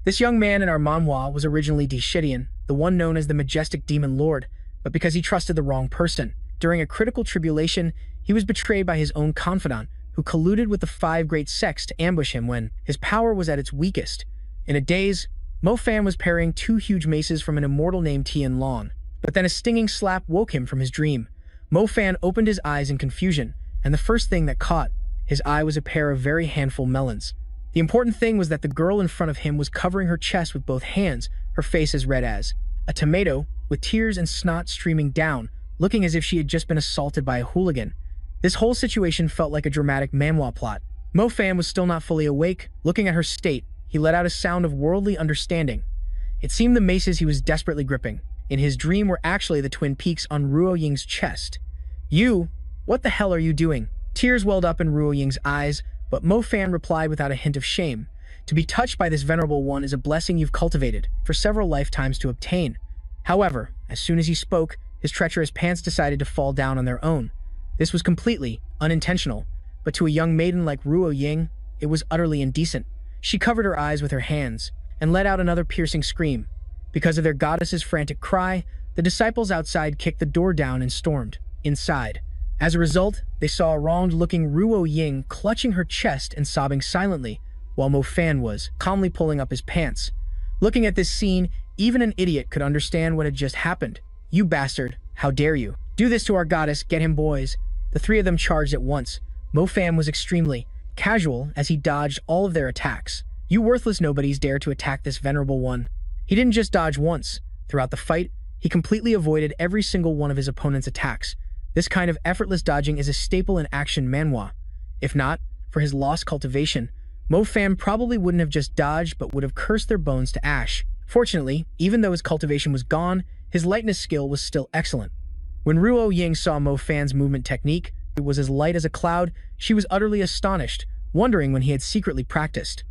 This young man in our Manhwa was originally Shidian, the one known as the Majestic Demon Lord, but because he trusted the wrong person, during a critical tribulation, he was betrayed by his own confidant, who colluded with the five great sects to ambush him when his power was at its weakest. In a daze, Mo Fan was parrying two huge maces from an immortal named Tian Lon, but then a stinging slap woke him from his dream. Mo Fan opened his eyes in confusion, and the first thing that caught his eye was a pair of very handful melons. The important thing was that the girl in front of him was covering her chest with both hands, her face as red as a tomato, with tears and snot streaming down, looking as if she had just been assaulted by a hooligan. This whole situation felt like a dramatic manhwa plot. Mo Fan was still not fully awake. Looking at her state, he let out a sound of worldly understanding. It seemed the maces he was desperately gripping in his dream were actually the twin peaks on Ruo Ying's chest. "You? What the hell are you doing?" Tears welled up in Ruo Ying's eyes, but Mo Fan replied without a hint of shame. "To be touched by this venerable one is a blessing you've cultivated for several lifetimes to obtain." However, as soon as he spoke, his treacherous pants decided to fall down on their own. This was completely unintentional, but to a young maiden like Ruo Ying, it was utterly indecent. She covered her eyes with her hands and let out another piercing scream. Because of their goddess's frantic cry, the disciples outside kicked the door down and stormed inside. As a result, they saw a wronged-looking Ruo Ying clutching her chest and sobbing silently, while Mo Fan was calmly pulling up his pants. Looking at this scene, even an idiot could understand what had just happened. "You bastard, how dare you? Do this to our goddess, get him, boys." The three of them charged at once. Mo Fan was extremely casual as he dodged all of their attacks. "You worthless nobodies dare to attack this venerable one." He didn't just dodge once. Throughout the fight, he completely avoided every single one of his opponent's attacks. This kind of effortless dodging is a staple in action manhwa. If not for his lost cultivation, Mo Fan probably wouldn't have just dodged but would have cursed their bones to ash. Fortunately, even though his cultivation was gone, his lightness skill was still excellent. When Ruo Ying saw Mo Fan's movement technique, it was as light as a cloud. She was utterly astonished, wondering when he had secretly practiced.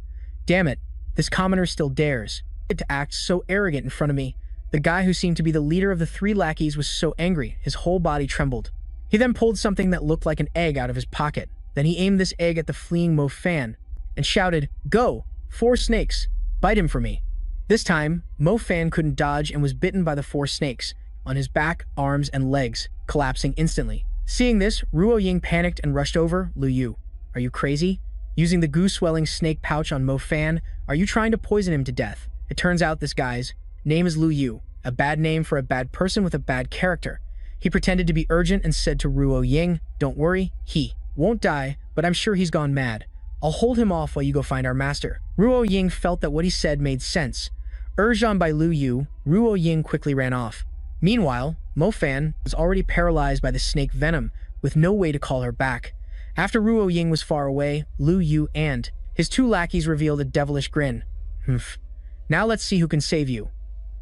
"Damn it, this commoner still dares to act so arrogant in front of me." The guy who seemed to be the leader of the three lackeys was so angry, his whole body trembled. He then pulled something that looked like an egg out of his pocket. Then he aimed this egg at the fleeing Mo Fan and shouted, "Go! 4 snakes! Bite him for me!" This time, Mo Fan couldn't dodge and was bitten by the 4 snakes on his back, arms, and legs, collapsing instantly. Seeing this, Ruo Ying panicked and rushed over. "Lu Yu, are you crazy? Using the goo-swelling snake pouch on Mo Fan, are you trying to poison him to death?" It turns out this guy's name is Lu Yu, a bad name for a bad person with a bad character. He pretended to be urgent and said to Ruo Ying, "Don't worry, he won't die, but I'm sure he's gone mad. I'll hold him off while you go find our master." Ruo Ying felt that what he said made sense. Urged on by Lu Yu, Ruo Ying quickly ran off. Meanwhile, Mo Fan was already paralyzed by the snake venom, with no way to call her back. After Ruo Ying was far away, Lu Yu and his 2 lackeys revealed a devilish grin. "Humph. Now let's see who can save you."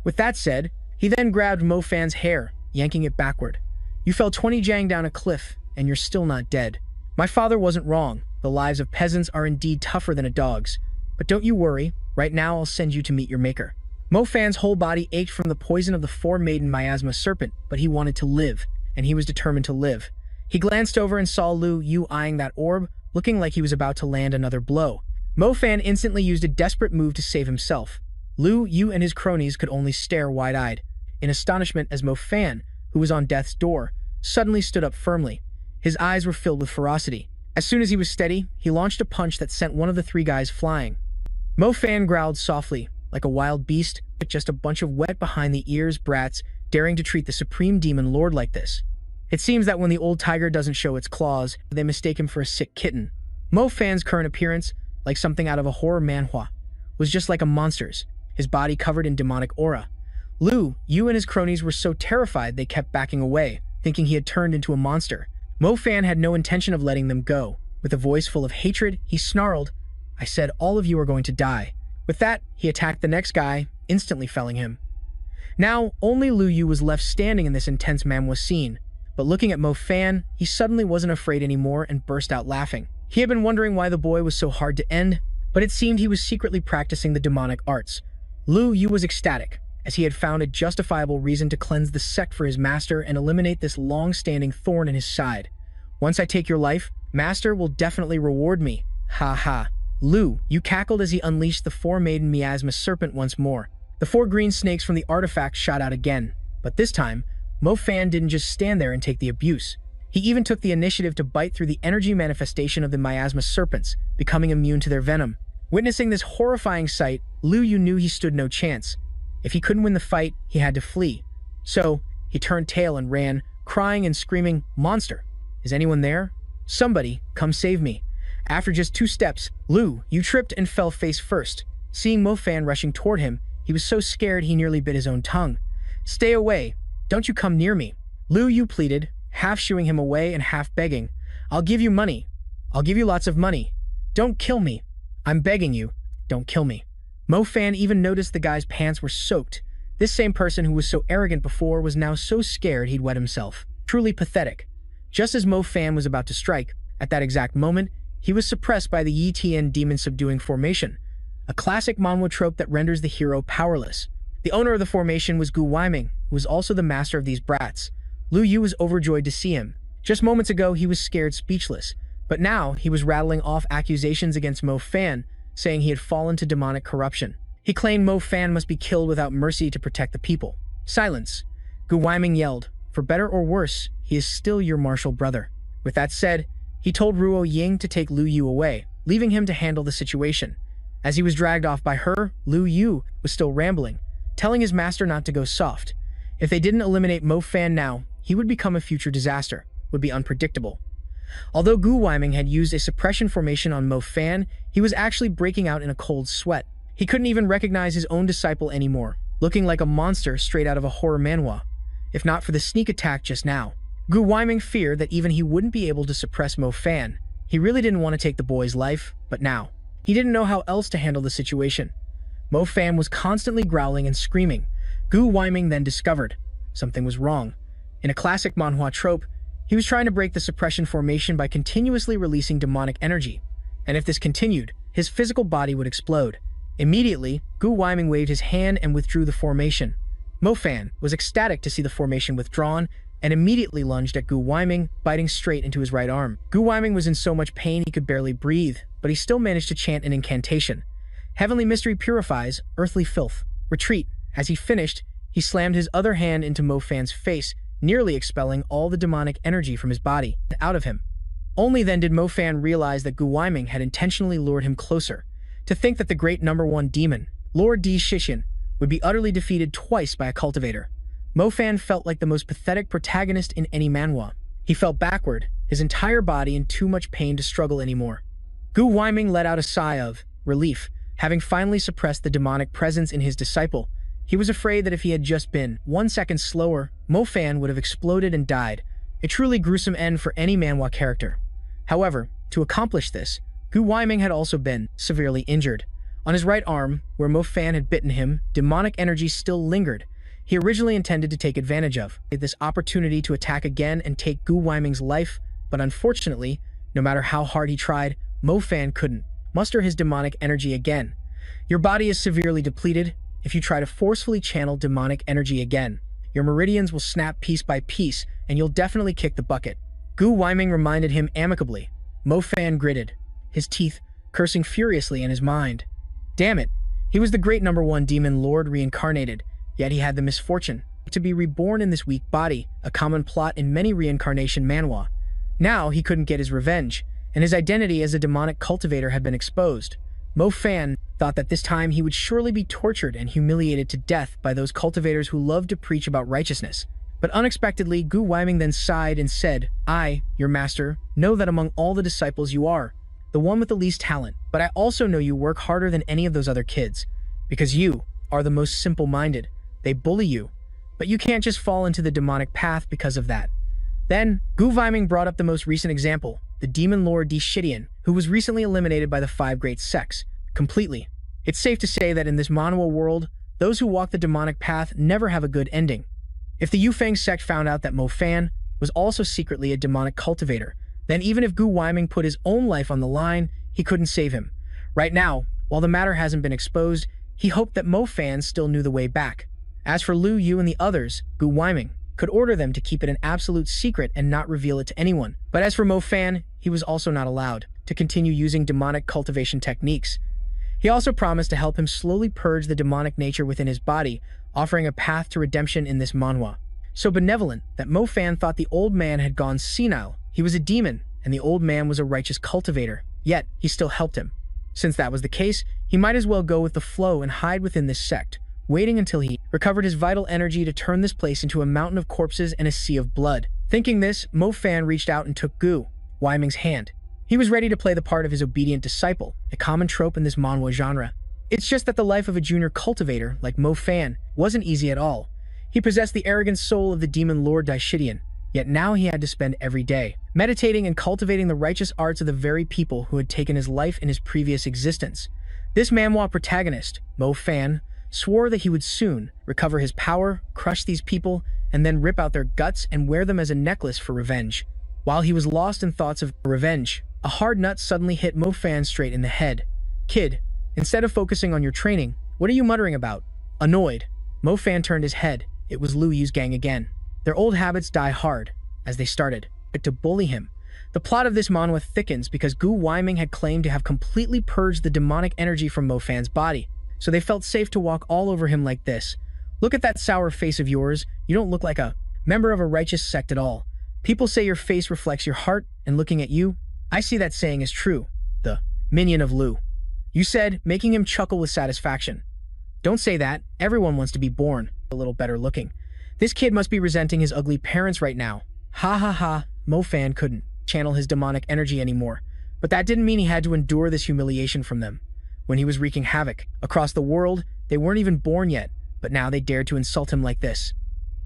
With that said, he then grabbed Mo Fan's hair, yanking it backward. "You fell 20 jang down a cliff, and you're still not dead. My father wasn't wrong. The lives of peasants are indeed tougher than a dog's. But don't you worry, right now I'll send you to meet your maker." Mo Fan's whole body ached from the poison of the 4-maiden miasma serpent, but he wanted to live, and he was determined to live. He glanced over and saw Lu Yu eyeing that orb, looking like he was about to land another blow. Mo Fan instantly used a desperate move to save himself. Lu Yu and his cronies could only stare wide-eyed in astonishment as Mo Fan, who was on death's door, suddenly stood up firmly. His eyes were filled with ferocity. As soon as he was steady, he launched a punch that sent one of the 3 guys flying. Mo Fan growled softly, like a wild beast, with just a bunch of wet behind the ears brats daring to treat the Supreme Demon Lord like this. It seems that when the old tiger doesn't show its claws, they mistake him for a sick kitten. Mo Fan's current appearance, like something out of a horror manhwa, was just like a monster's, his body covered in demonic aura. Lu Yu and his cronies were so terrified they kept backing away, thinking he had turned into a monster. Mo Fan had no intention of letting them go. With a voice full of hatred, he snarled, "I said all of you are going to die." With that, he attacked the next guy, instantly felling him. Now, only Lu Yu was left standing in this intense manhwa scene. But looking at Mo Fan, he suddenly wasn't afraid anymore and burst out laughing. He had been wondering why the boy was so hard to end, but it seemed he was secretly practicing the demonic arts. Lu Yu was ecstatic, as he had found a justifiable reason to cleanse the sect for his master and eliminate this long-standing thorn in his side. "Once I take your life, master will definitely reward me. Ha ha." Lu, you cackled as he unleashed the four-maiden miasma serpent once more. The four green snakes from the artifact shot out again, but this time, Mo Fan didn't just stand there and take the abuse. He even took the initiative to bite through the energy manifestation of the miasma serpents, becoming immune to their venom. Witnessing this horrifying sight, Lu Yu knew he stood no chance. If he couldn't win the fight, he had to flee. So, he turned tail and ran, crying and screaming, "Monster! Is anyone there? Somebody, come save me." After just 2 steps, Lu Yu tripped and fell face first. Seeing Mo Fan rushing toward him, he was so scared he nearly bit his own tongue. "Stay away! Don't you come near me!" Lu Yu pleaded, half shooing him away and half begging. "I'll give you money. I'll give you lots of money. Don't kill me. I'm begging you. Don't kill me." Mo Fan even noticed the guy's pants were soaked. This same person who was so arrogant before was now so scared he'd wet himself. Truly pathetic. Just as Mo Fan was about to strike, at that exact moment, he was suppressed by the Yi Tian demon subduing formation, a classic Manhwa trope that renders the hero powerless. The owner of the formation was Gu Weiming, who was also the master of these brats. Lu Yu was overjoyed to see him. Just moments ago, he was scared speechless, but now he was rattling off accusations against Mo Fan, saying he had fallen to demonic corruption. He claimed Mo Fan must be killed without mercy to protect the people. "Silence!" Gu Weiming yelled. "For better or worse, he is still your martial brother." With that said, he told Ruo Ying to take Lu Yu away, leaving him to handle the situation. As he was dragged off by her, Lu Yu was still rambling, telling his master not to go soft. If they didn't eliminate Mo Fan now, he would become a future disaster, would be unpredictable. Although Gu Weiming had used a suppression formation on Mo Fan, he was actually breaking out in a cold sweat. He couldn't even recognize his own disciple anymore, looking like a monster straight out of a horror manhwa, if not for the sneak attack just now. Gu Weiming feared that even he wouldn't be able to suppress Mo Fan. He really didn't want to take the boy's life, but now, he didn't know how else to handle the situation. Mo Fan was constantly growling and screaming. Gu Weiming then discovered something was wrong. In a classic manhwa trope, he was trying to break the suppression formation by continuously releasing demonic energy, and if this continued, his physical body would explode. Immediately, Gu Weiming waved his hand and withdrew the formation. Mo Fan was ecstatic to see the formation withdrawn and immediately lunged at Gu Weiming, biting straight into his right arm. Gu Weiming was in so much pain he could barely breathe, but he still managed to chant an incantation. "Heavenly mystery purifies, earthly filth. Retreat." As he finished, he slammed his other hand into Mo Fan's face, nearly expelling all the demonic energy from his body and out of him. Only then did Mo Fan realize that Gu Weiming had intentionally lured him closer. To think that the great #1 demon, Lord Di Shixian, would be utterly defeated twice by a cultivator. Mo Fan felt like the most pathetic protagonist in any manhwa. He fell backward, his entire body in too much pain to struggle anymore. Gu Weiming let out a sigh of relief, having finally suppressed the demonic presence in his disciple. He was afraid that if he had just been 1 second slower, Mo Fan would have exploded and died. A truly gruesome end for any manhwa character. However, to accomplish this, Gu Weiming had also been severely injured. On his right arm, where Mo Fan had bitten him, demonic energy still lingered. He originally intended to take advantage of this opportunity to attack again and take Gu Weiming's life, but unfortunately, no matter how hard he tried, Mo Fan couldn't muster his demonic energy again. Your body is severely depleted. If you try to forcefully channel demonic energy again, your meridians will snap piece by piece, and you'll definitely kick the bucket. Gu Weiming reminded him amicably. Mo Fan gritted, his teeth cursing furiously in his mind. Damn it, he was the great #1 demon lord reincarnated, yet he had the misfortune to be reborn in this weak body, a common plot in many reincarnation manhwa. Now he couldn't get his revenge, and his identity as a demonic cultivator had been exposed. Mo Fan thought that this time he would surely be tortured and humiliated to death by those cultivators who loved to preach about righteousness. But unexpectedly, Gu Weiming then sighed and said, "I, your master, know that among all the disciples you are the one with the least talent, but I also know you work harder than any of those other kids, because you are the most simple-minded. They bully you, but you can't just fall into the demonic path because of that." Then, Gu Weiming brought up the most recent example, the demon lord Di Shixian, who was recently eliminated by the 5 great sects, completely. It's safe to say that in this manhwa world, those who walk the demonic path never have a good ending. If the Yufeng sect found out that Mo Fan was also secretly a demonic cultivator, then even if Gu Weiming put his own life on the line, he couldn't save him. Right now, while the matter hasn't been exposed, he hoped that Mo Fan still knew the way back. As for Lu Yu and the others, Gu Weiming could order them to keep it an absolute secret and not reveal it to anyone. But as for Mo Fan, he was also not allowed. to continue using demonic cultivation techniques. He also promised to help him slowly purge the demonic nature within his body, offering a path to redemption in this manhwa. So benevolent that Mo Fan thought the old man had gone senile. He was a demon, and the old man was a righteous cultivator, yet he still helped him. Since that was the case, he might as well go with the flow and hide within this sect, waiting until he recovered his vital energy to turn this place into a mountain of corpses and a sea of blood. Thinking this, Mo Fan reached out and took Gu Weiming's hand. He was ready to play the part of his obedient disciple, a common trope in this manhwa genre. It's just that the life of a junior cultivator like Mo Fan wasn't easy at all. He possessed the arrogant soul of the demon lord Daishidian, yet now he had to spend every day meditating and cultivating the righteous arts of the very people who had taken his life in his previous existence. This manhwa protagonist, Mo Fan, swore that he would soon recover his power, crush these people, and then rip out their guts and wear them as a necklace for revenge. While he was lost in thoughts of revenge, a hard nut suddenly hit Mo Fan straight in the head. "Kid, instead of focusing on your training, what are you muttering about?" Annoyed, Mo Fan turned his head. It was Lu Yu's gang again. Their old habits die hard, as they started to bully him. The plot of this manhwa thickens because Gu Weiming had claimed to have completely purged the demonic energy from Mo Fan's body, so they felt safe to walk all over him like this. "Look at that sour face of yours. You don't look like a member of a righteous sect at all. People say your face reflects your heart, and looking at you, I see that saying is true." The minion of Lu, you said, making him chuckle with satisfaction. "Don't say that. Everyone wants to be born a little better looking. This kid must be resenting his ugly parents right now." Ha ha ha. Mo Fan couldn't channel his demonic energy anymore, but that didn't mean he had to endure this humiliation from them. When he was wreaking havoc across the world, they weren't even born yet, but now they dared to insult him like this.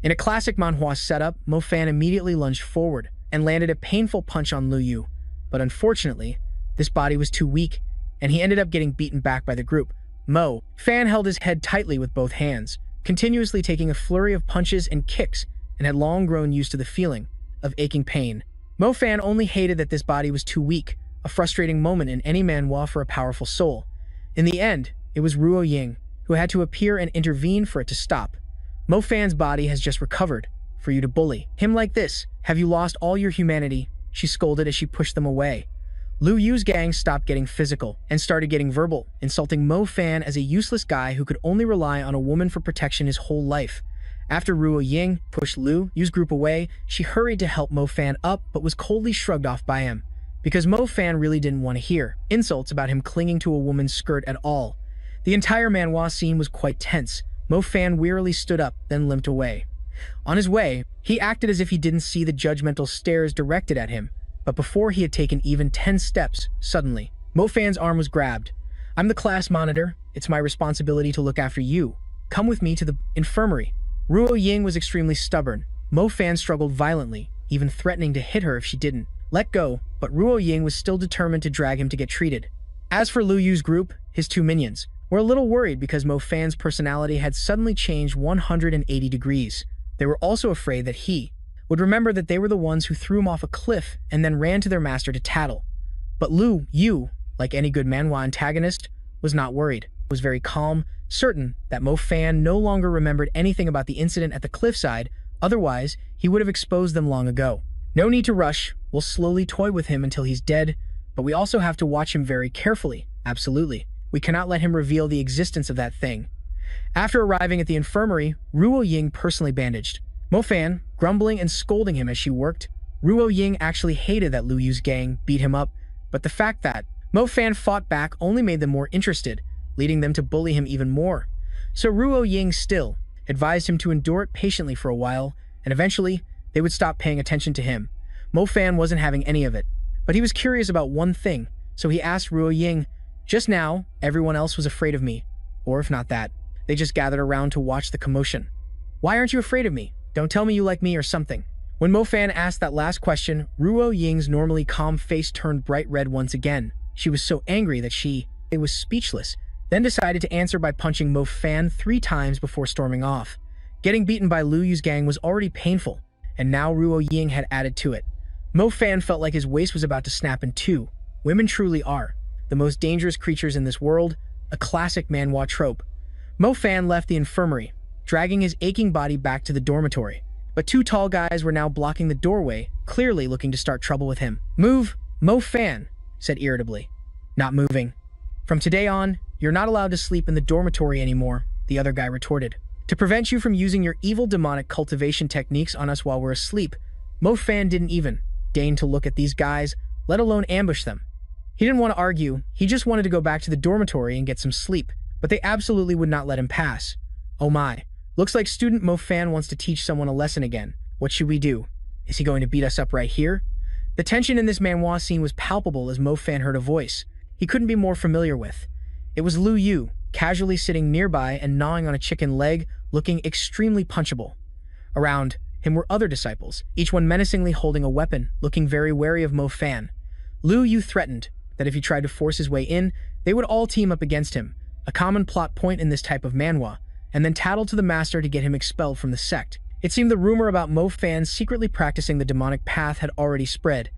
In a classic manhwa setup, Mo Fan immediately lunged forward and landed a painful punch on Lu Yu. But unfortunately, this body was too weak, and he ended up getting beaten back by the group. Mo Fan held his head tightly with both hands, continuously taking a flurry of punches and kicks, and had long grown used to the feeling of aching pain. Mo Fan only hated that this body was too weak, a frustrating moment in any manhwa for a powerful soul. In the end, it was Ruo Ying who had to appear and intervene for it to stop. "Mo Fan's body has just recovered. For you to bully him like this, have you lost all your humanity?" she scolded as she pushed them away. Lu Yu's gang stopped getting physical and started getting verbal, insulting Mo Fan as a useless guy who could only rely on a woman for protection his whole life. After Ruo Ying pushed Lu Yu's group away, she hurried to help Mo Fan up but was coldly shrugged off by him, because Mo Fan really didn't want to hear insults about him clinging to a woman's skirt at all. The entire manhwa scene was quite tense. Mo Fan wearily stood up, then limped away. On his way, he acted as if he didn't see the judgmental stares directed at him, but before he had taken even 10 steps, suddenly, Mo Fan's arm was grabbed. "I'm the class monitor. It's my responsibility to look after you. Come with me to the infirmary." Ruo Ying was extremely stubborn. Mo Fan struggled violently, even threatening to hit her if she didn't let go, but Ruo Ying was still determined to drag him to get treated. As for Lu Yu's group, his two minions were a little worried because Mo Fan's personality had suddenly changed 180 degrees. They were also afraid that he would remember that they were the ones who threw him off a cliff and then ran to their master to tattle. But Lu Yu, like any good manhwa antagonist, was not worried, was very calm, certain that Mo Fan no longer remembered anything about the incident at the cliffside, otherwise he would have exposed them long ago. "No need to rush, we'll slowly toy with him until he's dead, but we also have to watch him very carefully, absolutely. We cannot let him reveal the existence of that thing." After arriving at the infirmary, Ruo Ying personally bandaged Mo Fan, grumbling and scolding him as she worked. Ruo Ying actually hated that Lu Yu's gang beat him up, but the fact that Mo Fan fought back only made them more interested, leading them to bully him even more. So Ruo Ying still advised him to endure it patiently for a while, and eventually they would stop paying attention to him. Mo Fan wasn't having any of it, but he was curious about one thing, so he asked Ruo Ying, "Just now, everyone else was afraid of me, or if not that, they just gathered around to watch the commotion. Why aren't you afraid of me? Don't tell me you like me or something." When Mo Fan asked that last question, Ruo Ying's normally calm face turned bright red once again. She was so angry that she was speechless, then decided to answer by punching Mo Fan 3 times before storming off. Getting beaten by Lu Yu's gang was already painful, and now Ruo Ying had added to it. Mo Fan felt like his waist was about to snap in two. Women truly are the most dangerous creatures in this world, a classic manhwa trope. Mo Fan left the infirmary, dragging his aching body back to the dormitory. But 2 tall guys were now blocking the doorway, clearly looking to start trouble with him. "Move, Mo Fan!" said irritably, not moving. From today on, you're not allowed to sleep in the dormitory anymore, the other guy retorted. To prevent you from using your evil demonic cultivation techniques on us while we're asleep, Mo Fan didn't even deign to look at these guys, let alone ambush them. He didn't want to argue, he just wanted to go back to the dormitory and get some sleep, but they absolutely would not let him pass. Oh my, looks like student Mo Fan wants to teach someone a lesson again. What should we do? Is he going to beat us up right here? The tension in this manhwa scene was palpable as Mo Fan heard a voice he couldn't be more familiar with. It was Lu Yu, casually sitting nearby and gnawing on a chicken leg, looking extremely punchable. Around him were other disciples, each one menacingly holding a weapon, looking very wary of Mo Fan. Lu Yu threatened that if he tried to force his way in, they would all team up against him, a common plot point in this type of manhwa, and then tattle to the master to get him expelled from the sect. It seemed the rumor about Mo Fan secretly practicing the demonic path had already spread.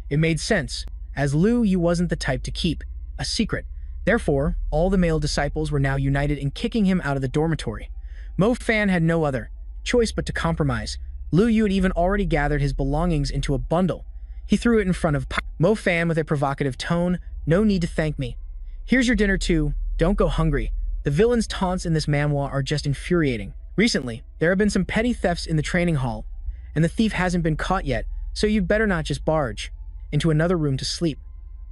It made sense, as Lu Yu wasn't the type to keep a secret. Therefore, all the male disciples were now united in kicking him out of the dormitory. Mo Fan had no other choice but to compromise. Lu Yu had even already gathered his belongings into a bundle. He threw it in front of Mo Fan with a provocative tone. No need to thank me. Here's your dinner too. Don't go hungry. The villain's taunts in this manhwa are just infuriating. Recently, there have been some petty thefts in the training hall, and the thief hasn't been caught yet, so you'd better not just barge into another room to sleep.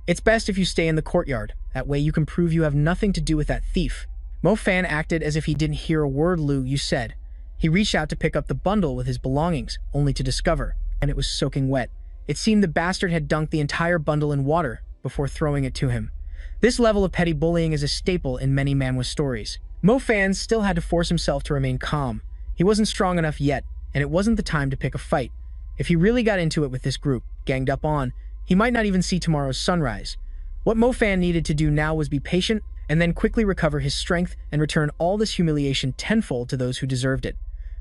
It's best if you stay in the courtyard. That way you can prove you have nothing to do with that thief. Mo Fan acted as if he didn't hear a word Lu Yu said. He reached out to pick up the bundle with his belongings, only to discover, and it was soaking wet. It seemed the bastard had dunked the entire bundle in water before throwing it to him. This level of petty bullying is a staple in many manhwa stories. Mo Fan still had to force himself to remain calm. He wasn't strong enough yet, and it wasn't the time to pick a fight. If he really got into it with this group, ganged up on, he might not even see tomorrow's sunrise. What Mo Fan needed to do now was be patient and then quickly recover his strength and return all this humiliation tenfold to those who deserved it.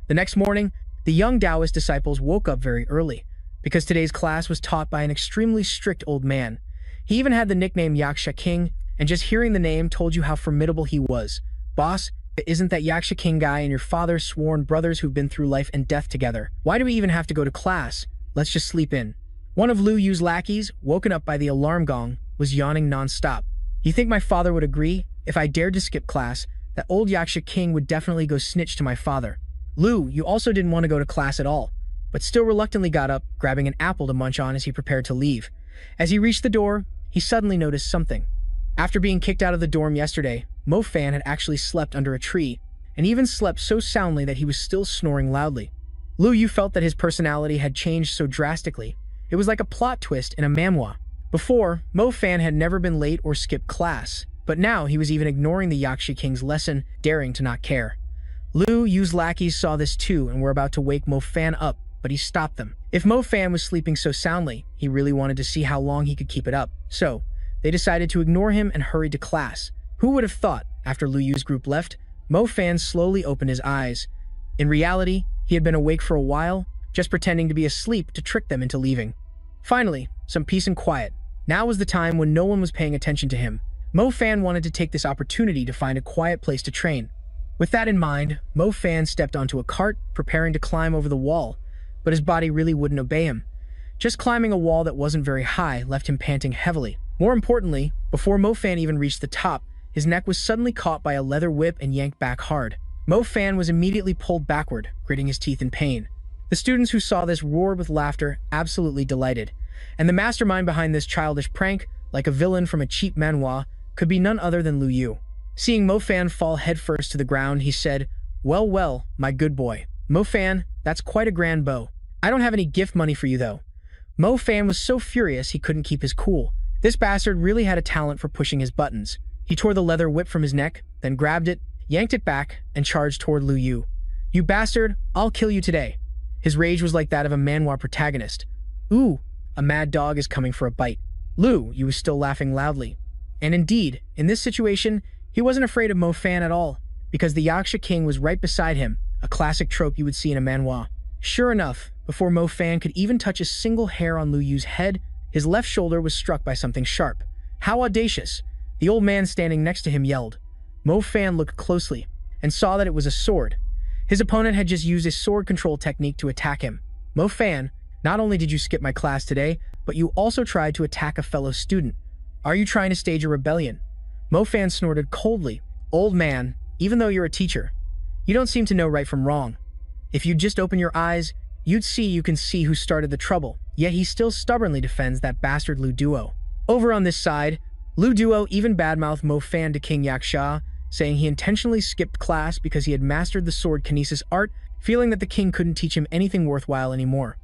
The next morning, the young Taoist disciples woke up very early, because today's class was taught by an extremely strict old man. He even had the nickname Yaksha King, and just hearing the name told you how formidable he was. Boss, isn't that Yaksha King guy and your father sworn brothers who've been through life and death together? Why do we even have to go to class? Let's just sleep in. One of Lu Yu's lackeys, woken up by the alarm gong, was yawning non-stop. You think my father would agree? If I dared to skip class, that old Yaksha King would definitely go snitch to my father. Lu, you also didn't want to go to class at all, but still reluctantly got up, grabbing an apple to munch on as he prepared to leave. As he reached the door, he suddenly noticed something. After being kicked out of the dorm yesterday, Mo Fan had actually slept under a tree, and even slept so soundly that he was still snoring loudly. Lu Yu felt that his personality had changed so drastically. It was like a plot twist in a manhwa. Before, Mo Fan had never been late or skipped class, but now he was even ignoring the Yaksha King's lesson, daring to not care. Lu Yu's lackeys saw this too and were about to wake Mo Fan up, but he stopped them. If Mo Fan was sleeping so soundly, he really wanted to see how long he could keep it up. So, they decided to ignore him and hurried to class. Who would have thought, after Lu Yu's group left, Mo Fan slowly opened his eyes. In reality, he had been awake for a while, just pretending to be asleep to trick them into leaving. Finally, some peace and quiet. Now was the time when no one was paying attention to him. Mo Fan wanted to take this opportunity to find a quiet place to train. With that in mind, Mo Fan stepped onto a cart, preparing to climb over the wall, but his body really wouldn't obey him. Just climbing a wall that wasn't very high left him panting heavily. More importantly, before Mo Fan even reached the top, his neck was suddenly caught by a leather whip and yanked back hard. Mo Fan was immediately pulled backward, gritting his teeth in pain. The students who saw this roared with laughter, absolutely delighted. And the mastermind behind this childish prank, like a villain from a cheap manhwa, could be none other than Lu Yu. Seeing Mo Fan fall headfirst to the ground, he said, "Well, well, my good boy. Mo Fan, that's quite a grand bow. I don't have any gift money for you, though." Mo Fan was so furious he couldn't keep his cool. This bastard really had a talent for pushing his buttons. He tore the leather whip from his neck, then grabbed it, yanked it back, and charged toward Lu Yu. "You bastard, I'll kill you today." His rage was like that of a manhwa protagonist. "Ooh, a mad dog is coming for a bite." Lu Yu was still laughing loudly. And indeed, in this situation, he wasn't afraid of Mo Fan at all, because the Yaksha King was right beside him, a classic trope you would see in a manhwa. Sure enough, before Mo Fan could even touch a single hair on Lu Yu's head, his left shoulder was struck by something sharp. How audacious! The old man standing next to him yelled. Mo Fan looked closely, and saw that it was a sword. His opponent had just used a sword control technique to attack him. "Mo Fan, not only did you skip my class today, but you also tried to attack a fellow student. Are you trying to stage a rebellion? Mo Fan snorted coldly. Old man, even though you're a teacher, you don't seem to know right from wrong. If you'd just open your eyes, you can see who started the trouble. Yet he still stubbornly defends that bastard Lu Duo. Over on this side, Lu Duo even badmouthed Mo Fan to King Yaksha, saying he intentionally skipped class because he had mastered the sword kinesis art, feeling that the king couldn't teach him anything worthwhile anymore.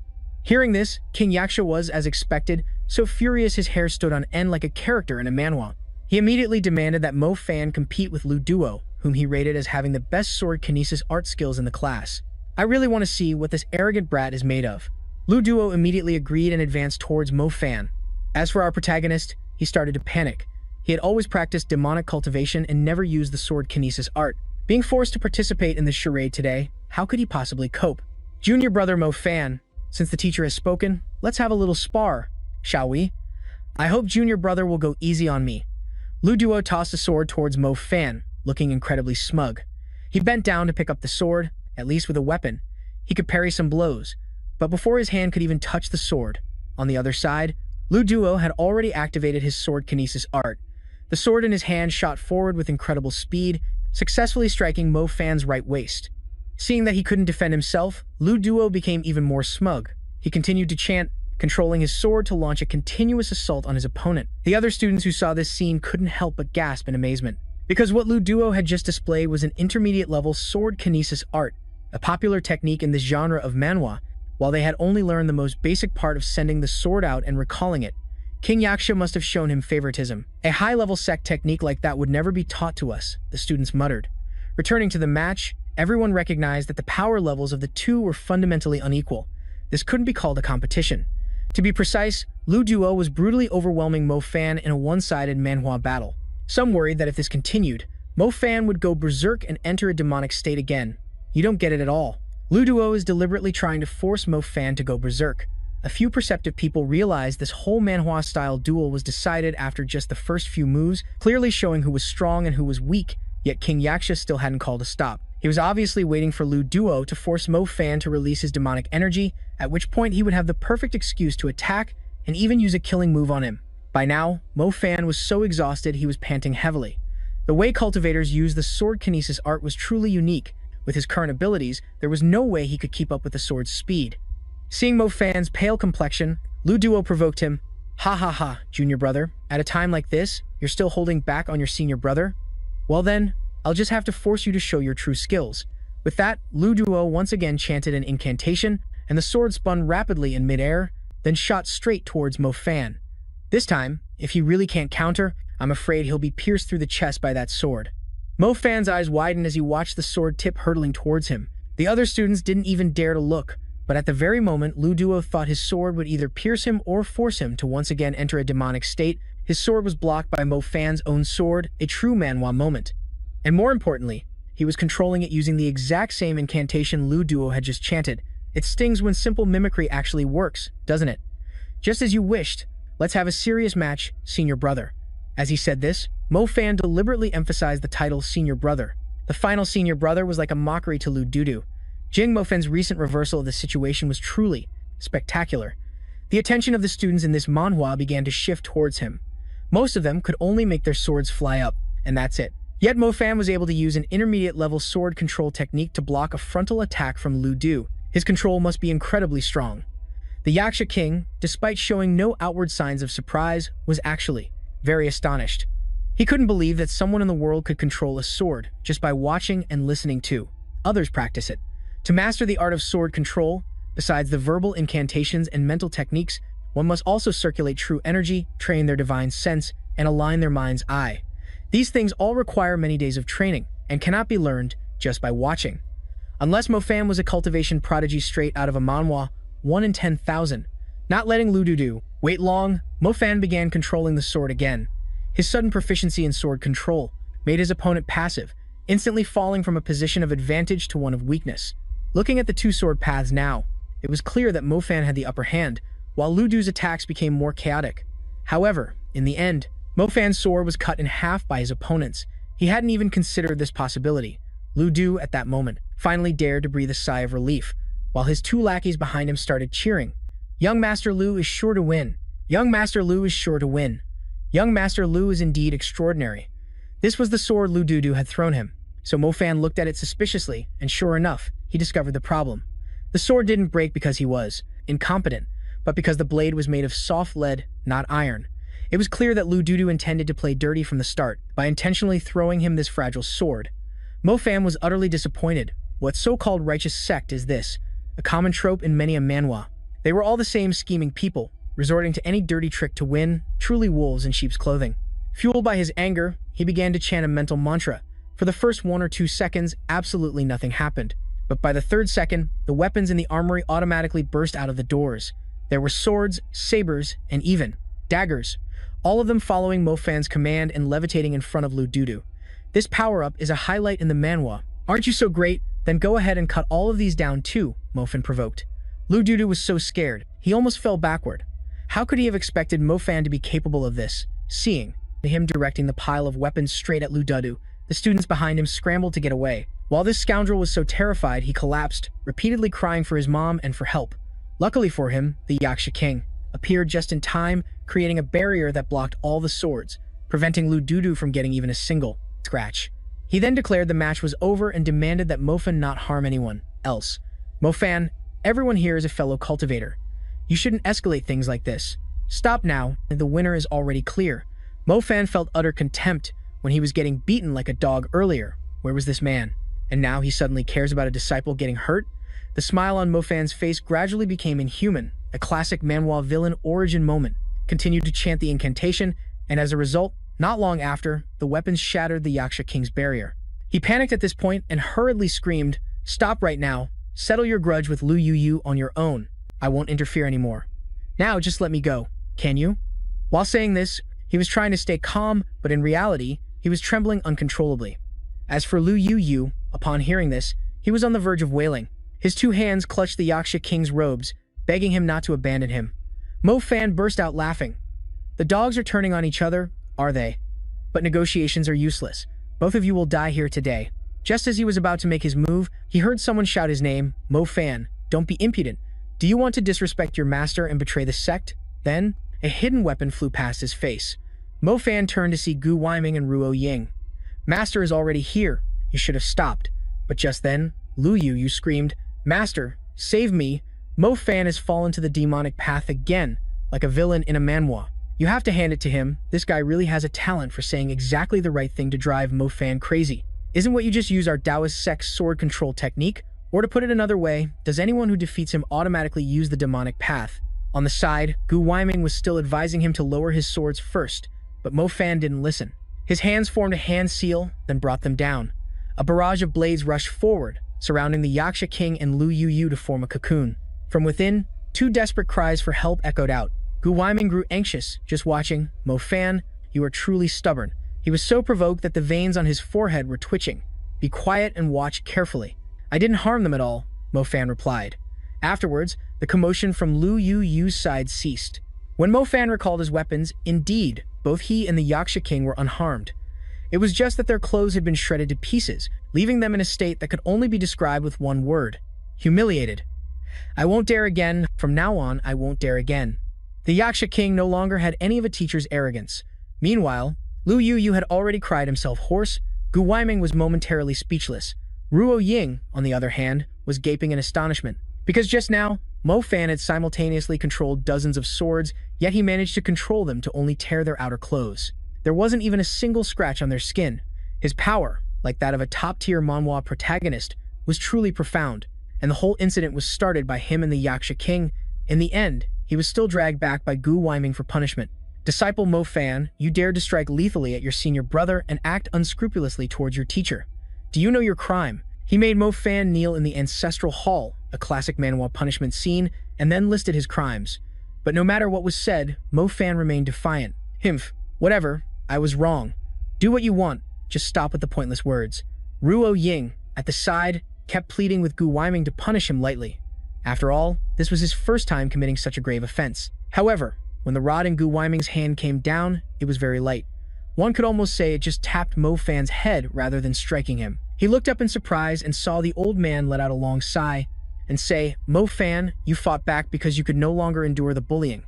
Hearing this, King Yaksha was, as expected, so furious his hair stood on end like a character in a manhwa. He immediately demanded that Mo Fan compete with Lu Duo, whom he rated as having the best sword kinesis art skills in the class. I really want to see what this arrogant brat is made of. Lu Duo immediately agreed and advanced towards Mo Fan. As for our protagonist, he started to panic. He had always practiced demonic cultivation and never used the sword kinesis art. Being forced to participate in this charade today, how could he possibly cope? Junior brother Mo Fan, since the teacher has spoken, let's have a little spar, shall we? I hope junior brother will go easy on me. Lu Duo tossed a sword towards Mo Fan, looking incredibly smug. He bent down to pick up the sword, at least with a weapon. He could parry some blows, but before his hand could even touch the sword, on the other side, Lu Duo had already activated his sword kinesis art. The sword in his hand shot forward with incredible speed, successfully striking Mo Fan's right waist. Seeing that he couldn't defend himself, Lu Duo became even more smug. He continued to chant, controlling his sword to launch a continuous assault on his opponent. The other students who saw this scene couldn't help but gasp in amazement, because what Lu Duo had just displayed was an intermediate-level sword kinesis art, a popular technique in this genre of manhwa. While they had only learned the most basic part of sending the sword out and recalling it, King Yaksha must have shown him favoritism. A high-level sect technique like that would never be taught to us, the students muttered. Returning to the match, everyone recognized that the power levels of the two were fundamentally unequal. This couldn't be called a competition. To be precise, Lu Duo was brutally overwhelming Mo Fan in a one-sided manhwa battle. Some worried that if this continued, Mo Fan would go berserk and enter a demonic state again. You don't get it at all. Lu Duo is deliberately trying to force Mo Fan to go berserk. A few perceptive people realized this whole manhwa-style duel was decided after just the first few moves, clearly showing who was strong and who was weak, yet King Yaksha still hadn't called a stop. He was obviously waiting for Lu Duo to force Mo Fan to release his demonic energy, at which point he would have the perfect excuse to attack and even use a killing move on him. By now, Mo Fan was so exhausted he was panting heavily. The way cultivators use the sword kinesis art was truly unique. With his current abilities, there was no way he could keep up with the sword's speed. Seeing Mo Fan's pale complexion, Lu Duo provoked him. Ha ha ha, junior brother. At a time like this, you're still holding back on your senior brother? Well then, I'll just have to force you to show your true skills. With that, Lu Duo once again chanted an incantation, and the sword spun rapidly in midair, then shot straight towards Mo Fan. This time, if he really can't counter, I'm afraid he'll be pierced through the chest by that sword. Mo Fan's eyes widened as he watched the sword tip hurtling towards him. The other students didn't even dare to look, but at the very moment Lu Duo thought his sword would either pierce him or force him to once again enter a demonic state, his sword was blocked by Mo Fan's own sword, a true manhwa moment. And more importantly, he was controlling it using the exact same incantation Lu Duo had just chanted. It stings when simple mimicry actually works, doesn't it? Just as you wished. Let's have a serious match, senior brother. As he said this, Mo Fan deliberately emphasized the title senior brother. The final senior brother was like a mockery to Lu Duo. Jing Mo Fan's recent reversal of the situation was truly spectacular. The attention of the students in this manhwa began to shift towards him. Most of them could only make their swords fly up, and that's it. Yet Mo Fan was able to use an intermediate-level sword control technique to block a frontal attack from Lu Duo. His control must be incredibly strong. The Yaksha king, despite showing no outward signs of surprise, was actually very astonished. He couldn't believe that someone in the world could control a sword just by watching and listening to others practice it. To master the art of sword control, besides the verbal incantations and mental techniques, one must also circulate true energy, train their divine sense, and align their mind's eye. These things all require many days of training and cannot be learned just by watching. Unless Mo Fan was a cultivation prodigy straight out of a manhwa, 1 in 10,000. Not letting Lu Duo wait long, Mo Fan began controlling the sword again. His sudden proficiency in sword control made his opponent passive, instantly falling from a position of advantage to one of weakness. Looking at the two sword paths now, it was clear that Mo Fan had the upper hand, while Lu Duo's attacks became more chaotic. However, in the end, Mo Fan's sword was cut in half by his opponents. He hadn't even considered this possibility. Lu Duo, at that moment, finally dared to breathe a sigh of relief, while his two lackeys behind him started cheering. Young Master Lu is sure to win. Young Master Lu is sure to win. Young Master Lu is indeed extraordinary. This was the sword Lu Dudu had thrown him. So Mo Fan looked at it suspiciously, and sure enough, he discovered the problem. The sword didn't break because he was incompetent, but because the blade was made of soft lead, not iron. It was clear that Lu Dudu intended to play dirty from the start by intentionally throwing him this fragile sword. Mo Fan was utterly disappointed. What so-called righteous sect is this? A common trope in many a manhwa. They were all the same scheming people, resorting to any dirty trick to win, truly wolves in sheep's clothing. Fueled by his anger, he began to chant a mental mantra. For the first 1 or 2 seconds, absolutely nothing happened. But by the 3rd second, the weapons in the armory automatically burst out of the doors. There were swords, sabers, and even daggers, all of them following Mo Fan's command and levitating in front of Lu Dudu. This power-up is a highlight in the manhwa. Aren't you so great? Then go ahead and cut all of these down too, Mo Fan provoked. Lu Dudu was so scared, he almost fell backward. How could he have expected Mo Fan to be capable of this? Seeing him directing the pile of weapons straight at Lu Dudu, the students behind him scrambled to get away. While this scoundrel was so terrified, he collapsed, repeatedly crying for his mom and for help. Luckily for him, the Yaksha King appeared just in time, creating a barrier that blocked all the swords, preventing Lu Dudu from getting even a single scratch. He then declared the match was over and demanded that Mo Fan not harm anyone else. Mo Fan, everyone here is a fellow cultivator. You shouldn't escalate things like this. Stop now, the winner is already clear. Mo Fan felt utter contempt when he was getting beaten like a dog earlier. Where was this man? And now he suddenly cares about a disciple getting hurt? The smile on Mo Fan's face gradually became inhuman, a classic manhwa villain origin moment. Continued to chant the incantation, and as a result, not long after, the weapons shattered the Yaksha King's barrier. He panicked at this point and hurriedly screamed, "Stop right now. Settle your grudge with Lu Yu on your own. I won't interfere anymore. Now just let me go, can you?" While saying this, he was trying to stay calm, but in reality, he was trembling uncontrollably. As for Lu Yu, upon hearing this, he was on the verge of wailing. His 2 hands clutched the Yaksha King's robes, begging him not to abandon him. Mo Fan burst out laughing. The dogs are turning on each other, are they? But negotiations are useless. Both of you will die here today. Just as he was about to make his move, he heard someone shout his name. Mo Fan, don't be impudent. Do you want to disrespect your master and betray the sect? Then, a hidden weapon flew past his face. Mo Fan turned to see Gu Weiming and Ruo Ying. Master is already here. You should have stopped. But just then, Lu Yu screamed, "Master, save me." Mo Fan has fallen to the demonic path again, like a villain in a manhwa. You have to hand it to him. This guy really has a talent for saying exactly the right thing to drive Mo Fan crazy. Isn't what you just use our Taoist sect's sword control technique? Or to put it another way, does anyone who defeats him automatically use the demonic path? On the side, Gu Weiming was still advising him to lower his swords first, but Mo Fan didn't listen. His hands formed a hand seal, then brought them down. A barrage of blades rushed forward, surrounding the Yaksha King and Lu Yu to form a cocoon. From within, 2 desperate cries for help echoed out. Gu Weiming grew anxious, just watching. "Mo Fan, you are truly stubborn." He was so provoked that the veins on his forehead were twitching. "Be quiet and watch carefully." "I didn't harm them at all," Mo Fan replied. Afterwards, the commotion from Lu Yu's side ceased. When Mo Fan recalled his weapons, indeed, both he and the Yaksha King were unharmed. It was just that their clothes had been shredded to pieces, leaving them in a state that could only be described with one word: humiliated. "I won't dare again. From now on, I won't dare again." The Yaksha King no longer had any of a teacher's arrogance. Meanwhile, Lu Yu had already cried himself hoarse. Gu Weiming was momentarily speechless. Ruo Ying, on the other hand, was gaping in astonishment. Because just now, Mo Fan had simultaneously controlled dozens of swords, yet he managed to control them to only tear their outer clothes. There wasn't even a single scratch on their skin. His power, like that of a top-tier manhwa protagonist, was truly profound, and the whole incident was started by him and the Yaksha King. In the end, he was still dragged back by Gu Weiming for punishment. "Disciple Mo Fan, you dared to strike lethally at your senior brother and act unscrupulously towards your teacher. Do you know your crime?" He made Mo Fan kneel in the ancestral hall, a classic manhwa punishment scene, and then listed his crimes. But no matter what was said, Mo Fan remained defiant. "Himph, whatever, I was wrong. Do what you want, just stop with the pointless words." Ruo Ying, at the side, kept pleading with Gu Weiming to punish him lightly. After all, this was his first time committing such a grave offense. However, when the rod in Gu Weiming's hand came down, it was very light. One could almost say it just tapped Mo Fan's head rather than striking him. He looked up in surprise and saw the old man let out a long sigh and say, "Mo Fan, you fought back because you could no longer endure the bullying.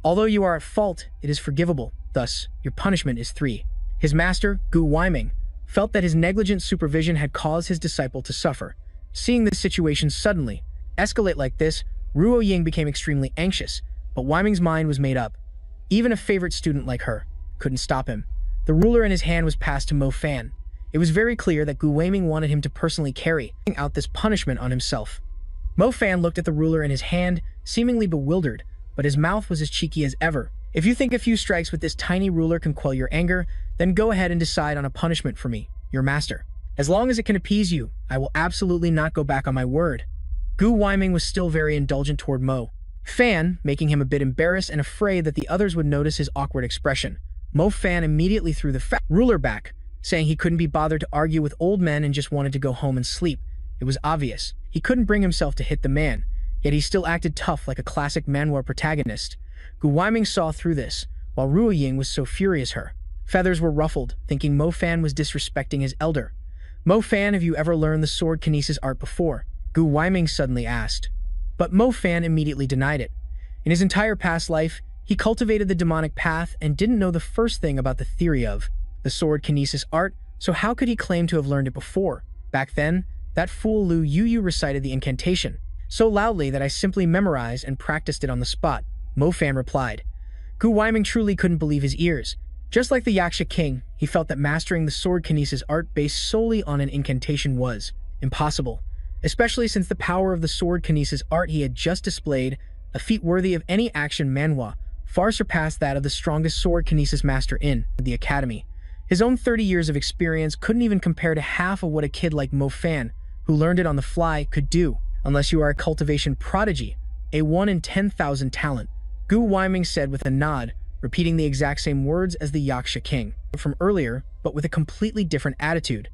Although you are at fault, it is forgivable. Thus, your punishment is 3. His master, Gu Weiming, felt that his negligent supervision had caused his disciple to suffer. Seeing this situation suddenly escalate like this, Ruo Ying became extremely anxious, but Weiming's mind was made up. Even a favorite student like her couldn't stop him. The ruler in his hand was passed to Mo Fan. It was very clear that Gu Weiming wanted him to personally carry out this punishment on himself. Mo Fan looked at the ruler in his hand, seemingly bewildered, but his mouth was as cheeky as ever. If you think a few strikes with this tiny ruler can quell your anger, then go ahead and decide on a punishment for me, your master. As long as it can appease you, I will absolutely not go back on my word. Gu Weiming was still very indulgent toward Mo Fan, making him a bit embarrassed and afraid that the others would notice his awkward expression. Mo Fan immediately threw the ruler back, saying he couldn't be bothered to argue with old men and just wanted to go home and sleep. It was obvious. He couldn't bring himself to hit the man, yet he still acted tough like a classic manhwa protagonist. Gu Weiming saw through this, while Ruo Ying was so furious her feathers were ruffled, thinking Mo Fan was disrespecting his elder. Mo Fan, have you ever learned the sword kinesis art before? Gu Weiming suddenly asked. But Mo Fan immediately denied it. In his entire past life, he cultivated the demonic path and didn't know the first thing about the theory of the sword kinesis art, so how could he claim to have learned it before? Back then, that fool Lu Yu recited the incantation so loudly that I simply memorized and practiced it on the spot, Mo Fan replied. Gu Weiming truly couldn't believe his ears. Just like the Yaksha king, he felt that mastering the sword kinesis art based solely on an incantation was impossible, especially since the power of the sword kinesis art he had just displayed, a feat worthy of any action manhwa, far surpassed that of the strongest sword kinesis master in the academy. His own 30 years of experience couldn't even compare to half of what a kid like Mo Fan, who learned it on the fly, could do, unless you are a cultivation prodigy, a 1 in 10,000 talent, Gu Weiming said with a nod, repeating the exact same words as the Yaksha king from earlier, but with a completely different attitude.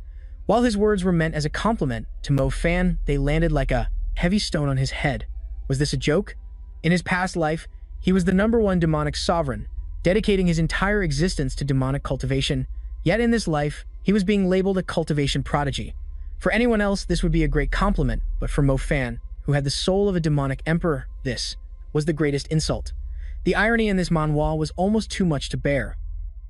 While his words were meant as a compliment to Mo Fan, they landed like a heavy stone on his head. Was this a joke? In his past life, he was the #1 demonic sovereign, dedicating his entire existence to demonic cultivation, yet in this life, he was being labeled a cultivation prodigy. For anyone else, this would be a great compliment, but for Mo Fan, who had the soul of a demonic emperor, this was the greatest insult. The irony in this manhwa was almost too much to bear.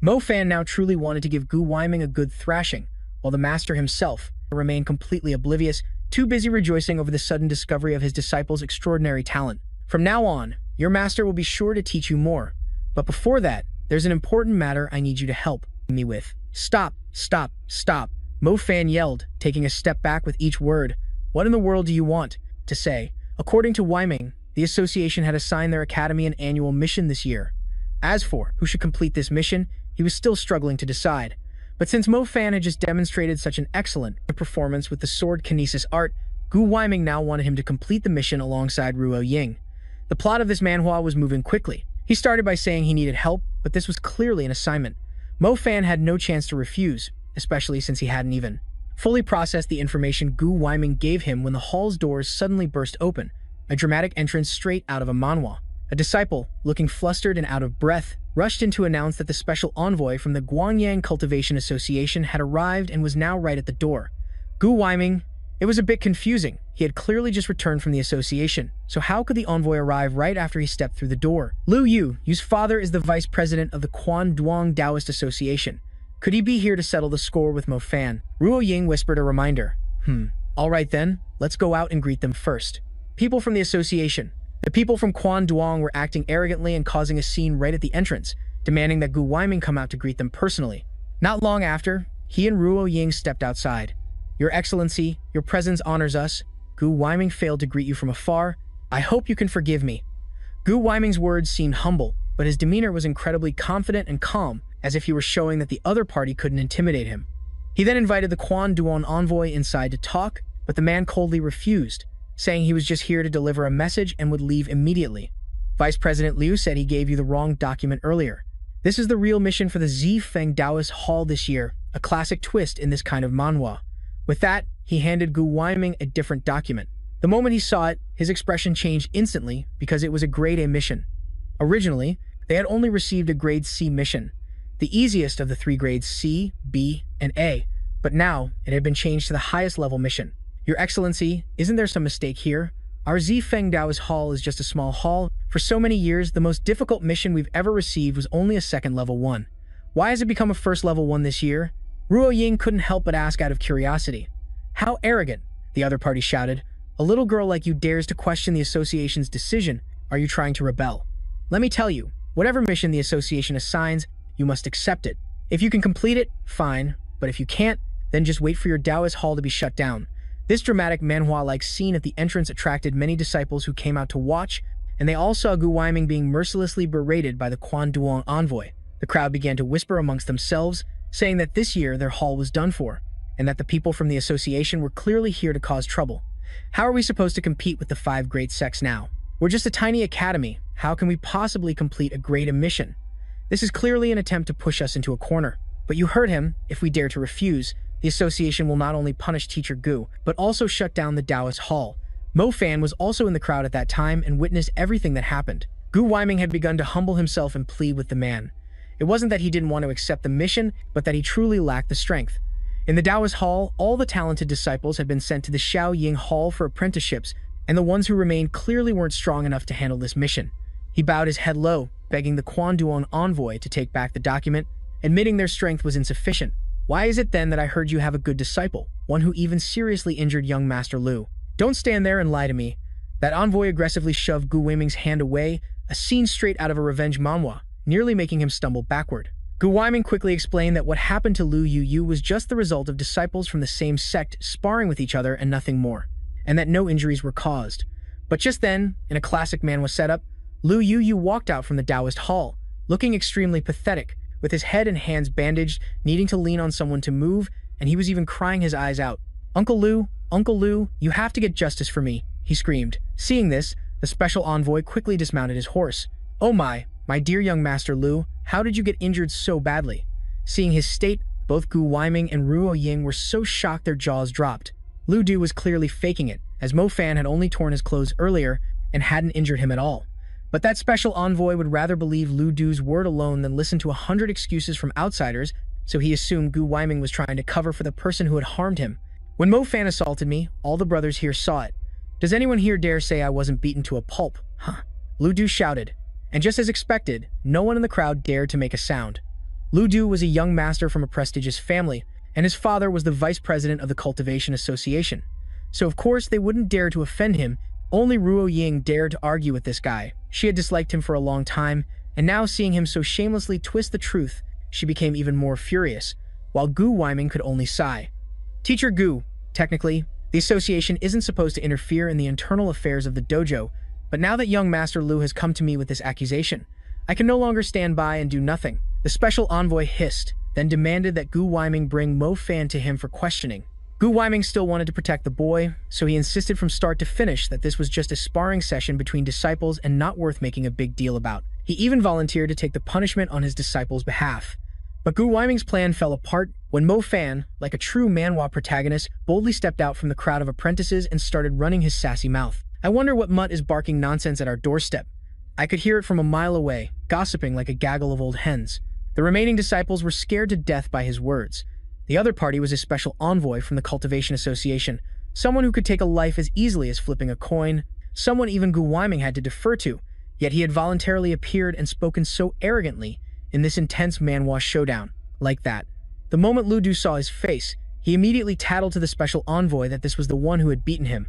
Mo Fan now truly wanted to give Gu Weiming a good thrashing, while the master himself remained completely oblivious, too busy rejoicing over the sudden discovery of his disciple's extraordinary talent. From now on, your master will be sure to teach you more. But before that, there's an important matter I need you to help me with. Stop, stop, stop, Mo Fan yelled, taking a step back with each word. What in the world do you want to say? According to Weiming, the association had assigned their academy an annual mission this year. As for who should complete this mission, he was still struggling to decide. But since Mo Fan had just demonstrated such an excellent performance with the sword kinesis art, Gu Weiming now wanted him to complete the mission alongside Ruo Ying. The plot of this manhwa was moving quickly. He started by saying he needed help, but this was clearly an assignment. Mo Fan had no chance to refuse, especially since he hadn't even fully processed the information Gu Weiming gave him when the hall's doors suddenly burst open, a dramatic entrance straight out of a manhwa. A disciple, looking flustered and out of breath, rushed in to announce that the special envoy from the Guangyang Cultivation Association had arrived and was now right at the door. Gu Weiming, it was a bit confusing. He had clearly just returned from the association, so how could the envoy arrive right after he stepped through the door? Lu Yu, whose father is the vice president of the Quan Duong Taoist Association. Could he be here to settle the score with Mo Fan? Ruo Ying whispered a reminder. All right then, let's go out and greet them first. People from the association. The people from Quan Duong were acting arrogantly and causing a scene right at the entrance, demanding that Gu Weiming come out to greet them personally. Not long after, he and Ruo Ying stepped outside. Your Excellency, your presence honors us. Gu Weiming failed to greet you from afar. I hope you can forgive me. Gu Weiming's words seemed humble, but his demeanor was incredibly confident and calm, as if he were showing that the other party couldn't intimidate him. He then invited the Quan Duong envoy inside to talk, but the man coldly refused, saying he was just here to deliver a message and would leave immediately. Vice President Liu said he gave you the wrong document earlier. This is the real mission for the Zifeng Taoist Hall this year, a classic twist in this kind of manhwa. With that, he handed Gu Weiming a different document. The moment he saw it, his expression changed instantly because it was a grade A mission. Originally, they had only received a grade C mission, the easiest of the 3 grades C, B, and A, but now it had been changed to the highest level mission. Your Excellency, isn't there some mistake here? Our Zifeng Taoist Hall is just a small hall. For so many years, the most difficult mission we've ever received was only a second level 1. Why has it become a first level 1 this year? Ruo Ying couldn't help but ask out of curiosity. How arrogant, the other party shouted. A little girl like you dares to question the association's decision. Are you trying to rebel? Let me tell you, whatever mission the association assigns, you must accept it. If you can complete it, fine, but if you can't, then just wait for your Taoist hall to be shut down. This dramatic manhwa-like scene at the entrance attracted many disciples who came out to watch, and they all saw Gu Weiming being mercilessly berated by the Quan Duong envoy. The crowd began to whisper amongst themselves, saying that this year their hall was done for, and that the people from the association were clearly here to cause trouble. How are we supposed to compete with the 5 great sects now? We're just a tiny academy. How can we possibly complete a great mission? This is clearly an attempt to push us into a corner. But you heard him. If we dare to refuse, the association will not only punish Teacher Gu, but also shut down the Taoist hall. Mo Fan was also in the crowd at that time and witnessed everything that happened. Gu Weiming had begun to humble himself and plead with the man. It wasn't that he didn't want to accept the mission, but that he truly lacked the strength. In the Taoist hall, all the talented disciples had been sent to the Xiao Ying hall for apprenticeships, and the ones who remained clearly weren't strong enough to handle this mission. He bowed his head low, begging the Quan Duong envoy to take back the document, admitting their strength was insufficient. Why is it then that I heard you have a good disciple, one who even seriously injured young Master Lu? Don't stand there and lie to me. That envoy aggressively shoved Gu Weiming's hand away, a scene straight out of a revenge manhwa, nearly making him stumble backward. Gu Weiming quickly explained that what happened to Lu Yu was just the result of disciples from the same sect sparring with each other and nothing more, and that no injuries were caused. But just then, in a classic manhwa setup, Lu Yu walked out from the Taoist hall, looking extremely pathetic, with his head and hands bandaged, needing to lean on someone to move, and he was even crying his eyes out. Uncle Lu, you have to get justice for me, he screamed. Seeing this, the special envoy quickly dismounted his horse. Oh my dear young Master Lu, how did you get injured so badly? Seeing his state, both Gu Weiming and Ruo Ying were so shocked their jaws dropped. Lu Du was clearly faking it, as Mo Fan had only torn his clothes earlier and hadn't injured him at all. But that special envoy would rather believe Lu Du's word alone than listen to 100 excuses from outsiders, so he assumed Gu Weiming was trying to cover for the person who had harmed him. When Mo Fan assaulted me, all the brothers here saw it. Does anyone here dare say I wasn't beaten to a pulp? Huh. Lu Du shouted. And just as expected, no one in the crowd dared to make a sound. Lu Du was a young master from a prestigious family, and his father was the vice president of the Cultivation Association. So of course they wouldn't dare to offend him. Only Ruo Ying dared to argue with this guy. She had disliked him for a long time, and now seeing him so shamelessly twist the truth, she became even more furious, while Gu Weiming could only sigh. Teacher Gu, technically, the association isn't supposed to interfere in the internal affairs of the dojo, but now that young Master Lu has come to me with this accusation, I can no longer stand by and do nothing. The special envoy hissed, then demanded that Gu Weiming bring Mo Fan to him for questioning. Gu Weiming still wanted to protect the boy, so he insisted from start to finish that this was just a sparring session between disciples and not worth making a big deal about. He even volunteered to take the punishment on his disciples' behalf. But Gu Weiming's plan fell apart when Mo Fan, like a true manhwa protagonist, boldly stepped out from the crowd of apprentices and started running his sassy mouth. I wonder what mutt is barking nonsense at our doorstep. I could hear it from a mile away, gossiping like a gaggle of old hens. The remaining disciples were scared to death by his words. The other party was a special envoy from the Cultivation Association, someone who could take a life as easily as flipping a coin, someone even Gu Weiming had to defer to, yet he had voluntarily appeared and spoken so arrogantly in this intense manhwa showdown, like that. The moment Lu Du saw his face, he immediately tattled to the special envoy that this was the one who had beaten him.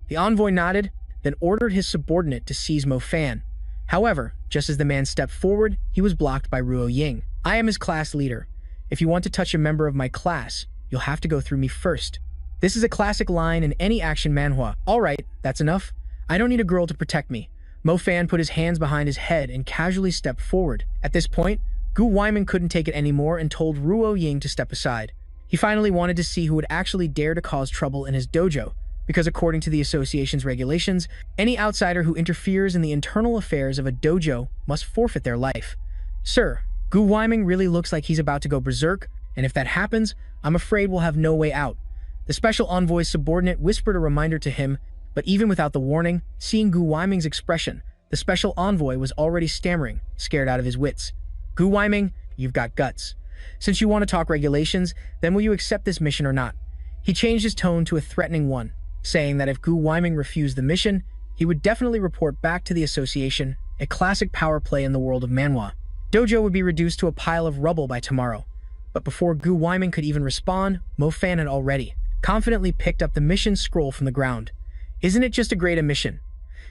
The envoy nodded, then ordered his subordinate to seize Mo Fan. However, just as the man stepped forward, he was blocked by Ruo Ying. I am his class leader. If you want to touch a member of my class, you'll have to go through me first. This is a classic line in any action manhwa. Alright, that's enough. I don't need a girl to protect me. Mo Fan put his hands behind his head and casually stepped forward. At this point, Gu Weiming couldn't take it anymore and told Ruo Ying to step aside. He finally wanted to see who would actually dare to cause trouble in his dojo, because according to the association's regulations, any outsider who interferes in the internal affairs of a dojo must forfeit their life. Sir, Gu Weiming really looks like he's about to go berserk, and if that happens, I'm afraid we'll have no way out. The special envoy's subordinate whispered a reminder to him, but even without the warning, seeing Gu Weiming's expression, the special envoy was already stammering, scared out of his wits. Gu Weiming, you've got guts. Since you want to talk regulations, then will you accept this mission or not? He changed his tone to a threatening one, saying that if Gu Weiming refused the mission, he would definitely report back to the association a classic power play in the world of Manhwa. Dojo would be reduced to a pile of rubble by tomorrow. But before Gu Weiming could even respond, Mo Fan had already confidently picked up the mission scroll from the ground. Isn't it just a great mission?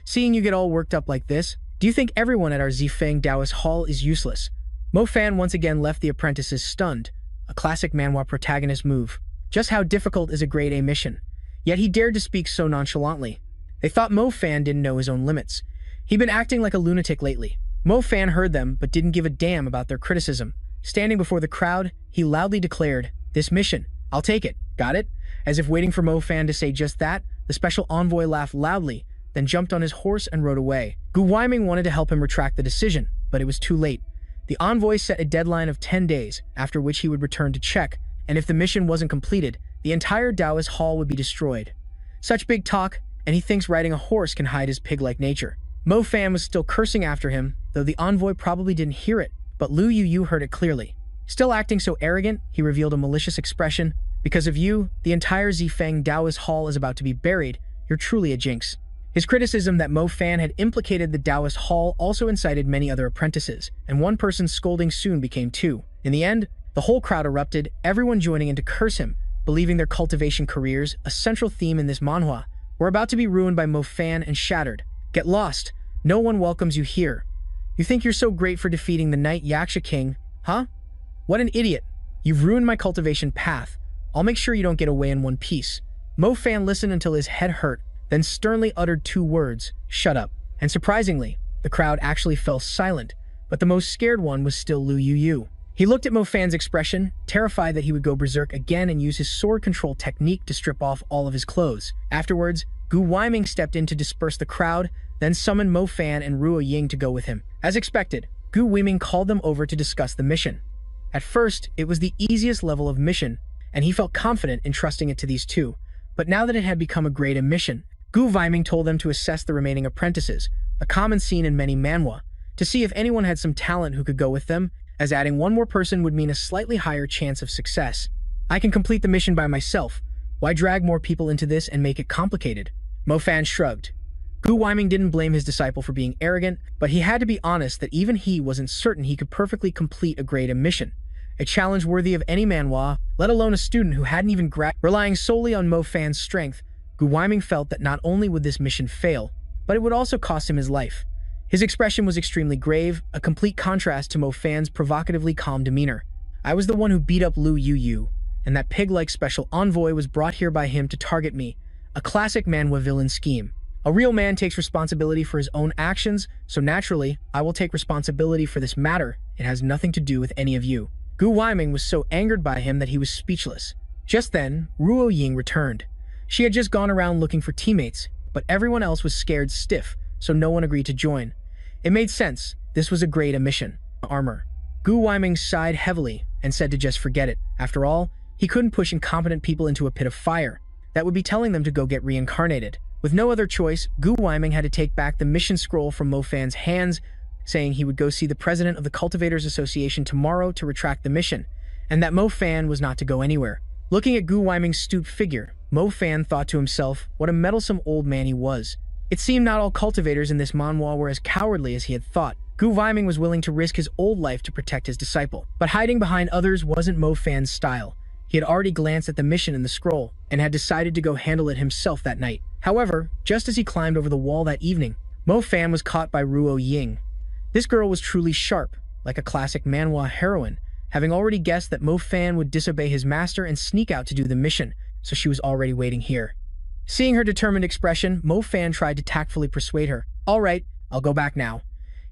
Seeing you get all worked up like this, do you think everyone at our Zifeng Taoist Hall is useless? Mo Fan once again left the apprentices stunned, a classic Manhwa protagonist move. Just how difficult is a grade A mission? Yet he dared to speak so nonchalantly. They thought Mo Fan didn't know his own limits. He'd been acting like a lunatic lately. Mo Fan heard them but didn't give a damn about their criticism. Standing before the crowd, he loudly declared, "This mission, I'll take it. Got it?" As if waiting for Mo Fan to say just that, the special envoy laughed loudly, then jumped on his horse and rode away. Gu Weiming wanted to help him retract the decision, but it was too late. The envoy set a deadline of 10 days, after which he would return to check, and if the mission wasn't completed, the entire Taoist hall would be destroyed. Such big talk, and he thinks riding a horse can hide his pig-like nature. Mo Fan was still cursing after him, though the envoy probably didn't hear it, but Lu Yu heard it clearly. Still acting so arrogant, he revealed a malicious expression. "Because of you, the entire Zifeng Taoist hall is about to be buried. You're truly a jinx." His criticism that Mo Fan had implicated the Taoist hall also incited many other apprentices, and one person's scolding soon became two. In the end, the whole crowd erupted, everyone joining in to curse him, believing their cultivation careers, a central theme in this manhwa, were about to be ruined by Mo Fan and shattered. "Get lost. No one welcomes you here. You think you're so great for defeating the Night Yaksha King, huh? What an idiot. You've ruined my cultivation path. I'll make sure you don't get away in one piece." Mo Fan listened until his head hurt, then sternly uttered two words, "Shut up." And surprisingly, the crowd actually fell silent, but the most scared one was still Lu Yu. He looked at Mo Fan's expression, terrified that he would go berserk again and use his sword control technique to strip off all of his clothes. Afterwards, Gu Weiming stepped in to disperse the crowd, then summoned Mo Fan and Ruo Ying to go with him. As expected, Gu Weiming called them over to discuss the mission. At first, it was the easiest level of mission, and he felt confident in trusting it to these two. But now that it had become a grade A mission, Gu Weiming told them to assess the remaining apprentices, a common scene in many manhwa, to see if anyone had some talent who could go with them, as adding one more person would mean a slightly higher chance of success. "I can complete the mission by myself. Why drag more people into this and make it complicated?" Mo Fan shrugged. Gu Weiming didn't blame his disciple for being arrogant, but he had to be honest that even he wasn't certain he could perfectly complete a grade A mission. A challenge worthy of any manhwa, let alone a student who hadn't even relying solely on Mo Fan's strength. Gu Weiming felt that not only would this mission fail, but it would also cost him his life. His expression was extremely grave, a complete contrast to Mo Fan's provocatively calm demeanor. "I was the one who beat up Lu Yu, and that pig-like special envoy was brought here by him to target me, a classic manhwa villain scheme. A real man takes responsibility for his own actions, so naturally, I will take responsibility for this matter. It has nothing to do with any of you." Gu Weiming was so angered by him that he was speechless. Just then, Ruo Ying returned. She had just gone around looking for teammates, but everyone else was scared stiff, so no one agreed to join. It made sense. This was a grade A mission. Armor. Gu Weiming sighed heavily and said to just forget it. After all, he couldn't push incompetent people into a pit of fire. That would be telling them to go get reincarnated. With no other choice, Gu Weiming had to take back the mission scroll from Mo Fan's hands, saying he would go see the president of the Cultivators Association tomorrow to retract the mission, and that Mo Fan was not to go anywhere. Looking at Gu Weiming's stooped figure, Mo Fan thought to himself what a meddlesome old man he was. It seemed not all cultivators in this manhwa were as cowardly as he had thought. Gu Weiming was willing to risk his old life to protect his disciple, but hiding behind others wasn't Mo Fan's style. He had already glanced at the mission in the scroll, and had decided to go handle it himself that night. However, just as he climbed over the wall that evening, Mo Fan was caught by Ruo Ying. This girl was truly sharp, like a classic manhwa heroine, having already guessed that Mo Fan would disobey his master and sneak out to do the mission, so she was already waiting here. Seeing her determined expression, Mo Fan tried to tactfully persuade her. "All right, I'll go back now."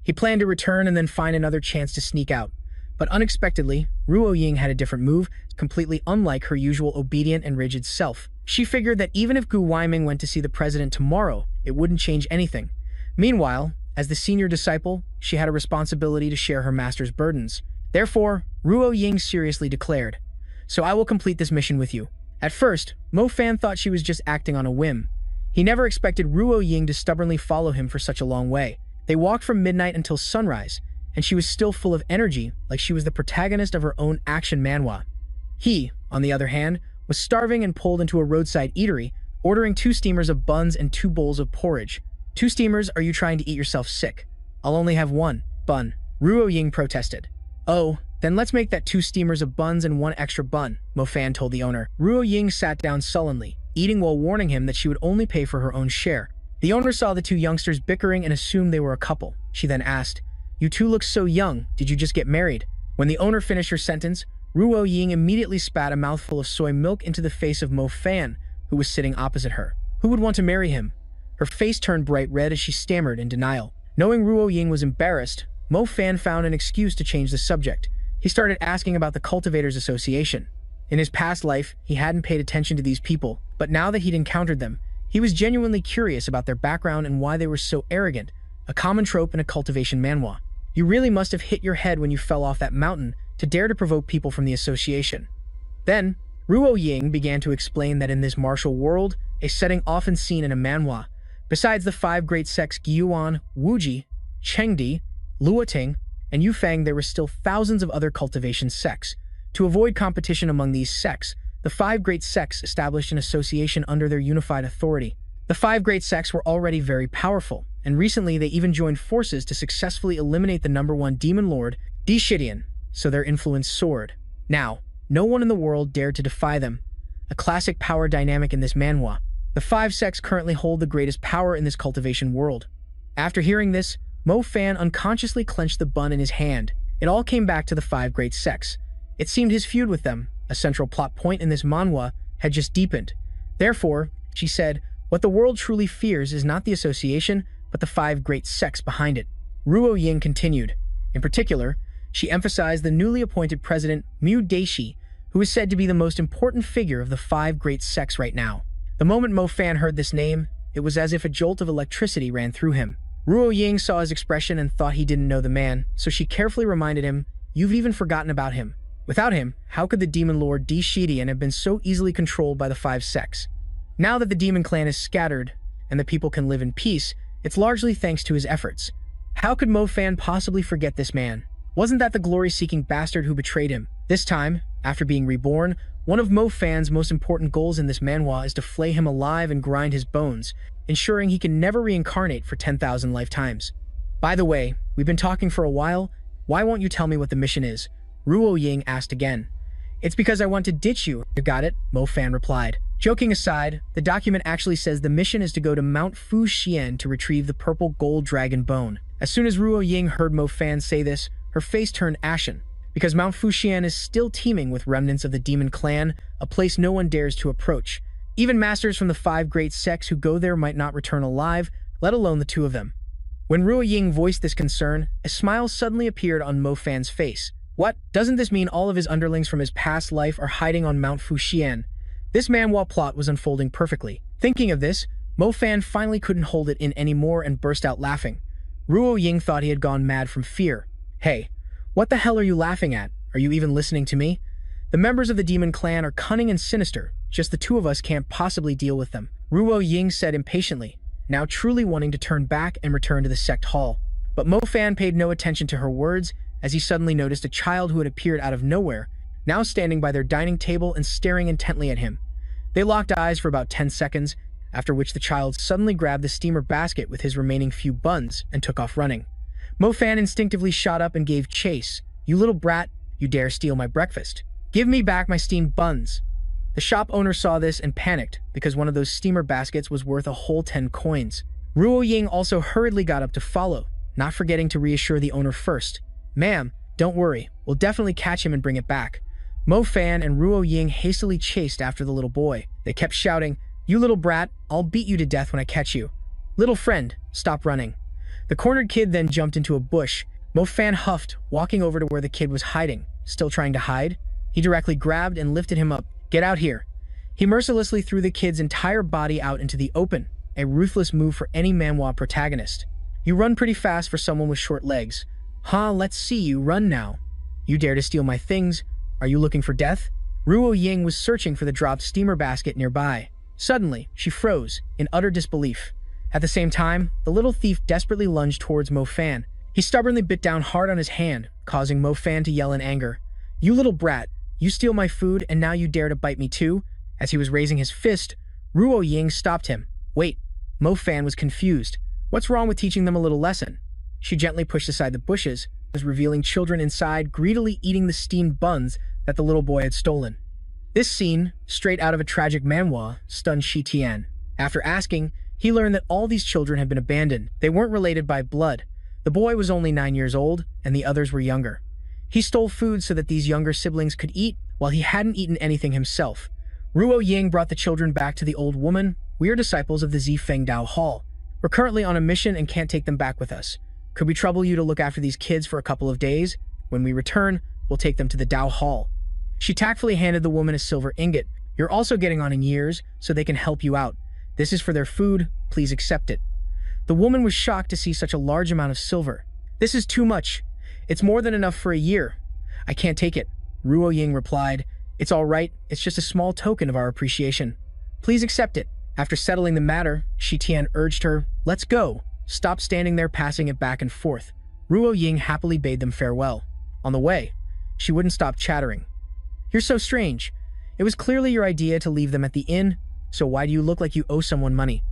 He planned to return and then find another chance to sneak out. But unexpectedly, Ruo Ying had a different move, completely unlike her usual obedient and rigid self. She figured that even if Gu Weiming went to see the president tomorrow, it wouldn't change anything. Meanwhile, as the senior disciple, she had a responsibility to share her master's burdens. Therefore, Ruo Ying seriously declared, "So I will complete this mission with you." At first, Mo Fan thought she was just acting on a whim. He never expected Ruo Ying to stubbornly follow him for such a long way. They walked from midnight until sunrise, and she was still full of energy, like she was the protagonist of her own action manhwa. He, on the other hand, was starving and pulled into a roadside eatery, ordering 2 steamers of buns and 2 bowls of porridge. 2 steamers? Are you trying to eat yourself sick? I'll only have one bun. Ruo Ying protested. Oh, then let's make that 2 steamers of buns and 1 extra bun, Mo Fan told the owner. Ruo Ying sat down sullenly, eating while warning him that she would only pay for her own share. The owner saw the 2 youngsters bickering and assumed they were a couple. She then asked, "You two look so young, did you just get married?" When the owner finished her sentence, Ruo Ying immediately spat a mouthful of soy milk into the face of Mo Fan, who was sitting opposite her. Who would want to marry him? Her face turned bright red as she stammered in denial. Knowing Ruo Ying was embarrassed, Mo Fan found an excuse to change the subject. He started asking about the Cultivators Association. In his past life, he hadn't paid attention to these people, but now that he'd encountered them, he was genuinely curious about their background and why they were so arrogant, a common trope in a cultivation manhwa. You really must have hit your head when you fell off that mountain to dare to provoke people from the association. Then, Ruo Ying began to explain that in this martial world, a setting often seen in a manhwa, besides the 5 great sects Gyuan, Wuji, Chengdi, Luoting, and Yufeng, there were still thousands of other cultivation sects. To avoid competition among these sects, the 5 great sects established an association under their unified authority. The 5 great sects were already very powerful, and recently they even joined forces to successfully eliminate the #1 demon lord, Di Shidian, so their influence soared. Now, no one in the world dared to defy them, a classic power dynamic in this manhwa. The 5 sects currently hold the greatest power in this cultivation world. After hearing this, Mo Fan unconsciously clenched the bun in his hand. It all came back to the 5 great sects. It seemed his feud with them, a central plot point in this manhwa, had just deepened. Therefore, she said, what the world truly fears is not the association, but the 5 great sects behind it. Ruo Ying continued. In particular, she emphasized the newly appointed president, Mu Daishi, who is said to be the most important figure of the 5 great sects right now. The moment Mo Fan heard this name, it was as if a jolt of electricity ran through him. Ruo Ying saw his expression and thought he didn't know the man, so she carefully reminded him, "You've even forgotten about him. Without him, how could the demon lord Di Shidian have been so easily controlled by the 5 sects? Now that the demon clan is scattered, and the people can live in peace, it's largely thanks to his efforts. How could Mo Fan possibly forget this man? Wasn't that the glory-seeking bastard who betrayed him? This time, after being reborn, one of Mo Fan's most important goals in this manhwa is to flay him alive and grind his bones, ensuring he can never reincarnate for 10,000 lifetimes. By the way, we've been talking for a while. Why won't you tell me what the mission is?" Ruo Ying asked again. "It's because I want to ditch you." "You got it," Mo Fan replied. Joking aside, the document actually says the mission is to go to Mount Fu Xian to retrieve the purple gold dragon bone. As soon as Ruo Ying heard Mo Fan say this, her face turned ashen, because Mount Fu Xian is still teeming with remnants of the demon clan, a place no one dares to approach. Even masters from the 5 great sects who go there might not return alive, let alone the 2 of them. When Ruo Ying voiced this concern, a smile suddenly appeared on Mo Fan's face. What? Doesn't this mean all of his underlings from his past life are hiding on Mount Fu Xian? This manhwa plot was unfolding perfectly. Thinking of this, Mo Fan finally couldn't hold it in anymore and burst out laughing. Ruo Ying thought he had gone mad from fear. "Hey, what the hell are you laughing at? Are you even listening to me? The members of the demon clan are cunning and sinister. Just the 2 of us can't possibly deal with them," Ruo Ying said impatiently, now truly wanting to turn back and return to the sect hall. But Mo Fan paid no attention to her words, as he suddenly noticed a child who had appeared out of nowhere, now standing by their dining table and staring intently at him. They locked eyes for about 10 seconds, after which the child suddenly grabbed the steamer basket with his remaining few buns and took off running. Mo Fan instinctively shot up and gave chase. "You little brat, you dare steal my breakfast. Give me back my steamed buns." The shop owner saw this and panicked, because one of those steamer baskets was worth a whole 10 coins. Ruo Ying also hurriedly got up to follow, not forgetting to reassure the owner first. "Ma'am, don't worry, we'll definitely catch him and bring it back." Mo Fan and Ruo Ying hastily chased after the little boy. They kept shouting, "You little brat, I'll beat you to death when I catch you. Little friend, stop running." The cornered kid then jumped into a bush. Mo Fan huffed, walking over to where the kid was hiding. Still trying to hide? He directly grabbed and lifted him up. "Get out here." He mercilessly threw the kid's entire body out into the open, a ruthless move for any manhwa protagonist. "You run pretty fast for someone with short legs. Huh, let's see you run now. You dare to steal my things? Are you looking for death?" Ruo Ying was searching for the dropped steamer basket nearby. Suddenly, she froze, in utter disbelief. At the same time, the little thief desperately lunged towards Mo Fan. He stubbornly bit down hard on his hand, causing Mo Fan to yell in anger. "You little brat, you steal my food and now you dare to bite me too?" As he was raising his fist, Ruo Ying stopped him. "Wait." Mo Fan was confused. "What's wrong with teaching them a little lesson?" She gently pushed aside the bushes, revealing children inside greedily eating the steamed buns that the little boy had stolen. This scene, straight out of a tragic manhwa, stunned Shi Tian. After asking, he learned that all these children had been abandoned. They weren't related by blood. The boy was only 9 years old, and the others were younger. He stole food so that these younger siblings could eat, while he hadn't eaten anything himself. Ruo Ying brought the children back to the old woman. "We are disciples of the Zifeng Dao Hall. We're currently on a mission and can't take them back with us. Could we trouble you to look after these kids for a couple of days? When we return, we'll take them to the Dao Hall." She tactfully handed the woman a silver ingot. "You're also getting on in years, so they can help you out. This is for their food. Please accept it." The woman was shocked to see such a large amount of silver. "This is too much. It's more than enough for a year. I can't take it." Ruo Ying replied, "It's all right. It's just a small token of our appreciation. Please accept it." After settling the matter, Shi Tian urged her, "Let's go. Stop standing there passing it back and forth." Ruo Ying happily bade them farewell. On the way, she wouldn't stop chattering. "You're so strange. It was clearly your idea to leave them at the inn, so why do you look like you owe someone money?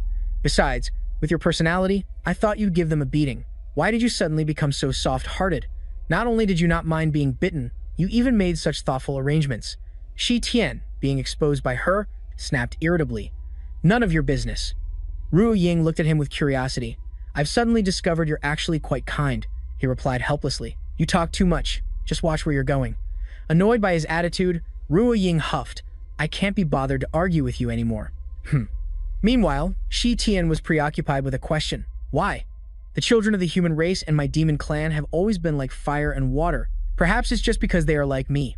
Besides, with your personality, I thought you'd give them a beating. Why did you suddenly become so soft-hearted? Not only did you not mind being bitten, you even made such thoughtful arrangements." Shi Tian, being exposed by her, snapped irritably. "None of your business." Ruo Ying looked at him with curiosity. "I've suddenly discovered you're actually quite kind," he replied helplessly. "You talk too much. Just watch where you're going." Annoyed by his attitude, Ruo Ying huffed. "I can't be bothered to argue with you anymore." Meanwhile, Shi Tian was preoccupied with a question. "Why? The children of the human race and my demon clan have always been like fire and water. Perhaps it's just because they are like me."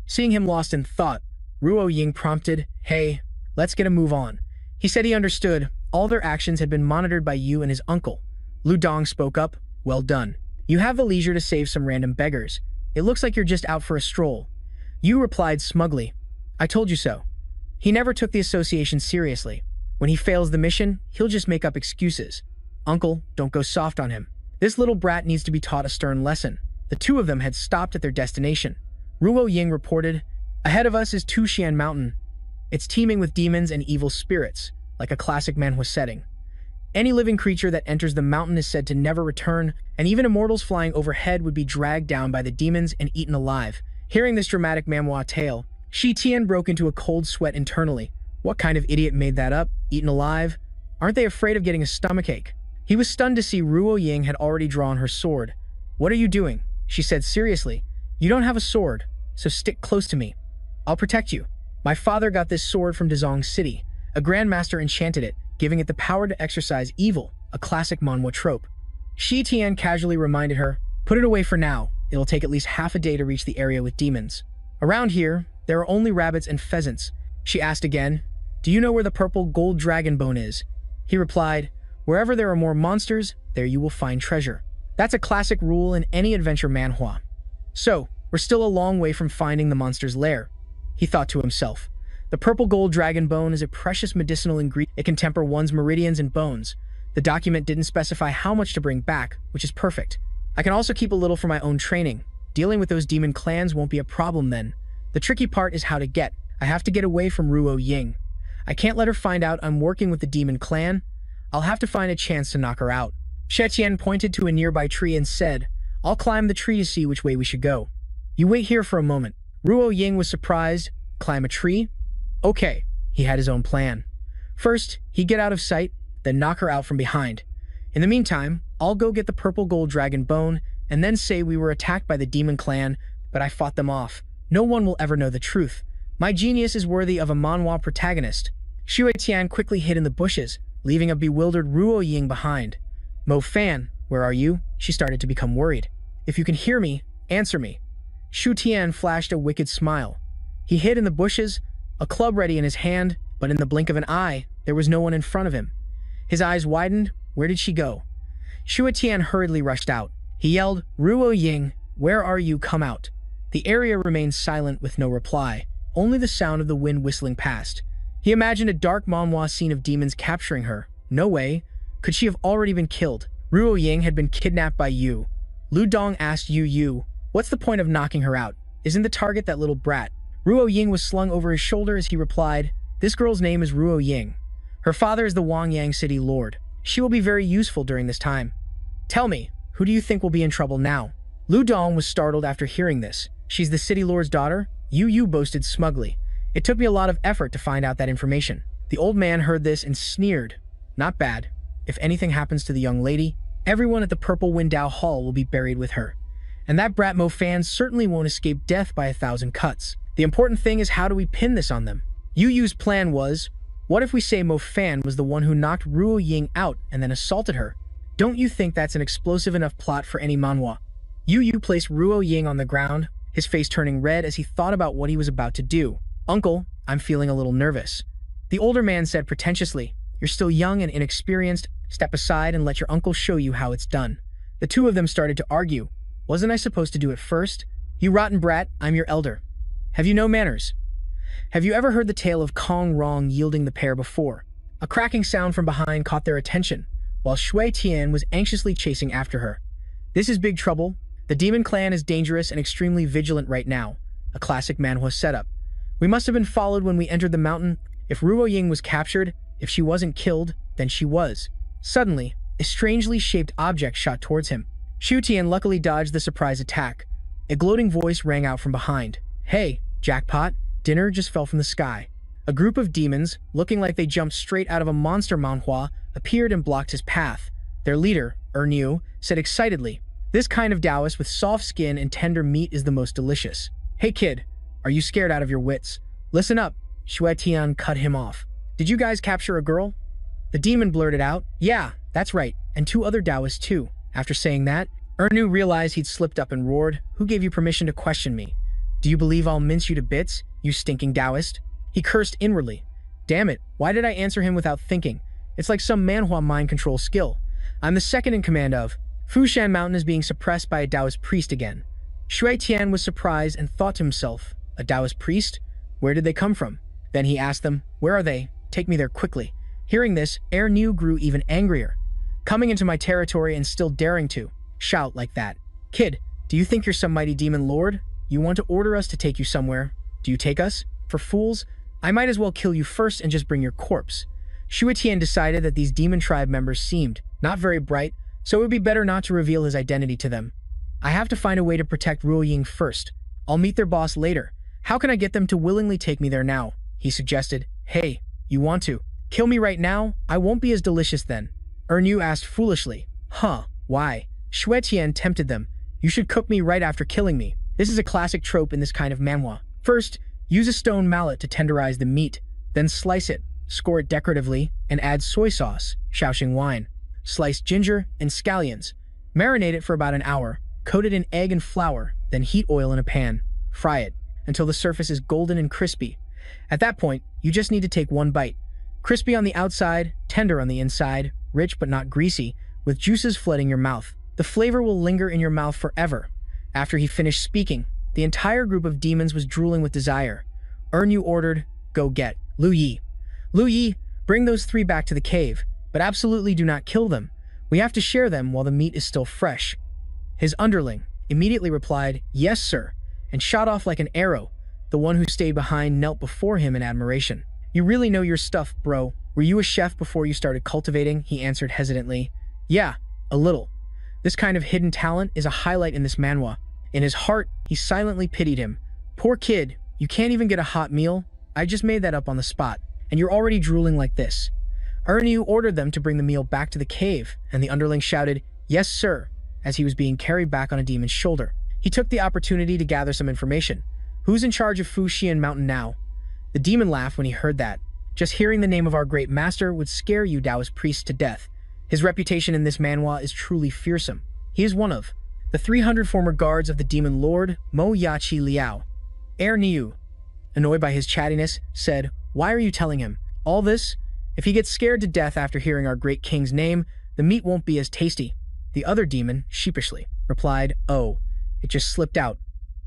Seeing him lost in thought, Ruo Ying prompted, "Hey, let's get a move on." He said he understood. All their actions had been monitored by you and his uncle. Lu Dong spoke up. "Well done. You have the leisure to save some random beggars. It looks like you're just out for a stroll." Yu replied smugly, "I told you so." He never took the association seriously. When he fails the mission, he'll just make up excuses. "Uncle, don't go soft on him. This little brat needs to be taught a stern lesson." The two of them had stopped at their destination. Ruo Ying reported, "Ahead of us is Tushian Mountain. It's teeming with demons and evil spirits, like a classic manhwa setting. Any living creature that enters the mountain is said to never return, and even immortals flying overhead would be dragged down by the demons and eaten alive." Hearing this dramatic manhwa tale, Shi Tian broke into a cold sweat internally. What kind of idiot made that up? Eaten alive? Aren't they afraid of getting a stomachache? He was stunned to see Ruo Ying had already drawn her sword. "What are you doing?" she said seriously. "You don't have a sword, so stick close to me. I'll protect you. My father got this sword from Dazong City. A grandmaster enchanted it, giving it the power to exorcise evil, a classic manhwa trope." Shi Tian casually reminded her, "Put it away for now. It'll take at least half a day to reach the area with demons. Around here, there are only rabbits and pheasants." She asked again, "Do you know where the purple gold dragon bone is?" He replied, "Wherever there are more monsters, there you will find treasure." That's a classic rule in any adventure manhwa. So, we're still a long way from finding the monster's lair, he thought to himself. The purple gold dragon bone is a precious medicinal ingredient. It can temper one's meridians and bones. The document didn't specify how much to bring back, which is perfect. I can also keep a little for my own training. Dealing with those demon clans won't be a problem then. The tricky part is how to get. I have to get away from Ruo Ying. I can't let her find out I'm working with the demon clan. I'll have to find a chance to knock her out. Shetian pointed to a nearby tree and said, "I'll climb the tree to see which way we should go. You wait here for a moment." Ruo Ying was surprised. Climb a tree? Okay, he had his own plan. First, he'd get out of sight, then knock her out from behind. In the meantime, I'll go get the purple gold dragon bone, and then say we were attacked by the demon clan, but I fought them off. No one will ever know the truth. My genius is worthy of a manhwa protagonist. Shui Tian quickly hid in the bushes, leaving a bewildered Ruo Ying behind. "Mo Fan, where are you?" She started to become worried. "If you can hear me, answer me." Shu Tian flashed a wicked smile. He hid in the bushes, a club ready in his hand, but in the blink of an eye, there was no one in front of him. His eyes widened. Where did she go? Shu Tian hurriedly rushed out. He yelled, "Ruo Ying, where are you? Come out." The area remained silent with no reply, only the sound of the wind whistling past. He imagined a dark manhwa scene of demons capturing her. No way. Could she have already been killed? Ruo Ying had been kidnapped by Yu. Lu Dong asked Yu, "What's the point of knocking her out? Isn't the target that little brat?" Ruo Ying was slung over his shoulder as he replied, "This girl's name is Ruo Ying. Her father is the Wangyang City Lord. She will be very useful during this time. Tell me, Who do you think will be in trouble now? Lu Dong was startled after hearing this. She's the city lord's daughter? Yu boasted smugly. It took me a lot of effort to find out that information. The old man heard this and sneered. Not bad. If anything happens to the young lady, everyone at the Purple Windao Hall will be buried with her. And that brat Mo Fan certainly won't escape death by 1,000 cuts. The important thing is, how do we pin this on them? Yu's plan was, what if we say Mo Fan was the one who knocked Ruo Ying out and then assaulted her? Don't you think that's an explosive enough plot for any manhwa? Yu placed Ruo Ying on the ground, his face turning red as he thought about what he was about to do. Uncle, I'm feeling a little nervous. The older man said pretentiously, you're still young and inexperienced. Step aside and let your uncle show you how it's done. The two of them started to argue. Wasn't I supposed to do it first? You rotten brat, I'm your elder. Have you no manners? Have you ever heard the tale of Kong Rong yielding the pair before? A cracking sound from behind caught their attention, while Shui Tian was anxiously chasing after her. This is big trouble. The demon clan is dangerous and extremely vigilant right now. A classic manhwa setup. We must have been followed when we entered the mountain. If Ruo Ying was captured, if she wasn't killed, then she was. Suddenly, a strangely shaped object shot towards him. Shu Tian luckily dodged the surprise attack. A gloating voice rang out from behind. Hey, jackpot, dinner just fell from the sky. A group of demons, looking like they jumped straight out of a monster manhwa, appeared and blocked his path. Their leader, Niu, said excitedly, this kind of Taoist with soft skin and tender meat is the most delicious. Hey kid, are you scared out of your wits? Listen up, Shui Tian cut him off. Did you guys capture a girl? The demon blurted out, yeah, that's right, and 2 other Taoists too. After saying that, Niu realized he'd slipped up and roared, who gave you permission to question me? Do you believe I'll mince you to bits, you stinking Taoist? He cursed inwardly. Damn it, why did I answer him without thinking? It's like some manhwa mind control skill. I'm the second in command of. Fushan Mountain is being suppressed by a Taoist priest again. Shui Tian was surprised and thought to himself, a Taoist priest? Where did they come from? Then he asked them, where are they? Take me there quickly. Hearing this, Niu grew even angrier. Coming into my territory and still daring to shout like that. Kid, do you think you're some mighty demon lord? You want to order us to take you somewhere? Do you take us? For fools? I might as well kill you first and just bring your corpse. Shui Tian decided that these demon tribe members seemed not very bright, so it would be better not to reveal his identity to them. I have to find a way to protect Ruo Ying first. I'll meet their boss later. How can I get them to willingly take me there now? He suggested. Hey, you want to kill me right now? I won't be as delicious then. Niu asked foolishly. Huh, why? Shui Tian tempted them. You should cook me right after killing me. This is a classic trope in this kind of manhwa. First, use a stone mallet to tenderize the meat, then slice it, score it decoratively, and add soy sauce, Shaoxing wine. Slice ginger and scallions. Marinate it for about an hour, coat it in egg and flour, then heat oil in a pan. Fry it until the surface is golden and crispy. At that point, you just need to take one bite. Crispy on the outside, tender on the inside, rich but not greasy, with juices flooding your mouth. The flavor will linger in your mouth forever. After he finished speaking, the entire group of demons was drooling with desire. Niu ordered, go get Lu Yi. Lu Yi, bring those 3 back to the cave, but absolutely do not kill them. We have to share them while the meat is still fresh. His underling immediately replied, yes sir, and shot off like an arrow. The one who stayed behind knelt before him in admiration. You really know your stuff, bro. Were you a chef before you started cultivating? He answered hesitantly. Yeah, a little. This kind of hidden talent is a highlight in this manhwa. In his heart, he silently pitied him. Poor kid, you can't even get a hot meal? I just made that up on the spot, and you're already drooling like this. Niu ordered them to bring the meal back to the cave, and the underling shouted, yes sir, as he was being carried back on a demon's shoulder. He took the opportunity to gather some information. Who's in charge of Fushan Mountain now? The demon laughed when he heard that. Just hearing the name of our great master would scare you Taoist priests to death. His reputation in this manhwa is truly fearsome. He is one of the 300 former guards of the demon lord, Mo Yachi Liao. Niu, annoyed by his chattiness, said, why are you telling him all this? If he gets scared to death after hearing our great king's name, the meat won't be as tasty. The other demon, sheepishly, replied, oh, it just slipped out.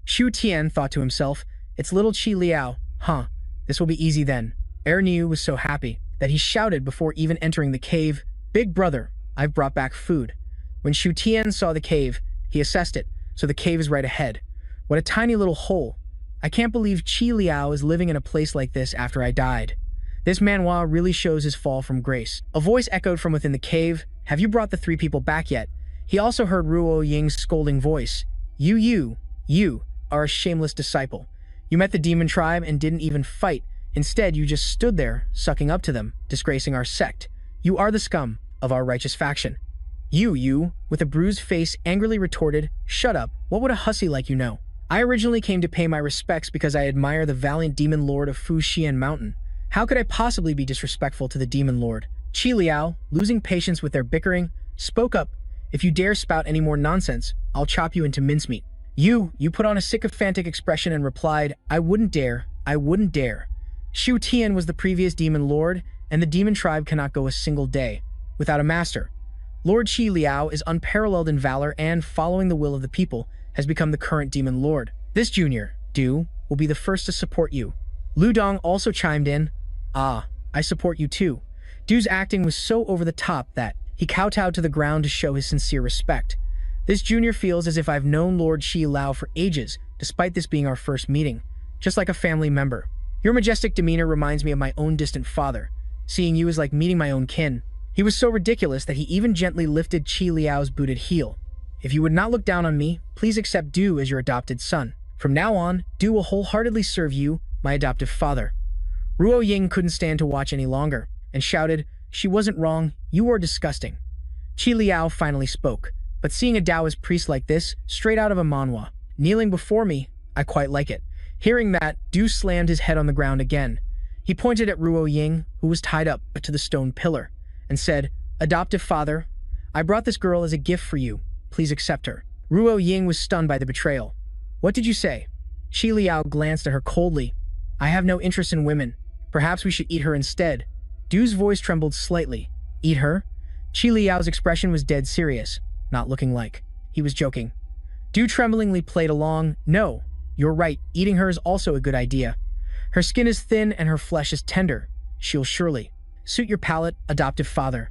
Shu Tian thought to himself, it's little Qi Liao, huh, this will be easy then. Niu was so happy that he shouted before even entering the cave, big brother, I've brought back food. When Shu Tian saw the cave, he assessed it, so the cave is right ahead. What a tiny little hole. I can't believe Qi Liao is living in a place like this after I died. This manhwa really shows his fall from grace. A voice echoed from within the cave, have you brought the 3 people back yet? He also heard Ruo Ying's scolding voice. You are a shameless disciple. You met the demon tribe and didn't even fight. Instead, you just stood there, sucking up to them, disgracing our sect. You are the scum of our righteous faction. You, with a bruised face, angrily retorted, "Shut up, what would a hussy like you know? I originally came to pay my respects because I admire the valiant demon lord of Fu Xian Mountain. How could I possibly be disrespectful to the demon lord?" Qi Liao, losing patience with their bickering, spoke up. "If you dare spout any more nonsense, I'll chop you into mincemeat." You put on a sycophantic expression and replied, I wouldn't dare. Shu Tian was the previous demon lord, and the demon tribe cannot go a single day without a master. Lord Qi Liao is unparalleled in valor and, following the will of the people, has become the current demon lord. This junior, Du, will be the first to support you. Lu Dong also chimed in. I support you too. Du's acting was so over the top that he kowtowed to the ground to show his sincere respect. This junior feels as if I've known Lord Qi Liao for ages, despite this being our first meeting, just like a family member. Your majestic demeanor reminds me of my own distant father. Seeing you is like meeting my own kin. He was so ridiculous that he even gently lifted Qi Liao's booted heel. If you would not look down on me, please accept Du as your adopted son. From now on, Du will wholeheartedly serve you, my adoptive father. Ruo Ying couldn't stand to watch any longer, and shouted, "She wasn't wrong, you are disgusting." Qi Liao finally spoke. But seeing a Taoist priest like this, straight out of a manhwa, kneeling before me, I quite like it. Hearing that, Du slammed his head on the ground again. He pointed at Ruo Ying, who was tied up to the stone pillar, and said, "Adoptive father, I brought this girl as a gift for you. Please accept her." Ruo Ying was stunned by the betrayal. "What did you say?" Qi Liao glanced at her coldly. "I have no interest in women. Perhaps we should eat her instead." Du's voice trembled slightly. "Eat her?" Qi Liao's expression was dead serious, not looking like he was joking. Du tremblingly played along. "No, you're right, eating her is also a good idea. Her skin is thin and her flesh is tender. She'll surely suit your palate, adoptive father."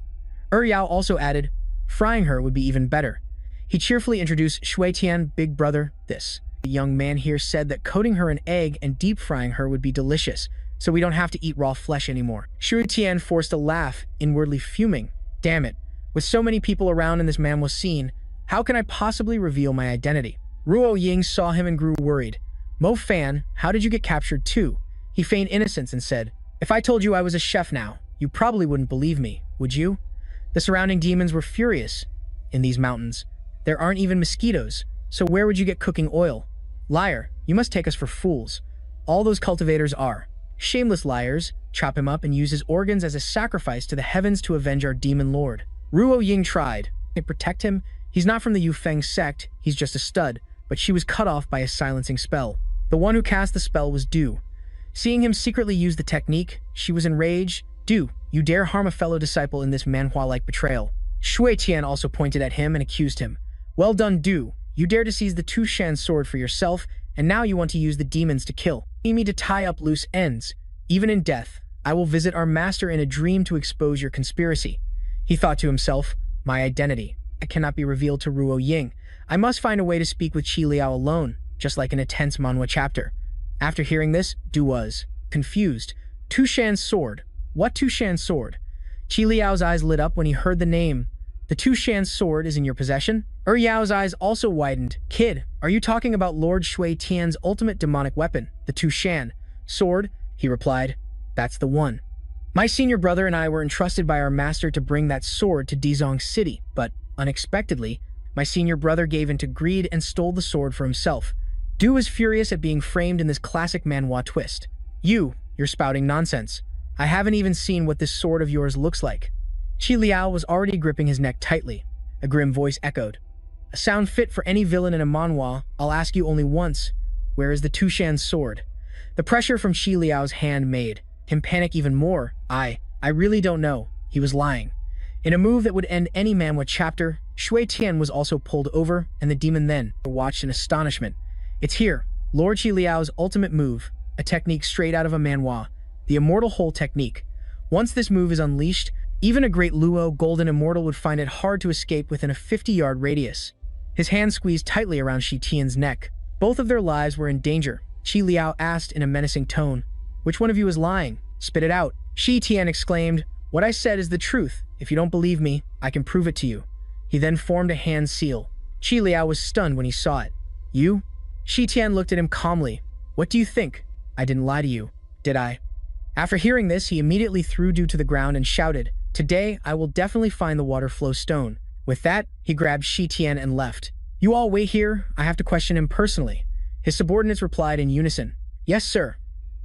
Yao also added, "Frying her would be even better." He cheerfully introduced Shui Tian, big brother. The young man here said that coating her in egg and deep frying her would be delicious, so we don't have to eat raw flesh anymore. Shui Tian forced a laugh, inwardly fuming. Damn it. With so many people around and this man was seen, how can I possibly reveal my identity? Ruo Ying saw him and grew worried. "Mo Fan, how did you get captured too?" He feigned innocence and said, "If I told you I was a chef now, you probably wouldn't believe me, would you?" The surrounding demons were furious. In these mountains, there aren't even mosquitoes, so where would you get cooking oil? Liar, you must take us for fools. All those cultivators are shameless liars. Chop him up and use his organs as a sacrifice to the heavens to avenge our demon lord. Ruo Ying tried to protect him. He's not from the Yufeng sect, he's just a stud, but she was cut off by a silencing spell. The one who cast the spell was Du. Seeing him secretly use the technique, she was enraged. "Du, you dare harm a fellow disciple in this manhwa-like betrayal." Shui Tian also pointed at him and accused him. "Well done, Du. You dare to seize the Tu Shan sword for yourself, and now you want to use the demons to kill. You need me to tie up loose ends. Even in death, I will visit our master in a dream to expose your conspiracy." He thought to himself, "My identity. I cannot be revealed to Ruo Ying. I must find a way to speak with Qi Liao alone, just like in a tense manhwa chapter." After hearing this, Du was confused. Tu Shan's sword. What Tu Shan sword? Qi Liao's eyes lit up when he heard the name. The Tu Shan sword is in your possession? Yao's eyes also widened. "Kid, are you talking about Lord Shui Tian's ultimate demonic weapon, the Tu Shan sword?" He replied, "That's the one. My senior brother and I were entrusted by our master to bring that sword to Dizong City, but, unexpectedly, my senior brother gave in to greed and stole the sword for himself. Du is furious at being framed in this classic manhwa twist. You're spouting nonsense. I haven't even seen what this sword of yours looks like." Qi Liao was already gripping his neck tightly. A grim voice echoed. "A sound fit for any villain in a manhwa. I'll ask you only once. Where is the Tu Shan sword?" The pressure from Qi Liao's hand made him panic even more. I really don't know." He was lying. In a move that would end any manhwa chapter, Shui Tian was also pulled over, and the demon then watched in astonishment. "It's here, Lord Qi Liao's ultimate move, a technique straight out of a manhwa, the Immortal Hole technique. Once this move is unleashed, even a great Luo Golden Immortal would find it hard to escape within a 50-yard radius." His hand squeezed tightly around Shi Tian's neck. Both of their lives were in danger. Qi Liao asked in a menacing tone, "Which one of you is lying? Spit it out." Shi Tian exclaimed, "What I said is the truth. If you don't believe me, I can prove it to you." He then formed a hand seal. Qi Liao was stunned when he saw it. You? Shi Tian looked at him calmly. What do you think? I didn't lie to you, did I? After hearing this, he immediately threw Du to the ground and shouted, Today, I will definitely find the water flow stone. With that, he grabbed Shi Tian and left. You all wait here, I have to question him personally. His subordinates replied in unison. Yes, sir.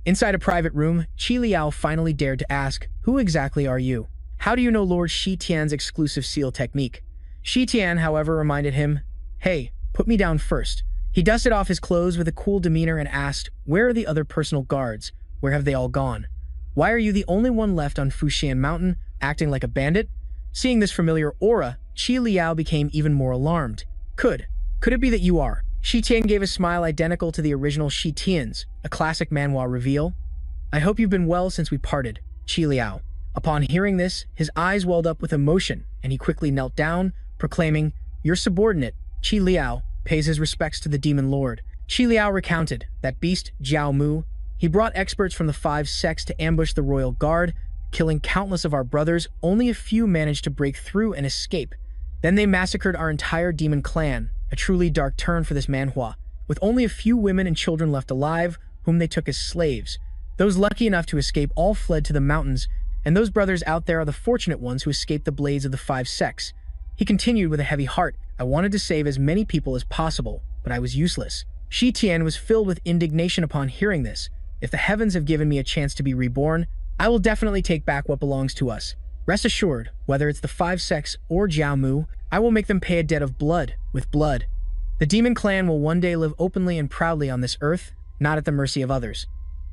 Inside a private room, Qi Liao finally dared to ask, Who exactly are you? How do you know Lord Shi Tian's exclusive seal technique? Shi Tian, however, reminded him, Hey, put me down first. He dusted off his clothes with a cool demeanor and asked, Where are the other personal guards? Where have they all gone? Why are you the only one left on Fuxian Mountain, acting like a bandit? Seeing this familiar aura, Qi Liao became even more alarmed. Could it be that you are? Shi Tian gave a smile identical to the original Shi Tian's, a classic Manhwa reveal. I hope you've been well since we parted, Qi Liao. Upon hearing this, his eyes welled up with emotion, and he quickly knelt down, proclaiming, Your subordinate, Qi Liao, pays his respects to the Demon Lord. Qi Liao recounted that beast, Jiao Mu. He brought experts from the 5 sects to ambush the royal guard, killing countless of our brothers. Only a few managed to break through and escape. Then they massacred our entire demon clan, a truly dark turn for this Manhwa, with only a few women and children left alive, whom they took as slaves. Those lucky enough to escape all fled to the mountains, and those brothers out there are the fortunate ones who escaped the blades of the 5 sects. He continued with a heavy heart. I wanted to save as many people as possible, but I was useless. Shi Tian was filled with indignation upon hearing this. If the heavens have given me a chance to be reborn, I will definitely take back what belongs to us. Rest assured, whether it's the 5 sects or Jiao Mu, I will make them pay a debt of blood with blood. The demon clan will one day live openly and proudly on this earth, not at the mercy of others.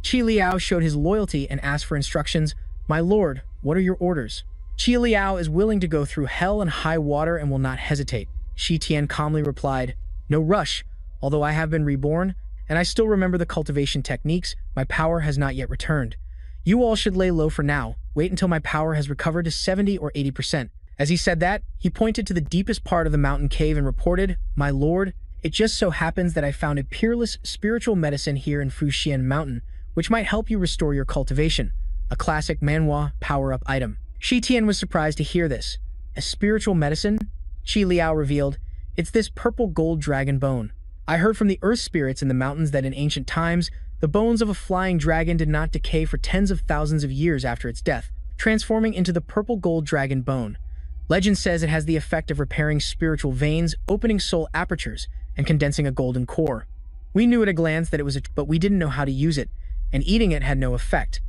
Qi Liao showed his loyalty and asked for instructions. My lord, what are your orders? Qi Liao is willing to go through hell and high water and will not hesitate. Shi Tian calmly replied, No rush, although I have been reborn, and I still remember the cultivation techniques, my power has not yet returned. You all should lay low for now, wait until my power has recovered to 70 or 80%. As he said that, he pointed to the deepest part of the mountain cave and reported, My lord, it just so happens that I found a peerless spiritual medicine here in Fuxian Mountain, which might help you restore your cultivation. A classic Manhwa power-up item. Shi Tian was surprised to hear this. A spiritual medicine? Qi Liao revealed, It's this purple gold dragon bone. I heard from the earth spirits in the mountains that in ancient times, the bones of a flying dragon did not decay for tens of thousands of years after its death, transforming into the purple gold dragon bone. Legend says it has the effect of repairing spiritual veins, opening soul apertures, and condensing a golden core. We knew at a glance that it was but we didn't know how to use it, and eating it had no effect.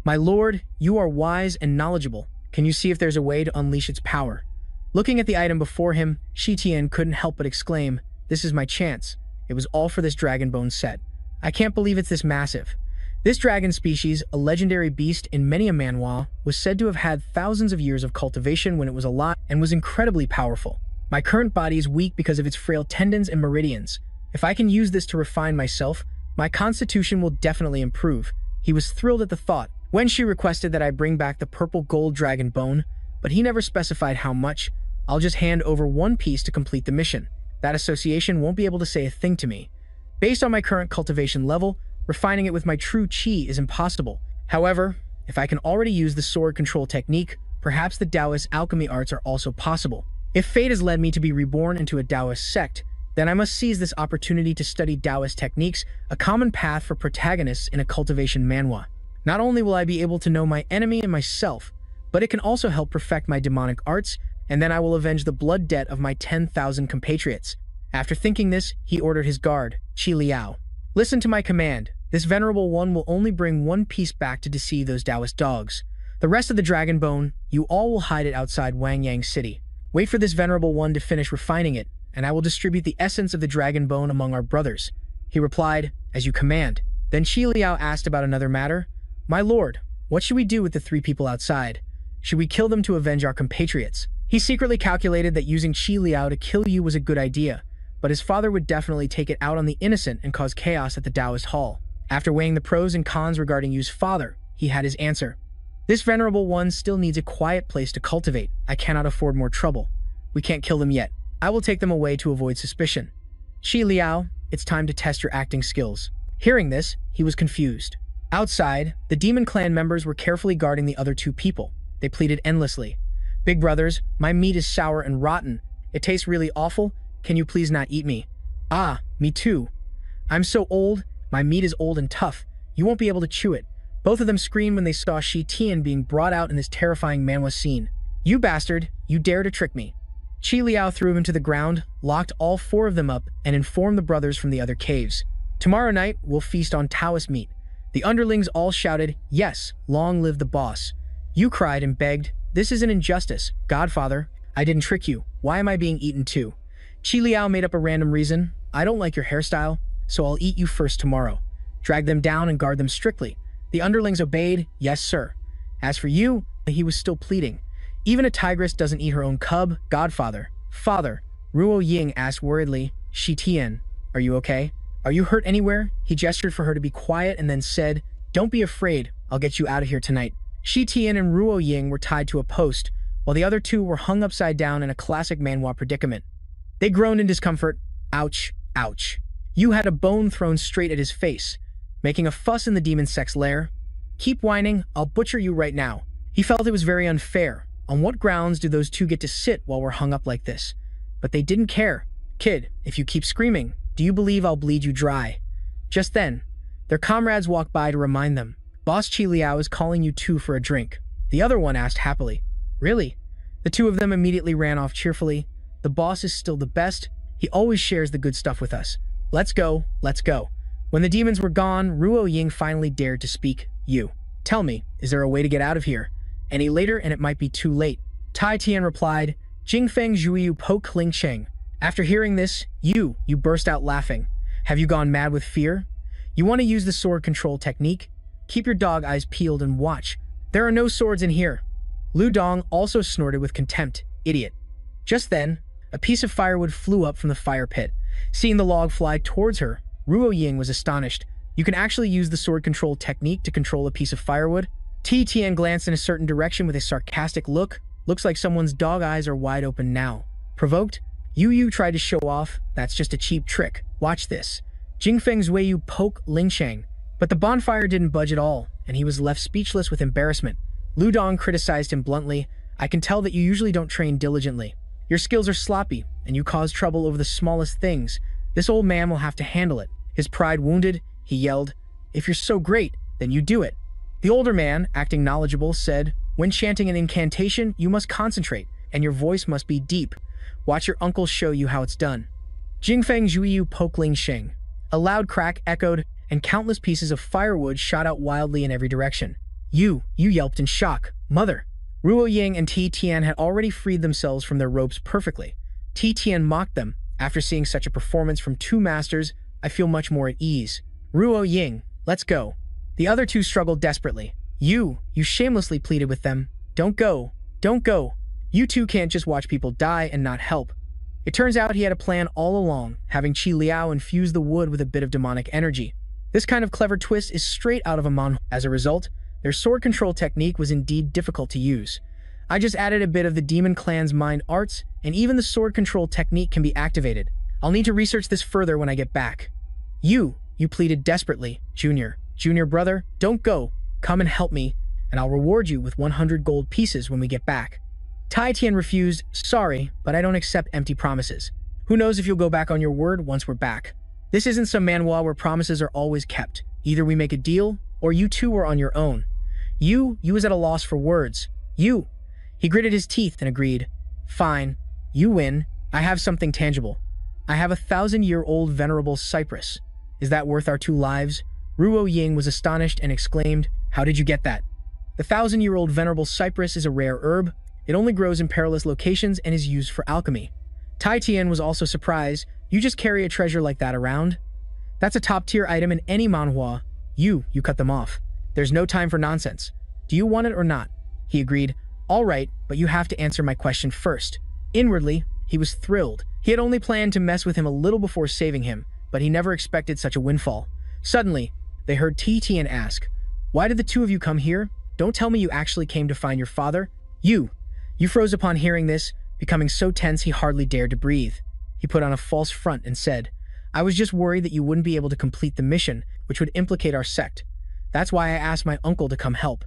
My lord, you are wise and knowledgeable. Can you see if there's a way to unleash its power? Looking at the item before him, Shi Tian couldn't help but exclaim, This is my chance. It was all for this dragon bone set. I can't believe it's this massive. This dragon species, a legendary beast in many a manhwa, was said to have had thousands of years of cultivation when it was alive and was incredibly powerful. My current body is weak because of its frail tendons and meridians. If I can use this to refine myself, my constitution will definitely improve. He was thrilled at the thought. When she requested that I bring back the purple gold dragon bone, but he never specified how much, I'll just hand over one piece to complete the mission. That association won't be able to say a thing to me. Based on my current cultivation level, refining it with my true chi is impossible. However, if I can already use the sword control technique, perhaps the Taoist alchemy arts are also possible. If fate has led me to be reborn into a Taoist sect, then I must seize this opportunity to study Taoist techniques, a common path for protagonists in a cultivation manhwa. Not only will I be able to know my enemy and myself, but it can also help perfect my demonic arts, and then I will avenge the blood debt of my 10,000 compatriots. After thinking this, he ordered his guard, Qi Liao. Listen to my command. This venerable one will only bring one piece back to deceive those Taoist dogs. The rest of the dragon bone, you all will hide it outside Wangyang City. Wait for this venerable one to finish refining it, and I will distribute the essence of the dragon bone among our brothers. He replied, As you command. Then Qi Liao asked about another matter. My lord, what should we do with the 3 people outside? Should we kill them to avenge our compatriots? He secretly calculated that using Qi Liao to kill you was a good idea, but his father would definitely take it out on the innocent and cause chaos at the Taoist hall. After weighing the pros and cons regarding Yu's father, he had his answer. This venerable one still needs a quiet place to cultivate. I cannot afford more trouble. We can't kill them yet. I will take them away to avoid suspicion. Qi Liao, it's time to test your acting skills. Hearing this, he was confused. Outside, the demon clan members were carefully guarding the other 2 people. They pleaded endlessly. Big brothers, my meat is sour and rotten, It tastes really awful. Can you please not eat me? Ah, me too. I'm so old. My meat is old and tough. You won't be able to chew it. Both of them screamed when they saw Shi Tian being brought out in this terrifying manhwa scene. You bastard, you dare to trick me. Qi Liao threw him to the ground, locked all four of them up, and informed the brothers from the other caves. Tomorrow night, we'll feast on Taoist meat. The underlings all shouted, yes, long live the boss. You cried and begged, this is an injustice. Godfather, I didn't trick you. Why am I being eaten too? Qi Liao made up a random reason. I don't like your hairstyle, so I'll eat you first tomorrow. Drag them down and guard them strictly. The underlings obeyed, yes sir. As for you, he was still pleading. Even a tigress doesn't eat her own cub, Godfather. Father, Ruo Ying asked worriedly, Shi Tian, are you okay? Are you hurt anywhere? He gestured for her to be quiet and then said, don't be afraid, I'll get you out of here tonight. Shi Tian and Ruo Ying were tied to a post, while the other two were hung upside down in a classic manhwa predicament. They groaned in discomfort. Ouch, ouch. Yu had a bone thrown straight at his face, making a fuss in the demon sex lair. Keep whining, I'll butcher you right now. He felt it was very unfair. On what grounds do those two get to sit while we're hung up like this? But they didn't care. Kid, if you keep screaming, do you believe I'll bleed you dry? Just then, their comrades walked by to remind them. Boss Qi Liao is calling you two for a drink. The other one asked happily. Really? The two of them immediately ran off cheerfully. The boss is still the best. He always shares the good stuff with us. Let's go, let's go. When the demons were gone, Ruo Ying finally dared to speak. You. Tell me, is there a way to get out of here? Any later and it might be too late. Tai Tian replied, Jingfeng Zhuyu Po Kling Sheng. After hearing this, you burst out laughing. Have you gone mad with fear? You want to use the sword control technique? Keep your dog eyes peeled and watch. There are no swords in here. Lu Dong also snorted with contempt. Idiot. Just then, a piece of firewood flew up from the fire pit. Seeing the log fly towards her, Ruo Ying was astonished. You can actually use the sword control technique to control a piece of firewood? Ti Tian glanced in a certain direction with a sarcastic look. Looks like someone's dog eyes are wide open now. Provoked, Yu tried to show off. That's just a cheap trick. Watch this. Jingfeng Zhuyu poke Lingsheng. But the bonfire didn't budge at all, and he was left speechless with embarrassment. Lu Dong criticized him bluntly. I can tell that you usually don't train diligently. Your skills are sloppy, and you cause trouble over the smallest things. This old man will have to handle it. His pride wounded, he yelled, If you're so great, then you do it. The older man, acting knowledgeable, said, When chanting an incantation, you must concentrate, and your voice must be deep. Watch your uncle show you how it's done. Jingfeng Zhuyu poke Lingsheng. A loud crack echoed, and countless pieces of firewood shot out wildly in every direction. You yelped in shock. Mother! Ruo Ying and Ti Tian had already freed themselves from their ropes perfectly. Ti Tian mocked them. After seeing such a performance from two masters, I feel much more at ease. Ruo Ying, let's go. The other two struggled desperately. You shamelessly pleaded with them. Don't go. Don't go. You two can't just watch people die and not help. It turns out he had a plan all along, having Qi Liao infuse the wood with a bit of demonic energy. This kind of clever twist is straight out of a manhwa. As a result, their sword control technique was indeed difficult to use. I just added a bit of the demon clan's mind arts, and even the sword control technique can be activated. I'll need to research this further when I get back. You pleaded desperately. Junior brother, don't go. Come and help me, and I'll reward you with 100 gold pieces when we get back. Tai Tian refused. Sorry, but I don't accept empty promises. Who knows if you'll go back on your word once we're back. This isn't some manhwa where promises are always kept. Either we make a deal, or you two are on your own. You is at a loss for words. He gritted his teeth and agreed. Fine, you win. I have something tangible. I have a 1,000-year-old venerable cypress. Is that worth our 2 lives? Ruo Ying was astonished and exclaimed, How did you get that? The 1,000-year-old venerable cypress is a rare herb. It only grows in perilous locations and is used for alchemy. Tai Tian was also surprised. You just carry a treasure like that around? That's a top-tier item in any manhwa. You cut them off. There's no time for nonsense. Do you want it or not? He agreed. All right, but you have to answer my question first. Inwardly, he was thrilled. He had only planned to mess with him a little before saving him, but he never expected such a windfall. Suddenly, they heard Ti Tian ask, Why did the two of you come here? Don't tell me you actually came to find your father. You froze upon hearing this, becoming so tense he hardly dared to breathe. He put on a false front and said, I was just worried that you wouldn't be able to complete the mission, which would implicate our sect. That's why I asked my uncle to come help.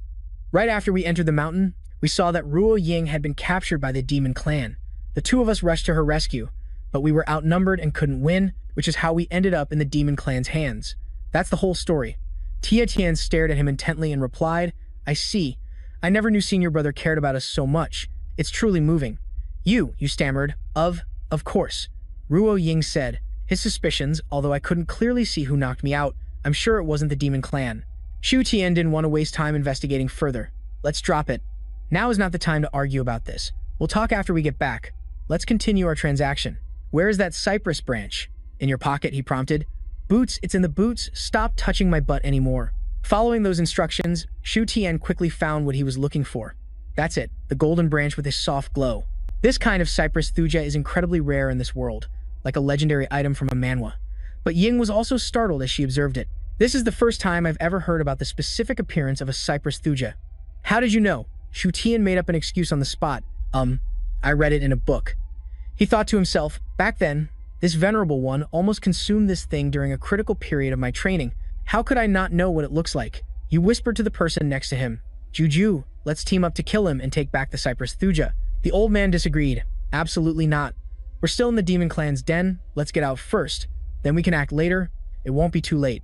Right after we entered the mountain, we saw that Ruo Ying had been captured by the demon clan. The two of us rushed to her rescue, but we were outnumbered and couldn't win, which is how we ended up in the demon clan's hands. That's the whole story. Tia Tian stared at him intently and replied, I see. I never knew senior brother cared about us so much. It's truly moving. You stammered. Of course. Ruo Ying said. His suspicions, although I couldn't clearly see who knocked me out, I'm sure it wasn't the demon clan. Shu Tian didn't want to waste time investigating further. Let's drop it. Now is not the time to argue about this. We'll talk after we get back. Let's continue our transaction. Where is that cypress branch? In your pocket, he prompted. Boots, it's in the boots. Stop touching my butt anymore. Following those instructions, Shu Tian quickly found what he was looking for. That's it, the golden branch with a soft glow. This kind of cypress thuja is incredibly rare in this world, like a legendary item from a manhwa. But Ying was also startled as she observed it. This is the first time I've ever heard about the specific appearance of a cypress thuja. How did you know? Shu Tian made up an excuse on the spot. I read it in a book. He thought to himself, back then, this venerable one almost consumed this thing during a critical period of my training. How could I not know what it looks like? You whispered to the person next to him. Juju, let's team up to kill him and take back the cypress thuja. The old man disagreed. Absolutely not. We're still in the demon clan's den. Let's get out first. Then we can act later. It won't be too late.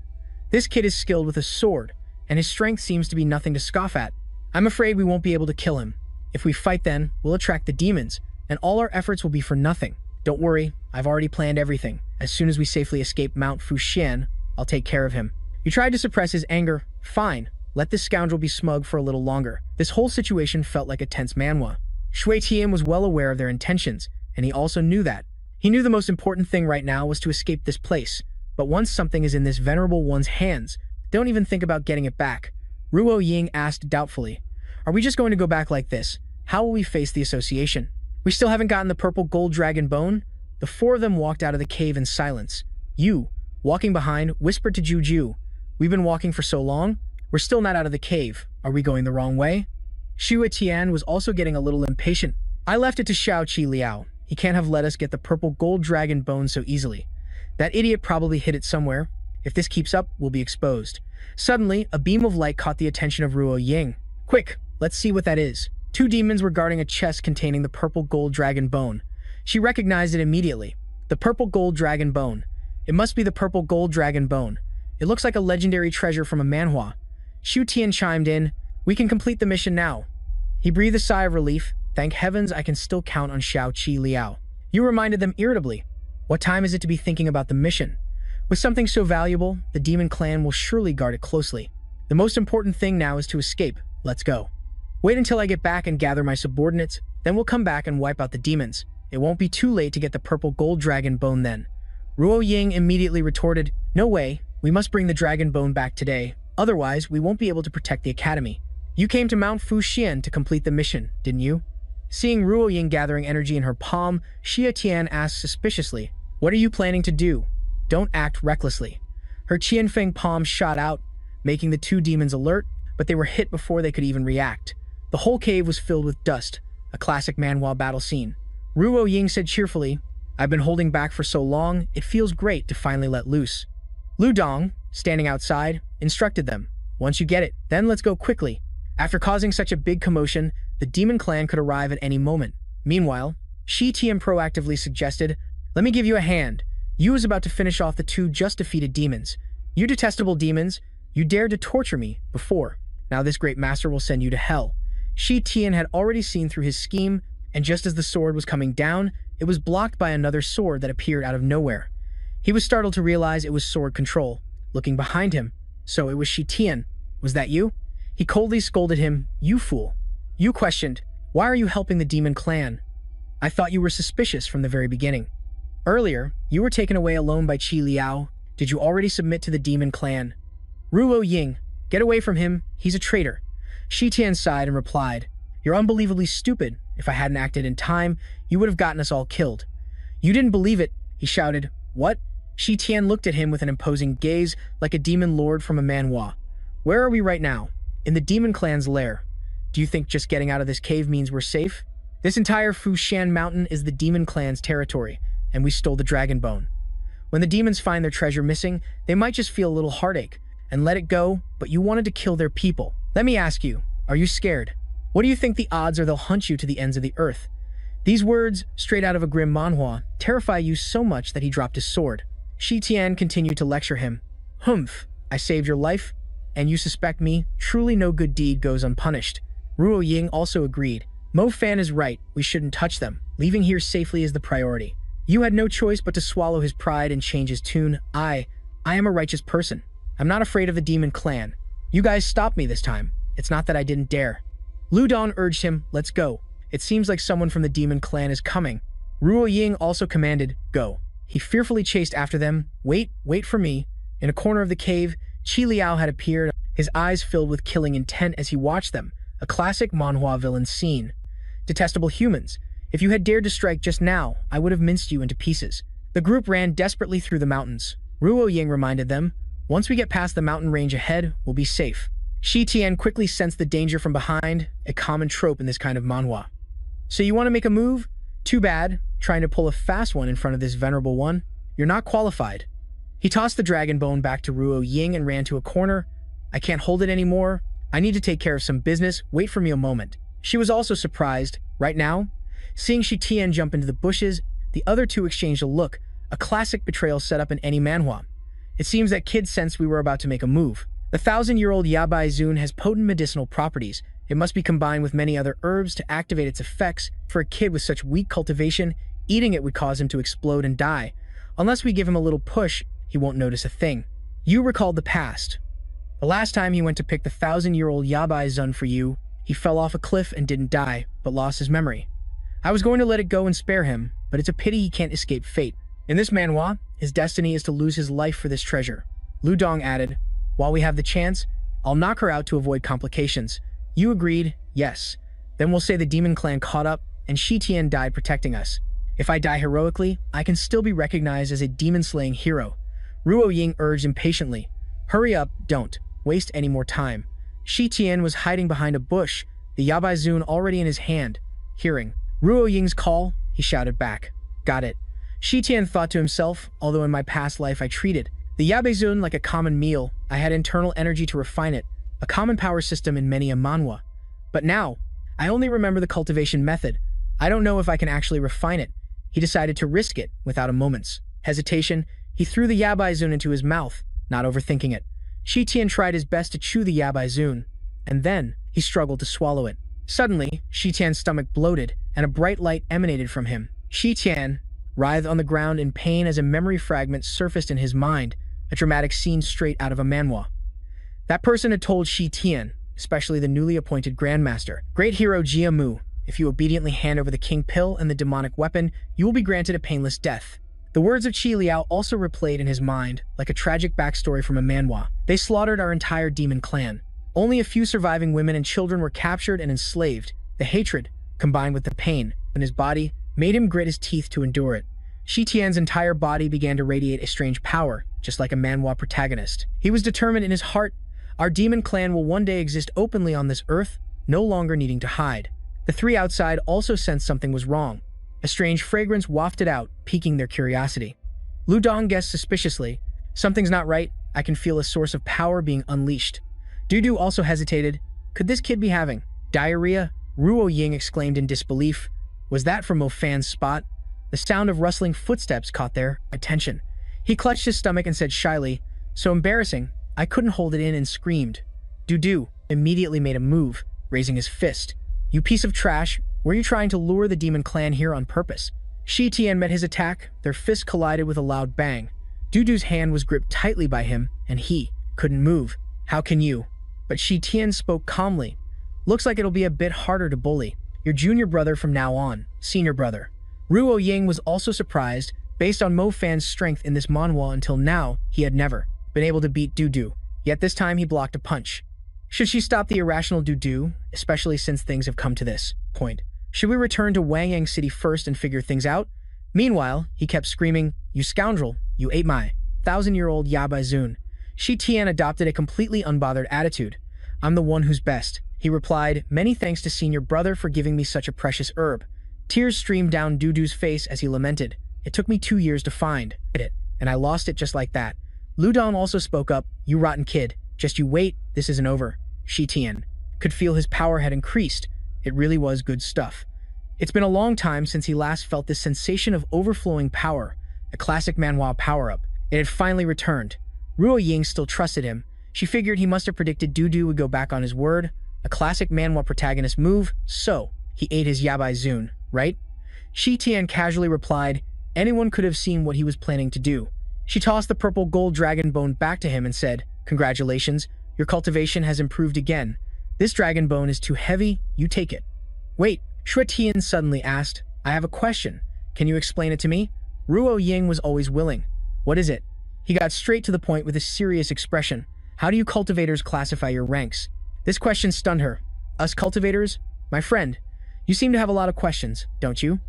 This kid is skilled with a sword, and his strength seems to be nothing to scoff at. I'm afraid we won't be able to kill him. If we fight then, we'll attract the demons, and all our efforts will be for nothing. Don't worry, I've already planned everything. As soon as we safely escape Mount Fuxian, I'll take care of him. You tried to suppress his anger. Fine. Let this scoundrel be smug for a little longer. This whole situation felt like a tense manhwa. Shui Tian was well aware of their intentions, and he also knew that. He knew the most important thing right now was to escape this place. But once something is in this venerable one's hands, don't even think about getting it back. Ruo Ying asked doubtfully. Are we just going to go back like this? How will we face the association? We still haven't gotten the purple gold dragon bone? The four of them walked out of the cave in silence. You, walking behind, whispered to Juju. We've been walking for so long. We're still not out of the cave. Are we going the wrong way? Shu Tian was also getting a little impatient. I left it to Xiao Qi Liao. He can't have let us get the purple gold dragon bone so easily. That idiot probably hid it somewhere. If this keeps up, we'll be exposed. Suddenly, a beam of light caught the attention of Ruo Ying. Quick, let's see what that is. Two demons were guarding a chest containing the purple gold dragon bone. She recognized it immediately. The purple gold dragon bone. It must be the purple gold dragon bone. It looks like a legendary treasure from a manhwa. Shu Tian chimed in. We can complete the mission now. He breathed a sigh of relief. Thank heavens I can still count on Xiao Qi Liao. You reminded them irritably. What time is it to be thinking about the mission? With something so valuable, the demon clan will surely guard it closely. The most important thing now is to escape. Let's go. Wait until I get back and gather my subordinates, then we'll come back and wipe out the demons. It won't be too late to get the purple gold dragon bone then. Ruo Ying immediately retorted, No way, we must bring the dragon bone back today, otherwise we won't be able to protect the academy. You came to Mount Fuxian to complete the mission, didn't you? Seeing Ruo Ying gathering energy in her palm, Xia Tian asked suspiciously, What are you planning to do? Don't act recklessly. Her Qianfeng palm shot out, making the two demons alert, but they were hit before they could even react. The whole cave was filled with dust, a classic manhwa battle scene. Ruo Ying said cheerfully, I've been holding back for so long, it feels great to finally let loose. Lu Dong, standing outside, instructed them, Once you get it, then let's go quickly. After causing such a big commotion, the demon clan could arrive at any moment. Meanwhile, Shi Tian proactively suggested, Let me give you a hand. You was about to finish off the two just defeated demons. You detestable demons, you dared to torture me before. Now this great master will send you to hell. Shi Tian had already seen through his scheme, and just as the sword was coming down, it was blocked by another sword that appeared out of nowhere. He was startled to realize it was sword control. Looking behind him, so it was Shi Tian. Was that you? He coldly scolded him, You fool. You questioned, Why are you helping the demon clan? I thought you were suspicious from the very beginning. Earlier, you were taken away alone by Qi Liao. Did you already submit to the demon clan? Ruo Ying, get away from him, he's a traitor. Shi Tian sighed and replied, You're unbelievably stupid. If I hadn't acted in time, you would have gotten us all killed. You didn't believe it, he shouted. What? Shi Tian looked at him with an imposing gaze like a demon lord from a manhwa. Where are we right now? In the demon clan's lair. Do you think just getting out of this cave means we're safe? This entire Fushan mountain is the demon clan's territory, and we stole the dragon bone. When the demons find their treasure missing, they might just feel a little heartache and let it go, but you wanted to kill their people. Let me ask you, are you scared? What do you think the odds are they'll hunt you to the ends of the earth? These words, straight out of a grim manhwa, terrify you so much that he dropped his sword. Shi Tian continued to lecture him. Humph, I saved your life, and you suspect me? Truly no good deed goes unpunished. Ruo Ying also agreed. Mo Fan is right, we shouldn't touch them. Leaving here safely is the priority. You had no choice but to swallow his pride and change his tune. I am a righteous person. I'm not afraid of the demon clan. You guys stopped me this time. It's not that I didn't dare. Lu Dong urged him, let's go. It seems like someone from the demon clan is coming. Ruo Ying also commanded, go. He fearfully chased after them. Wait for me. In a corner of the cave, Qi Liao had appeared, his eyes filled with killing intent as he watched them, a classic manhwa villain scene. Detestable humans, if you had dared to strike just now, I would have minced you into pieces. The group ran desperately through the mountains. Ruo Ying reminded them, once we get past the mountain range ahead, we'll be safe. Shi Tian quickly sensed the danger from behind, a common trope in this kind of manhwa. So you want to make a move? Too bad, trying to pull a fast one in front of this venerable one. You're not qualified. He tossed the dragon bone back to Ruo Ying and ran to a corner. I can't hold it anymore. I need to take care of some business. Wait for me a moment. She was also surprised, right now. Seeing Shi Tian jump into the bushes, the other two exchanged a look, a classic betrayal set up in any manhwa. It seems that kids sensed we were about to make a move. The 1,000-year-old Yabai Zun has potent medicinal properties. It must be combined with many other herbs to activate its effects. For a kid with such weak cultivation, eating it would cause him to explode and die. Unless we give him a little push, he won't notice a thing. You recalled the past. The last time he went to pick the 1,000-year-old Yabai Zun for you, he fell off a cliff and didn't die, but lost his memory. I was going to let it go and spare him, but it's a pity he can't escape fate. In this manhwa, his destiny is to lose his life for this treasure. Lu Dong added, while we have the chance, I'll knock her out to avoid complications. You agreed, yes. Then we'll say the demon clan caught up, and Shi Tian died protecting us. If I die heroically, I can still be recognized as a demon-slaying hero. Ruo Ying urged impatiently, hurry up, don't waste any more time. Shi Tian was hiding behind a bush, the Yabai Zun already in his hand. Hearing Ruo Ying's call, he shouted back, got it. Shi Tian thought to himself, although in my past life I treated the Yabai Zun like a common meal, I had internal energy to refine it, a common power system in many a manhwa. But now, I only remember the cultivation method. I don't know if I can actually refine it. He decided to risk it without a moment's hesitation. He threw the Yabai Zun into his mouth, not overthinking it. Shi Tian tried his best to chew the Yabai Zun, and then he struggled to swallow it. Suddenly, Shi Tian's stomach bloated, and a bright light emanated from him. Shi Tian writhed on the ground in pain as a memory fragment surfaced in his mind, a dramatic scene straight out of a manhwa. That person had told Shi Tian, especially the newly appointed Grandmaster, Great Hero Jia Mu, if you obediently hand over the King Pill and the demonic weapon, you will be granted a painless death. The words of Qi Liao also replayed in his mind, like a tragic backstory from a manhwa. They slaughtered our entire demon clan. Only a few surviving women and children were captured and enslaved. The hatred, combined with the pain in his body, made him grit his teeth to endure it. Shi Tian's entire body began to radiate a strange power, just like a manhwa protagonist. He was determined in his heart, our demon clan will one day exist openly on this earth, no longer needing to hide. The three outside also sensed something was wrong. A strange fragrance wafted out, piquing their curiosity. Lu Dong guessed suspiciously, something's not right, I can feel a source of power being unleashed. Dudu also hesitated, could this kid be having diarrhea? Ruo Ying exclaimed in disbelief. Was that from Mo Fan's spot? The sound of rustling footsteps caught their attention. He clutched his stomach and said shyly, so embarrassing, I couldn't hold it in and screamed. Dudu immediately made a move, raising his fist. You piece of trash, were you trying to lure the demon clan here on purpose? Shi Tian met his attack, their fists collided with a loud bang. Dudu's hand was gripped tightly by him, and he couldn't move. How can you? But Shi Tian spoke calmly. Looks like it'll be a bit harder to bully. Your junior brother from now on, senior brother. Ruo Ying was also surprised, based on Mo Fan's strength in this manhwa until now, he had never been able to beat Dudu, yet this time he blocked a punch. Should she stop the irrational Dudu, especially since things have come to this point? Should we return to Wangyang City first and figure things out? Meanwhile, he kept screaming, you scoundrel, you ate my 1,000-year-old Yabai Zun. Shi Tian adopted a completely unbothered attitude. I'm the one who's best. He replied, many thanks to senior brother for giving me such a precious herb. Tears streamed down Dudu's face as he lamented. It took me 2 years to find it, and I lost it just like that. Lu Dong also spoke up, you rotten kid. Just you wait, this isn't over. Shi Tian could feel his power had increased. It really was good stuff. It's been a long time since he last felt this sensation of overflowing power, a classic Manhwa power-up. It had finally returned. Ruo Ying still trusted him. She figured he must have predicted Dudu would go back on his word, a classic Manhwa protagonist move, so he ate his Yabai Zun, right? Shi Tian casually replied, anyone could have seen what he was planning to do. She tossed the purple gold dragon bone back to him and said, congratulations, your cultivation has improved again. This dragon bone is too heavy, you take it. Wait, Shui Tian suddenly asked, I have a question. Can you explain it to me? Ruo Ying was always willing. What is it? He got straight to the point with a serious expression. How do you cultivators classify your ranks? This question stunned her. Us cultivators? My friend, you seem to have a lot of questions, don't you?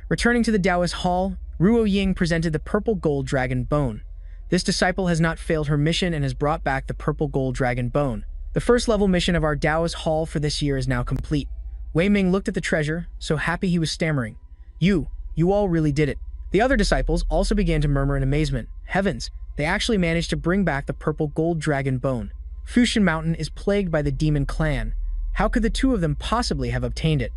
Returning to the Taoist hall, Ruo Ying presented the purple gold dragon bone. This disciple has not failed her mission and has brought back the purple gold dragon bone. The first level mission of our Taoist hall for this year is now complete. Wei Ming looked at the treasure, so happy he was stammering. You all really did it. The other disciples also began to murmur in amazement. Heavens, they actually managed to bring back the purple gold dragon bone. Fushan Mountain is plagued by the demon clan. How could the two of them possibly have obtained it?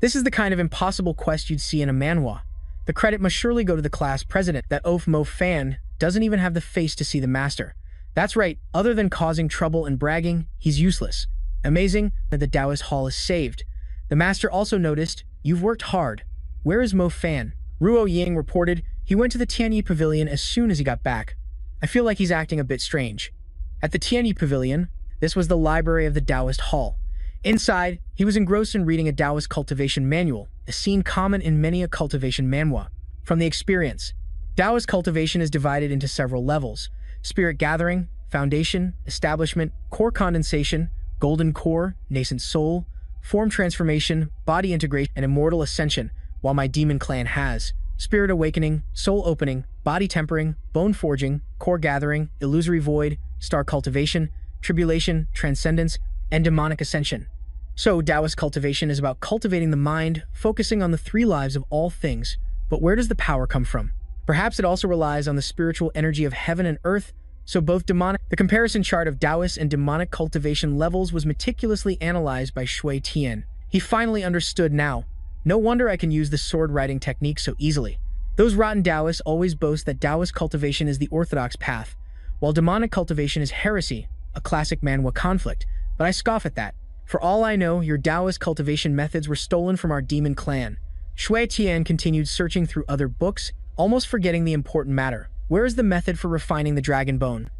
This is the kind of impossible quest you'd see in a manhwa. The credit must surely go to the class president. That oaf Mo Fan doesn't even have the face to see the master. That's right, other than causing trouble and bragging, he's useless. Amazing that the Taoist hall is saved. The master also noticed, you've worked hard. Where is Mo Fan? Ruo Ying reported he went to the Tianyi Pavilion as soon as he got back. I feel like he's acting a bit strange. At the Tianyi Pavilion, this was the library of the Taoist hall. Inside, he was engrossed in reading a Taoist cultivation manual, a scene common in many a cultivation manhwa. From the experience, Taoist cultivation is divided into several levels: spirit gathering, foundation, establishment, core condensation, golden core, nascent soul, form transformation, body integration, and immortal ascension, while my demon clan has spirit awakening, soul opening, body tempering, bone forging, core gathering, illusory void, star cultivation, tribulation, transcendence, and demonic ascension. So, Taoist cultivation is about cultivating the mind, focusing on the three lives of all things. But where does the power come from? Perhaps it also relies on the spiritual energy of heaven and earth, so both demonic... The comparison chart of Taoist and demonic cultivation levels was meticulously analyzed by Shui Tian. He finally understood now. No wonder I can use the sword-riding technique so easily. Those rotten Taoists always boast that Taoist cultivation is the orthodox path, while demonic cultivation is heresy, a classic manhwa conflict. But I scoff at that. For all I know, your Taoist cultivation methods were stolen from our demon clan. Shui Tian continued searching through other books, almost forgetting the important matter. Where is the method for refining the dragon bone?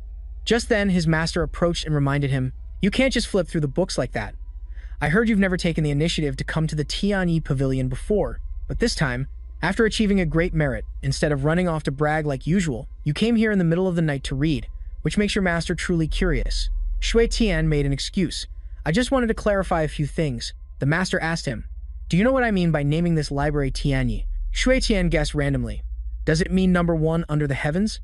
Just then, his master approached and reminded him, you can't just flip through the books like that. I heard you've never taken the initiative to come to the Tianyi Pavilion before, but this time, after achieving a great merit, instead of running off to brag like usual, you came here in the middle of the night to read, which makes your master truly curious. Shui Tian made an excuse. I just wanted to clarify a few things. The master asked him, do you know what I mean by naming this library Tianyi? Shui Tian guessed randomly. Does it mean number one under the heavens?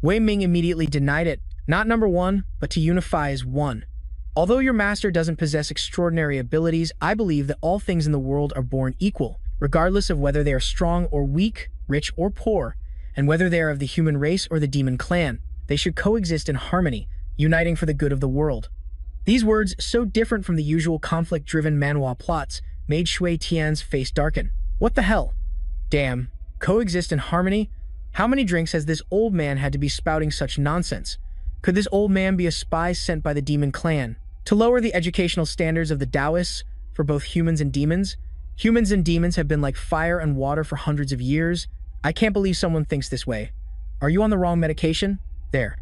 Wei Ming immediately denied it. Not number one, but to unify as one. Although your master doesn't possess extraordinary abilities, I believe that all things in the world are born equal, regardless of whether they are strong or weak, rich or poor, and whether they are of the human race or the demon clan. They should coexist in harmony, uniting for the good of the world. These words, so different from the usual conflict-driven manhwa plots, made Shui Tian's face darken. What the hell? Damn, coexist in harmony? How many drinks has this old man had to be spouting such nonsense? Could this old man be a spy sent by the demon clan to lower the educational standards of the Taoists for both humans and demons? Humans and demons have been like fire and water for hundreds of years. I can't believe someone thinks this way. Are you on the wrong medication? There.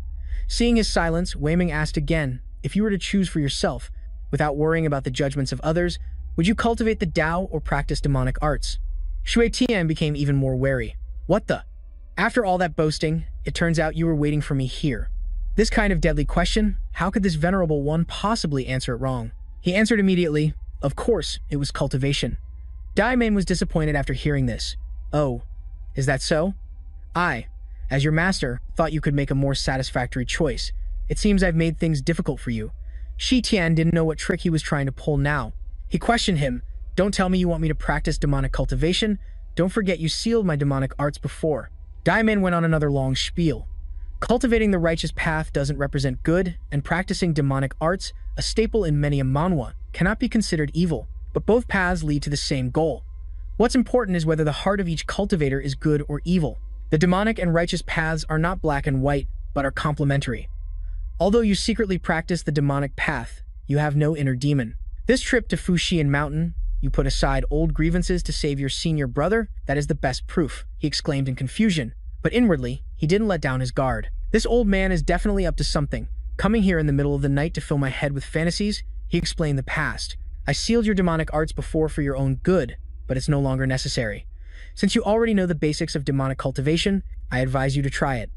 Seeing his silence, Wei Ming asked again, if you were to choose for yourself, without worrying about the judgments of others, would you cultivate the Tao or practice demonic arts? Shui Tian became even more wary. What the? After all that boasting, it turns out you were waiting for me here. This kind of deadly question, how could this venerable one possibly answer it wrong? He answered immediately, of course, it was cultivation. Daimen was disappointed after hearing this. Oh, is that so? I, as your master, thought you could make a more satisfactory choice. It seems I've made things difficult for you. Shi Tian didn't know what trick he was trying to pull now. He questioned him, don't tell me you want me to practice demonic cultivation. Don't forget you sealed my demonic arts before. Daimen went on another long spiel. Cultivating the righteous path doesn't represent good, and practicing demonic arts, a staple in many a manhwa, cannot be considered evil, but both paths lead to the same goal. What's important is whether the heart of each cultivator is good or evil. The demonic and righteous paths are not black and white, but are complementary. Although you secretly practice the demonic path, you have no inner demon. This trip to Fuxian Mountain, you put aside old grievances to save your senior brother? That is the best proof, he exclaimed in confusion. But inwardly, he didn't let down his guard. This old man is definitely up to something. Coming here in the middle of the night to fill my head with fantasies, he explained the past. I sealed your demonic arts before for your own good, but it's no longer necessary. Since you already know the basics of demonic cultivation, I advise you to try it.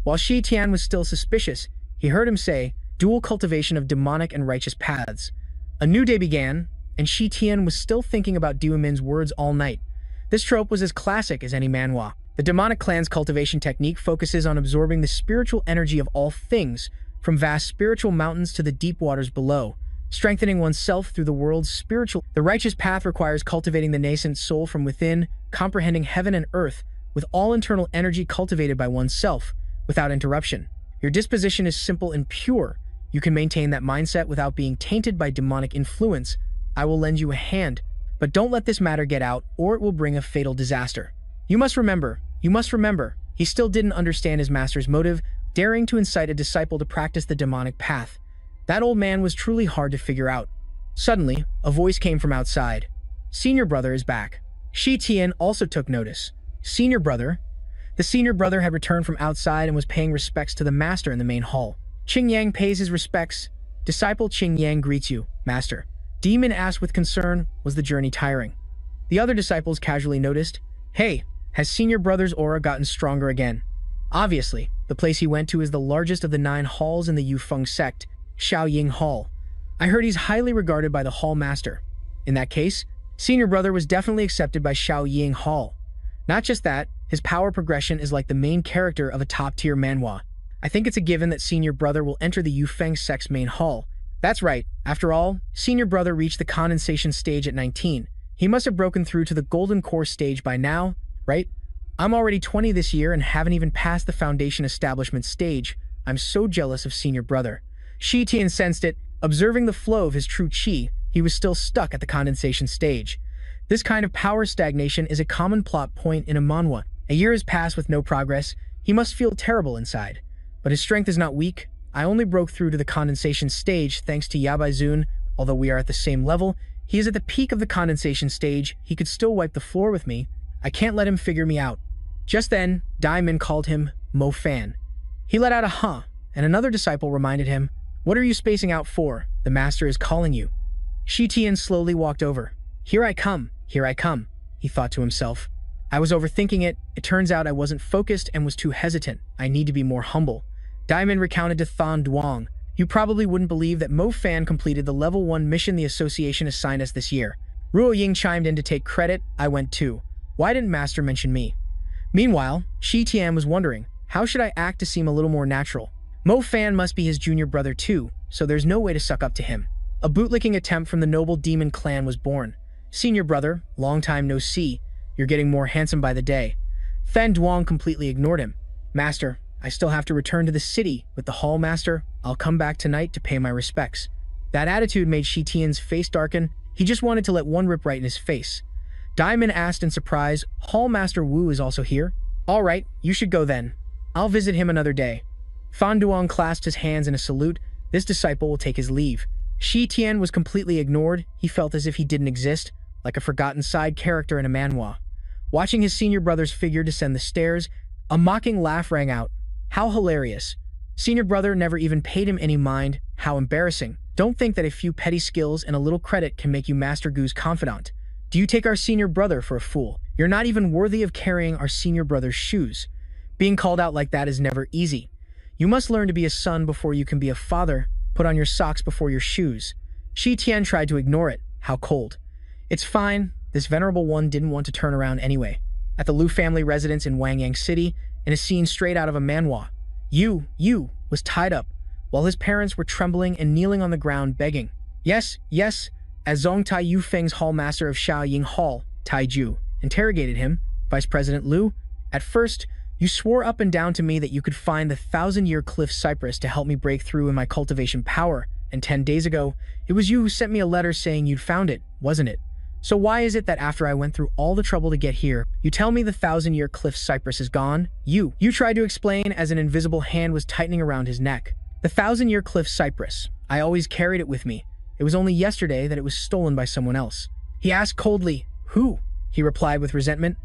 While Shi Tian was still suspicious, he heard him say, dual cultivation of demonic and righteous paths. A new day began, and Shi Tian was still thinking about Diu Min's words all night. This trope was as classic as any manhwa. The demonic clan's cultivation technique focuses on absorbing the spiritual energy of all things, from vast spiritual mountains to the deep waters below, strengthening oneself through the world's spiritual. The righteous path requires cultivating the nascent soul from within, comprehending heaven and earth, with all internal energy cultivated by oneself, without interruption. Your disposition is simple and pure. You can maintain that mindset without being tainted by demonic influence. I will lend you a hand, but don't let this matter get out, or it will bring a fatal disaster. You must remember, he still didn't understand his master's motive, daring to incite a disciple to practice the demonic path. That old man was truly hard to figure out. Suddenly, a voice came from outside. Senior brother is back. Shi Tian also took notice. Senior brother? The senior brother had returned from outside and was paying respects to the master in the main hall. Qing Yang pays his respects. Disciple Qing Yang greets you, master. Demon asked with concern, was the journey tiring? The other disciples casually noticed, hey, has senior brother's aura gotten stronger again? Obviously, the place he went to is the largest of the 9 halls in the Yufeng sect, Shaoying Hall. I heard he's highly regarded by the hall master. In that case, senior brother was definitely accepted by Shaoying Hall. Not just that, his power progression is like the main character of a top-tier manhwa. I think it's a given that senior brother will enter the Yufeng sect's main hall. That's right, after all, senior brother reached the condensation stage at 19. He must have broken through to the golden core stage by now, right? I'm already 20 this year and haven't even passed the foundation establishment stage. I'm so jealous of senior brother. Shi Tian sensed it. Observing the flow of his true qi, he was still stuck at the condensation stage. This kind of power stagnation is a common plot point in a manhwa. A year has passed with no progress. He must feel terrible inside. But his strength is not weak. I only broke through to the condensation stage thanks to Yabaizun. Although we are at the same level, he is at the peak of the condensation stage. He could still wipe the floor with me. I can't let him figure me out. Just then, Dai Min called him Mo Fan. He let out a huh, and another disciple reminded him, what are you spacing out for? The master is calling you. Shi Tian slowly walked over. Here I come, he thought to himself. I was overthinking it. It turns out I wasn't focused and was too hesitant. I need to be more humble. Dai Min recounted to Thon Duong. You probably wouldn't believe that Mo Fan completed the level 1 mission the association assigned us this year. Ruo Ying chimed in to take credit. I went too. Why didn't master mention me? Meanwhile, Shi Tian was wondering, how should I act to seem a little more natural? Mo Fan must be his junior brother too, so there's no way to suck up to him. A bootlicking attempt from the noble demon clan was born. Senior brother, long time no see. You're getting more handsome by the day. Fan Duong completely ignored him. Master, I still have to return to the city with the hall master. I'll come back tonight to pay my respects. That attitude made Shi Tian's face darken. He just wanted to let one rip right in his face. Dai Min asked in surprise, Hall Master Wu is also here? All right, you should go then. I'll visit him another day. Fan Duong clasped his hands in a salute. This disciple will take his leave. Shi Tian was completely ignored. He felt as if he didn't exist, like a forgotten side character in a manhwa. Watching his senior brother's figure descend the stairs, a mocking laugh rang out. How hilarious. Senior brother never even paid him any mind. How embarrassing. Don't think that a few petty skills and a little credit can make you Master Gu's confidant. Do you take our senior brother for a fool? You're not even worthy of carrying our senior brother's shoes. Being called out like that is never easy. You must learn to be a son before you can be a father. Put on your socks before your shoes. Shi Tian tried to ignore it. How cold. It's fine. This venerable one didn't want to turn around anyway. At the Lu family residence in Wangyang City, in a scene straight out of a manhwa, Yu was tied up, while his parents were trembling and kneeling on the ground begging. Yes, as Zong Tai Yufeng's hall master of Shaoying Hall, Taiju, interrogated him, Vice President Lu, at first, you swore up and down to me that you could find the 1,000-year cliff cypress to help me break through in my cultivation power, and 10 days ago, it was you who sent me a letter saying you'd found it, wasn't it? So why is it that after I went through all the trouble to get here, you tell me the 1,000-year cliff cypress is gone? You tried to explain as an invisible hand was tightening around his neck. The 1,000-year cliff cypress. I always carried it with me. It was only yesterday that it was stolen by someone else. He asked coldly, who? He replied with resentment.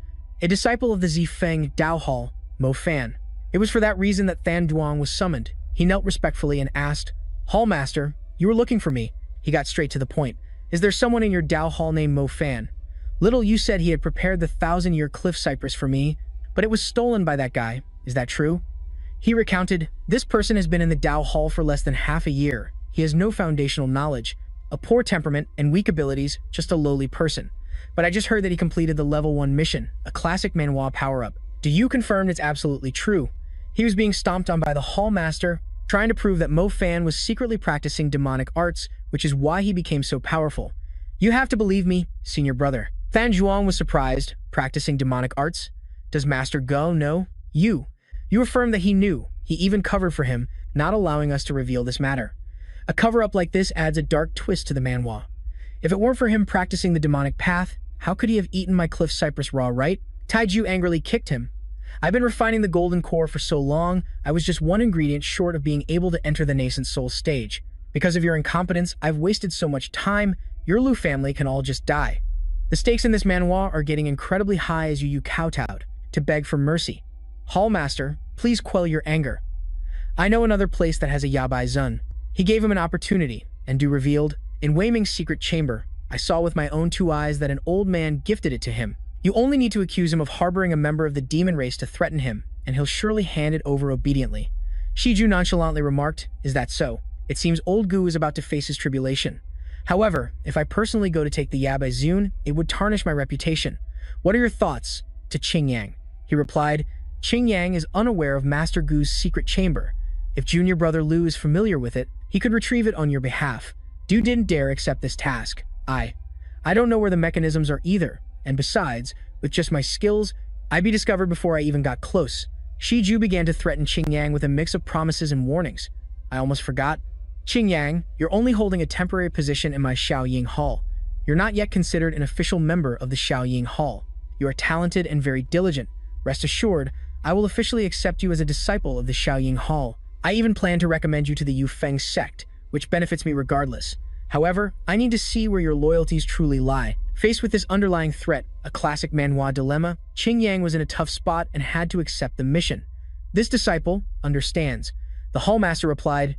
A disciple of the Zifeng Dao Hall, Mo Fan. It was for that reason that Than Duong was summoned. He knelt respectfully and asked, Hallmaster, you were looking for me. He got straight to the point. Is there someone in your Dao Hall named Mo Fan? Little you said he had prepared the 1,000-year cliff cypress for me, but it was stolen by that guy. Is that true? He recounted, this person has been in the Dao Hall for less than half a year. He has no foundational knowledge, a poor temperament and weak abilities, just a lowly person. But I just heard that he completed the level 1 mission, a classic Manhwa power-up. Do you confirm it's absolutely true? He was being stomped on by the Hallmaster, trying to prove that Mo Fan was secretly practicing demonic arts, which is why he became so powerful. You have to believe me, senior brother. Than Duong was surprised. Practicing demonic arts? Does Master Go know? You affirmed that he knew. He even covered for him, not allowing us to reveal this matter. A cover-up like this adds a dark twist to the Manhwa. If it weren't for him practicing the demonic path, how could he have eaten my cliff cypress raw, right? Taiju angrily kicked him. I've been refining the golden core for so long, I was just one ingredient short of being able to enter the nascent soul stage. Because of your incompetence, I've wasted so much time, your Lu family can all just die. The stakes in this Manhwa are getting incredibly high as you kowtowed to beg for mercy. Hallmaster, please quell your anger. I know another place that has a Yabai Zun. He gave him an opportunity, and Du revealed, in Wei Ming's secret chamber, I saw with my own 2 eyes that an old man gifted it to him. You only need to accuse him of harboring a member of the demon race to threaten him, and he'll surely hand it over obediently. Shiju nonchalantly remarked, is that so? It seems old Gu is about to face his tribulation. However, if I personally go to take the Yabai Zun, it would tarnish my reputation. What are your thoughts? To Qing Yang. He replied, Qing Yang is unaware of Master Gu's secret chamber. If junior brother Lu is familiar with it, he could retrieve it on your behalf. Du didn't dare accept this task. I don't know where the mechanisms are either, and besides, with just my skills, I'd be discovered before I even got close. Shiju began to threaten Qing Yang with a mix of promises and warnings. I almost forgot. Qing Yang, you're only holding a temporary position in my Xiaoying Hall. You're not yet considered an official member of the Xiaoying Hall. You are talented and very diligent. Rest assured, I will officially accept you as a disciple of the Xiaoying Hall. I even plan to recommend you to the Yufeng sect, which benefits me regardless. However, I need to see where your loyalties truly lie. Faced with this underlying threat, a classic Manhwa dilemma, Qing Yang was in a tough spot and had to accept the mission. This disciple understands. The Hallmaster replied,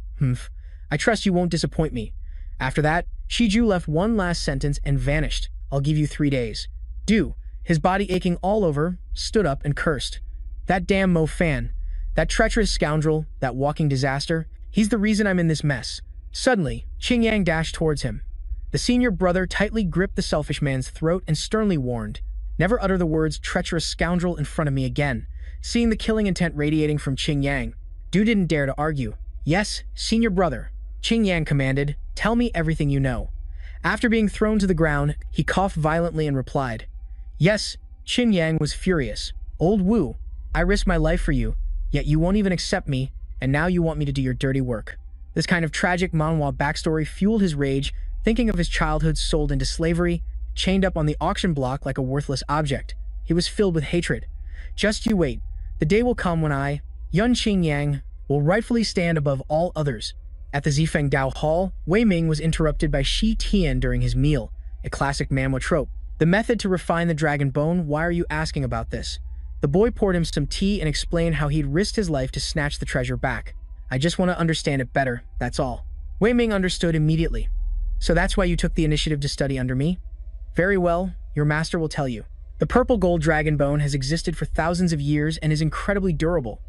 I trust you won't disappoint me. After that, Shiju left one last sentence and vanished. I'll give you 3 days. Du, his body aching all over, stood up and cursed. That damn Mo Fan. That treacherous scoundrel, that walking disaster, he's the reason I'm in this mess. Suddenly, Qing Yang dashed towards him. The senior brother tightly gripped the selfish man's throat and sternly warned, never utter the words treacherous scoundrel in front of me again. Seeing the killing intent radiating from Qing Yang, Du didn't dare to argue. Yes, senior brother, Qing Yang commanded, tell me everything you know. After being thrown to the ground, he coughed violently and replied, yes, Qing Yang was furious. Old Wu, I risked my life for you, yet you won't even accept me, and now you want me to do your dirty work. This kind of tragic Manhwa backstory fueled his rage, thinking of his childhood sold into slavery, chained up on the auction block like a worthless object. He was filled with hatred. Just you wait. The day will come when I, Yun Qing Yang, will rightfully stand above all others. At the Zifeng Dao Hall, Wei Ming was interrupted by Shi Tian during his meal, a classic Manhwa trope. The method to refine the dragon bone, why are you asking about this? The boy poured him some tea and explained how he'd risked his life to snatch the treasure back. I just want to understand it better, that's all. Wei Ming understood immediately. So that's why you took the initiative to study under me? Very well, your master will tell you. The purple gold dragon bone has existed for thousands of years and is incredibly durable.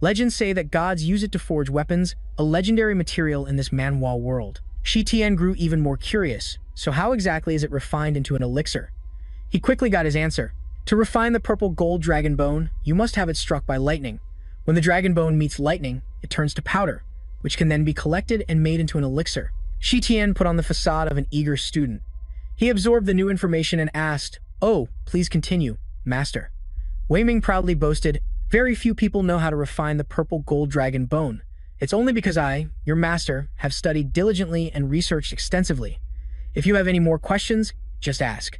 Legends say that gods use it to forge weapons, a legendary material in this Manhwa world. Shi Tian grew even more curious. So how exactly is it refined into an elixir? He quickly got his answer. To refine the purple gold dragon bone, you must have it struck by lightning. When the dragon bone meets lightning, it turns to powder, which can then be collected and made into an elixir. Shi Tian put on the facade of an eager student. He absorbed the new information and asked, oh, please continue, master. Wei Ming proudly boasted, very few people know how to refine the purple gold dragon bone. It's only because I, your master, have studied diligently and researched extensively. If you have any more questions, just ask.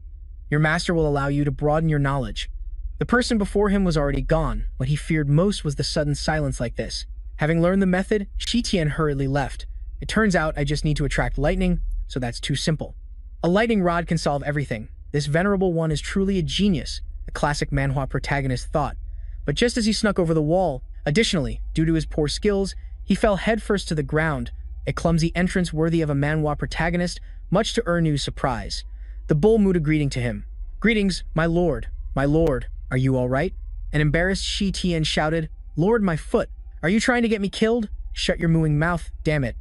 Your master will allow you to broaden your knowledge. The person before him was already gone. What he feared most was the sudden silence like this. Having learned the method, Shi Tian hurriedly left. It turns out I just need to attract lightning, so that's too simple. A lightning rod can solve everything. This venerable one is truly a genius, a classic manhwa protagonist thought. But just as he snuck over the wall, additionally, due to his poor skills, he fell headfirst to the ground, a clumsy entrance worthy of a manhwa protagonist, much to Ernu's surprise. The bull moved a greeting to him. "Greetings, my lord, are you all right?" An embarrassed Shi Tian shouted, "Lord, my foot. Are you trying to get me killed? Shut your mooing mouth, damn it."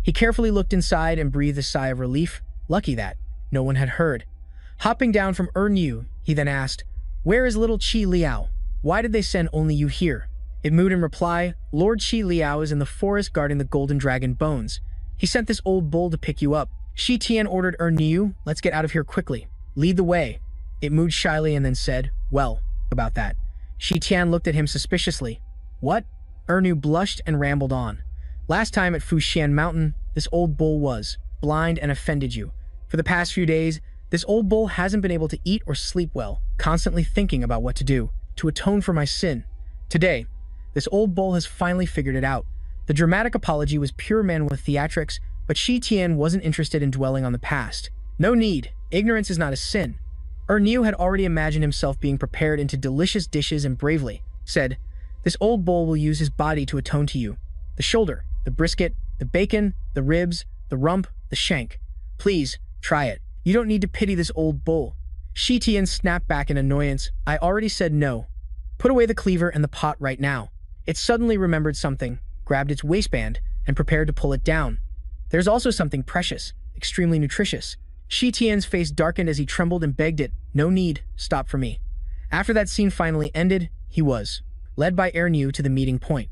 He carefully looked inside and breathed a sigh of relief. Lucky that no one had heard. Hopping down from Ernu, he then asked, "Where is little Qi Liao? Why did they send only you here?" It moved in reply, "Lord Qi Liao is in the forest guarding the golden dragon bones. He sent this old bull to pick you up." Shi Tian ordered Ernu, "Let's get out of here quickly. Lead the way." It moved shyly and then said, "Well, about that." Shi Tian looked at him suspiciously. "What?" Ernu blushed and rambled on. "Last time at Fushan Mountain, this old bull was blind and offended you. For the past few days, this old bull hasn't been able to eat or sleep well, constantly thinking about what to do, to atone for my sin. Today, this old bull has finally figured it out." The dramatic apology was pure manhwa theatrics, but Shi Tian wasn't interested in dwelling on the past. No need. Ignorance is not a sin. Ernu had already imagined himself being prepared into delicious dishes and bravely said, "This old bull will use his body to atone to you. The shoulder, the brisket, the bacon, the ribs, the rump, the shank. Please, try it. You don't need to pity this old bull." Shi Tian snapped back in annoyance. "I already said no. Put away the cleaver and the pot right now." It suddenly remembered something, grabbed its waistband, and prepared to pull it down. There's also something precious, extremely nutritious. Shi Tian's face darkened as he trembled and begged it, "No need, stop for me." After that scene finally ended, he was led by Ernu to the meeting point.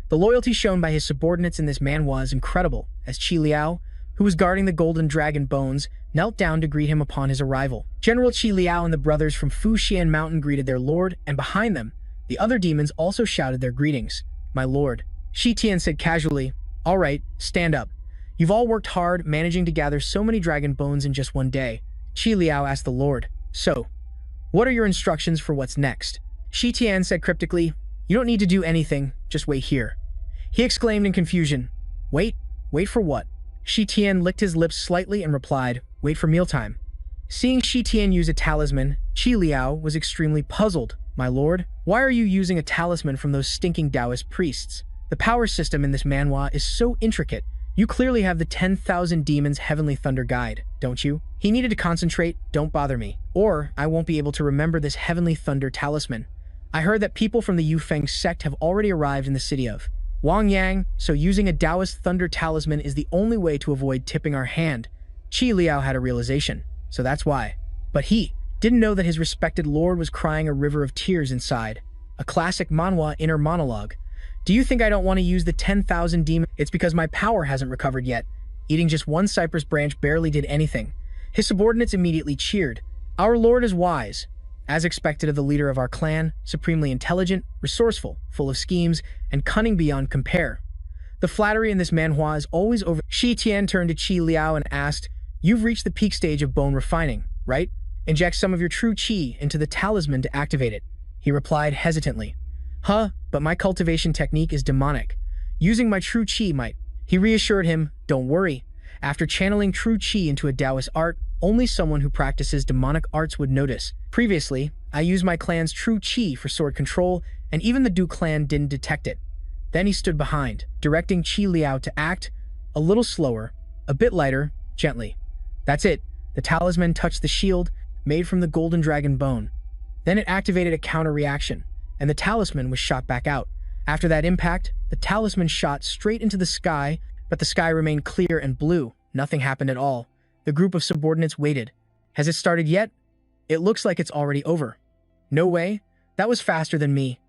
The loyalty shown by his subordinates in this manhwa is incredible, as Qi Liao, who was guarding the golden dragon bones, knelt down to greet him upon his arrival. General Qi Liao and the brothers from Fushan Mountain greeted their lord, and behind them, the other demons also shouted their greetings. "My lord." Shi Tian said casually, "All right, stand up. You've all worked hard, managing to gather so many dragon bones in just one day." Qi Liao asked the lord, "So, what are your instructions for what's next?" Shi Tian said cryptically, "You don't need to do anything, just wait here." He exclaimed in confusion, "Wait? Wait for what?" Shi Tian licked his lips slightly and replied, "Wait for mealtime." Seeing Shi Tian use a talisman, Qi Liao was extremely puzzled. "My lord, why are you using a talisman from those stinking Taoist priests? The power system in this manhwa is so intricate. You clearly have the 10,000 demons heavenly thunder guide, don't you?" He needed to concentrate. "Don't bother me, or I won't be able to remember this heavenly thunder talisman. I heard that people from the Yufeng sect have already arrived in the city of Wangyang, so using a Taoist thunder talisman is the only way to avoid tipping our hand." Qi Liao had a realization, so that's why. But he didn't know that his respected lord was crying a river of tears inside. A classic manhwa inner monologue. "Do you think I don't want to use the 10,000 demons? It's because my power hasn't recovered yet. Eating just one cypress branch barely did anything." His subordinates immediately cheered. "Our lord is wise. As expected of the leader of our clan, supremely intelligent, resourceful, full of schemes, and cunning beyond compare. The flattery in this manhwa is always over." Shi Tian turned to Qi Liao and asked, "You've reached the peak stage of bone refining, right? Inject some of your true qi into the talisman to activate it." He replied hesitantly, "Huh, but my cultivation technique is demonic. Using my true qi might." He reassured him, "Don't worry. After channeling true qi into a Taoist art, only someone who practices demonic arts would notice. Previously, I used my clan's true qi for sword control, and even the Du clan didn't detect it." Then he stood behind, directing Qi Liao to act a little slower, a bit lighter, gently. That's it. The talisman touched the shield, made from the golden dragon bone. Then it activated a counter-reaction, and the talisman was shot back out. After that impact, the talisman shot straight into the sky, but the sky remained clear and blue. Nothing happened at all. The group of subordinates waited. "Has it started yet?" "It looks like it's already over." "No way. That was faster than me."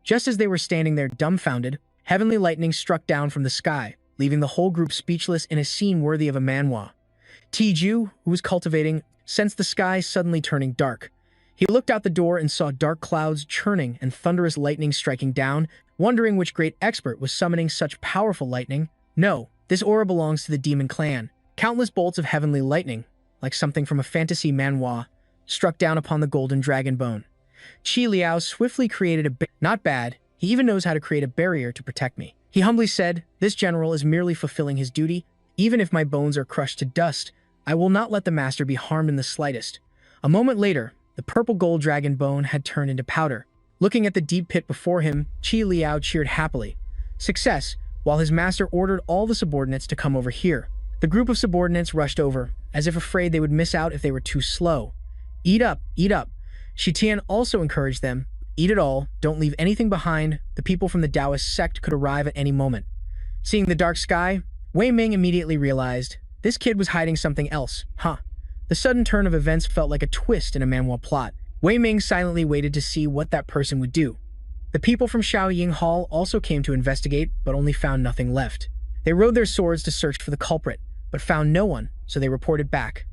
Just as they were standing there dumbfounded, heavenly lightning struck down from the sky, leaving the whole group speechless in a scene worthy of a manhwa. Tiju, who was cultivating, sensed the sky suddenly turning dark. He looked out the door and saw dark clouds churning and thunderous lightning striking down, wondering which great expert was summoning such powerful lightning. No, this aura belongs to the demon clan. Countless bolts of heavenly lightning, like something from a fantasy manhwa, struck down upon the golden dragon bone. Qi Liao swiftly created not bad, he even knows how to create a barrier to protect me. He humbly said, this general is merely fulfilling his duty. Even if my bones are crushed to dust, I will not let the master be harmed in the slightest. A moment later, the purple gold dragon bone had turned into powder. Looking at the deep pit before him, Qi Liao cheered happily. Success, while his master ordered all the subordinates to come over here. The group of subordinates rushed over, as if afraid they would miss out if they were too slow. Eat up, eat up. Shi Tian also encouraged them. Eat it all, don't leave anything behind. The people from the Taoist sect could arrive at any moment. Seeing the dark sky, Wei Ming immediately realized, this kid was hiding something else, huh? The sudden turn of events felt like a twist in a Manhwa plot. Wei Ming silently waited to see what that person would do. The people from Shaoying Hall also came to investigate, but only found nothing left. They rode their swords to search for the culprit, but found no one, so they reported back.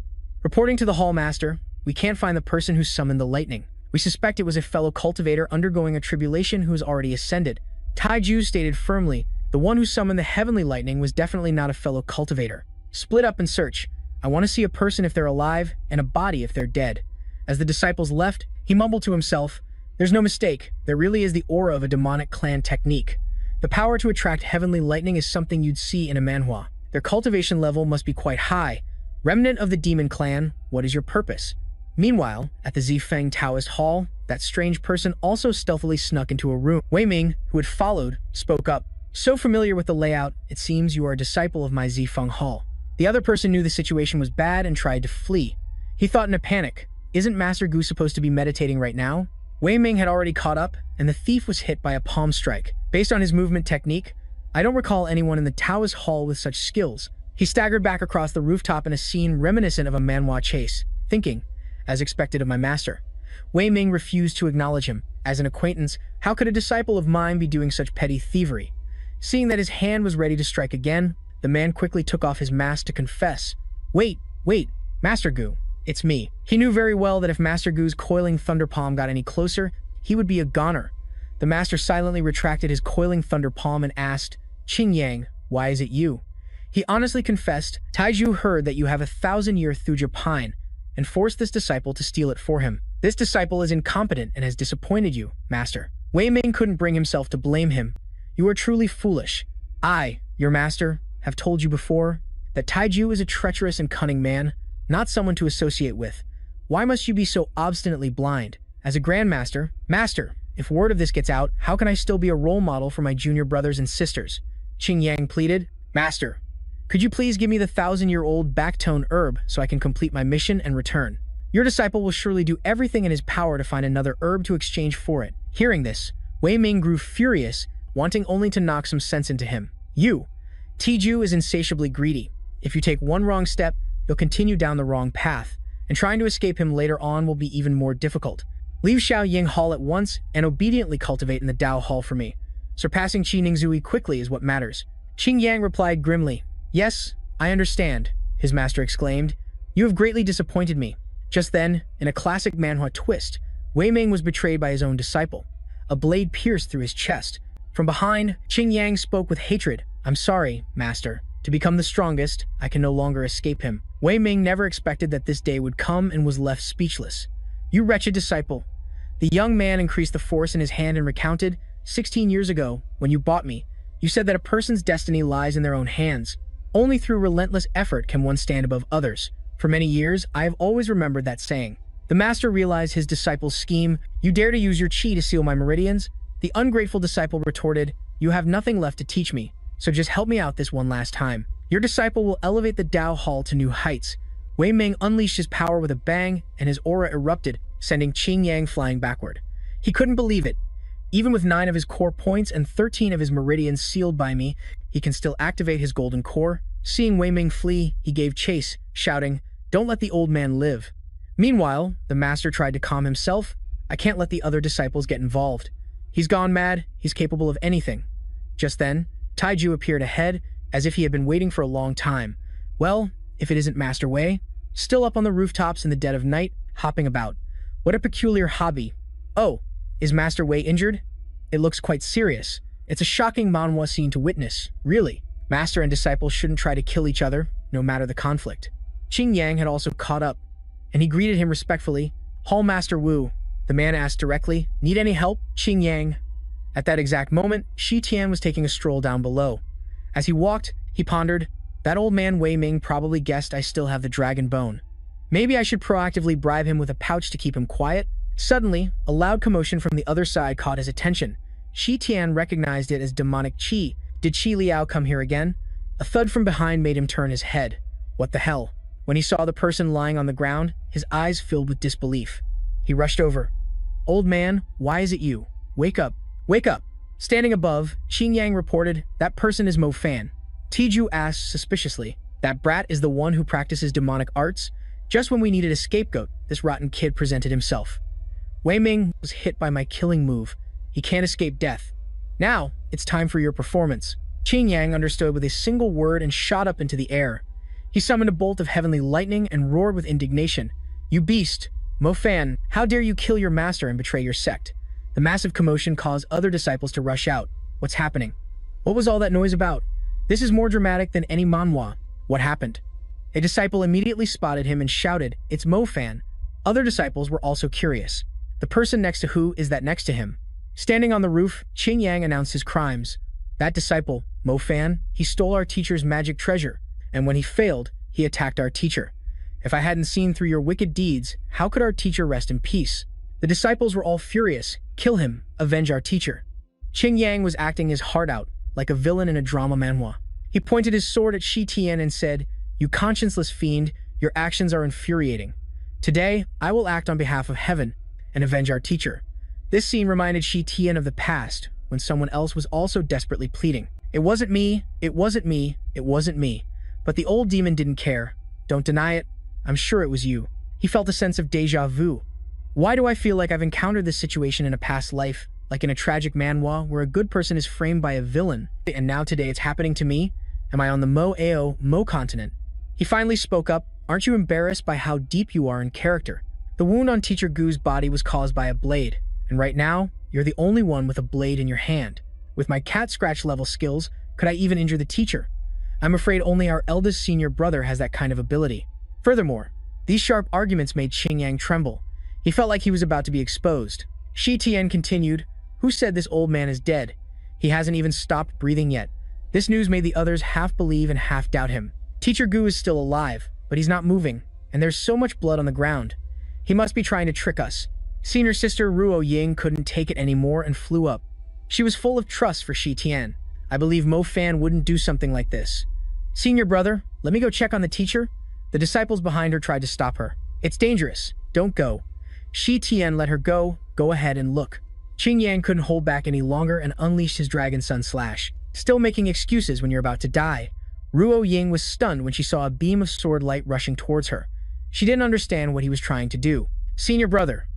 Reporting to the hall master, we can't find the person who summoned the lightning. We suspect it was a fellow cultivator undergoing a tribulation who has already ascended. Taiju stated firmly, the one who summoned the heavenly lightning was definitely not a fellow cultivator. Split up and search. I want to see a person if they're alive, and a body if they're dead. As the disciples left, he mumbled to himself, there's no mistake, there really is the aura of a demonic clan technique. The power to attract heavenly lightning is something you'd see in a manhwa. Their cultivation level must be quite high. Remnant of the demon clan, what is your purpose? Meanwhile, at the Zifeng Taoist Hall, that strange person also stealthily snuck into a room. Wei Ming, who had followed, spoke up. So familiar with the layout, it seems you are a disciple of my Zifeng Hall. The other person knew the situation was bad and tried to flee. He thought in a panic, isn't Master Gu supposed to be meditating right now? Wei Ming had already caught up, and the thief was hit by a palm strike. Based on his movement technique, I don't recall anyone in the Taoist Hall with such skills. He staggered back across the rooftop in a scene reminiscent of a manhwa chase, thinking, as expected of my master. Wei Ming refused to acknowledge him. As an acquaintance, how could a disciple of mine be doing such petty thievery? Seeing that his hand was ready to strike again, the man quickly took off his mask to confess. Wait, Master Gu, it's me. He knew very well that if Master Gu's coiling thunder palm got any closer, he would be a goner. The master silently retracted his coiling thunder palm and asked, Qing Yang, why is it you? He honestly confessed, Taiju heard that you have 1,000-year Thuja pine, and forced this disciple to steal it for him. This disciple is incompetent and has disappointed you, master. Wei Ming couldn't bring himself to blame him. You are truly foolish. I, your master, have told you before that Taiju is a treacherous and cunning man, not someone to associate with. Why must you be so obstinately blind? As a grandmaster, master, if word of this gets out, how can I still be a role model for my junior brothers and sisters? Qing Yang pleaded, Master, could you please give me the 1,000-year-old backtone herb so I can complete my mission and return? Your disciple will surely do everything in his power to find another herb to exchange for it. Hearing this, Wei Ming grew furious, wanting only to knock some sense into him. You, Taiju is insatiably greedy. If you take one wrong step, you'll continue down the wrong path, and trying to escape him later on will be even more difficult. Leave Shaoying Hall at once and obediently cultivate in the Dao Hall for me. Surpassing Qi Ningzui quickly is what matters. Qing Yang replied grimly, Yes, I understand, his master exclaimed. You have greatly disappointed me. Just then, in a classic manhwa twist, Wei Ming was betrayed by his own disciple. A blade pierced through his chest. From behind, Qing Yang spoke with hatred. I'm sorry, master. To become the strongest, I can no longer escape him. Wei Ming never expected that this day would come and was left speechless. You wretched disciple. The young man increased the force in his hand and recounted, 16 years ago, when you bought me, you said that a person's destiny lies in their own hands. Only through relentless effort can one stand above others. For many years, I have always remembered that saying. The master realized his disciple's scheme. You dare to use your qi to seal my meridians? The ungrateful disciple retorted, You have nothing left to teach me, so just help me out this one last time. Your disciple will elevate the Dao Hall to new heights. Wei Ming unleashed his power with a bang, and his aura erupted, sending Qing Yang flying backward. He couldn't believe it. Even with 9 of his core points and 13 of his meridians sealed by me, he can still activate his golden core. Seeing Wei Ming flee, he gave chase, shouting, Don't let the old man live. Meanwhile, the master tried to calm himself. I can't let the other disciples get involved. He's gone mad, he's capable of anything. Just then, Taiju appeared ahead, as if he had been waiting for a long time. Well, if it isn't Master Wei, still up on the rooftops in the dead of night, hopping about. What a peculiar hobby. Oh, is Master Wei injured? It looks quite serious. It's a shocking manhwa scene to witness, really. Master and disciple shouldn't try to kill each other, no matter the conflict. Qing Yang had also caught up, and he greeted him respectfully. Hall Master Wu, the man asked directly. Need any help, Qing Yang? At that exact moment, Shi Tian was taking a stroll down below. As he walked, he pondered, that old man Wei Ming probably guessed I still have the dragon bone. Maybe I should proactively bribe him with a pouch to keep him quiet. Suddenly, a loud commotion from the other side caught his attention. Shi Tian recognized it as demonic qi. Did Qi Liao come here again? A thud from behind made him turn his head. What the hell? When he saw the person lying on the ground, his eyes filled with disbelief. He rushed over. Old man, why is it you? Wake up. Wake up. Standing above, Qing Yang reported, that person is Mo Fan. Tiju asked suspiciously, that brat is the one who practices demonic arts? Just when we needed a scapegoat, this rotten kid presented himself. Wei Ming was hit by my killing move. He can't escape death. Now, it's time for your performance. Qing Yang understood with a single word and shot up into the air. He summoned a bolt of heavenly lightning and roared with indignation. You beast! Mo Fan, how dare you kill your master and betray your sect? The massive commotion caused other disciples to rush out. What's happening? What was all that noise about? This is more dramatic than any manhwa. What happened? A disciple immediately spotted him and shouted, it's Mo Fan. Other disciples were also curious. The person next to who is that next to him? Standing on the roof, Qing Yang announced his crimes. That disciple, Mo Fan, he stole our teacher's magic treasure, and when he failed, he attacked our teacher. If I hadn't seen through your wicked deeds, how could our teacher rest in peace? The disciples were all furious. Kill him, avenge our teacher. Qing Yang was acting his heart out, like a villain in a drama manhwa. He pointed his sword at Shi Tian and said, you conscienceless fiend, your actions are infuriating. Today, I will act on behalf of heaven and avenge our teacher. This scene reminded Shi Tian of the past, when someone else was also desperately pleading. It wasn't me, it wasn't me, it wasn't me. But the old demon didn't care. Don't deny it, I'm sure it was you. He felt a sense of déjà vu. Why do I feel like I've encountered this situation in a past life, like in a tragic manhwa where a good person is framed by a villain, and now today it's happening to me? Am I on the Mo continent? He finally spoke up, aren't you embarrassed by how deep you are in character? The wound on Teacher Gu's body was caused by a blade, and right now, you're the only one with a blade in your hand. With my cat scratch level skills, could I even injure the teacher? I'm afraid only our eldest senior brother has that kind of ability. Furthermore, these sharp arguments made Qing Yang tremble. He felt like he was about to be exposed. Shi Tian continued, who said this old man is dead? He hasn't even stopped breathing yet. This news made the others half believe and half doubt him. Teacher Gu is still alive, but he's not moving, and there's so much blood on the ground. He must be trying to trick us. Senior sister Ruo Ying couldn't take it anymore and flew up. She was full of trust for Shi Tian. I believe Mo Fan wouldn't do something like this. Senior brother, let me go check on the teacher. The disciples behind her tried to stop her. It's dangerous. Don't go. Shi Tian let her go. Go ahead and look. Qing Yang couldn't hold back any longer and unleashed his Dragon Sun Slash. Still making excuses when you're about to die. Ruo Ying was stunned when she saw a beam of sword light rushing towards her. She didn't understand what he was trying to do. Senior brother.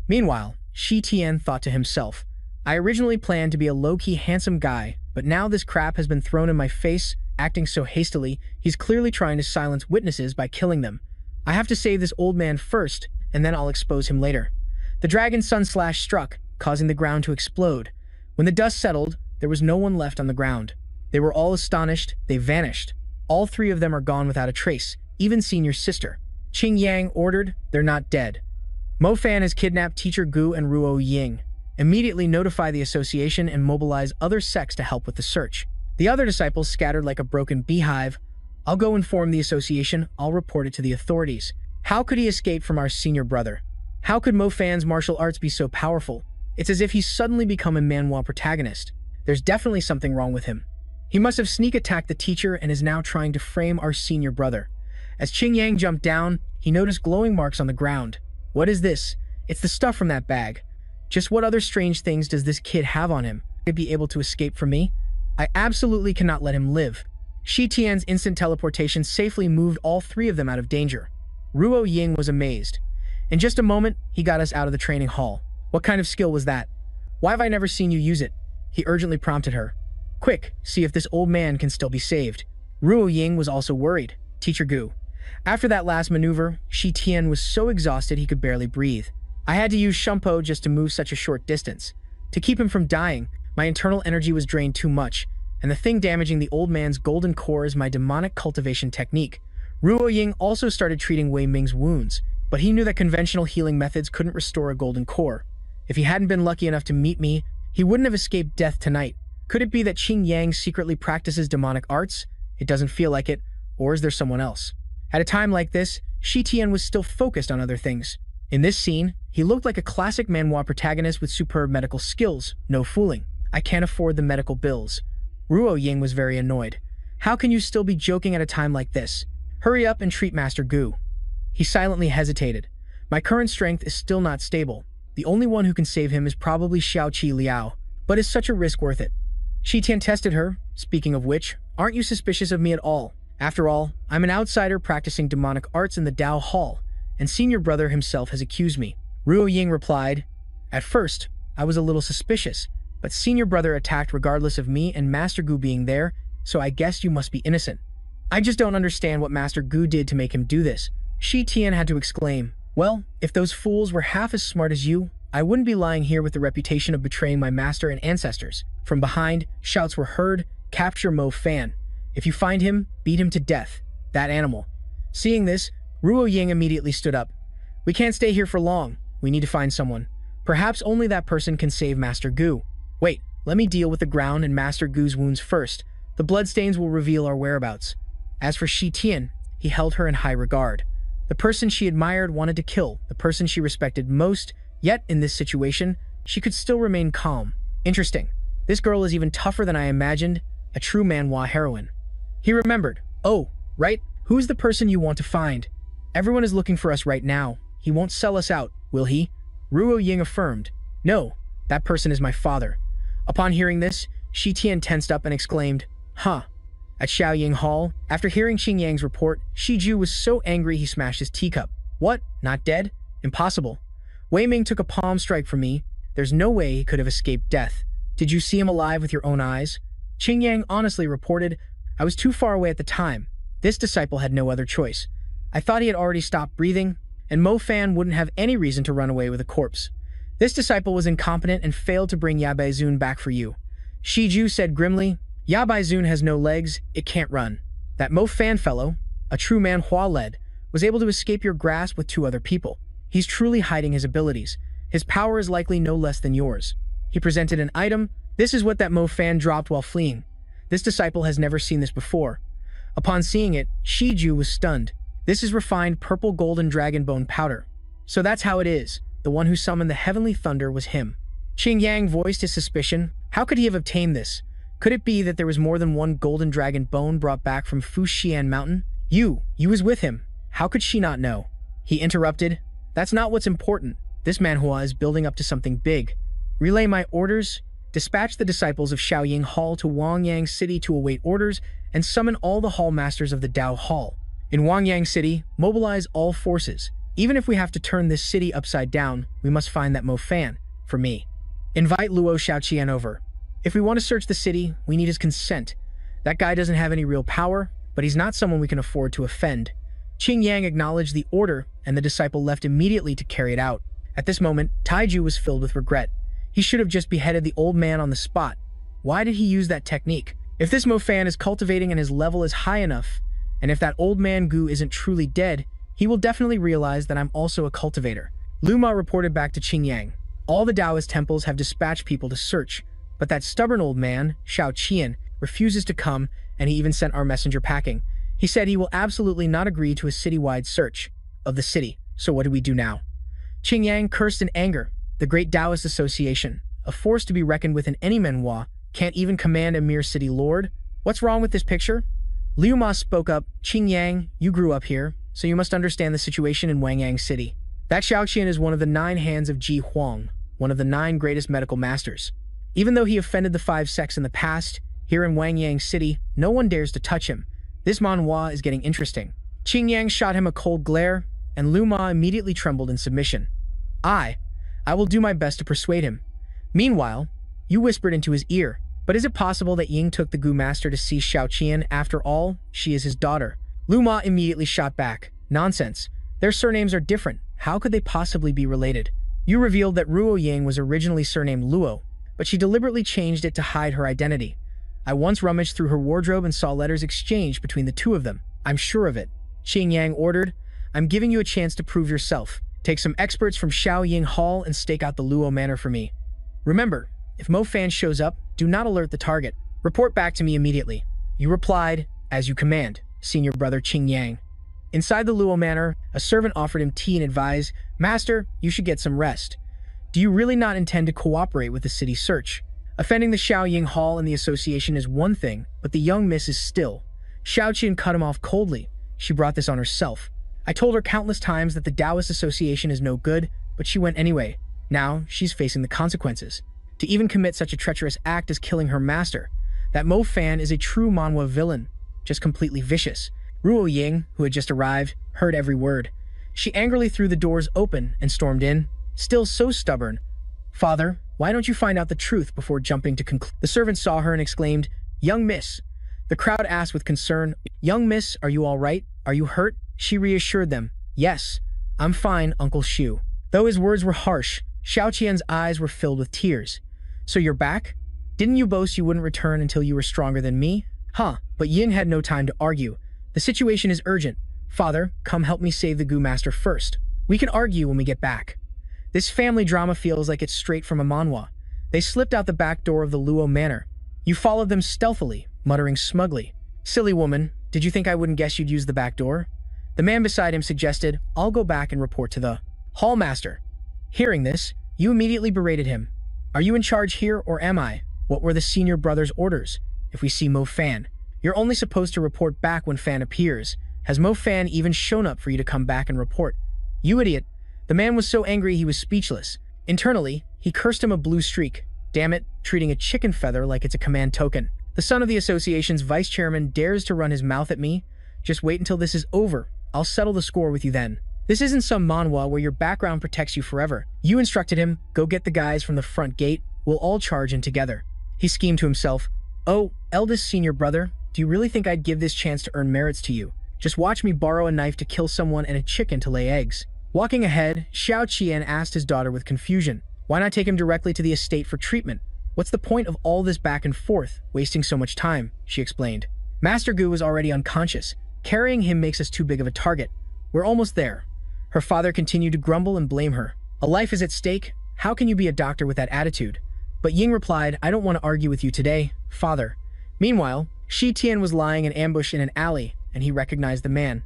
Meanwhile, Shi Tian thought to himself, I originally planned to be a low-key handsome guy, but now this crap has been thrown in my face, acting so hastily, he's clearly trying to silence witnesses by killing them. I have to save this old man first, and then I'll expose him later. The Dragon Sun Slash struck, causing the ground to explode. When the dust settled, there was no one left on the ground. They were all astonished, they vanished. All three of them are gone without a trace, even senior sister. Qing Yang ordered, they're not dead. Mo Fan has kidnapped Teacher Gu and Ruo Ying. Immediately notify the association and mobilize other sects to help with the search. The other disciples scattered like a broken beehive. I'll go inform the association, I'll report it to the authorities. How could he escape from our senior brother? How could Mo Fan's martial arts be so powerful? It's as if he's suddenly become a manhwa protagonist. There's definitely something wrong with him. He must have sneak attacked the teacher and is now trying to frame our senior brother. As Qing Yang jumped down, he noticed glowing marks on the ground. What is this? It's the stuff from that bag. Just what other strange things does this kid have on him? Could he be able to escape from me? I absolutely cannot let him live. Shi Tian's instant teleportation safely moved all three of them out of danger. Ruo Ying was amazed. In just a moment, he got us out of the training hall. What kind of skill was that? Why have I never seen you use it? He urgently prompted her. Quick, see if this old man can still be saved. Ruo Ying was also worried. Teacher Gu. After that last maneuver, Shi Tian was so exhausted he could barely breathe. I had to use Shumpo just to move such a short distance. To keep him from dying, my internal energy was drained too much, and the thing damaging the old man's golden core is my demonic cultivation technique. Ruo Ying also started treating Wei Ming's wounds, but he knew that conventional healing methods couldn't restore a golden core. If he hadn't been lucky enough to meet me, he wouldn't have escaped death tonight. Could it be that Qing Yang secretly practices demonic arts? It doesn't feel like it, or is there someone else? At a time like this, Shi Tian was still focused on other things. In this scene, he looked like a classic manhwa protagonist with superb medical skills, no fooling. I can't afford the medical bills. Ruo Ying was very annoyed. How can you still be joking at a time like this? Hurry up and treat Master Gu. He silently hesitated. My current strength is still not stable. The only one who can save him is probably Xiao Qi Liao, but is such a risk worth it? Shi Tian tested her. Speaking of which, aren't you suspicious of me at all? After all, I'm an outsider practicing demonic arts in the Dao Hall, and senior brother himself has accused me. Ruo Ying replied, At first, I was a little suspicious, but senior brother attacked regardless of me and Master Gu being there, so I guess you must be innocent. I just don't understand what Master Gu did to make him do this. Shi Tian had to exclaim, Well, if those fools were half as smart as you, I wouldn't be lying here with the reputation of betraying my master and ancestors. From behind, shouts were heard, Capture Mo Fan. If you find him, beat him to death. That animal. Seeing this, Ruo Ying immediately stood up. We can't stay here for long. We need to find someone. Perhaps only that person can save Master Gu. Wait, let me deal with the ground and Master Gu's wounds first. The bloodstains will reveal our whereabouts. As for Shi Tian, he held her in high regard. The person she admired wanted to kill the person she respected most, yet in this situation, she could still remain calm. Interesting. This girl is even tougher than I imagined, a true manhwa heroine. He remembered. Oh, right, who's the person you want to find? Everyone is looking for us right now. He won't sell us out, will he? Ruo Ying affirmed. No, that person is my father. Upon hearing this, Shi Tian tensed up and exclaimed, Huh. At Xiaoying Hall, after hearing Qing Yang's report, Shi Ju was so angry he smashed his teacup. What? Not dead? Impossible. Wei Ming took a palm strike from me. There's no way he could have escaped death. Did you see him alive with your own eyes? Qing Yang honestly reported, I was too far away at the time. This disciple had no other choice. I thought he had already stopped breathing, and Mo Fan wouldn't have any reason to run away with a corpse. This disciple was incompetent and failed to bring Yabai Zun back for you. Shi Ju said grimly, Yabai Zun has no legs, it can't run. That Mo Fan fellow, a true manhwa led, was able to escape your grasp with 2 other people. He's truly hiding his abilities. His power is likely no less than yours. He presented an item. This is what that Mo Fan dropped while fleeing. This disciple has never seen this before. Upon seeing it, Shi Ju was stunned. This is refined purple golden dragon bone powder. So that's how it is. The one who summoned the heavenly thunder was him. Qing Yang voiced his suspicion. How could he have obtained this? Could it be that there was more than one golden dragon bone brought back from Fuxian Mountain? You was with him. How could she not know? He interrupted. That's not what's important. This manhwa is building up to something big. Relay my orders. Dispatch the disciples of Xiaoying Hall to Wangyang City to await orders and summon all the hall masters of the Dao Hall. In Wangyang City, mobilize all forces. Even if we have to turn this city upside down, we must find that Mo Fan. For me. Invite Luo Xiaoqian over. If we want to search the city, we need his consent. That guy doesn't have any real power, but he's not someone we can afford to offend. Qing Yang acknowledged the order, and the disciple left immediately to carry it out. At this moment, Taiju was filled with regret. He should have just beheaded the old man on the spot. Why did he use that technique? If this Mo Fan is cultivating and his level is high enough, and if that old man Gu isn't truly dead, he will definitely realize that I'm also a cultivator. Lu Ma reported back to Qing Yang. All the Taoist temples have dispatched people to search, but that stubborn old man, Xiao Qian, refuses to come, and he even sent our messenger packing. He said he will absolutely not agree to a citywide search of the city. So what do we do now? Qing Yang cursed in anger. The Great Taoist Association, a force to be reckoned with in any manhwa, can't even command a mere city lord? What's wrong with this picture? Liu Ma spoke up. Qing Yang, you grew up here, so you must understand the situation in Wangyang City. That Xiaoqian is one of the 9 hands of Ji Huang, one of the 9 greatest medical masters. Even though he offended the 5 sects in the past, here in Wangyang City, no one dares to touch him. This manhwa is getting interesting. Qing Yang shot him a cold glare, and Lu Ma immediately trembled in submission. I will do my best to persuade him. Meanwhile, you whispered into his ear, but is it possible that Ying took the Gu Master to see Xiaoqian? After all, she is his daughter. Lu Ma immediately shot back. Nonsense. Their surnames are different. How could they possibly be related? You revealed that Ruo Ying was originally surnamed Luo, but she deliberately changed it to hide her identity. I once rummaged through her wardrobe and saw letters exchanged between the 2 of them. I'm sure of it. Qing Yang ordered. I'm giving you a chance to prove yourself. Take some experts from Xiaoying Hall and stake out the Luo Manor for me. Remember, if Mo Fan shows up, do not alert the target. Report back to me immediately." You replied, "As you command, senior brother Qing Yang." Inside the Luo Manor, a servant offered him tea and advised, "Master, you should get some rest. Do you really not intend to cooperate with the city search? Offending the Xiaoying Hall and the association is one thing, but the young miss is still." Xiao Qian cut him off coldly. She brought this on herself. "I told her countless times that the Taoist Association is no good, but she went anyway. Now, she's facing the consequences. To even commit such a treacherous act as killing her master. That Mo Fan is a true Manhwa villain, just completely vicious." Ruo Ying, who had just arrived, heard every word. She angrily threw the doors open and stormed in, still so stubborn. "Father, why don't you find out the truth before jumping to conclude?" The servant saw her and exclaimed, "Young miss." The crowd asked with concern, "Young miss, are you all right? Are you hurt?" She reassured them, "Yes, I'm fine, Uncle Shu." Though his words were harsh, Xiao Qian's eyes were filled with tears. "So you're back? Didn't you boast you wouldn't return until you were stronger than me?" "Huh," but Ying had no time to argue. "The situation is urgent. Father, come help me save the Gu Master first. We can argue when we get back." This family drama feels like it's straight from a manhwa. They slipped out the back door of the Luo Manor. You followed them stealthily, muttering smugly. "Silly woman, did you think I wouldn't guess you'd use the back door?" The man beside him suggested, "I'll go back and report to the Hall Master." Hearing this, you immediately berated him. "Are you in charge here or am I? What were the senior brother's orders? If we see Mo Fan, you're only supposed to report back when Fan appears. Has Mo Fan even shown up for you to come back and report?" "You idiot." The man was so angry he was speechless. Internally, he cursed him a blue streak. Damn it, treating a chicken feather like it's a command token. The son of the association's vice chairman dares to run his mouth at me? Just wait until this is over. I'll settle the score with you then. This isn't some manhwa where your background protects you forever. You instructed him, go get the guys from the front gate. We'll all charge in together. He schemed to himself. "Oh, eldest senior brother, do you really think I'd give this chance to earn merits to you? Just watch me borrow a knife to kill someone and a chicken to lay eggs." Walking ahead, Xiao Qian asked his daughter with confusion, "Why not take him directly to the estate for treatment? What's the point of all this back and forth, wasting so much time?" she explained. "Master Gu was already unconscious. Carrying him makes us too big of a target. We're almost there." Her father continued to grumble and blame her. "A life is at stake. How can you be a doctor with that attitude?" But Ying replied, "I don't want to argue with you today, father." Meanwhile, Shi Tian was lying in ambush in an alley, and he recognized the man.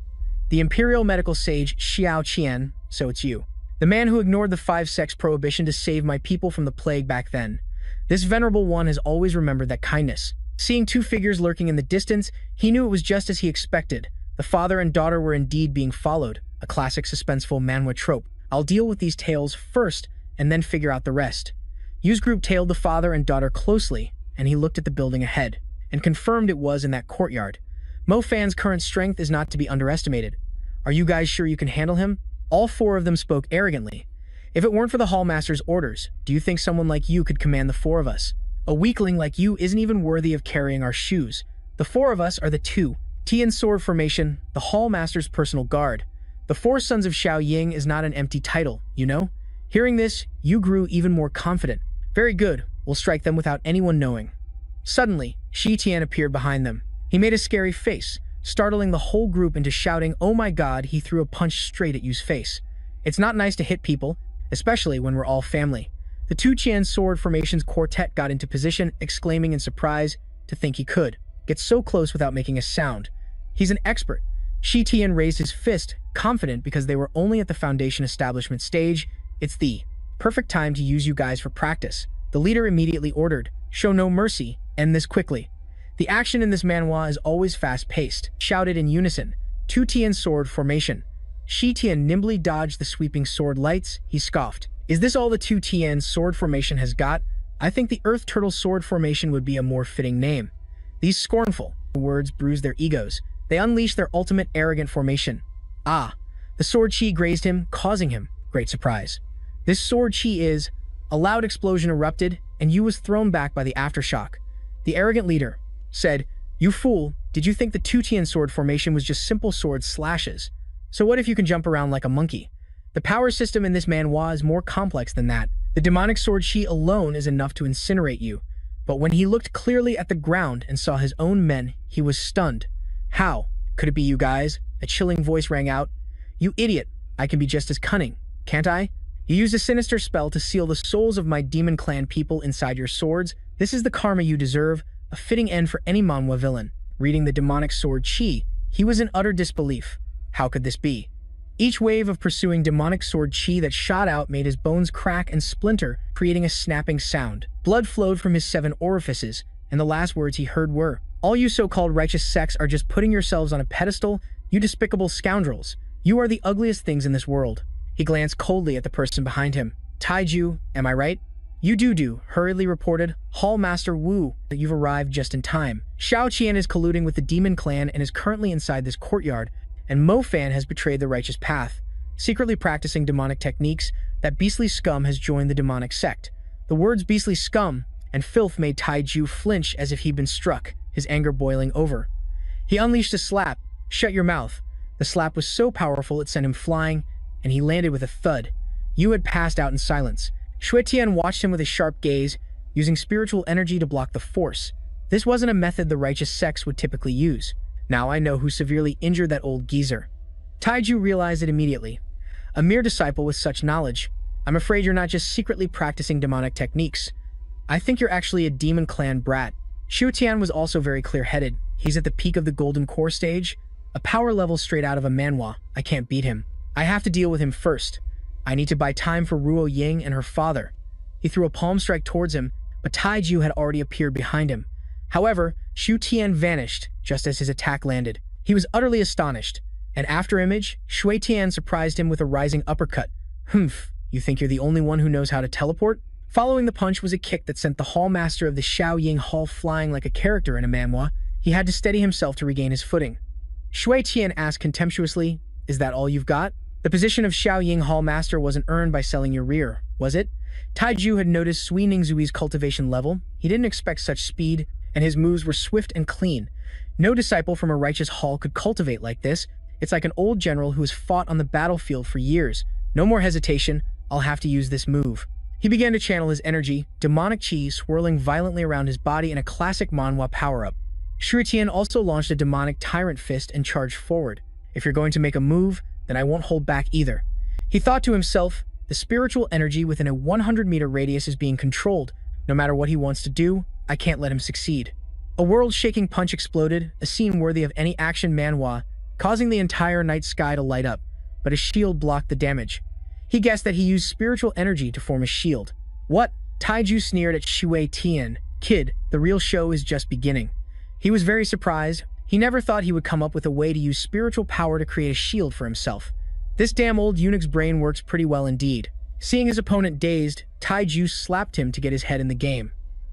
The imperial medical sage Xiao Qian, so it's you. The man who ignored the 5-sex prohibition to save my people from the plague back then. This venerable one has always remembered that kindness. Seeing two figures lurking in the distance, he knew it was just as he expected. The father and daughter were indeed being followed, a classic suspenseful manhwa trope. I'll deal with these tales first, and then figure out the rest. Yu's group tailed the father and daughter closely, and he looked at the building ahead, and confirmed it was in that courtyard. Mo Fan's current strength is not to be underestimated. "Are you guys sure you can handle him?" All four of them spoke arrogantly. "If it weren't for the Hallmaster's orders, do you think someone like you could command the four of us? A weakling like you isn't even worthy of carrying our shoes. The four of us are the two. Tian Sword Formation, the Hallmaster's personal guard. The Four Sons of Xiao Ying is not an empty title, you know?" Hearing this, Yu grew even more confident. "Very good, we'll strike them without anyone knowing." Suddenly, Shi Tian appeared behind them. He made a scary face, startling the whole group into shouting, "Oh my god," he threw a punch straight at Yu's face. It's not nice to hit people, especially when we're all family. The two Tian Sword Formation's quartet got into position, exclaiming in surprise, to think he could get so close without making a sound. He's an expert. Shi Tian raised his fist, confident because they were only at the Foundation establishment stage. "It's the perfect time to use you guys for practice." The leader immediately ordered, "Show no mercy, end this quickly." The action in this manhwa is always fast-paced, shouted in unison. Two Tian Sword Formation. Shi Tian nimbly dodged the sweeping sword lights. He scoffed. "Is this all the two Tian Sword Formation has got? I think the Earth Turtle Sword Formation would be a more fitting name." These scornful words bruised their egos. They unleashed their ultimate arrogant formation. Ah! The sword chi grazed him, causing him great surprise. This sword chi is... A loud explosion erupted, and Yu was thrown back by the aftershock. The arrogant leader said, "You fool, did you think the two Tian Sword Formation was just simple sword slashes? So what if you can jump around like a monkey? The power system in this manhwa is more complex than that. The demonic sword chi alone is enough to incinerate you." But when he looked clearly at the ground and saw his own men, he was stunned. "How? Could it be you guys?" A chilling voice rang out. You idiot! I can be just as cunning, can't I? You used a sinister spell to seal the souls of my demon clan people inside your swords. This is the karma you deserve, a fitting end for any Manhwa villain. Reading the demonic sword chi, he was in utter disbelief. How could this be? Each wave of pursuing demonic sword chi that shot out made his bones crack and splinter, creating a snapping sound. Blood flowed from his 7 orifices, and the last words he heard were, "All you so-called righteous sects are just putting yourselves on a pedestal, you despicable scoundrels. You are the ugliest things in this world." He glanced coldly at the person behind him. "Taiju, am I right?" "You do," hurriedly reported Hall Master Wu, "that you've arrived just in time. Xiao Qian is colluding with the demon clan and is currently inside this courtyard, and Mo Fan has betrayed the righteous path, secretly practicing demonic techniques. That beastly scum has joined the demonic sect." The words beastly scum and filth made Taiju flinch as if he'd been struck, his anger boiling over. He unleashed a slap. "Shut your mouth." The slap was so powerful it sent him flying, and he landed with a thud. Yu had passed out in silence. Shui Tian watched him with a sharp gaze, using spiritual energy to block the force. This wasn't a method the righteous sects would typically use. Now I know who severely injured that old geezer. Taiju realized it immediately. A mere disciple with such knowledge. I'm afraid you're not just secretly practicing demonic techniques. I think you're actually a demon clan brat. Shu Tian was also very clear-headed. He's at the peak of the golden core stage. A power level straight out of a manhwa. I can't beat him. I have to deal with him first. I need to buy time for Ruo Ying and her father. He threw a palm strike towards him, but Taiju had already appeared behind him. However, Shu Tian vanished just as his attack landed. He was utterly astonished. An after-image, Shui Tian surprised him with a rising uppercut. "Humph, you think you're the only one who knows how to teleport?" Following the punch was a kick that sent the hall master of the Xiao Ying Hall flying like a character in a manhwa. He had to steady himself to regain his footing. Shui Tian asked contemptuously, "Is that all you've got?" The position of Xiao Ying Hall Master wasn't earned by selling your rear, was it? Taiju had noticed Sui Ningzui's cultivation level. He didn't expect such speed, and his moves were swift and clean. No disciple from a righteous hall could cultivate like this. It's like an old general who has fought on the battlefield for years. No more hesitation, I'll have to use this move. He began to channel his energy, demonic chi swirling violently around his body in a classic manhwa power-up. Shui Tian also launched a demonic tyrant fist and charged forward. If you're going to make a move, then I won't hold back either. He thought to himself, the spiritual energy within a 100-meter radius is being controlled. No matter what he wants to do, I can't let him succeed. A world-shaking punch exploded, a scene worthy of any action manhwa, causing the entire night sky to light up, but his shield blocked the damage. He guessed that he used spiritual energy to form a shield. "What?" Taiju sneered at Shui Tian. "Kid, the real show is just beginning." He was very surprised. He never thought he would come up with a way to use spiritual power to create a shield for himself. This damn old eunuch's brain works pretty well indeed. Seeing his opponent dazed, Taiju slapped him to get his head in the game.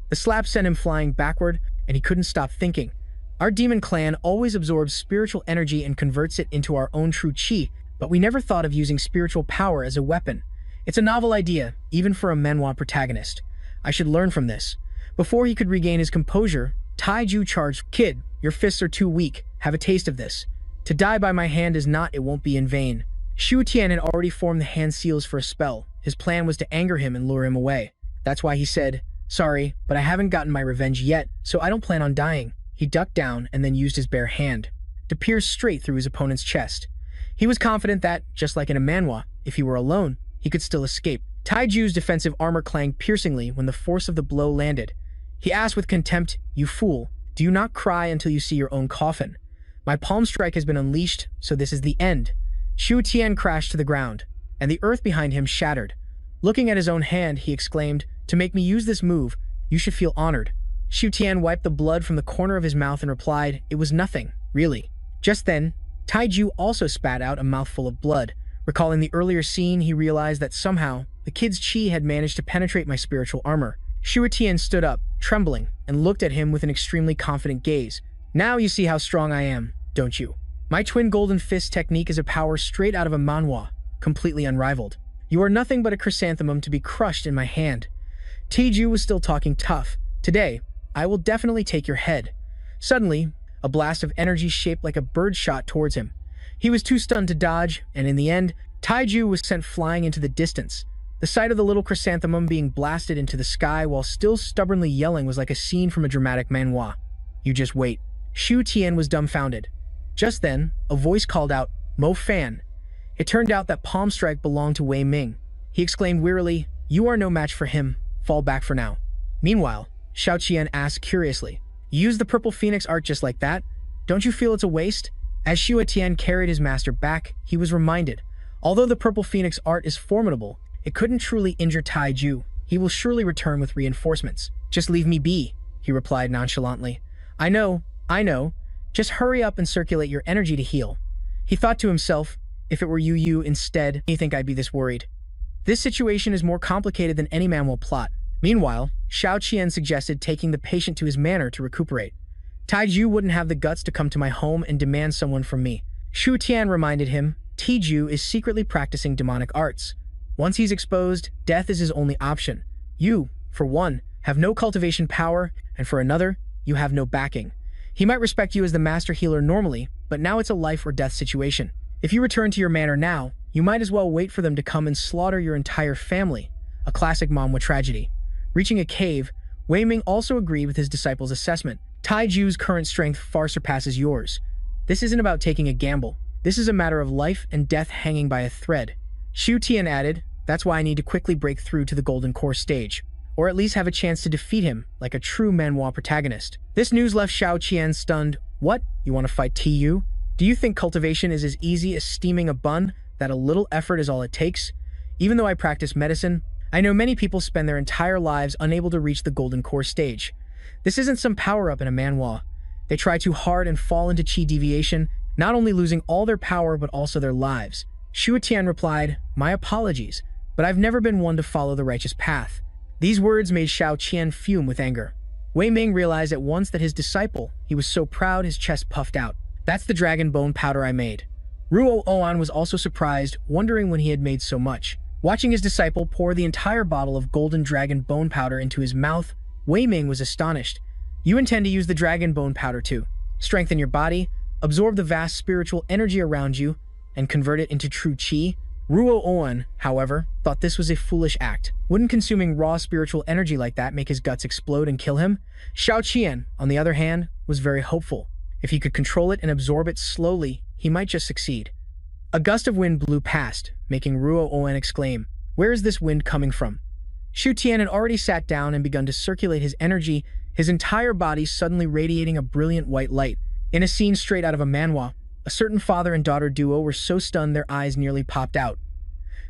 The slap sent him flying backward, and he couldn't stop thinking. Our demon clan always absorbs spiritual energy and converts it into our own true chi, but we never thought of using spiritual power as a weapon. It's a novel idea, even for a manhwa protagonist. I should learn from this. Before he could regain his composure, Taiju charged. "Kid, your fists are too weak. Have a taste of this. To die by my hand is not, it won't be in vain." Shu Tian had already formed the hand seals for a spell. His plan was to anger him and lure him away. That's why he said, "Sorry, but I haven't gotten my revenge yet, so I don't plan on dying." He ducked down and then used his bare hand to pierce straight through his opponent's chest. He was confident that, just like in a manhwa, if he were alone, he could still escape. Taiju's defensive armor clanged piercingly when the force of the blow landed. He asked with contempt, "You fool, do you not cry until you see your own coffin? My palm strike has been unleashed, so this is the end." Shu Tian crashed to the ground, and the earth behind him shattered. Looking at his own hand, he exclaimed, "To make me use this move, you should feel honored." Shu Tian wiped the blood from the corner of his mouth and replied, "It was nothing, really." Just then, Taiju also spat out a mouthful of blood. Recalling the earlier scene, he realized that somehow, the kid's chi had managed to penetrate my spiritual armor. Shu Tian stood up, trembling, and looked at him with an extremely confident gaze. "Now you see how strong I am, don't you? My twin golden fist technique is a power straight out of a manhwa, completely unrivaled. You are nothing but a chrysanthemum to be crushed in my hand." Taiju was still talking tough. "Today, I will definitely take your head." Suddenly, a blast of energy shaped like a bird shot towards him. He was too stunned to dodge, and in the end, Taiju was sent flying into the distance. The sight of the little chrysanthemum being blasted into the sky while still stubbornly yelling was like a scene from a dramatic manhwa. "You just wait." Shu Tian was dumbfounded. Just then, a voice called out, "Mo Fan." It turned out that Palm Strike belonged to Wei Ming. He exclaimed wearily, "You are no match for him. Fall back for now." Meanwhile, Xiao Qian asked curiously, "You used the purple phoenix art just like that? Don't you feel it's a waste?" As Xue Tian carried his master back, he was reminded, although the purple phoenix art is formidable, it couldn't truly injure Tai Ju. He will surely return with reinforcements. "Just leave me be," he replied nonchalantly. I know. Just hurry up and circulate your energy to heal." He thought to himself, if it were you instead, you think I'd be this worried? This situation is more complicated than any man will plot. Meanwhile, Xiao Qian suggested taking the patient to his manor to recuperate. "Taiju wouldn't have the guts to come to my home and demand someone from me." Xu Tian reminded him, Taiju is secretly practicing demonic arts. Once he's exposed, death is his only option. You, for one, have no cultivation power, and for another, you have no backing. He might respect you as the master healer normally, but now it's a life or death situation. If you return to your manor now, you might as well wait for them to come and slaughter your entire family. A classic Manhwa tragedy. Reaching a cave, Wei Ming also agreed with his disciple's assessment. Taiju's current strength far surpasses yours. This isn't about taking a gamble. This is a matter of life and death hanging by a thread. Xu Tian added, "That's why I need to quickly break through to the Golden Core stage, or at least have a chance to defeat him like a true Manhwa protagonist." This news left Xiao Qian stunned. "What? You want to fight Tu? Do you think cultivation is as easy as steaming a bun, that a little effort is all it takes? Even though I practice medicine, I know many people spend their entire lives unable to reach the Golden Core stage. This isn't some power-up in a manhwa. They try too hard and fall into chi deviation, not only losing all their power but also their lives." Xu Tian replied, "My apologies, but I've never been one to follow the righteous path." These words made Xiao Qian fume with anger. Wei Ming realized at once that his disciple, he was so proud his chest puffed out. "That's the dragon bone powder I made." Ruo Oan was also surprised, wondering when he had made so much. Watching his disciple pour the entire bottle of golden dragon bone powder into his mouth, Wei Ming was astonished. "You intend to use the dragon bone powder to strengthen your body, absorb the vast spiritual energy around you, and convert it into true chi?" Ruo Oan, however, thought this was a foolish act. Wouldn't consuming raw spiritual energy like that make his guts explode and kill him? Xiao Qian, on the other hand, was very hopeful. If he could control it and absorb it slowly, he might just succeed. A gust of wind blew past, making Ruo Oan exclaim, "Where is this wind coming from?" Xu Tian had already sat down and begun to circulate his energy, his entire body suddenly radiating a brilliant white light. In a scene straight out of a manhwa, a certain father and daughter duo were so stunned their eyes nearly popped out.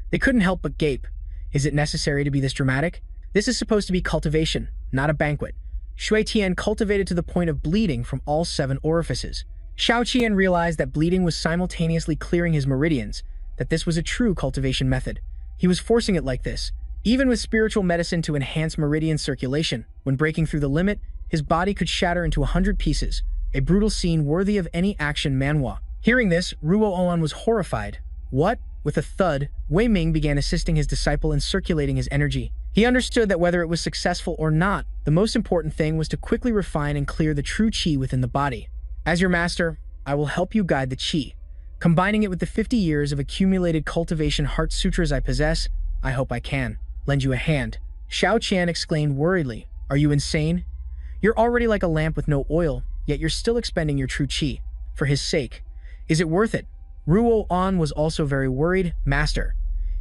They couldn't help but gape. Is it necessary to be this dramatic? This is supposed to be cultivation, not a banquet. Xue Tian cultivated to the point of bleeding from all 7 orifices. Xiao Qian realized that bleeding was simultaneously clearing his meridians, that this was a true cultivation method. He was forcing it like this. Even with spiritual medicine to enhance meridian circulation, when breaking through the limit, his body could shatter into 100 pieces, a brutal scene worthy of any action manhwa. Hearing this, Ruo Oan was horrified. What? With a thud, Wei Ming began assisting his disciple in circulating his energy. He understood that whether it was successful or not, the most important thing was to quickly refine and clear the true chi within the body. "As your master, I will help you guide the chi. Combining it with the 50 years of accumulated cultivation heart sutras I possess, I hope I can lend you a hand." Xiao Qian exclaimed worriedly, "Are you insane? You're already like a lamp with no oil, yet you're still expending your true chi. For his sake, is it worth it?" Ruo An was also very worried. "Master."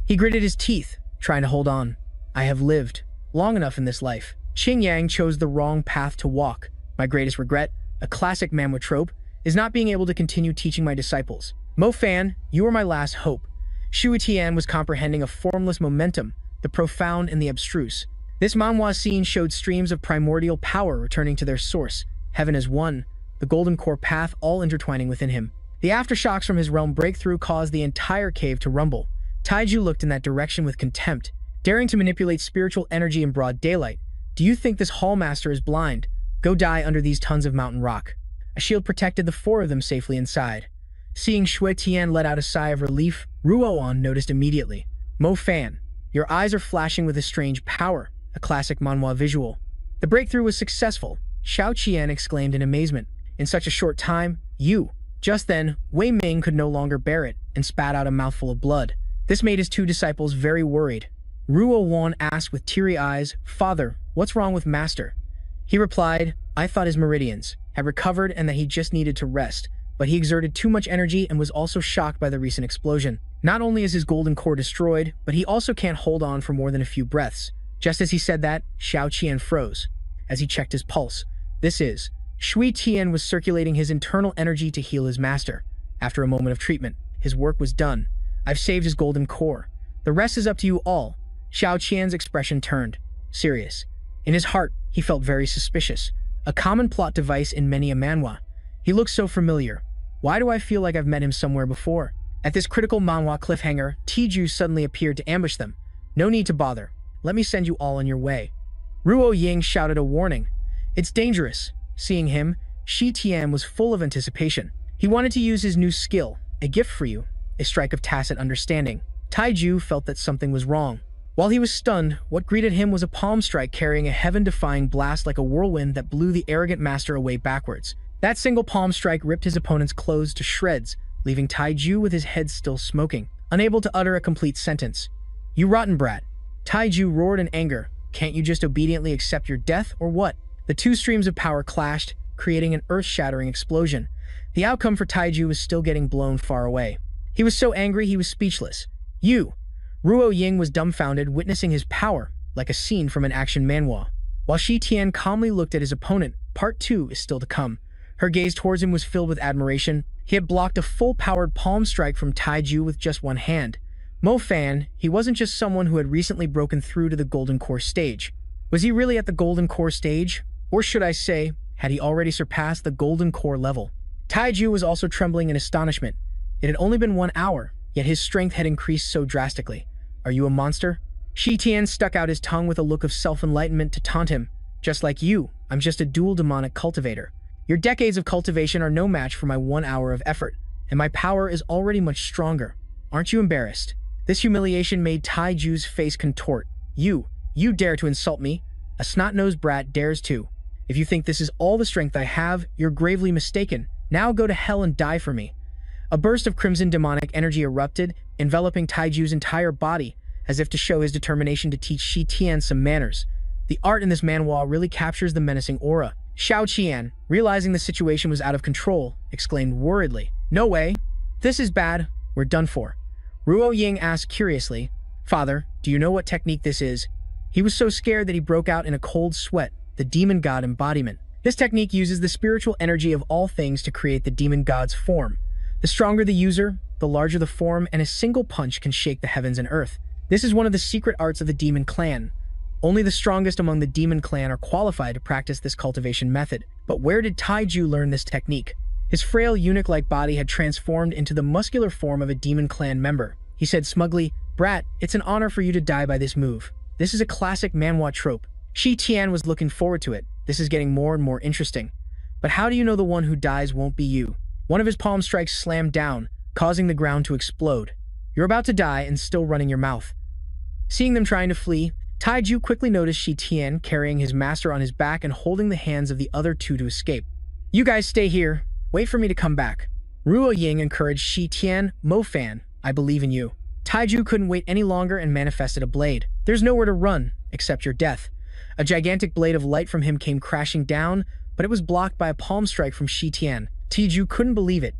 He gritted his teeth, trying to hold on. "I have lived long enough in this life. Qing Yang chose the wrong path to walk. My greatest regret, a classic manhwa trope, is not being able to continue teaching my disciples. Mo Fan, you are my last hope." Xu Tian was comprehending a formless momentum, the profound and the abstruse. This manhwa scene showed streams of primordial power returning to their source, heaven as one, the golden core path all intertwining within him. The aftershocks from his realm breakthrough caused the entire cave to rumble. Taiju looked in that direction with contempt, daring to manipulate spiritual energy in broad daylight. "Do you think this hallmaster is blind? Go die under these tons of mountain rock." A shield protected the 4 of them safely inside. Seeing Xue Tian let out a sigh of relief, Ruo An noticed immediately. "Mo Fan, your eyes are flashing with a strange power," a classic manhwa visual. The breakthrough was successful, Xiao Qian exclaimed in amazement. "In such a short time, you..." Just then, Wei Ming could no longer bear it and spat out a mouthful of blood. This made his 2 disciples very worried. Ruo Wan asked with teary eyes, "Father, what's wrong with Master?" He replied, "I thought his meridians had recovered and that he just needed to rest, but he exerted too much energy and was also shocked by the recent explosion. Not only is his golden core destroyed, but he also can't hold on for more than a few breaths. Just as he said that, Xiao Qian froze as he checked his pulse. This is, Shui Tian was circulating his internal energy to heal his master. After a moment of treatment, his work was done. I've saved his golden core. The rest is up to you all. Xiao Qian's expression turned serious. In his heart, he felt very suspicious. A common plot device in many a manhwa. He looked so familiar. Why do I feel like I've met him somewhere before? At this critical manhwa cliffhanger, Tiju suddenly appeared to ambush them. No need to bother. Let me send you all on your way. Ruo Ying shouted a warning. It's dangerous. Seeing him, Shi Tian was full of anticipation. He wanted to use his new skill, a gift for you, a strike of tacit understanding. Taiju felt that something was wrong. While he was stunned, what greeted him was a palm strike carrying a heaven-defying blast like a whirlwind that blew the arrogant master away backwards. That single palm strike ripped his opponent's clothes to shreds, leaving Taiju with his head still smoking, unable to utter a complete sentence. You rotten brat. Taiju roared in anger. Can't you just obediently accept your death, or what? The two streams of power clashed, creating an earth-shattering explosion. The outcome for Taiju was still getting blown far away. He was so angry he was speechless. Ruo Ying was dumbfounded, witnessing his power, like a scene from an action manhwa. While Shi Tian calmly looked at his opponent, part 2 is still to come. Her gaze towards him was filled with admiration. He had blocked a full-powered palm strike from Taiju with just one hand. Mo Fan, he wasn't just someone who had recently broken through to the Golden Core stage. Was he really at the Golden Core stage? Or should I say, had he already surpassed the Golden Core level? Taiju was also trembling in astonishment. It had only been 1 hour, yet his strength had increased so drastically. Are you a monster? Shi Tian stuck out his tongue with a look of self-enlightenment to taunt him. Just like you, I'm just a dual demonic cultivator. Your decades of cultivation are no match for my 1 hour of effort, and my power is already much stronger. Aren't you embarrassed? This humiliation made Taiju's face contort. You dare to insult me? A snot-nosed brat dares to. If you think this is all the strength I have, you're gravely mistaken. Now go to hell and die for me. A burst of crimson demonic energy erupted, enveloping Taiju's entire body, as if to show his determination to teach Shi Tian some manners. The art in this manhwa really captures the menacing aura. Xiao Qian, realizing the situation was out of control, exclaimed worriedly, No way! This is bad. We're done for. Ruo Ying asked curiously, Father, do you know what technique this is? He was so scared that he broke out in a cold sweat, the demon god embodiment. This technique uses the spiritual energy of all things to create the demon god's form. The stronger the user, the larger the form, and a single punch can shake the heavens and earth. This is one of the secret arts of the demon clan. Only the strongest among the demon clan are qualified to practice this cultivation method. But where did Taiju learn this technique? His frail eunuch-like body had transformed into the muscular form of a demon clan member. He said smugly, Brat, it's an honor for you to die by this move. This is a classic manhwa trope. Shi Tian was looking forward to it. This is getting more and more interesting. But how do you know the one who dies won't be you? One of his palm strikes slammed down, causing the ground to explode. You're about to die and still running your mouth. Seeing them trying to flee, Taiju quickly noticed Shi Tian carrying his master on his back and holding the hands of the other two to escape. You guys stay here. Wait for me to come back. Ruo Ying encouraged Shi Tian. Mo Fan, I believe in you. Taiju couldn't wait any longer and manifested a blade. There's nowhere to run, except your death. A gigantic blade of light from him came crashing down, but it was blocked by a palm strike from Shi Tian. Taiju couldn't believe it.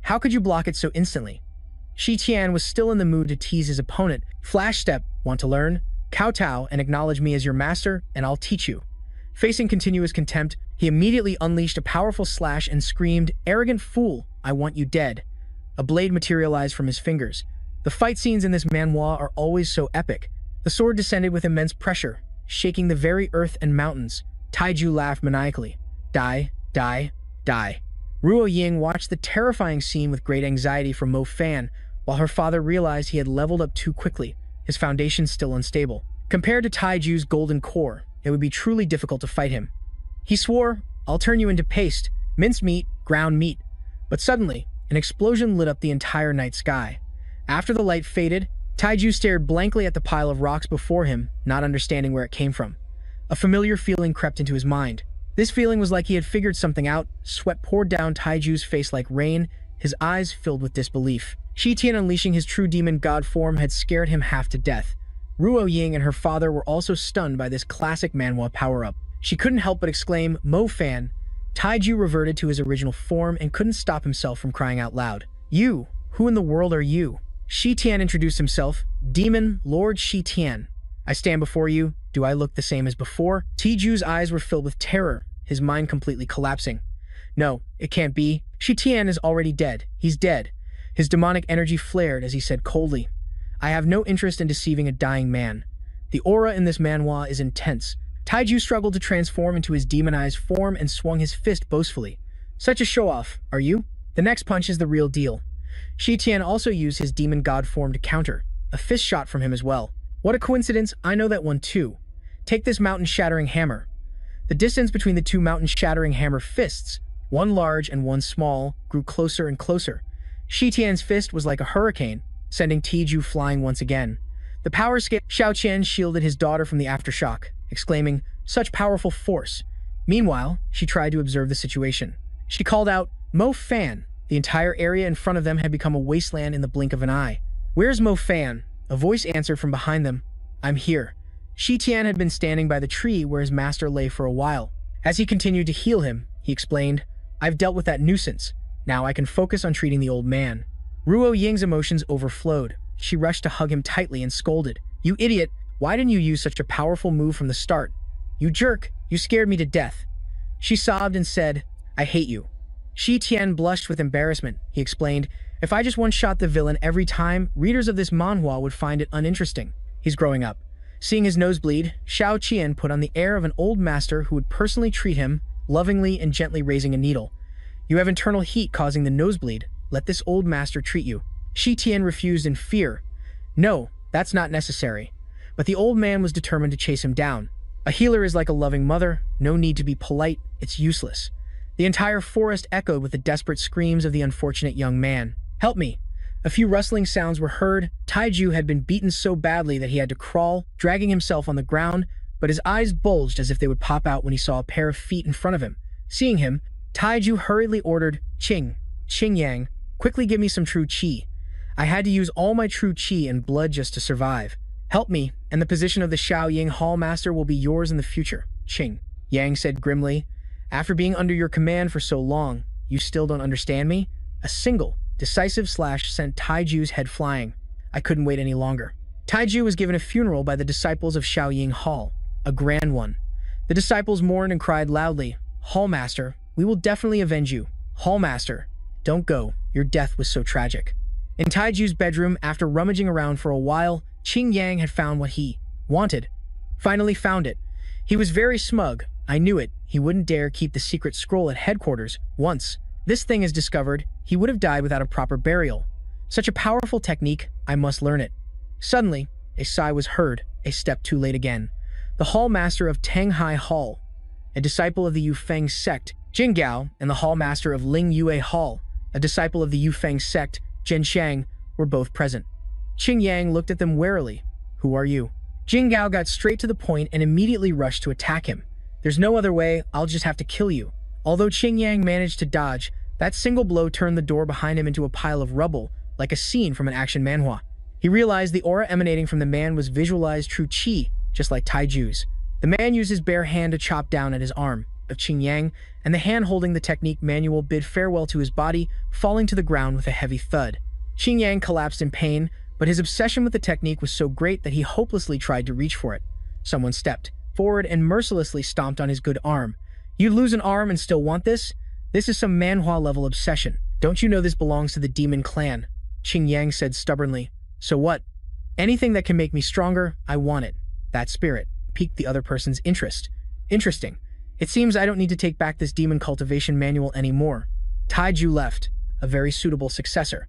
How could you block it so instantly? Shi Tian was still in the mood to tease his opponent. Flash step, want to learn? Kowtow and acknowledge me as your master, and I'll teach you. Facing continuous contempt, he immediately unleashed a powerful slash and screamed, Arrogant fool, I want you dead. A blade materialized from his fingers. The fight scenes in this manhwa are always so epic. The sword descended with immense pressure, shaking the very earth and mountains. Taiju laughed maniacally. Die, die, die. Ruo Ying watched the terrifying scene with great anxiety from Mo Fan, while her father realized he had leveled up too quickly, his foundation still unstable. Compared to Taiju's golden core, it would be truly difficult to fight him. He swore, I'll turn you into paste, minced meat, ground meat. But suddenly, an explosion lit up the entire night sky. After the light faded, Taiju stared blankly at the pile of rocks before him, not understanding where it came from. A familiar feeling crept into his mind. This feeling was like he had figured something out. Sweat poured down Taiju's face like rain, his eyes filled with disbelief. Shi Tian unleashing his true demon god form had scared him half to death. Ruo Ying and her father were also stunned by this classic manhwa power-up. She couldn't help but exclaim, Mo Fan. Taiju reverted to his original form and couldn't stop himself from crying out loud. You, who in the world are you? Shi Tian introduced himself. Demon Lord Shi Tian. I stand before you. Do I look the same as before? Tiju's eyes were filled with terror, his mind completely collapsing. No, it can't be. Shi Tian is already dead. He's dead. His demonic energy flared as he said coldly, I have no interest in deceiving a dying man. The aura in this manhwa is intense. Taiju struggled to transform into his demonized form and swung his fist boastfully. Such a show-off, are you? The next punch is the real deal. Shi Tian also used his demon god form to counter. A fist shot from him as well. What a coincidence, I know that one too. Take this mountain-shattering hammer. The distance between the two mountain-shattering hammer fists, one large and one small, grew closer and closer. Shi Tian's fist was like a hurricane, sending Tiju flying once again. The power scale Xiao Qian shielded his daughter from the aftershock, exclaiming, such powerful force. Meanwhile, she tried to observe the situation. She called out, Mo Fan. The entire area in front of them had become a wasteland in the blink of an eye. Where's Mo Fan? A voice answered from behind them. I'm here. Shi Tian had been standing by the tree where his master lay for a while. As he continued to heal him, he explained, I've dealt with that nuisance. Now I can focus on treating the old man. Ruo Ying's emotions overflowed. She rushed to hug him tightly and scolded, You idiot, why didn't you use such a powerful move from the start? You jerk, you scared me to death. She sobbed and said, I hate you. Shi Tian blushed with embarrassment. He explained, If I just one-shot the villain every time, readers of this manhwa would find it uninteresting. He's growing up. Seeing his nose bleed, Xiao Qian put on the air of an old master who would personally treat him, lovingly and gently raising a needle. You have internal heat causing the nosebleed. Let this old master treat you. Shi Tian refused in fear. No, that's not necessary. But the old man was determined to chase him down. A healer is like a loving mother. No need to be polite. It's useless. The entire forest echoed with the desperate screams of the unfortunate young man. Help me. A few rustling sounds were heard. Taiju had been beaten so badly that he had to crawl, dragging himself on the ground, but his eyes bulged as if they would pop out when he saw a pair of feet in front of him. Seeing him, Taiju hurriedly ordered, Qing Yang, quickly give me some true qi. I had to use all my true qi and blood just to survive. Help me, and the position of the Shaoying Hall Master will be yours in the future. Qing Yang said grimly, After being under your command for so long, you still don't understand me? A single, decisive slash sent Taiju's head flying. I couldn't wait any longer. Taiju was given a funeral by the disciples of Shaoying Hall, a grand one. The disciples mourned and cried loudly, Hall Master, we will definitely avenge you. Hall Master, don't go. Your death was so tragic. In Taiju's bedroom, after rummaging around for a while, Qing Yang had found what he wanted. Finally found it. He was very smug. I knew it. He wouldn't dare keep the secret scroll at headquarters. Once this thing is discovered, he would have died without a proper burial. Such a powerful technique, I must learn it. Suddenly, a sigh was heard, a step too late again. The Hall Master of Tanghai Hall, a disciple of the Yufeng sect, Jin Gao, and the Hall Master of Ling Yue Hall, a disciple of the Yufeng sect, Jin Shang, were both present. Qing Yang looked at them warily. Who are you? Jin Gao got straight to the point and immediately rushed to attack him. There's no other way, I'll just have to kill you. Although Qing Yang managed to dodge, that single blow turned the door behind him into a pile of rubble, like a scene from an action manhwa. He realized the aura emanating from the man was visualized true qi, just like Taiju's. The man used his bare hand to chop down at his arm of Qing Yang, and the hand holding the technique manual bid farewell to his body, falling to the ground with a heavy thud. Qing Yang collapsed in pain, but his obsession with the technique was so great that he hopelessly tried to reach for it. Someone stepped forward and mercilessly stomped on his good arm. You'd lose an arm and still want this? This is some manhwa-level obsession. Don't you know this belongs to the demon clan? Qing Yang said stubbornly. So what? Anything that can make me stronger, I want it. That spirit piqued the other person's interest. Interesting. It seems I don't need to take back this demon cultivation manual anymore. Taiju left, a very suitable successor.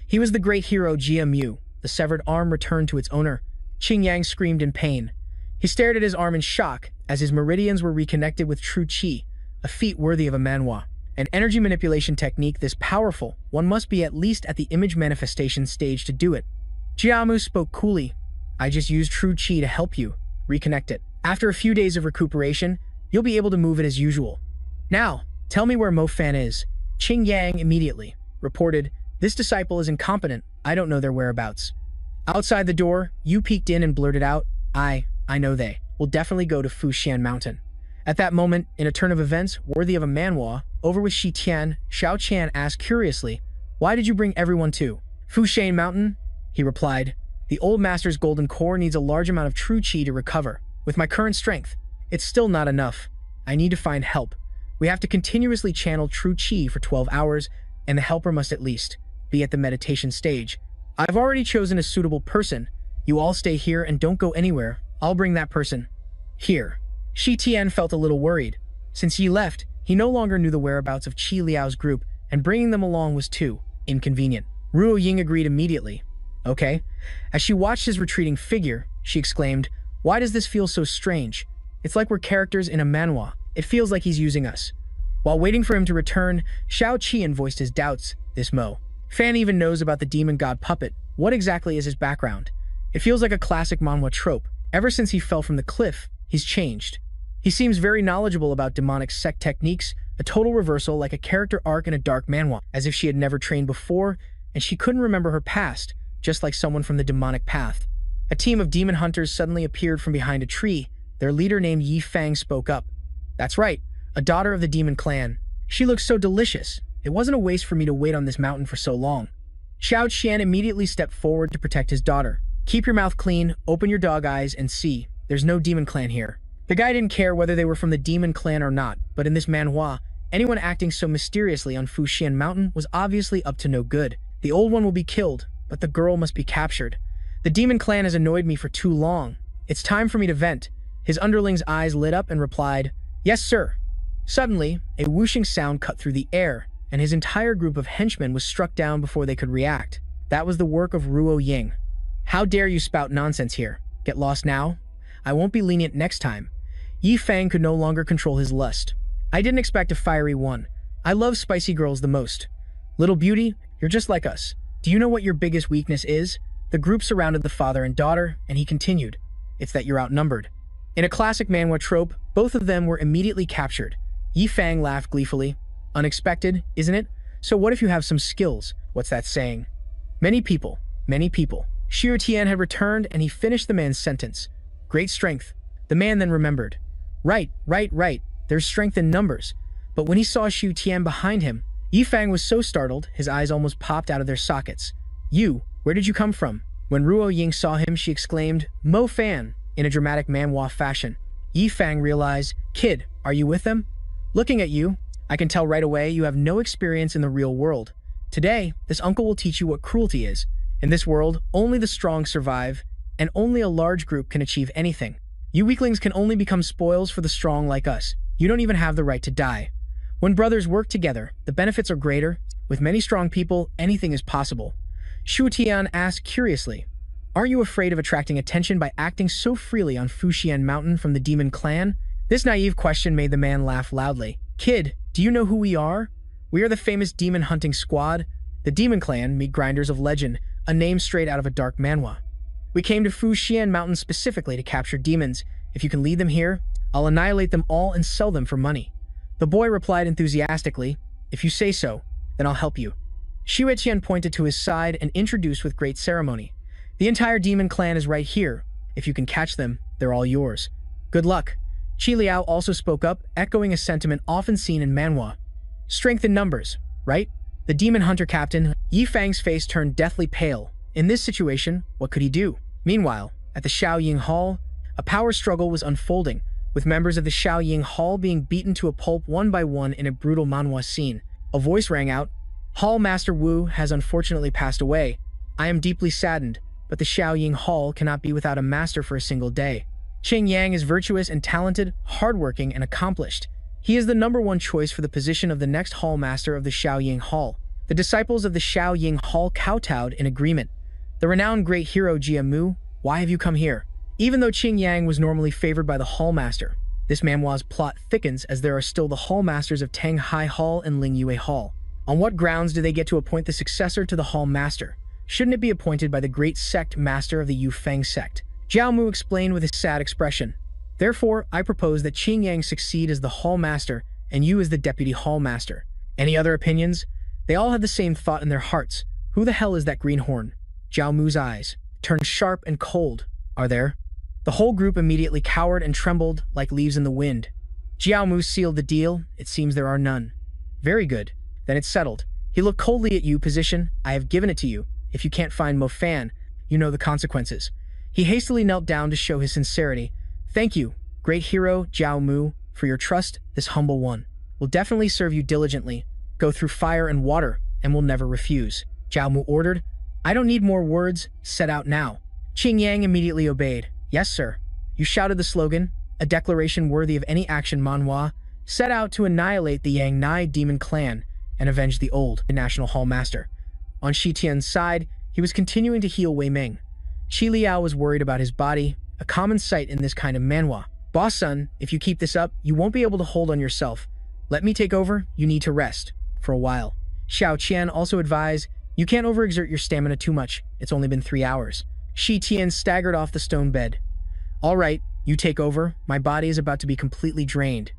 He was the great hero Jia Mu. The severed arm returned to its owner. Qing Yang screamed in pain. He stared at his arm in shock as his meridians were reconnected with true qi, a feat worthy of a manhwa. An energy manipulation technique this powerful, one must be at least at the image manifestation stage to do it. Jiamu spoke coolly. I just used true qi to help you. Reconnect it. After a few days of recuperation, you'll be able to move it as usual. Now, tell me where Mo Fan is. Qing Yang immediately reported, This disciple is incompetent. I don't know their whereabouts. Outside the door, Yu peeked in and blurted out, I know they will definitely go to Fushan Mountain. At that moment, in a turn of events worthy of a manhwa, over with Shi Tian, Xiao Qian asked curiously, Why did you bring everyone to Fushan Mountain? he replied. The old master's golden core needs a large amount of true chi to recover. With my current strength, it's still not enough. I need to find help. We have to continuously channel true chi for 12 hours, and the helper must at least be at the meditation stage. I've already chosen a suitable person. You all stay here and don't go anywhere. I'll bring that person. Here. Shi Tian felt a little worried. Since Yi left, he no longer knew the whereabouts of Qi Liao's group, and bringing them along was too inconvenient. Ruo Ying agreed immediately. Okay. As she watched his retreating figure, she exclaimed, "Why does this feel so strange? It's like we're characters in a manhwa. It feels like he's using us." While waiting for him to return, Xiao Qian voiced his doubts. This Mo Fan even knows about the demon god puppet. What exactly is his background? It feels like a classic manhwa trope. Ever since he fell from the cliff, he's changed. He seems very knowledgeable about demonic sect techniques, a total reversal like a character arc in a dark manhwa, as if she had never trained before, and she couldn't remember her past, just like someone from the demonic path. A team of demon hunters suddenly appeared from behind a tree. Their leader named Yi Fang spoke up. That's right, a daughter of the demon clan. She looks so delicious. It wasn't a waste for me to wait on this mountain for so long. Xiao Qian immediately stepped forward to protect his daughter. Keep your mouth clean, open your dog eyes, and see. There's no demon clan here. The guy didn't care whether they were from the demon clan or not, but in this manhwa, anyone acting so mysteriously on Fuxian Mountain was obviously up to no good. The old one will be killed, but the girl must be captured. The demon clan has annoyed me for too long. It's time for me to vent. His underling's eyes lit up and replied, "Yes, sir." Suddenly, a whooshing sound cut through the air, and his entire group of henchmen was struck down before they could react. That was the work of Ruo Ying. How dare you spout nonsense here? Get lost now? I won't be lenient next time. Yi Fang could no longer control his lust. I didn't expect a fiery one. I love spicy girls the most. Little beauty, you're just like us. Do you know what your biggest weakness is? The group surrounded the father and daughter, and he continued, "It's that you're outnumbered." In a classic manhwa trope, both of them were immediately captured. Yi Fang laughed gleefully. Unexpected, isn't it? So what if you have some skills? What's that saying? Many people, many people. Xiu Tian had returned, and he finished the man's sentence. Great strength. The man then remembered. Right. There's strength in numbers. But when he saw Xiu Tian behind him, Yi Fang was so startled, his eyes almost popped out of their sockets. You, where did you come from? When Ruo Ying saw him, she exclaimed, Mo Fan, in a dramatic manhwa fashion. Yi Fang realized, Kid, are you with them? Looking at you, I can tell right away you have no experience in the real world. Today, this uncle will teach you what cruelty is. In this world, only the strong survive, and only a large group can achieve anything. You weaklings can only become spoils for the strong like us. You don't even have the right to die. When brothers work together, the benefits are greater. With many strong people, anything is possible. Shu Tian asked curiously, Aren't you afraid of attracting attention by acting so freely on Fuxian Mountain from the demon clan? This naive question made the man laugh loudly. Kid, do you know who we are? We are the famous demon hunting squad. The demon clan, meet grinders of legend, a name straight out of a dark manhwa. We came to Fuxian Mountain specifically to capture demons. If you can lead them here, I'll annihilate them all and sell them for money. The boy replied enthusiastically, If you say so, then I'll help you. Xue Tian pointed to his side and introduced with great ceremony. The entire demon clan is right here. If you can catch them, they're all yours. Good luck. Qi Liao also spoke up, echoing a sentiment often seen in manhwa. Strength in numbers, right? The demon hunter captain, Yi Fang's face turned deathly pale. In this situation, what could he do? Meanwhile, at the Shaoying Hall, a power struggle was unfolding, with members of the Shaoying Hall being beaten to a pulp one by one in a brutal manhwa scene. A voice rang out, Hall Master Wu has unfortunately passed away. I am deeply saddened, but the Shaoying Hall cannot be without a master for a single day. Qing Yang is virtuous and talented, hardworking and accomplished. He is the #1 choice for the position of the next Hall Master of the Shaoying Hall. The disciples of the Shaoying Hall kowtowed in agreement. The renowned great hero Jia Mu, why have you come here? Even though Qing Yang was normally favored by the Hall Master, this manhwa's plot thickens as there are still the Hall Masters of Tang Hai Hall and Ling Yue Hall. On what grounds do they get to appoint the successor to the Hall Master? Shouldn't it be appointed by the great sect master of the Yu Feng sect? Jiao Mu explained with a sad expression. Therefore, I propose that Qing Yang succeed as the Hall Master and you as the Deputy Hall Master. Any other opinions? They all had the same thought in their hearts. Who the hell is that greenhorn? Jiao Mu's eyes turned sharp and cold. Are there? The whole group immediately cowered and trembled like leaves in the wind. Jiao Mu sealed the deal. It seems there are none. Very good. Then it's settled. He looked coldly at you, position. I have given it to you. If you can't find Mo Fan, you know the consequences. He hastily knelt down to show his sincerity. Thank you, great hero Jiao Mu, for your trust. This humble one will definitely serve you diligently. Go through fire and water, and will never refuse. Jiao Mu ordered. I don't need more words. Set out now. Qing Yang immediately obeyed. Yes, sir. You shouted the slogan, a declaration worthy of any action. Manhwa set out to annihilate the Yang Nai demon clan and avenge the old National Hall master. On Shi Tian's side, he was continuing to heal Wei Ming. Qi Liao was worried about his body, a common sight in this kind of manhwa. Boss son, if you keep this up, you won't be able to hold on yourself. Let me take over, you need to rest. For a while. Xiao Qian also advised, you can't overexert your stamina too much, it's only been 3 hours. Shi Tian staggered off the stone bed. All right, you take over, my body is about to be completely drained.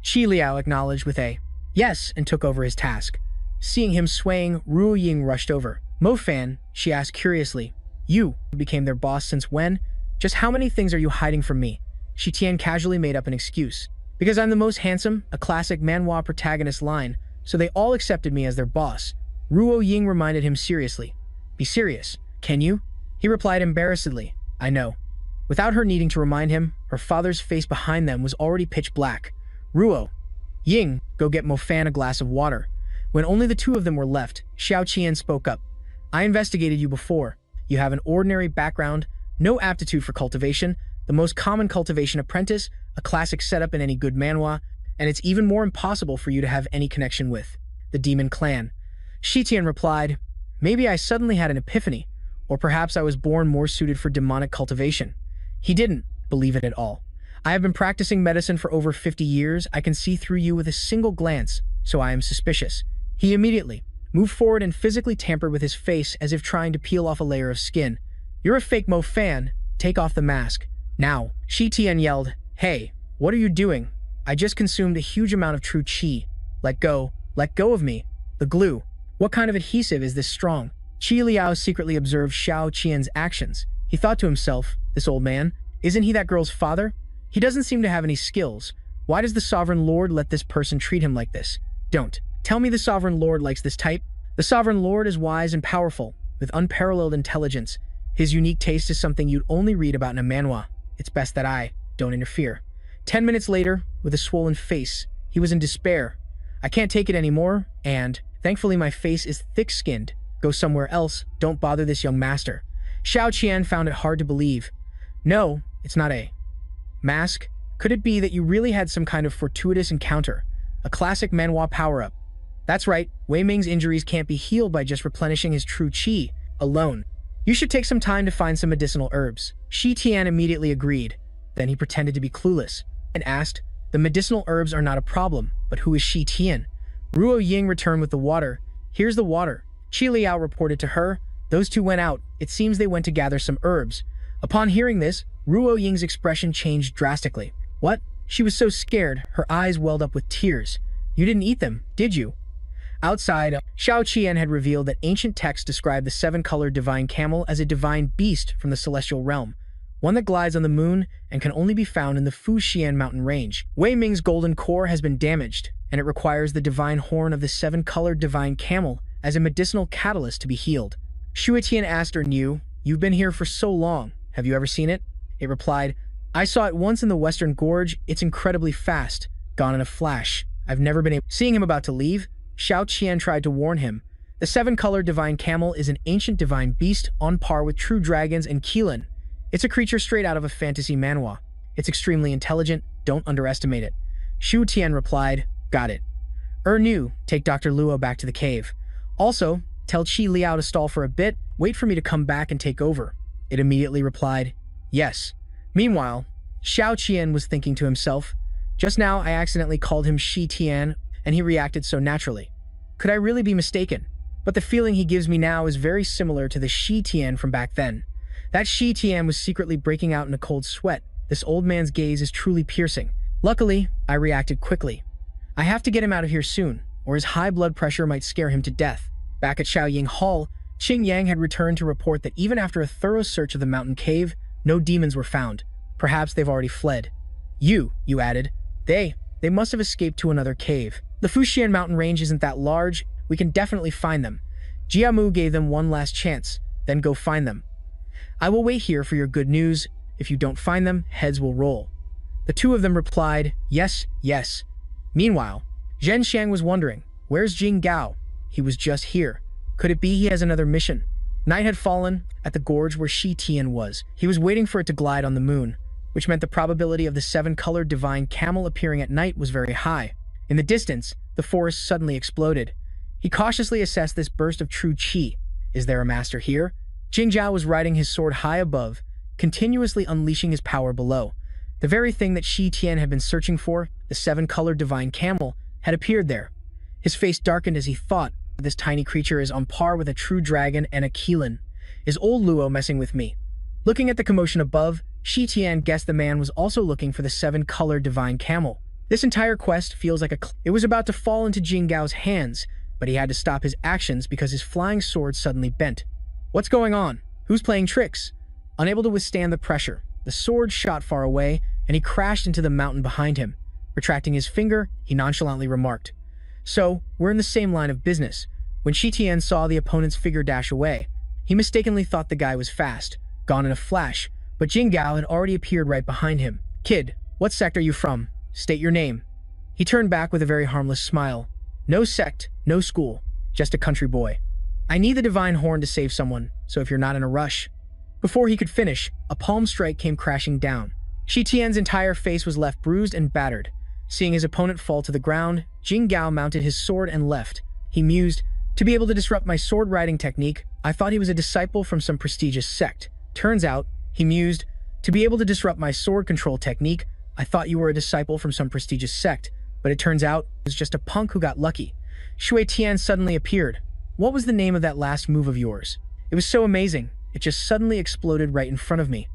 Qi Liao acknowledged with a yes and took over his task. Seeing him swaying, Ruo Ying rushed over. Mo Fan, she asked curiously, you became their boss since when? Just how many things are you hiding from me? Shi Tian casually made up an excuse. Because I'm the most handsome, a classic manhwa protagonist line, so they all accepted me as their boss. Ruo Ying reminded him seriously. Be serious, can you? He replied embarrassedly, I know. Without her needing to remind him, her father's face behind them was already pitch black. Ruo Ying, go get Mo Fan a glass of water. When only the two of them were left, Xiao Qian spoke up. I investigated you before. You have an ordinary background, no aptitude for cultivation, the most common cultivation apprentice, a classic setup in any good manhwa, and it's even more impossible for you to have any connection with the demon clan. Shi Tian replied, maybe I suddenly had an epiphany, or perhaps I was born more suited for demonic cultivation. He didn't believe it at all. I have been practicing medicine for over 50 years. I can see through you with a single glance, so I am suspicious. He immediately moved forward and physically tampered with his face as if trying to peel off a layer of skin. You're a fake Mo Fan. Take off the mask. Now. Shi Tian yelled, hey, what are you doing? I just consumed a huge amount of true qi. Let go of me. The glue. What kind of adhesive is this strong? Qi Liao secretly observed Xiao Qian's actions. He thought to himself, this old man, isn't he that girl's father? He doesn't seem to have any skills. Why does the Sovereign Lord let this person treat him like this? Don't. Tell me the Sovereign Lord likes this type? The Sovereign Lord is wise and powerful, with unparalleled intelligence. His unique taste is something you'd only read about in a manhwa. It's best that I don't interfere. 10 minutes later, with a swollen face, he was in despair. I can't take it anymore, and thankfully my face is thick-skinned. Go somewhere else, don't bother this young master. Xiao Qian found it hard to believe. No, it's not a mask. Could it be that you really had some kind of fortuitous encounter? A classic manhwa power-up. That's right, Wei Ming's injuries can't be healed by just replenishing his true qi alone. You should take some time to find some medicinal herbs. Shi Tian immediately agreed. Then he pretended to be clueless and asked, the medicinal herbs are not a problem, but who is Shi Tian? Ruo Ying returned with the water. Here's the water. Qi Liao reported to her. Those two went out. It seems they went to gather some herbs. Upon hearing this, Ruo Ying's expression changed drastically. What? She was so scared, her eyes welled up with tears. You didn't eat them, did you? Outside, Xiao Qian had revealed that ancient texts describe the seven-colored divine camel as a divine beast from the celestial realm, one that glides on the moon and can only be found in the Fuxian mountain range. Wei Ming's golden core has been damaged, and it requires the divine horn of the seven-colored divine camel as a medicinal catalyst to be healed. Shu Tian asked her, you've been here for so long, have you ever seen it? It replied, I saw it once in the Western Gorge. It's incredibly fast, gone in a flash. I've never been able. Seeing him about to leave, Xiao Qian tried to warn him. The seven-colored divine camel is an ancient divine beast on par with true dragons and Qilin. It's a creature straight out of a fantasy manhwa. It's extremely intelligent, don't underestimate it. Shu Tian replied, got it. Nu, take Dr. Luo back to the cave. Also, tell Qi Liao to stall for a bit, wait for me to come back and take over. It immediately replied, yes. Meanwhile, Xiao Qian was thinking to himself, just now I accidentally called him Shi Tian, and he reacted so naturally. Could I really be mistaken? But the feeling he gives me now is very similar to the Shi Tian from back then. That Shi Tian was secretly breaking out in a cold sweat. This old man's gaze is truly piercing. Luckily, I reacted quickly. I have to get him out of here soon, or his high blood pressure might scare him to death. Back at Shaoying Hall, Qing Yang had returned to report that even after a thorough search of the mountain cave, no demons were found. Perhaps they've already fled. You added. They must have escaped to another cave. The Fuxian mountain range isn't that large. We can definitely find them. Jiamu gave them one last chance, then go find them. I will wait here for your good news. If you don't find them, heads will roll." The two of them replied, "Yes, yes." Meanwhile, Zhen Xiang was wondering, where's Jing Gao? He was just here. Could it be he has another mission? Night had fallen at the gorge where Shi Tian was. He was waiting for it to glide on the moon, which meant the probability of the seven-colored divine camel appearing at night was very high. In the distance, the forest suddenly exploded. He cautiously assessed this burst of true qi. Is there a master here? Jing Zhao was riding his sword high above, continuously unleashing his power below. The very thing that Shi Tian had been searching for, the seven-colored divine camel, had appeared there. His face darkened as he thought, this tiny creature is on par with a true dragon and a Qilin. Is old Luo messing with me? Looking at the commotion above, Shi Tian guessed the man was also looking for the seven-colored divine camel. This entire quest feels like it was about to fall into Jing Gao's hands, but he had to stop his actions because his flying sword suddenly bent. What's going on? Who's playing tricks? Unable to withstand the pressure, the sword shot far away, and he crashed into the mountain behind him. Retracting his finger, he nonchalantly remarked, "So, we're in the same line of business." When Shi Tian saw the opponent's figure dash away, he mistakenly thought the guy was fast, gone in a flash, but Jing Gao had already appeared right behind him. "Kid, what sect are you from? State your name." He turned back with a very harmless smile. "No sect, no school, just a country boy. I need the divine horn to save someone, so if you're not in a rush." Before he could finish, a palm strike came crashing down. Shi Tian's entire face was left bruised and battered. Seeing his opponent fall to the ground, Jing Gao mounted his sword and left. He mused, "To be able to disrupt my sword-riding technique, I thought he was a disciple from some prestigious sect. Turns out," he mused, "to be able to disrupt my sword control technique, I thought you were a disciple from some prestigious sect, but it turns out it was just a punk who got lucky." Shui Tian suddenly appeared. "What was the name of that last move of yours? It was so amazing. It just suddenly exploded right in front of me."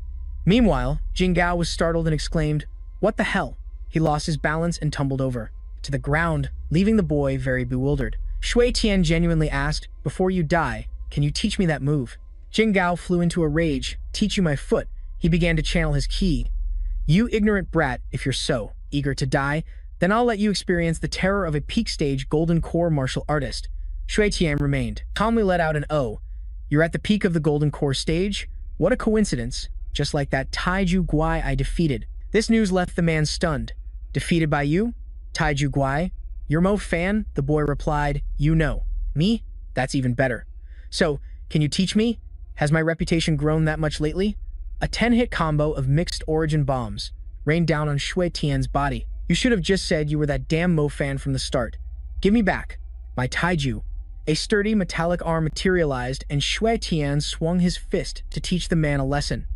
Meanwhile, Jing Gao was startled and exclaimed, "What the hell?" He lost his balance and tumbled over to the ground, leaving the boy very bewildered. Shui Tian genuinely asked, "Before you die, can you teach me that move?" Jing Gao flew into a rage. "Teach you my foot." He began to channel his ki. "You ignorant brat, if you're so eager to die, then I'll let you experience the terror of a peak-stage golden core martial artist." Shui Tian remained, calmly let out an "Oh. You're at the peak of the golden core stage? What a coincidence. Just like that Taiju Guai I defeated." This news left the man stunned. "Defeated by you? Taiju Guai? You're Mo fan?" The boy replied, "You know. Me? That's even better. So, can you teach me? Has my reputation grown that much lately?" A 10-hit combo of mixed origin bombs rained down on Shui Tian's body. "You should have just said you were that damn Mo fan from the start. Give me back my Taiju." A sturdy metallic arm materialized and Shui Tian swung his fist to teach the man a lesson.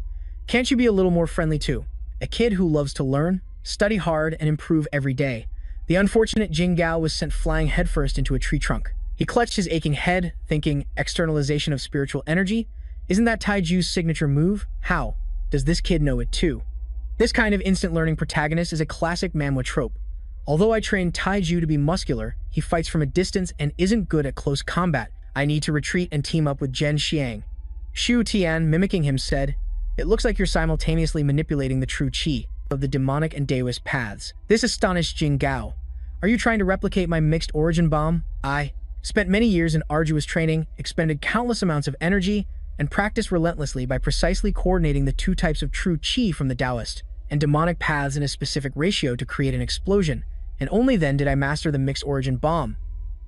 "Can't you be a little more friendly too? A kid who loves to learn, study hard, and improve every day." The unfortunate Jing Gao was sent flying headfirst into a tree trunk. He clutched his aching head, thinking, externalization of spiritual energy? Isn't that Taiju's signature move? How? Does this kid know it too? This kind of instant learning protagonist is a classic Manhwa trope. Although I trained Taiju to be muscular, he fights from a distance and isn't good at close combat. I need to retreat and team up with Zhen Xiang. Shu Tian, mimicking him, said, "It looks like you're simultaneously manipulating the true qi of the demonic and Daoist paths." This astonished Jing Gao. "Are you trying to replicate my mixed origin bomb?" I spent many years in arduous training, expended countless amounts of energy, and practiced relentlessly by precisely coordinating the two types of true qi from the Daoist and demonic paths in a specific ratio to create an explosion, and only then did I master the mixed origin bomb.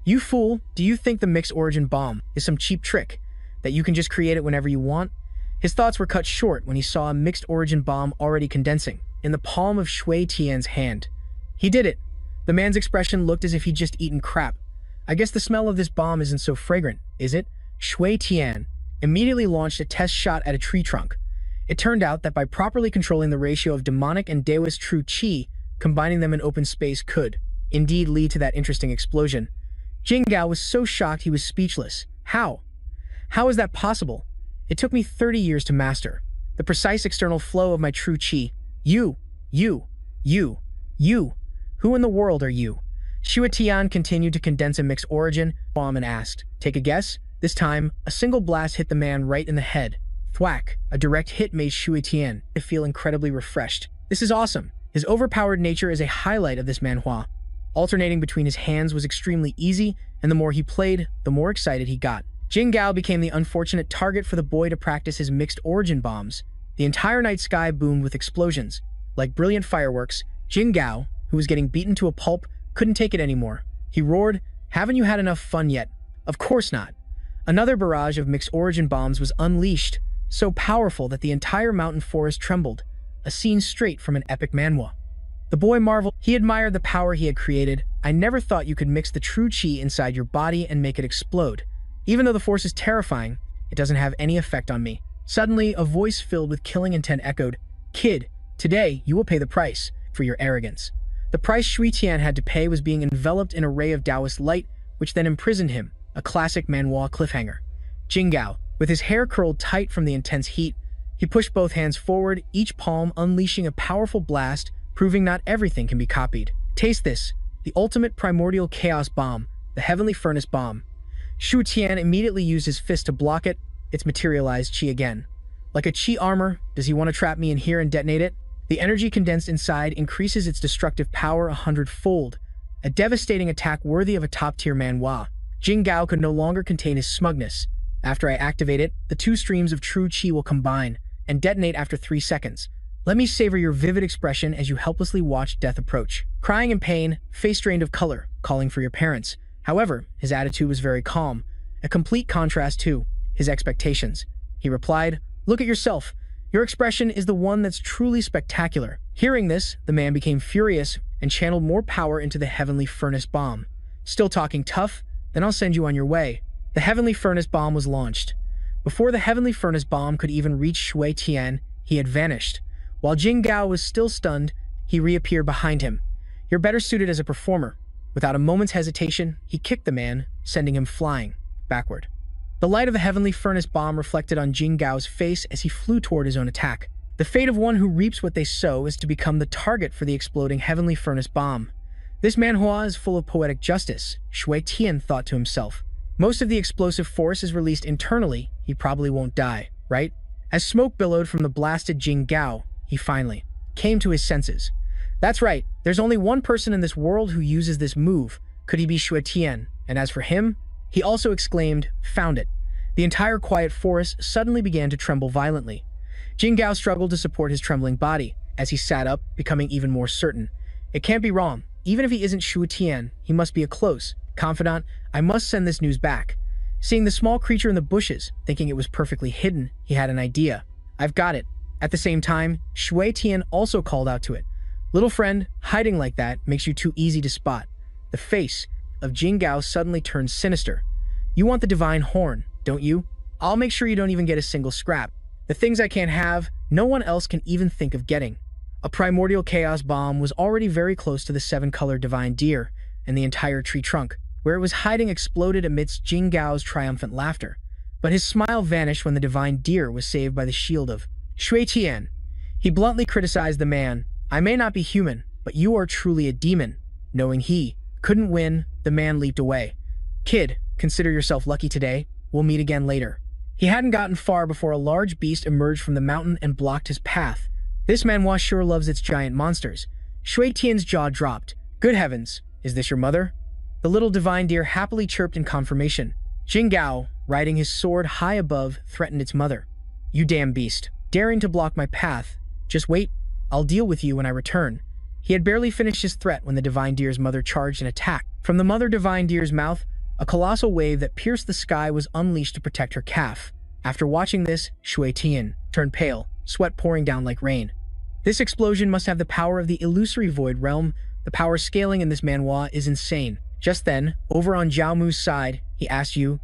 You fool, do you think the mixed origin bomb is some cheap trick, that you can just create it whenever you want? His thoughts were cut short when he saw a mixed origin bomb already condensing in the palm of Shui Tian's hand. He did it. The man's expression looked as if he'd just eaten crap. "I guess the smell of this bomb isn't so fragrant, is it?" Shui Tian immediately launched a test shot at a tree trunk. It turned out that by properly controlling the ratio of demonic and Daoist true qi, combining them in open space could, indeed, lead to that interesting explosion. Jing Gao was so shocked he was speechless. How? How is that possible? It took me 30 years to master the precise external flow of my true qi. You. Who in the world are you? Shui Tian continued to condense a mixed origin bomb and asked, "Take a guess?" This time, a single blast hit the man right in the head. Thwack! A direct hit made Shui Tian feel incredibly refreshed. This is awesome. His overpowered nature is a highlight of this manhwa. Alternating between his hands was extremely easy, and the more he played, the more excited he got. Jing Gao became the unfortunate target for the boy to practice his mixed origin bombs. The entire night sky boomed with explosions. Like brilliant fireworks, Jing Gao, who was getting beaten to a pulp, couldn't take it anymore. He roared, "Haven't you had enough fun yet?" Of course not. Another barrage of mixed origin bombs was unleashed, so powerful that the entire mountain forest trembled, a scene straight from an epic manhwa. The boy marveled. He admired the power he had created. "I never thought you could mix the true chi inside your body and make it explode. Even though the force is terrifying, it doesn't have any effect on me." Suddenly, a voice filled with killing intent echoed, "Kid, today you will pay the price for your arrogance." The price Shui Tian had to pay was being enveloped in a ray of Taoist light, which then imprisoned him, a classic manhwa cliffhanger. Jing Gao, with his hair curled tight from the intense heat, he pushed both hands forward, each palm unleashing a powerful blast, proving not everything can be copied. "Taste this, the ultimate primordial chaos bomb, the heavenly furnace bomb." Shu Tian immediately used his fist to block it. It's materialized chi again. Like a chi armor, does he want to trap me in here and detonate it? The energy condensed inside increases its destructive power 100-fold, a devastating attack worthy of a top-tier manhwa. Jing Gao could no longer contain his smugness. "After I activate it, the two streams of true chi will combine and detonate after 3 seconds. Let me savor your vivid expression as you helplessly watch death approach." Crying in pain, face drained of color, calling for your parents. However, his attitude was very calm, a complete contrast to his expectations. He replied, "Look at yourself. Your expression is the one that's truly spectacular." Hearing this, the man became furious and channeled more power into the heavenly furnace bomb. "Still talking tough? Then I'll send you on your way." The heavenly furnace bomb was launched. Before the heavenly furnace bomb could even reach Shui Tian, he had vanished. While Jing Gao was still stunned, he reappeared behind him. "You're better suited as a performer." Without a moment's hesitation, he kicked the man, sending him flying backward. The light of the heavenly furnace bomb reflected on Jing Gao's face as he flew toward his own attack. The fate of one who reaps what they sow is to become the target for the exploding heavenly furnace bomb. This manhwa is full of poetic justice, Shui Tian thought to himself. Most of the explosive force is released internally, he probably won't die, right? As smoke billowed from the blasted Jing Gao, he finally came to his senses. That's right, there's only one person in this world who uses this move. Could he be Shui Tian? And as for him, he also exclaimed, "Found it." The entire quiet forest suddenly began to tremble violently. Jing Gao struggled to support his trembling body. As he sat up, becoming even more certain. "It can't be wrong. Even if he isn't Shui Tian, he must be a close confidant. I must send this news back." Seeing the small creature in the bushes, thinking it was perfectly hidden, he had an idea. "I've got it." At the same time, Shui Tian also called out to it. "Little friend, hiding like that makes you too easy to spot." The face of Jing Gao suddenly turned sinister. "You want the divine horn, don't you? I'll make sure you don't even get a single scrap. The things I can't have, no one else can even think of getting." A primordial chaos bomb was already very close to the 7-colored divine deer, and the entire tree trunk, where it was hiding, exploded amidst Jing Gao's triumphant laughter. But his smile vanished when the divine deer was saved by the shield of Shui Tian. He bluntly criticized the man. "I may not be human, but you are truly a demon." Knowing he couldn't win, the man leaped away. "Kid, consider yourself lucky today. We'll meet again later." He hadn't gotten far before a large beast emerged from the mountain and blocked his path. This manhwa sure loves its giant monsters. Shui Tian's jaw dropped. "Good heavens, is this your mother?" The little divine deer happily chirped in confirmation. Jing Gao, riding his sword high above, threatened its mother. "You damn beast, daring to block my path. Just wait, I'll deal with you when I return." He had barely finished his threat when the divine deer's mother charged and attacked. From the mother divine deer's mouth, a colossal wave that pierced the sky was unleashed to protect her calf. After watching this, Shui Tian turned pale, sweat pouring down like rain. This explosion must have the power of the illusory void realm. The power scaling in this manhwa is insane. Just then, over on Zhao Mu's side, he asked you,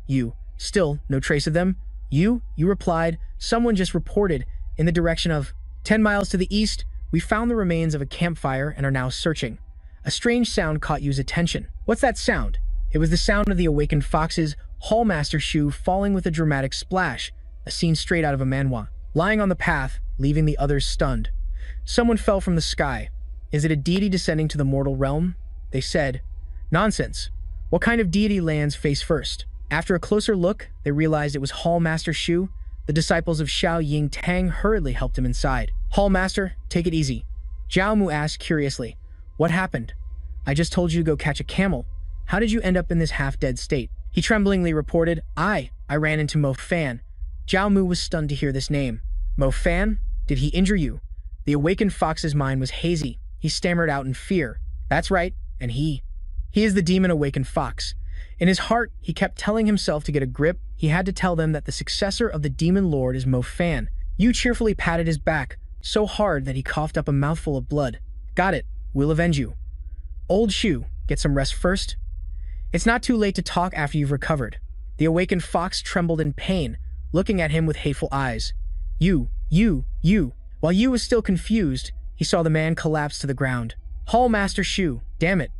still no trace of them? You replied, "Someone just reported in the direction of 10 miles to the east. We found the remains of a campfire and are now searching." A strange sound caught Yu's attention. "What's that sound?" It was the sound of the awakened fox's Hallmaster shoe falling with a dramatic splash, a scene straight out of a manhwa. Lying on the path, leaving the others stunned. Someone fell from the sky. Is it a deity descending to the mortal realm? They said. Nonsense. What kind of deity lands face first? After a closer look, they realized it was Hallmaster Shu. The disciples of Xiao Ying Tang hurriedly helped him inside. "Hallmaster, take it easy." Zhao Mu asked curiously. "What happened?" "I just told you to go catch a camel. How did you end up in this half-dead state?" He tremblingly reported, I ran into Mo Fan. Zhao Mu was stunned to hear this name. Mo Fan? Did he injure you? The awakened fox's mind was hazy. He stammered out in fear. That's right, and he is the demon awakened fox. In his heart, he kept telling himself to get a grip. He had to tell them that the successor of the demon lord is Mo Fan. Yu cheerfully patted his back, so hard that he coughed up a mouthful of blood. Got it. We'll avenge you. Old Shu, get some rest first. It's not too late to talk after you've recovered. The awakened fox trembled in pain, looking at him with hateful eyes. You. While Yu was still confused, he saw the man collapse to the ground. Hall Master Shu, damn it.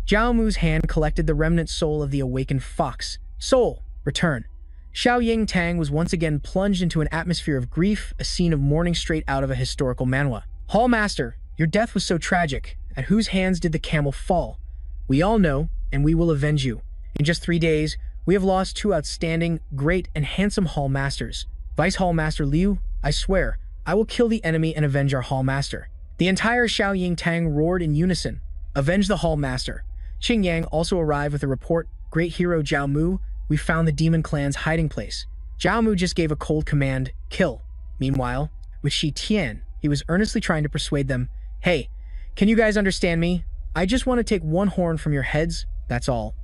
Zhao Mu's hand collected the remnant soul of the awakened fox. Soul, return. Xiao Ying Tang was once again plunged into an atmosphere of grief, a scene of mourning straight out of a historical manhwa. Hall Master, your death was so tragic. At whose hands did the camel fall? We all know, and we will avenge you. In just 3 days, we have lost 2 outstanding, great, and handsome Hall Masters. Vice Hall Master Liu, I swear, I will kill the enemy and avenge our Hall Master. The entire Xiao Ying Tang roared in unison. Avenge the Hall Master. Qing Yang also arrived with a report. Great hero Zhao Mu, we found the demon clan's hiding place. Zhao Mu just gave a cold command, kill. Meanwhile, with Shi Tian, he was earnestly trying to persuade them, hey, can you guys understand me? I just want to take 1 horn from your heads, that's all.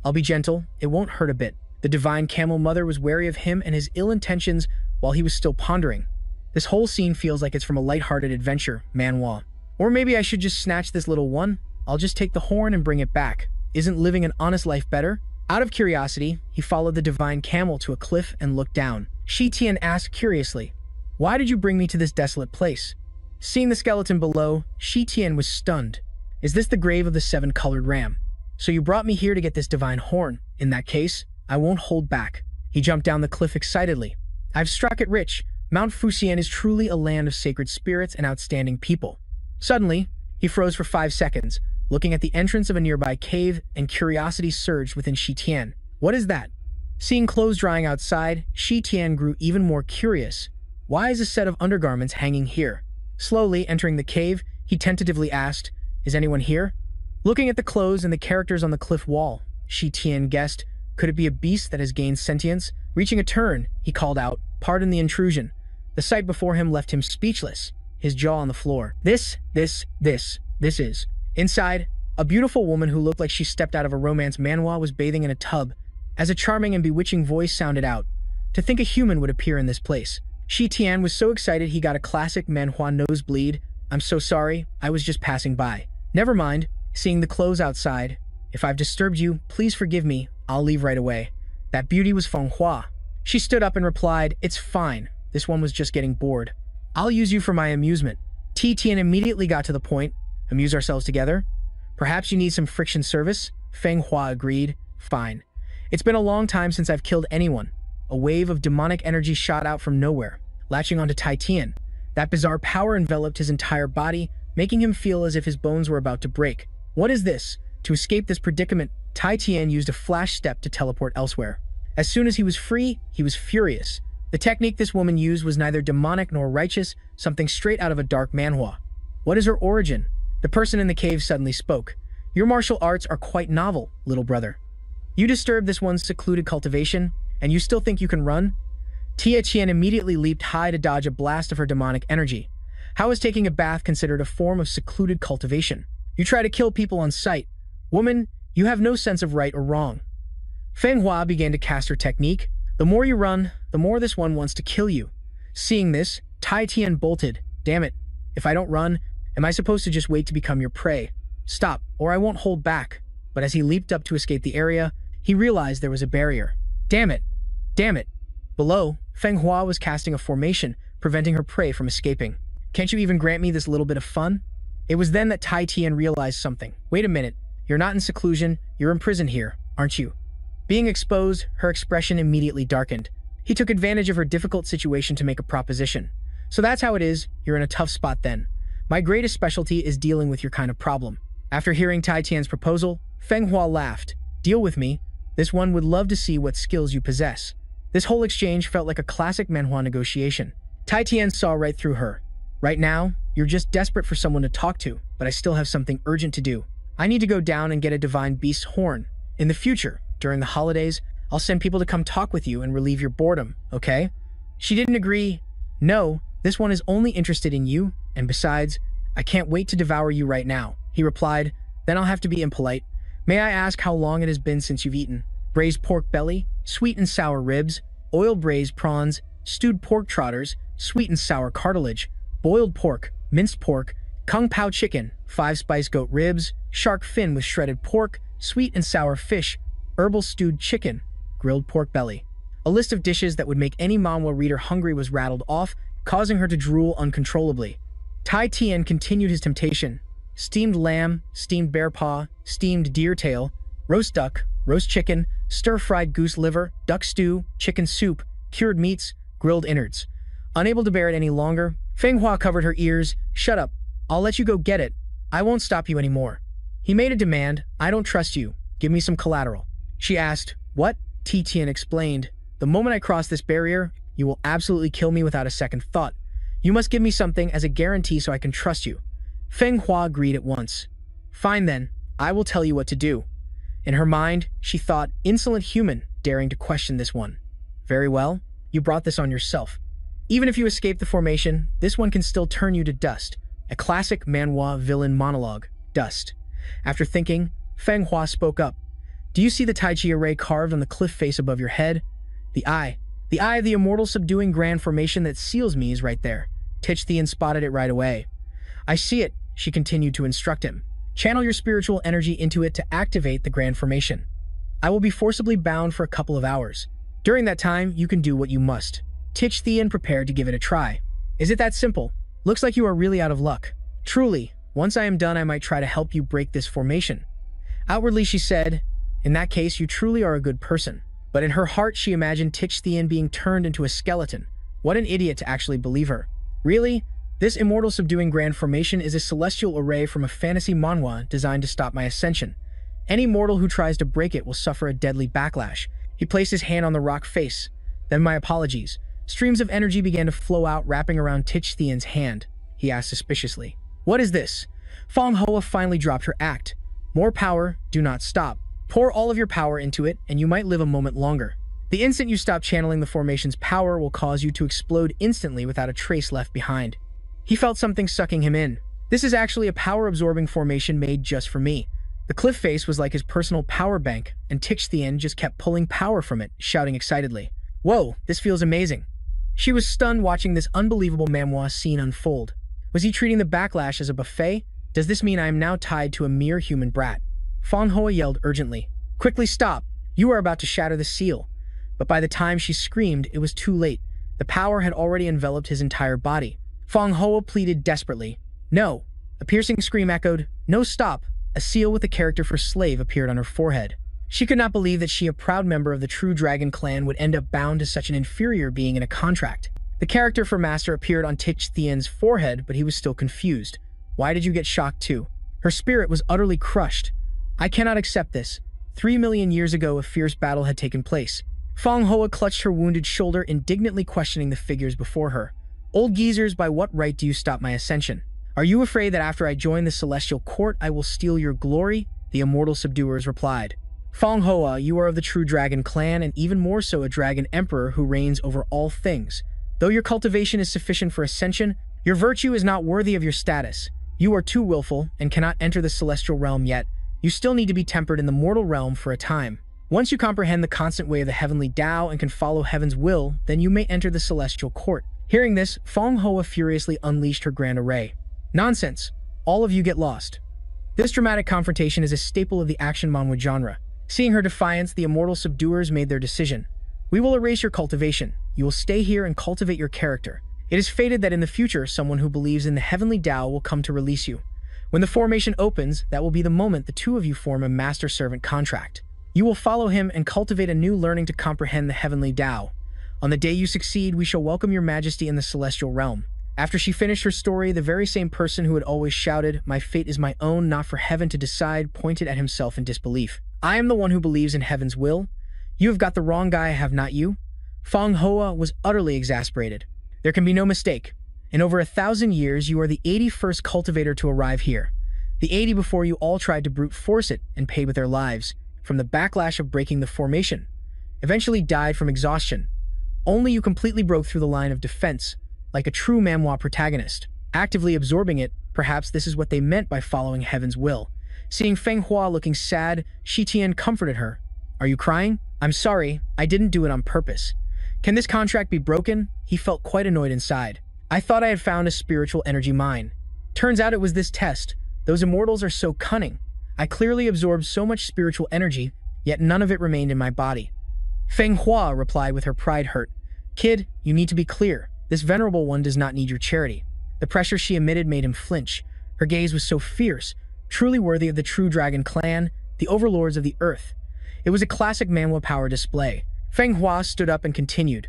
I'll be gentle, it won't hurt a bit. The divine camel mother was wary of him and his ill intentions while he was still pondering. This whole scene feels like it's from a light-hearted adventure, Manhwa. Or maybe I should just snatch this little one. I'll just take the horn and bring it back. Isn't living an honest life better? Out of curiosity, he followed the divine camel to a cliff and looked down. Shi Tian asked curiously, why did you bring me to this desolate place? Seeing the skeleton below, Shi Tian was stunned. Is this the grave of the 7-colored ram? So you brought me here to get this divine horn. In that case, I won't hold back. He jumped down the cliff excitedly. I've struck it rich. Mount Fuxian is truly a land of sacred spirits and outstanding people. Suddenly, he froze for 5 seconds, looking at the entrance of a nearby cave, and curiosity surged within Shi Tian. What is that? Seeing clothes drying outside, Shi Tian grew even more curious. Why is a set of undergarments hanging here? Slowly entering the cave, he tentatively asked, is anyone here? Looking at the clothes and the characters on the cliff wall, Shi Tian guessed, could it be a beast that has gained sentience? Reaching a turn, he called out, pardon the intrusion. The sight before him left him speechless, his jaw on the floor. This is. Inside, a beautiful woman who looked like she stepped out of a romance manhwa was bathing in a tub, as a charming and bewitching voice sounded out. To think a human would appear in this place. Shi Tian was so excited he got a classic manhwa nosebleed. I'm so sorry, I was just passing by. Never mind, seeing the clothes outside. If I've disturbed you, please forgive me, I'll leave right away. That beauty was Feng Hua. She stood up and replied, it's fine, this one was just getting bored. I'll use you for my amusement. Tian immediately got to the point. Amuse ourselves together? Perhaps you need some friction service? Feng Hua agreed. Fine. It's been a long time since I've killed anyone. A wave of demonic energy shot out from nowhere, latching onto Tian. That bizarre power enveloped his entire body, making him feel as if his bones were about to break. What is this? To escape this predicament, Tian used a flash step to teleport elsewhere. As soon as he was free, he was furious. The technique this woman used was neither demonic nor righteous, something straight out of a dark manhwa. What is her origin? The person in the cave suddenly spoke. Your martial arts are quite novel, little brother. You disturbed this one's secluded cultivation, and you still think you can run? Tian immediately leaped high to dodge a blast of her demonic energy. How is taking a bath considered a form of secluded cultivation? You try to kill people on sight. Woman, you have no sense of right or wrong. Feng Hua began to cast her technique. The more you run, the more this one wants to kill you. Seeing this, Tian bolted. Damn it, if I don't run, am I supposed to just wait to become your prey? Stop, or I won't hold back. But as he leaped up to escape the area, he realized there was a barrier. Damn it! Damn it! Below, Feng Hua was casting a formation, preventing her prey from escaping. Can't you even grant me this little bit of fun? It was then that Tian realized something. Wait a minute, you're not in seclusion, you're imprisoned here, aren't you? Being exposed, her expression immediately darkened. He took advantage of her difficult situation to make a proposition. So that's how it is, you're in a tough spot then. My greatest specialty is dealing with your kind of problem. After hearing Tian's proposal, Feng Hua laughed. Deal with me? This one would love to see what skills you possess. This whole exchange felt like a classic manhwa negotiation. Tian saw right through her. Right now, you're just desperate for someone to talk to, but I still have something urgent to do. I need to go down and get a divine beast's horn. In the future, during the holidays, I'll send people to come talk with you and relieve your boredom, okay? She didn't agree. No, this one is only interested in you, and besides, I can't wait to devour you right now, he replied. Then I'll have to be impolite. May I ask how long it has been since you've eaten? Braised pork belly, sweet and sour ribs, oil braised prawns, stewed pork trotters, sweet and sour cartilage, boiled pork, minced pork, kung pao chicken, 5-spice goat ribs, shark fin with shredded pork, sweet and sour fish, herbal stewed chicken, grilled pork belly. A list of dishes that would make any manhwa reader hungry was rattled off, causing her to drool uncontrollably. Tai Tian continued his temptation. Steamed lamb, steamed bear paw, steamed deer tail, roast duck, roast chicken, stir-fried goose liver, duck stew, chicken soup, cured meats, grilled innards. Unable to bear it any longer, Feng Hua covered her ears. Shut up. I'll let you go get it. I won't stop you anymore. He made a demand. I don't trust you. Give me some collateral. She asked. What? Tian explained. The moment I cross this barrier, you will absolutely kill me without a second thought. You must give me something as a guarantee so I can trust you. Feng Hua agreed at once. Fine then, I will tell you what to do. In her mind, she thought, insolent human, daring to question this one. Very well, you brought this on yourself. Even if you escape the formation, this one can still turn you to dust. A classic manhwa villain monologue, dust. After thinking, Feng Hua spoke up. Do you see the Tai Chi array carved on the cliff face above your head? The eye of the immortal subduing grand formation that seals me is right there. Tian spotted it right away. I see it, she continued to instruct him. Channel your spiritual energy into it to activate the grand formation. I will be forcibly bound for a couple of hours. During that time, you can do what you must. Tian prepared to give it a try. Is it that simple? Looks like you are really out of luck. Truly, once I am done, I might try to help you break this formation. Outwardly, she said, in that case, you truly are a good person. But in her heart, she imagined Tian being turned into a skeleton. What an idiot to actually believe her. Really? This immortal subduing grand formation is a celestial array from a fantasy manhwa designed to stop my ascension. Any mortal who tries to break it will suffer a deadly backlash. He placed his hand on the rock face. Then my apologies. Streams of energy began to flow out, wrapping around Tian's hand. He asked suspiciously. What is this? Feng Hua finally dropped her act. More power, do not stop. Pour all of your power into it, and you might live a moment longer. The instant you stop channeling the formation's power will cause you to explode instantly without a trace left behind. He felt something sucking him in. This is actually a power-absorbing formation made just for me. The cliff face was like his personal power bank, and Tian just kept pulling power from it, shouting excitedly. Whoa, this feels amazing. She was stunned watching this unbelievable manhwa scene unfold. Was he treating the backlash as a buffet? Does this mean I am now tied to a mere human brat? Feng Hua yelled urgently. Quickly stop! You are about to shatter the seal. But by the time she screamed, it was too late. The power had already enveloped his entire body. Feng Hua pleaded desperately. No! A piercing scream echoed. No, stop! A seal with a character for slave appeared on her forehead. She could not believe that she, a proud member of the True Dragon clan, would end up bound to such an inferior being in a contract. The character for master appeared on Tian's forehead, but he was still confused. Why did you get shocked too? Her spirit was utterly crushed. I cannot accept this. 3 million years ago, a fierce battle had taken place. Feng Hua clutched her wounded shoulder, indignantly questioning the figures before her. Old geezers, by what right do you stop my ascension? Are you afraid that after I join the celestial court, I will steal your glory? The immortal subduers replied. Feng Hua, you are of the True Dragon clan, and even more so a dragon emperor who reigns over all things. Though your cultivation is sufficient for ascension, your virtue is not worthy of your status. You are too willful and cannot enter the celestial realm yet. You still need to be tempered in the mortal realm for a time. Once you comprehend the constant way of the heavenly Tao and can follow heaven's will, then you may enter the celestial court. Hearing this, Feng Hua furiously unleashed her grand array. Nonsense! All of you get lost. This dramatic confrontation is a staple of the action manhwa genre. Seeing her defiance, the immortal subduers made their decision. We will erase your cultivation. You will stay here and cultivate your character. It is fated that in the future, someone who believes in the heavenly Tao will come to release you. When the formation opens, that will be the moment the two of you form a master-servant contract. You will follow him and cultivate a new learning to comprehend the heavenly Tao. On the day you succeed, we shall welcome your majesty in the celestial realm. After she finished her story, the very same person who had always shouted, "My fate is my own, not for heaven to decide," pointed at himself in disbelief. I am the one who believes in heaven's will. You have got the wrong guy, have not you? Feng Hua was utterly exasperated. There can be no mistake. In over 1,000 years, you are the 81st cultivator to arrive here. The 80 before you all tried to brute force it and pay with their lives, from the backlash of breaking the formation. eventually died from exhaustion. Only you completely broke through the line of defense, like a true Manhwa protagonist. Actively absorbing it, perhaps this is what they meant by following heaven's will. Seeing Feng Hua looking sad, Shi Tian comforted her. Are you crying? I'm sorry, I didn't do it on purpose. Can this contract be broken? He felt quite annoyed inside. I thought I had found a spiritual energy mine. Turns out it was this test. Those immortals are so cunning. I clearly absorbed so much spiritual energy, yet none of it remained in my body. Feng Hua replied with her pride hurt. Kid, you need to be clear. This venerable one does not need your charity. The pressure she emitted made him flinch. Her gaze was so fierce, truly worthy of the true dragon clan, the overlords of the earth. It was a classic Manhwa power display. Feng Hua stood up and continued.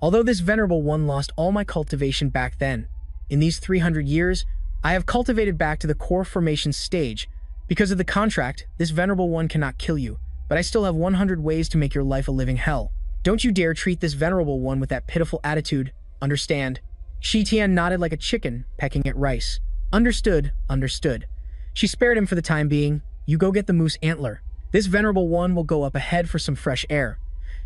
Although this venerable one lost all my cultivation back then, in these 300 years, I have cultivated back to the core formation stage. Because of the contract, this venerable one cannot kill you, but I still have 100 ways to make your life a living hell. Don't you dare treat this venerable one with that pitiful attitude. Understand? Shi Tian nodded like a chicken, pecking at rice. Understood, understood. She spared him for the time being. You go get the moose antler. This venerable one will go up ahead for some fresh air.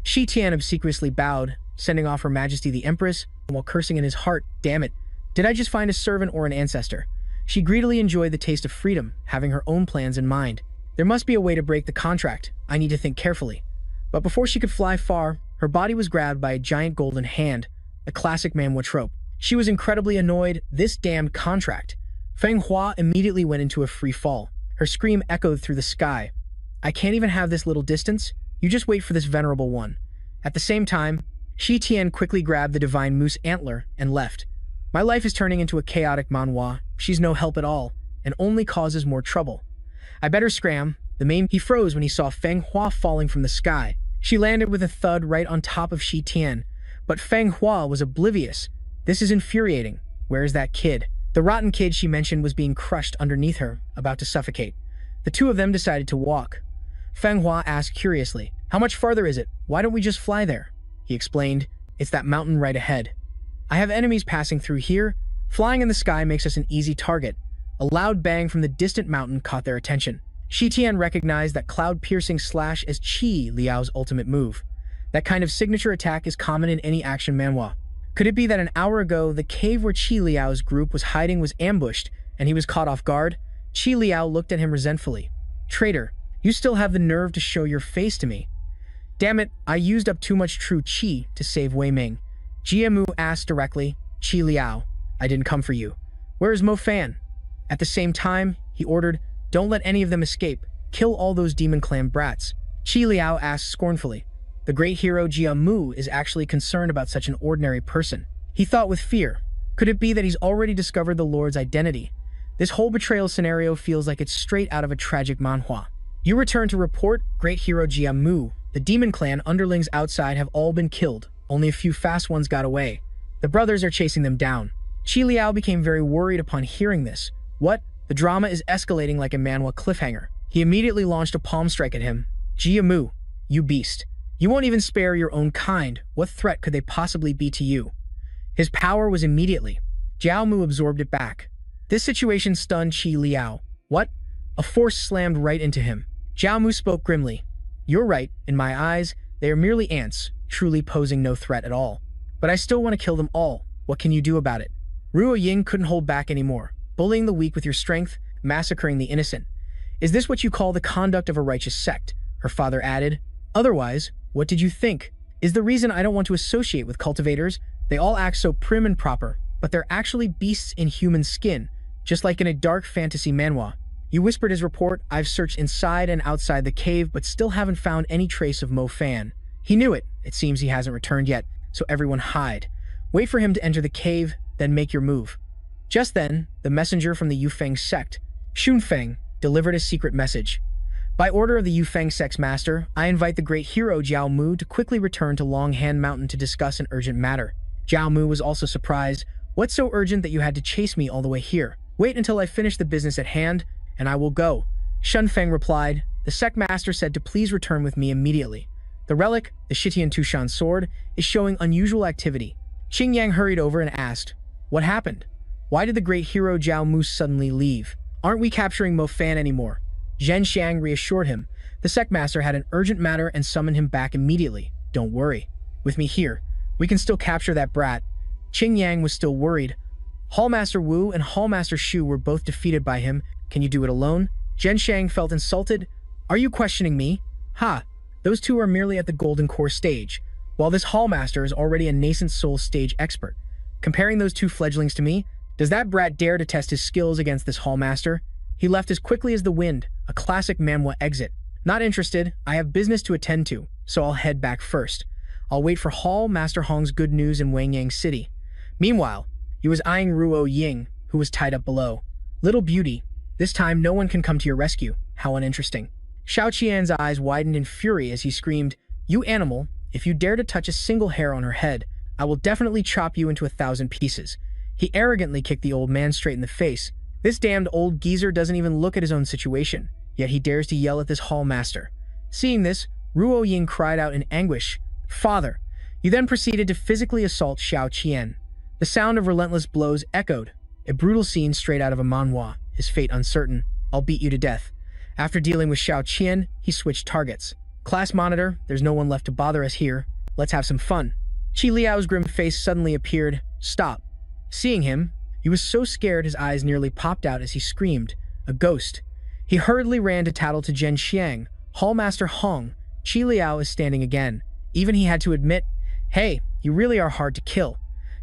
Shi Tian obsequiously bowed, sending off Her Majesty the Empress, while cursing in his heart, damn it, did I just find a servant or an ancestor? She greedily enjoyed the taste of freedom, having her own plans in mind. There must be a way to break the contract. I need to think carefully. But before she could fly far, her body was grabbed by a giant golden hand, a classic Manhwa trope. She was incredibly annoyed. This damned contract. Feng Hua immediately went into a free fall. Her scream echoed through the sky. I can't even have this little distance. You just wait for this venerable one. At the same time, Shi Tian quickly grabbed the divine moose antler and left. My life is turning into a chaotic Manhwa. She's no help at all, and only causes more trouble. I better scram. He froze when he saw Feng Hua falling from the sky. She landed with a thud right on top of Shi Tian. But Feng Hua was oblivious. This is infuriating. Where is that kid? The rotten kid she mentioned was being crushed underneath her, about to suffocate. The two of them decided to walk. Feng Hua asked curiously, how much farther is it? Why don't we just fly there? He explained, it's that mountain right ahead. I have enemies passing through here. Flying in the sky makes us an easy target. A loud bang from the distant mountain caught their attention. Shi Tian recognized that cloud-piercing slash as Qi Liao's ultimate move. That kind of signature attack is common in any action manhwa. Could it be that an hour ago, the cave where Qi Liao's group was hiding was ambushed, and he was caught off guard? Qi Liao looked at him resentfully. Traitor, you still have the nerve to show your face to me. Damn it, I used up too much true Qi to save Wei Ming. Jiamu asked directly, Qi Liao, I didn't come for you. Where is Mo Fan? At the same time, he ordered, don't let any of them escape. Kill all those demon clan brats. Qi Liao asked scornfully. The great hero Jiamu is actually concerned about such an ordinary person. He thought with fear. Could it be that he's already discovered the Lord's identity? This whole betrayal scenario feels like it's straight out of a tragic manhwa. You return to report, great hero Jiamu. The demon clan underlings outside have all been killed. Only a few fast ones got away. The brothers are chasing them down. Qi Liao became very worried upon hearing this. What? The drama is escalating like a manhwa cliffhanger. He immediately launched a palm strike at him. Jiamu, you beast. You won't even spare your own kind. What threat could they possibly be to you? His power was immediately. Jiao Mu absorbed it back. This situation stunned Qi Liao. What? A force slammed right into him. Jiao Mu spoke grimly. You're right, in my eyes, they are merely ants, truly posing no threat at all. But I still want to kill them all. What can you do about it? Ruo Ying couldn't hold back anymore. Bullying the weak with your strength, massacring the innocent. Is this what you call the conduct of a righteous sect? Her father added. Otherwise, what did you think? Is the reason I don't want to associate with cultivators. They all act so prim and proper, but they're actually beasts in human skin, just like in a dark fantasy manhwa. You whispered his report. I've searched inside and outside the cave, but still haven't found any trace of Mo Fan. He knew it. It seems he hasn't returned yet, so everyone hide. Wait for him to enter the cave, then make your move. Just then, the messenger from the Yufeng sect, Xunfeng, delivered a secret message. By order of the Yufeng sect's master, I invite the great hero Jiao Mu to quickly return to Longhand Mountain to discuss an urgent matter. Jiao Mu was also surprised. What's so urgent that you had to chase me all the way here? Wait until I finish the business at hand, and I will go. Xunfeng replied. The sect master said to please return with me immediately. The relic, the Shitian Tushan sword, is showing unusual activity. Qingyang hurried over and asked, what happened? Why did the great hero Jiao Mu suddenly leave? Aren't we capturing Mo Fan anymore? Zhen Xiang reassured him. The sect master had an urgent matter and summoned him back immediately. Don't worry. With me here, we can still capture that brat. Qing Yang was still worried. Hallmaster Wu and Hallmaster Shu were both defeated by him. Can you do it alone? Zhen Shang felt insulted. Are you questioning me? Ha! Those two are merely at the Golden Core stage, while this Hallmaster is already a nascent soul stage expert. Comparing those two fledglings to me, does that brat dare to test his skills against this Hallmaster? He left as quickly as the wind, a classic Manhwa exit. Not interested, I have business to attend to, so I'll head back first. I'll wait for Hall Master Hong's good news in Wangyang City. Meanwhile, he was eyeing Ruo Ying, who was tied up below. Little beauty, this time no one can come to your rescue. How uninteresting. Xiao Qian's eyes widened in fury as he screamed, You animal, if you dare to touch a single hair on her head, I will definitely chop you into 1,000 pieces. He arrogantly kicked the old man straight in the face. This damned old geezer doesn't even look at his own situation, yet he dares to yell at this hall master. Seeing this, Ruo Ying cried out in anguish, Father! He then proceeded to physically assault Xiao Qian. The sound of relentless blows echoed, a brutal scene straight out of a manhwa, his fate uncertain. I'll beat you to death. After dealing with Xiao Qian, he switched targets. Class monitor, there's no one left to bother us here. Let's have some fun. Qi Liao's grim face suddenly appeared. Stop. Seeing him, he was so scared his eyes nearly popped out as he screamed, a ghost. He hurriedly ran to tattle to Zhen Xiang. Hallmaster Hong, Qi Liao is standing again. Even he had to admit, hey, you really are hard to kill.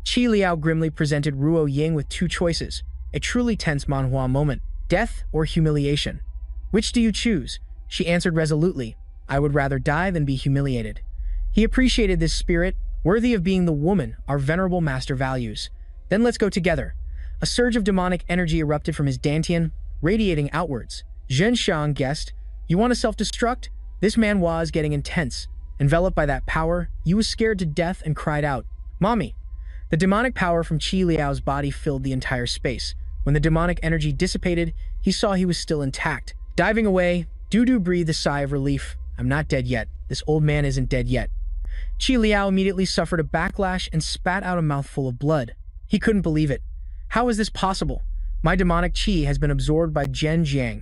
Qi Liao grimly presented Ruo Ying with two choices, a truly tense manhwa moment, death or humiliation. Which do you choose? She answered resolutely, I would rather die than be humiliated. He appreciated this spirit, worthy of being the woman our venerable master values. Then let's go together. A surge of demonic energy erupted from his dantian, radiating outwards. Zhen Xiang guessed, you want to self-destruct? This man was getting intense. Enveloped by that power, he was scared to death and cried out, Mommy! The demonic power from Qi Liao's body filled the entire space. When the demonic energy dissipated, he saw he was still intact. Diving away, Dudu breathed a sigh of relief. I'm not dead yet. This old man isn't dead yet. Qi Liao immediately suffered a backlash and spat out a mouthful of blood. He couldn't believe it. How is this possible? My demonic qi has been absorbed by Zhen Jiang.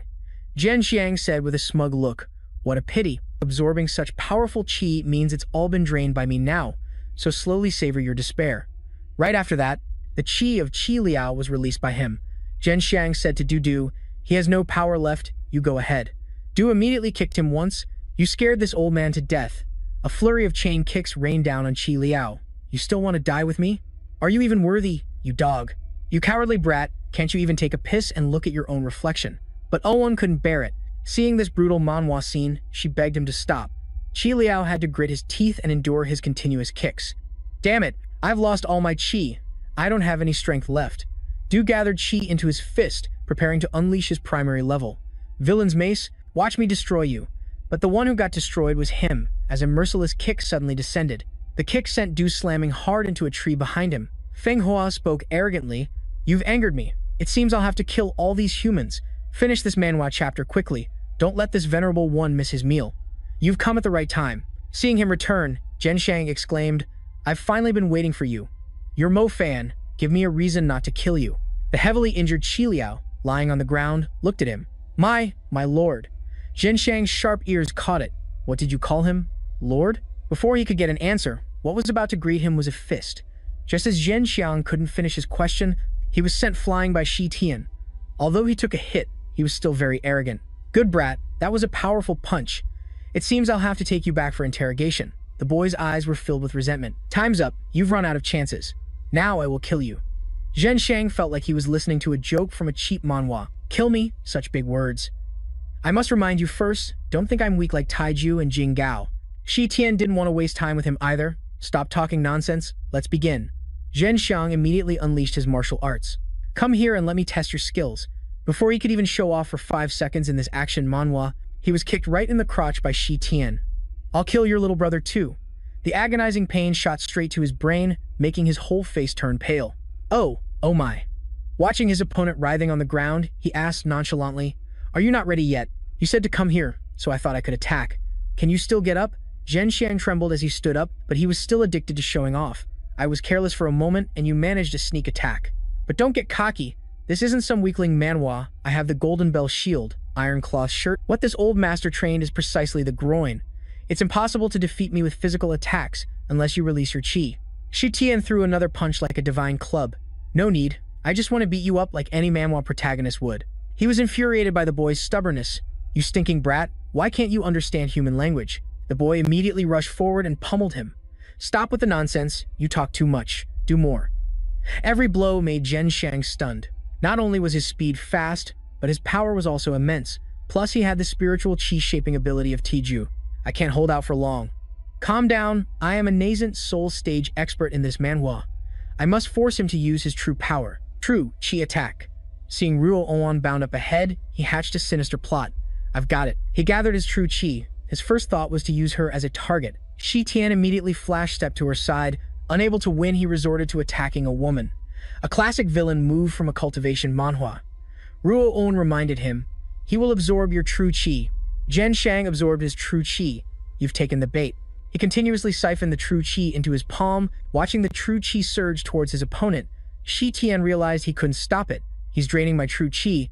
Zhen Xiang said with a smug look, What a pity. Absorbing such powerful qi means it's all been drained by me now, so slowly savor your despair. Right after that, the qi of Qi Liao was released by him. Zhen Xiang said to Du, he has no power left, you go ahead. Du immediately kicked him once. You scared this old man to death. A flurry of chain kicks rained down on Qi Liao. You still want to die with me? Are you even worthy, you dog? You cowardly brat, can't you even take a piss and look at your own reflection? But Owen couldn't bear it. Seeing this brutal manhwa scene, she begged him to stop. Qi Liao had to grit his teeth and endure his continuous kicks. Damn it, I've lost all my qi. I don't have any strength left. Du gathered qi into his fist, preparing to unleash his primary level. Villain's mace, watch me destroy you. But the one who got destroyed was him, as a merciless kick suddenly descended. The kick sent Du slamming hard into a tree behind him. Feng Hua spoke arrogantly, You've angered me. It seems I'll have to kill all these humans. Finish this manhwa chapter quickly. Don't let this venerable one miss his meal. You've come at the right time. Seeing him return, Zhen Xiang exclaimed, I've finally been waiting for you. You're Mo Fan. Give me a reason not to kill you. The heavily injured Qi Liao, lying on the ground, looked at him. My lord. Zhen Xiang's sharp ears caught it. What did you call him? Lord? Before he could get an answer, what was about to greet him was a fist. Just as Zhen Xiang couldn't finish his question, he was sent flying by Shi Tian. Although he took a hit, he was still very arrogant. Good brat, that was a powerful punch. It seems I'll have to take you back for interrogation. The boy's eyes were filled with resentment. Time's up, you've run out of chances. Now I will kill you. Zhen Xiang felt like he was listening to a joke from a cheap manhwa. Kill me? Such big words. I must remind you first, don't think I'm weak like Taiju and Jing Gao. Shi Tian didn't want to waste time with him either. Stop talking nonsense, let's begin. Zhen Xiang immediately unleashed his martial arts. Come here and let me test your skills. Before he could even show off for 5 seconds in this action manhwa, he was kicked right in the crotch by Shi Tian. I'll kill your little brother too. The agonizing pain shot straight to his brain, making his whole face turn pale. Oh my. Watching his opponent writhing on the ground, he asked nonchalantly, Are you not ready yet? You said to come here, so I thought I could attack. Can you still get up? Zhen Xiang trembled as he stood up, but he was still addicted to showing off. I was careless for a moment, and you managed a sneak attack. But don't get cocky. This isn't some weakling manhwa. I have the Golden Bell shield, iron cloth shirt. What this old master trained is precisely the groin. It's impossible to defeat me with physical attacks unless you release your chi. Shi Tian threw another punch like a divine club. No need. I just want to beat you up like any manhwa protagonist would. He was infuriated by the boy's stubbornness. You stinking brat, why can't you understand human language? The boy immediately rushed forward and pummeled him. Stop with the nonsense. You talk too much. Do more. Every blow made Zhen Shang stunned. Not only was his speed fast, but his power was also immense. Plus, he had the spiritual chi-shaping ability of Tiju. I can't hold out for long. Calm down. I am a nascent soul stage expert in this manhwa. I must force him to use his true power. True chi attack. Seeing Ruo Oan bound up ahead, he hatched a sinister plot. I've got it. He gathered his true chi. His first thought was to use her as a target. Shi Tian immediately flash-stepped to her side. Unable to win, he resorted to attacking a woman. A classic villain move from a cultivation manhwa. Ruo Oan reminded him, he will absorb your true chi. Zhen Shang absorbed his true chi. You've taken the bait. He continuously siphoned the true chi into his palm, watching the true chi surge towards his opponent. Shi Tian realized he couldn't stop it. He's draining my true chi.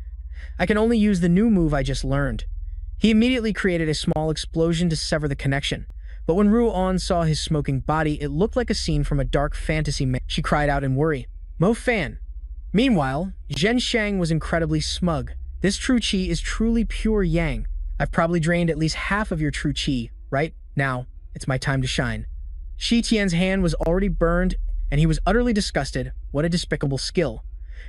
I can only use the new move I just learned. He immediately created a small explosion to sever the connection. But when Ruo An saw his smoking body, it looked like a scene from a dark fantasy. She cried out in worry. Mo Fan. Meanwhile, Zhen Shang was incredibly smug. This true chi is truly pure yang. I've probably drained at least half of your true chi, right? Now, it's my time to shine. Shi Tian's hand was already burned, and he was utterly disgusted. What a despicable skill.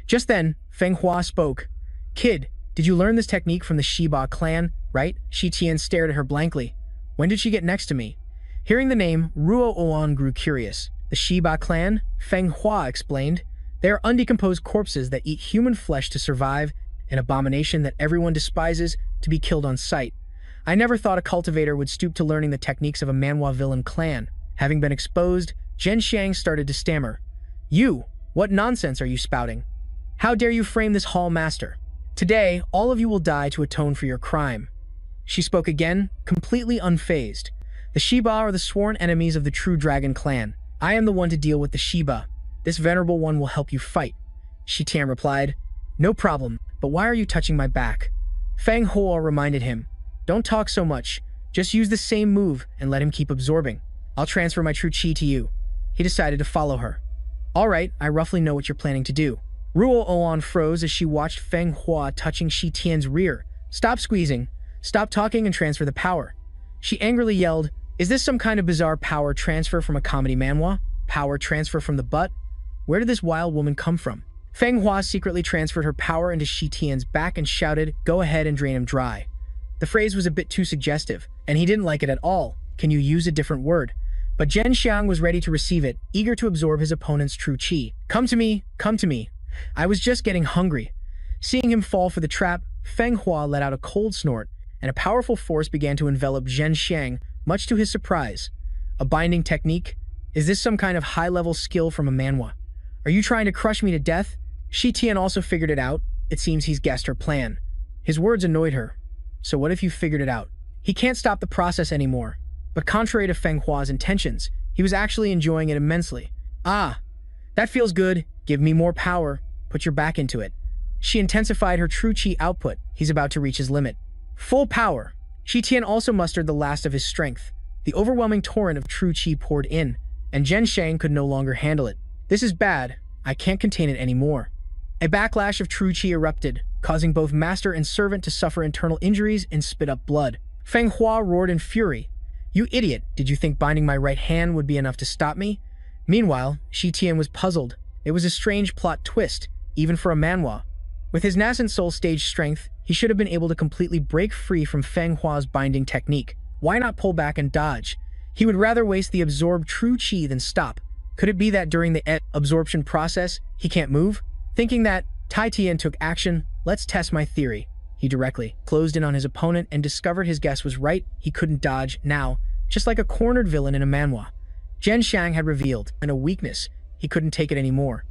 Just then, Feng Hua spoke. Kid, did you learn this technique from the Shiba clan, right? Shi Tian stared at her blankly. When did she get next to me? Hearing the name, Ruo Oan grew curious. The Shiba clan? Feng Hua explained. They are undecomposed corpses that eat human flesh to survive, an abomination that everyone despises, to be killed on sight. I never thought a cultivator would stoop to learning the techniques of a manhwa villain clan. Having been exposed, Zhen Shang started to stammer. You! What nonsense are you spouting? How dare you frame this hall master? Today, all of you will die to atone for your crime. She spoke again, completely unfazed. The Shiba are the sworn enemies of the true dragon clan. I am the one to deal with the Shiba. This venerable one will help you fight. Shi Tian replied, No problem, but why are you touching my back? Feng Hua reminded him, Don't talk so much. Just use the same move and let him keep absorbing. I'll transfer my true chi to you. He decided to follow her. Alright, I roughly know what you're planning to do. Ruo Oan froze as she watched Feng Hua touching Shi Tian's rear. Stop squeezing. Stop talking and transfer the power. She angrily yelled, Is this some kind of bizarre power transfer from a comedy manhwa? Power transfer from the butt? Where did this wild woman come from? Feng Hua secretly transferred her power into Shi Tian's back and shouted, Go ahead and drain him dry. The phrase was a bit too suggestive, and he didn't like it at all. Can you use a different word? But Zhen Shang was ready to receive it, eager to absorb his opponent's true chi. Come to me, come to me. I was just getting hungry. Seeing him fall for the trap, Feng Hua let out a cold snort, and a powerful force began to envelop Zhen Shang, much to his surprise. A binding technique? Is this some kind of high-level skill from a manhwa? Are you trying to crush me to death? Shi Tian also figured it out. It seems he's guessed her plan. His words annoyed her. So what if you figured it out? He can't stop the process anymore. But contrary to Feng Hua's intentions, he was actually enjoying it immensely. Ah, that feels good. Give me more power. Put your back into it. She intensified her true chi output. He's about to reach his limit. Full power. Shi Tian also mustered the last of his strength. The overwhelming torrent of true chi poured in, and Zhen Shang could no longer handle it. This is bad. I can't contain it anymore. A backlash of true chi erupted, causing both master and servant to suffer internal injuries and spit up blood. Feng Hua roared in fury. You idiot, did you think binding my right hand would be enough to stop me? Meanwhile, Shi Tian was puzzled. It was a strange plot twist, even for a manhwa. With his nascent soul stage strength, he should have been able to completely break free from Feng Hua's binding technique. Why not pull back and dodge? He would rather waste the absorbed true chi than stop. Could it be that during the absorption process, he can't move? Thinking that, Tai Tian took action. Let's test my theory. He directly closed in on his opponent and discovered his guess was right. He couldn't dodge now, just like a cornered villain in a manhwa. Zhen Shang had revealed a weakness. He couldn't take it anymore.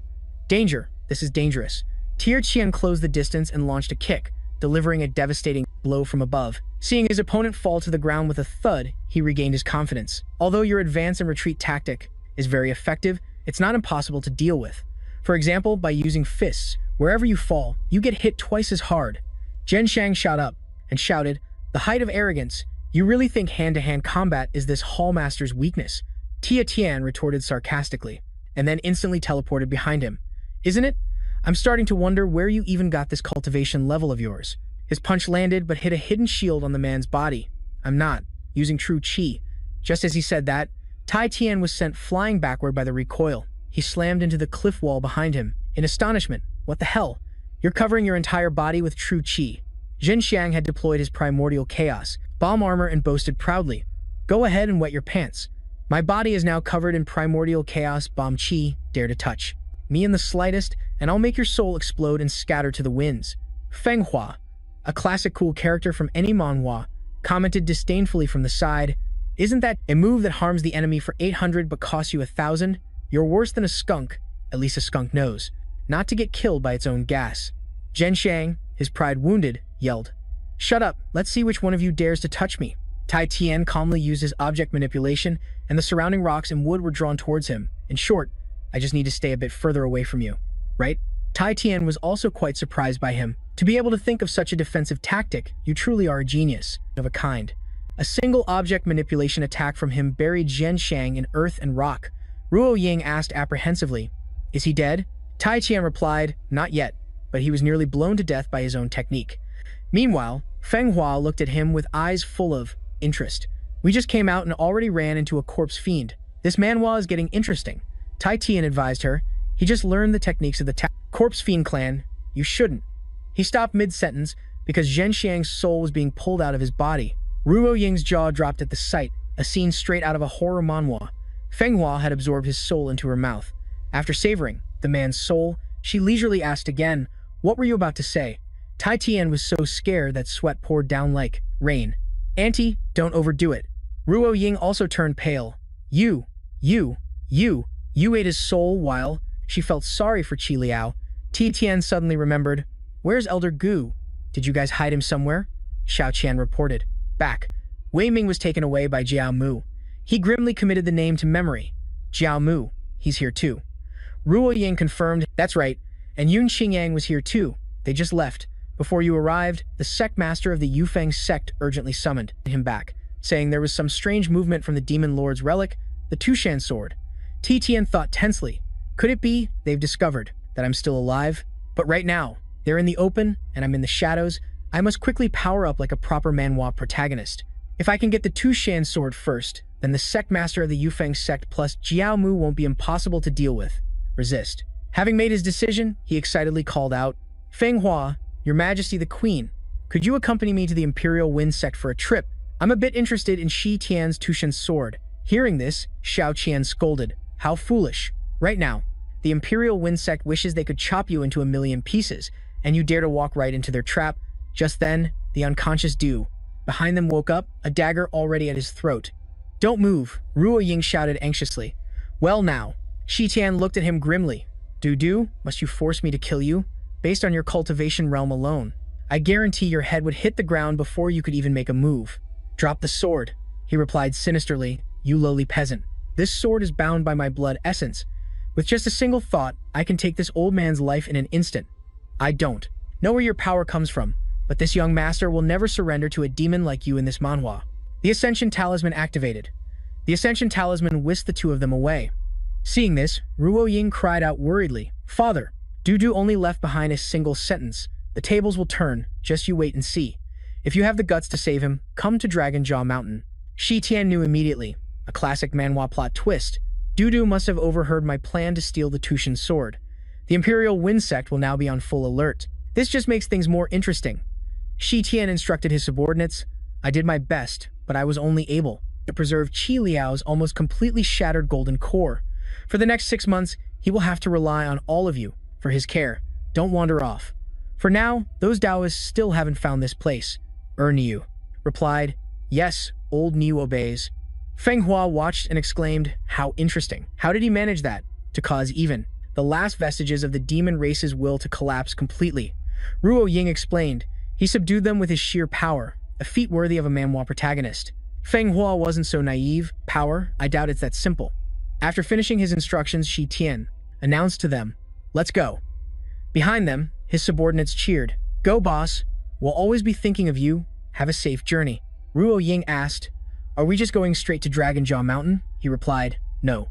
Danger. This is dangerous. Tier Qian closed the distance and launched a kick, delivering a devastating blow from above. Seeing his opponent fall to the ground with a thud, he regained his confidence. Although your advance and retreat tactic is very effective, it's not impossible to deal with. For example, by using fists, wherever you fall, you get hit twice as hard. Zhen Shang shot up and shouted, The height of arrogance. You really think hand-to-hand combat is this Hallmaster's weakness? Tia Tian retorted sarcastically, and then instantly teleported behind him. Isn't it? I'm starting to wonder where you even got this cultivation level of yours. His punch landed but hit a hidden shield on the man's body. I'm not using true chi. Just as he said that, Tai Tian was sent flying backward by the recoil. He slammed into the cliff wall behind him. In astonishment, what the hell? You're covering your entire body with true chi. Zhen Xiang had deployed his primordial chaos, bomb armor, and boasted proudly, "Go ahead and wet your pants. My body is now covered in primordial chaos bomb chi, dare to touch me in the slightest, and I'll make your soul explode and scatter to the winds." Feng Hua, a classic cool character from any manhwa, commented disdainfully from the side, "Isn't that a move that harms the enemy for 800 but costs you 1,000? You're worse than a skunk, at least a skunk knows, not to get killed by its own gas." Zhen Xiang, his pride wounded, yelled, "Shut up, let's see which one of you dares to touch me." Tai Tian calmly used his object manipulation, and the surrounding rocks and wood were drawn towards him. In short, I just need to stay a bit further away from you, right? Tai Tian was also quite surprised by him. To be able to think of such a defensive tactic, you truly are a genius, of a kind. A single object manipulation attack from him buried Zhen Xiang in earth and rock. Ruo Ying asked apprehensively, "Is he dead?" Tai Tian replied, "Not yet, but he was nearly blown to death by his own technique." Meanwhile, Feng Hua looked at him with eyes full of interest. "We just came out and already ran into a corpse fiend. This manhwa is getting interesting." Tai Tian advised her. "He just learned the techniques of the corpse fiend clan. You shouldn't." He stopped mid-sentence because Zhen Xiang's soul was being pulled out of his body. Ruo Ying's jaw dropped at the sight, a scene straight out of a horror manhwa. Feng Hua had absorbed his soul into her mouth. After savoring the man's soul, she leisurely asked again, "What were you about to say?" Tai Tian was so scared that sweat poured down like rain. "Auntie, don't overdo it." Ruo Ying also turned pale. You ate his soul while..." She felt sorry for Qi Liao. Ti Tian suddenly remembered, "Where's Elder Gu? Did you guys hide him somewhere?" Xiao Qian reported. Back. Wei Ming was taken away by Jiao Mu. He grimly committed the name to memory. "Jiao Mu, he's here too." Ruo Ying confirmed, "That's right, and Yun Xingyang was here too. They just left. Before you arrived, the sect master of the Yufeng sect urgently summoned him back, saying there was some strange movement from the demon lord's relic, the Tushan sword." Ti Tian thought tensely. Could it be they've discovered that I'm still alive? But right now, they're in the open and I'm in the shadows. I must quickly power up like a proper manhwa protagonist. If I can get the Tushan sword first, then the sect master of the Yufeng sect plus Jiao Mu won't be impossible to deal with. Resist. Having made his decision, he excitedly called out, "Feng Hua, Your Majesty the Queen, could you accompany me to the Imperial Wind sect for a trip? I'm a bit interested in Shi Tian's Tushan sword." Hearing this, Xiao Qian scolded. "How foolish. Right now, the Imperial Wind sect wishes they could chop you into a million pieces, and you dare to walk right into their trap." Just then, the unconscious Du behind them woke up, a dagger already at his throat. "Don't move," Ruo Ying shouted anxiously. "Well now." Shi Tian looked at him grimly. Du, must you force me to kill you? Based on your cultivation realm alone, I guarantee your head would hit the ground before you could even make a move. "Drop the sword," he replied sinisterly. "You lowly peasant. This sword is bound by my blood essence. With just a single thought, I can take this old man's life in an instant. I don't know where your power comes from, but this young master will never surrender to a demon like you in this manhwa." The Ascension Talisman activated. The Ascension Talisman whisked the two of them away. Seeing this, Ruo Ying cried out worriedly, "Father, Du only left behind a single sentence. The tables will turn, just you wait and see. If you have the guts to save him, come to Dragon Jaw Mountain." Shi Tian knew immediately. A classic manhwa plot twist. Du must have overheard my plan to steal the Tushan sword. The Imperial Wind sect will now be on full alert. This just makes things more interesting. Shi Tian instructed his subordinates, "I did my best, but I was only able to preserve Qi Liao's almost completely shattered golden core. For the next 6 months, he will have to rely on all of you for his care. Don't wander off." For now, those Taoists still haven't found this place. Niu replied, "Yes, old Niu obeys." Feng Hua watched and exclaimed, "How interesting. How did he manage that? To cause even the last vestiges of the demon race's will to collapse completely." Ruo Ying explained, "He subdued them with his sheer power, a feat worthy of a manhwa protagonist." Feng Hua wasn't so naive. "Power? I doubt it's that simple." After finishing his instructions, Shi Tian announced to them, "Let's go." Behind them, his subordinates cheered. "Go, boss. We'll always be thinking of you. Have a safe journey." Ruo Ying asked, "Are we just going straight to Dragon Jaw Mountain?" He replied, "No."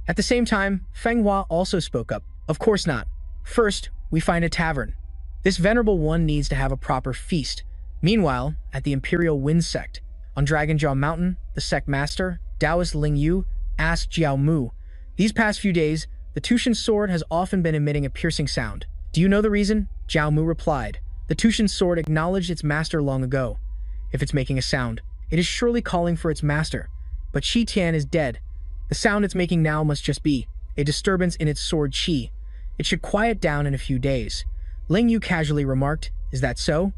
At the same time, Feng Hua also spoke up, "Of course not. First, we find a tavern. This venerable one needs to have a proper feast." Meanwhile, at the Imperial Wind Sect, on Dragon Jaw Mountain, the sect master, Taoist Ling Yu, asked Jiao Mu, "These past few days, the Tushan sword has often been emitting a piercing sound. Do you know the reason?" Jiao Mu replied, "The Tushan sword acknowledged its master long ago. If it's making a sound, it is surely calling for its master. But Qi Tian is dead. The sound it's making now must just be a disturbance in its sword qi. It should quiet down in a few days." Ling Yu casually remarked, "Is that so?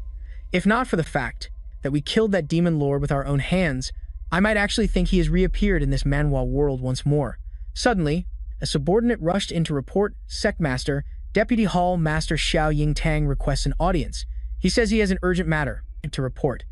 If not for the fact that we killed that demon lord with our own hands, I might actually think he has reappeared in this Manhwa world once more." Suddenly, a subordinate rushed in to report, "Sect Master, Deputy Hall Master Xiao Ying Tang requests an audience. He says he has an urgent matter to report."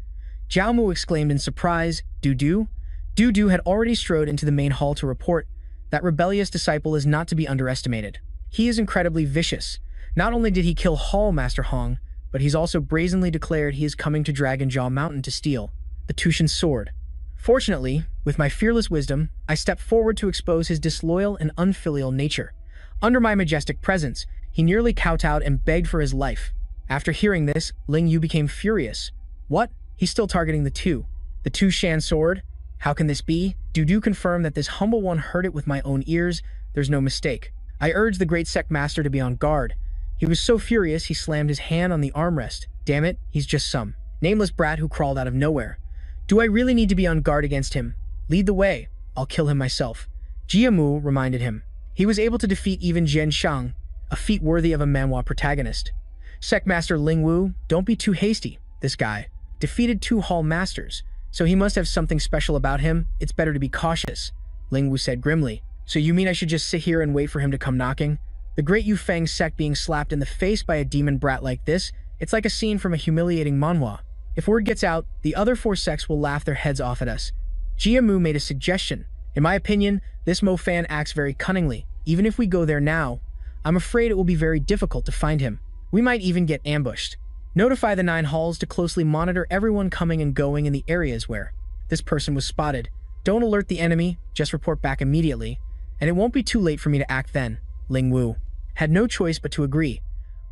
Jiao Mu exclaimed in surprise, "Du-Du?" Du-Du had already strode into the main hall to report. That rebellious disciple is not to be underestimated. He is incredibly vicious. Not only did he kill Hall Master Hong, but he's also brazenly declared he is coming to Dragon Jaw Mountain to steal the Tushan sword. Fortunately, with my fearless wisdom, I stepped forward to expose his disloyal and unfilial nature. Under my majestic presence, he nearly kowtowed and begged for his life. After hearing this, Ling Yu became furious. "What? He's still targeting the Tushan sword? How can this be? Du confirmed that this humble one heard it with my own ears. There's no mistake." I urged the great sect master to be on guard. He was so furious he slammed his hand on the armrest. "Damn it, he's just some nameless brat who crawled out of nowhere. Do I really need to be on guard against him? Lead the way. I'll kill him myself." Jia Mu reminded him. He was able to defeat even Zhen Shang, a feat worthy of a Manhwa protagonist. "Sect Master Ling Wu, don't be too hasty. This guy defeated 2 hall masters, so he must have something special about him. It's better to be cautious," Ling Wu said grimly. "So you mean I should just sit here and wait for him to come knocking? The great Yu Feng sect being slapped in the face by a demon brat like this, it's like a scene from a humiliating manhwa. If word gets out, the other 4 sects will laugh their heads off at us." Jia Mu made a suggestion. "In my opinion, this Mo Fan acts very cunningly. Even if we go there now, I'm afraid it will be very difficult to find him. We might even get ambushed. Notify the 9 halls to closely monitor everyone coming and going in the areas where this person was spotted. Don't alert the enemy, just report back immediately. And it won't be too late for me to act then." Ling Wu had no choice but to agree.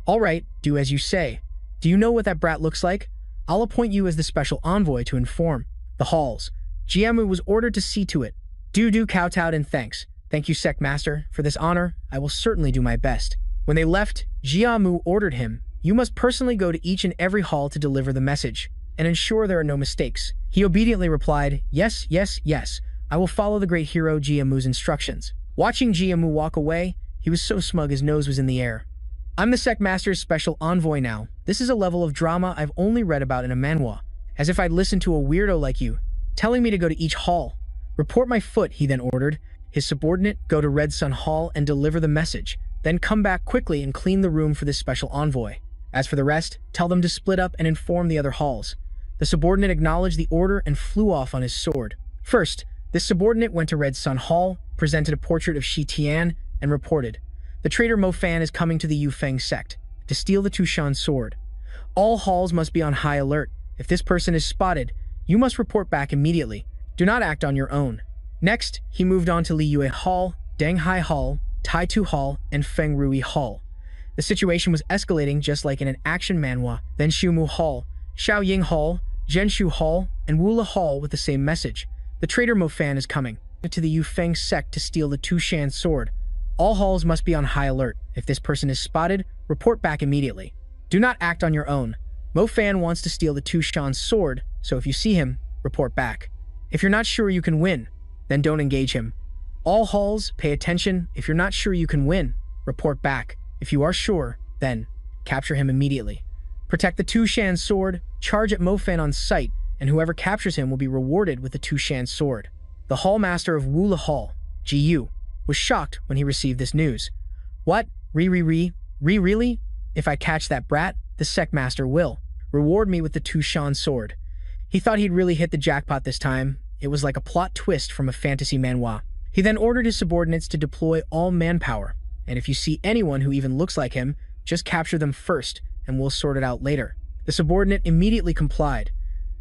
"All right, do as you say. Do you know what that brat looks like? I'll appoint you as the special envoy to inform the halls." Jiamu was ordered to see to it. Du kowtowed in thanks. "Thank you, sect master. For this honor, I will certainly do my best." When they left, Jiamu ordered him, "You must personally go to each and every hall to deliver the message, and ensure there are no mistakes." He obediently replied, "Yes, yes, yes. I will follow the great hero Jiamu's instructions." Watching Jiamu walk away, he was so smug his nose was in the air. "I'm the sect master's special envoy now. This is a level of drama I've only read about in a manhwa. As if I'd listen to a weirdo like you, telling me to go to each hall. Report my foot," he then ordered his subordinate, "Go to Red Sun Hall and deliver the message. Then come back quickly and clean the room for this special envoy. As for the rest, tell them to split up and inform the other halls." The subordinate acknowledged the order and flew off on his sword. First, this subordinate went to Red Sun Hall, presented a portrait of Qi Tian, and reported, "The traitor Mo Fan is coming to the Yu Feng sect to steal the Tushan sword. All halls must be on high alert. If this person is spotted, you must report back immediately. Do not act on your own." Next, he moved on to Li Yue Hall, Deng Hai Hall, Tai Tu Hall, and Feng Rui Hall. The situation was escalating just like in an action manhwa. Then Xiumu Hall, Xiao Ying Hall, Zhenshu Hall, and Wula Hall with the same message. "The traitor Mo Fan is coming to the Yu Feng sect to steal the Tushan sword. All halls must be on high alert. If this person is spotted, report back immediately. Do not act on your own. Mo Fan wants to steal the Tushan sword, so if you see him, report back. If you're not sure you can win, then don't engage him. All halls, pay attention. If you're not sure you can win, report back. If you are sure, then capture him immediately. Protect the Tushan sword, charge at Mo Fan on sight, and whoever captures him will be rewarded with the Tushan sword." The hall master of Wula Hall, Ji Yu, was shocked when he received this news. "What? Really? If I catch that brat, the sect master will reward me with the Tushan sword." He thought he'd really hit the jackpot this time. It was like a plot twist from a fantasy manhwa. He then ordered his subordinates to deploy all manpower, and if you see anyone who even looks like him, just capture them first, and we'll sort it out later. The subordinate immediately complied.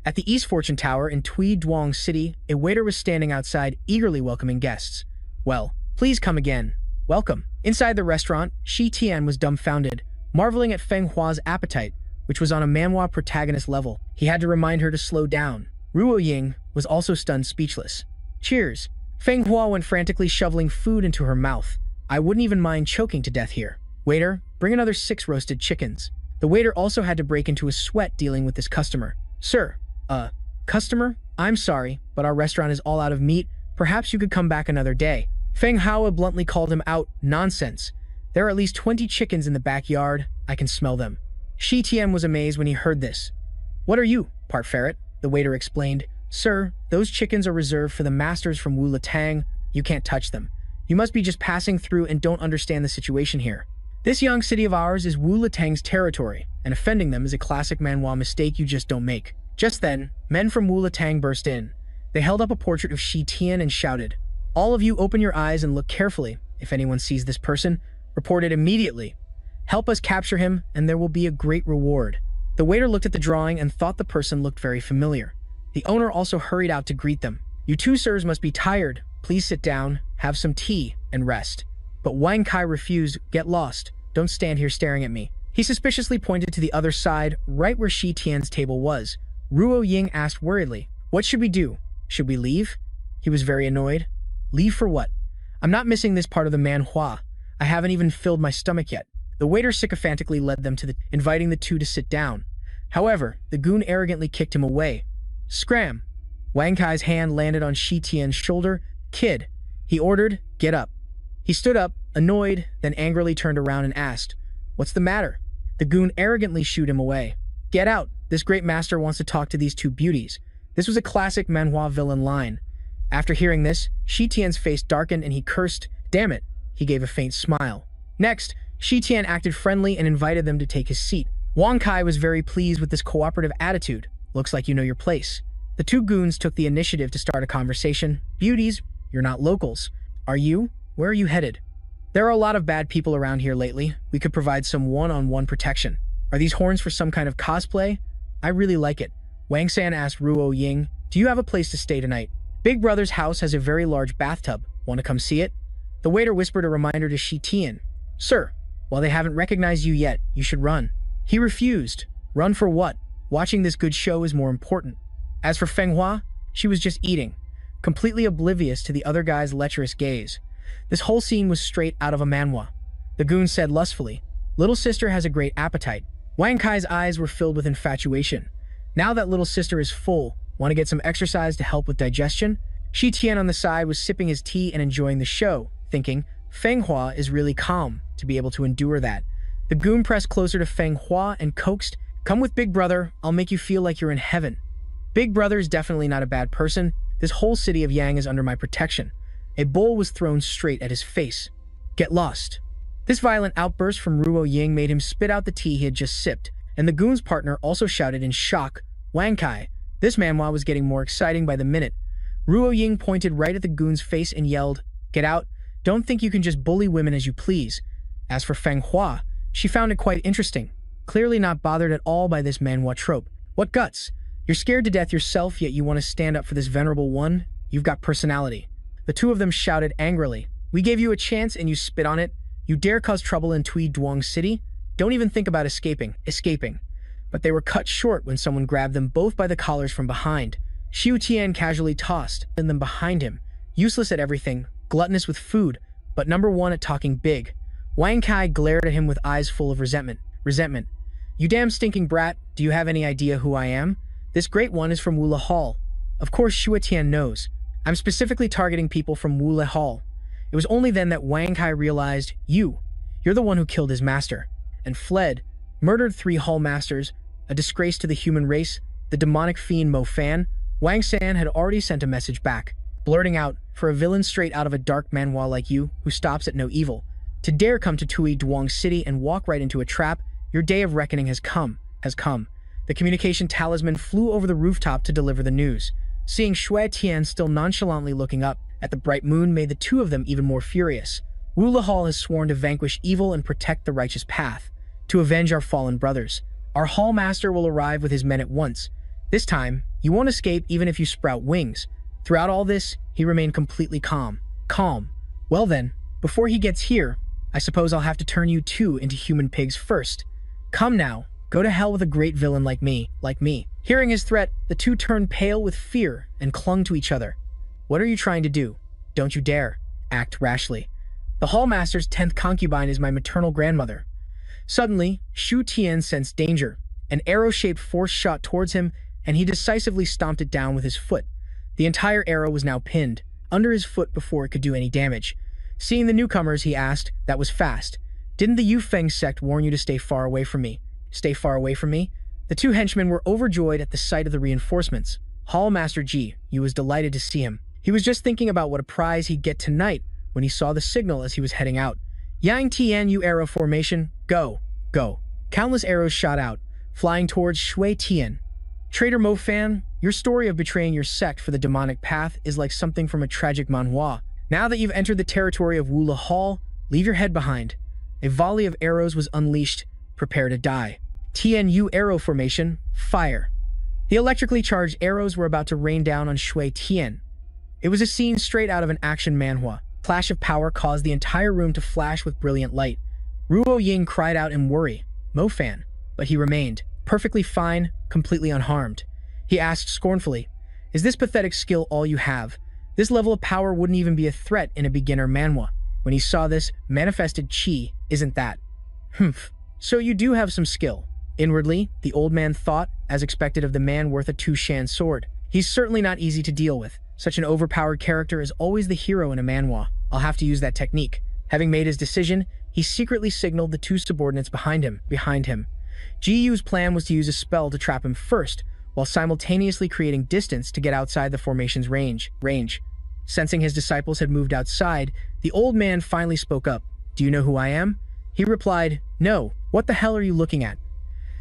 At the East Fortune Tower in Tui Duong City, a waiter was standing outside, eagerly welcoming guests. "Well, please come again. Welcome." Inside the restaurant, Shi Tian was dumbfounded, marveling at Feng Hua's appetite, which was on a manhwa protagonist level. He had to remind her to slow down. Ruo Ying was also stunned speechless. "Cheers." Feng Hua went frantically shoveling food into her mouth. "I wouldn't even mind choking to death here. Waiter, bring another 6 roasted chickens." The waiter also had to break into a sweat dealing with this customer. "Sir, customer? I'm sorry, but our restaurant is all out of meat. Perhaps you could come back another day." Feng Hua bluntly called him out. "Nonsense. There are at least 20 chickens in the backyard. I can smell them." Shi Tian was amazed when he heard this. "What are you, part ferret?" The waiter explained. "Sir, those chickens are reserved for the masters from Wu Tang. You can't touch them. You must be just passing through and don't understand the situation here. This young city of ours is Wu Tang's territory, and offending them is a classic manhwa mistake you just don't make." Just then, men from Wu Tang burst in. They held up a portrait of Shi Tian and shouted, "All of you open your eyes and look carefully. If anyone sees this person, report it immediately. Help us capture him, and there will be a great reward." The waiter looked at the drawing and thought the person looked very familiar. The owner also hurried out to greet them. "You two sirs must be tired. Please sit down, have some tea, and rest." But Wang Kai refused. "Get lost. Don't stand here staring at me." He suspiciously pointed to the other side, right where Shi Tian's table was. Ruo Ying asked worriedly, "What should we do? Should we leave?" He was very annoyed. "Leave for what? I'm not missing this part of the manhwa. I haven't even filled my stomach yet." The waiter sycophantically led them to inviting the two to sit down. However, the goon arrogantly kicked him away. Scram! Wang Kai's hand landed on Shi Tian's shoulder. "Kid," he ordered, "get up." He stood up, annoyed, then angrily turned around and asked, "What's the matter?" The goon arrogantly shooed him away. "Get out. This great master wants to talk to these two beauties." This was a classic manhwa villain line. After hearing this, Shi Tian's face darkened and he cursed. "Damn it." He gave a faint smile. Next, Shi Tian acted friendly and invited them to take his seat. Wang Kai was very pleased with this cooperative attitude. "Looks like you know your place." The two goons took the initiative to start a conversation. "Beauties, you're not locals. Are you? Where are you headed?" "There are a lot of bad people around here lately. We could provide some one-on-one protection." "Are these horns for some kind of cosplay?" "I really like it." Wang San asked Ruo Ying, "Do you have a place to stay tonight?" "Big Brother's house has a very large bathtub. Want to come see it?" The waiter whispered a reminder to Shi Tian. "Sir, while they haven't recognized you yet, you should run." He refused. Run for what? Watching this good show is more important. As for Feng Hua, she was just eating, completely oblivious to the other guy's lecherous gaze. This whole scene was straight out of a manhwa. The goon said lustfully, "Little sister has a great appetite." Wang Kai's eyes were filled with infatuation. Now that little sister is full, want to get some exercise to help with digestion? Shi Tian on the side was sipping his tea and enjoying the show, thinking, Feng Hua is really calm to be able to endure that. The goon pressed closer to Feng Hua and coaxed, "Come with Big Brother, I'll make you feel like you're in heaven." Big Brother is definitely not a bad person. This whole city of Yang is under my protection. A bowl was thrown straight at his face. "Get lost." This violent outburst from Ruo Ying made him spit out the tea he had just sipped, and the goon's partner also shouted in shock, "Wang Kai." This manhwa was getting more exciting by the minute. Ruo Ying pointed right at the goon's face and yelled, "Get out. Don't think you can just bully women as you please." As for Feng Hua, she found it quite interesting, clearly not bothered at all by this manhwa trope. "What guts? You're scared to death yourself, yet you want to stand up for this venerable one? You've got personality." The two of them shouted angrily, "We gave you a chance and you spit on it. You dare cause trouble in Tui Duong City? Don't even think about escaping. But they were cut short when someone grabbed them both by the collars from behind. Xiu Tian casually tossed them behind him, useless at everything, gluttonous with food, but number one at talking big. Wang Kai glared at him with eyes full of resentment. "You damn stinking brat, do you have any idea who I am? This great one is from Wula Hall." Of course Xiu Tian knows. I'm specifically targeting people from Wula Hall. It was only then that Wang Kai realized, you're the one who killed his master, and fled, murdered 3 hall masters, a disgrace to the human race, the demonic fiend Mo Fan. Wang San had already sent a message back, blurting out, "For a villain straight out of a dark manhwa like you, who stops at no evil, to dare come to Tui Duong City and walk right into a trap, your day of reckoning has come. The communication talisman flew over the rooftop to deliver the news. Seeing Shui Tian still nonchalantly looking up at the bright moon made the two of them even more furious. Wula Hall has sworn to vanquish evil and protect the righteous path, to avenge our fallen brothers. Our hall master will arrive with his men at once. This time, you won't escape even if you sprout wings. Throughout all this, he remained completely calm. Calm. Well then, before he gets here, I suppose I'll have to turn you two into human pigs first. Come now, go to hell with a great villain like me. Hearing his threat, the two turned pale with fear and clung to each other. What are you trying to do? Don't you dare act rashly. The Hallmaster's 10th concubine is my maternal grandmother. Suddenly, Shu Tian sensed danger. An arrow-shaped force shot towards him, and he decisively stomped it down with his foot. The entire arrow was now pinned under his foot before it could do any damage. Seeing the newcomers, he asked, "That was fast. Didn't the Yufeng sect warn you to stay far away from me?" Stay far away from me? The two henchmen were overjoyed at the sight of the reinforcements. Hallmaster Ji Yu was delighted to see him. He was just thinking about what a prize he'd get tonight when he saw the signal as he was heading out. Yang Tian Yu arrow formation, go, go. Countless arrows shot out, flying towards Shui Tian. Traitor Mo Fan, your story of betraying your sect for the demonic path is like something from a tragic manhwa. Now that you've entered the territory of Wula Hall, leave your head behind. A volley of arrows was unleashed. Prepare to die. Tian Yu arrow formation, fire. The electrically charged arrows were about to rain down on Shui Tian. It was a scene straight out of an action manhwa. Flash of power caused the entire room to flash with brilliant light. Ruo Ying cried out in worry, "Mo Fan," but he remained, perfectly fine, completely unharmed. He asked scornfully, "Is this pathetic skill all you have? This level of power wouldn't even be a threat in a beginner manhwa." When he saw this, manifested chi, "Isn't that? Humph. So you do have some skill." Inwardly, the old man thought, as expected of the man worth a 2-shan sword. He's certainly not easy to deal with. Such an overpowered character is always the hero in a manhwa. I'll have to use that technique. Having made his decision, he secretly signaled the two subordinates behind him. Ji Yu's plan was to use a spell to trap him first, while simultaneously creating distance to get outside the formation's range. Sensing his disciples had moved outside, the old man finally spoke up. "Do you know who I am?" He replied, "No. What the hell are you looking at?"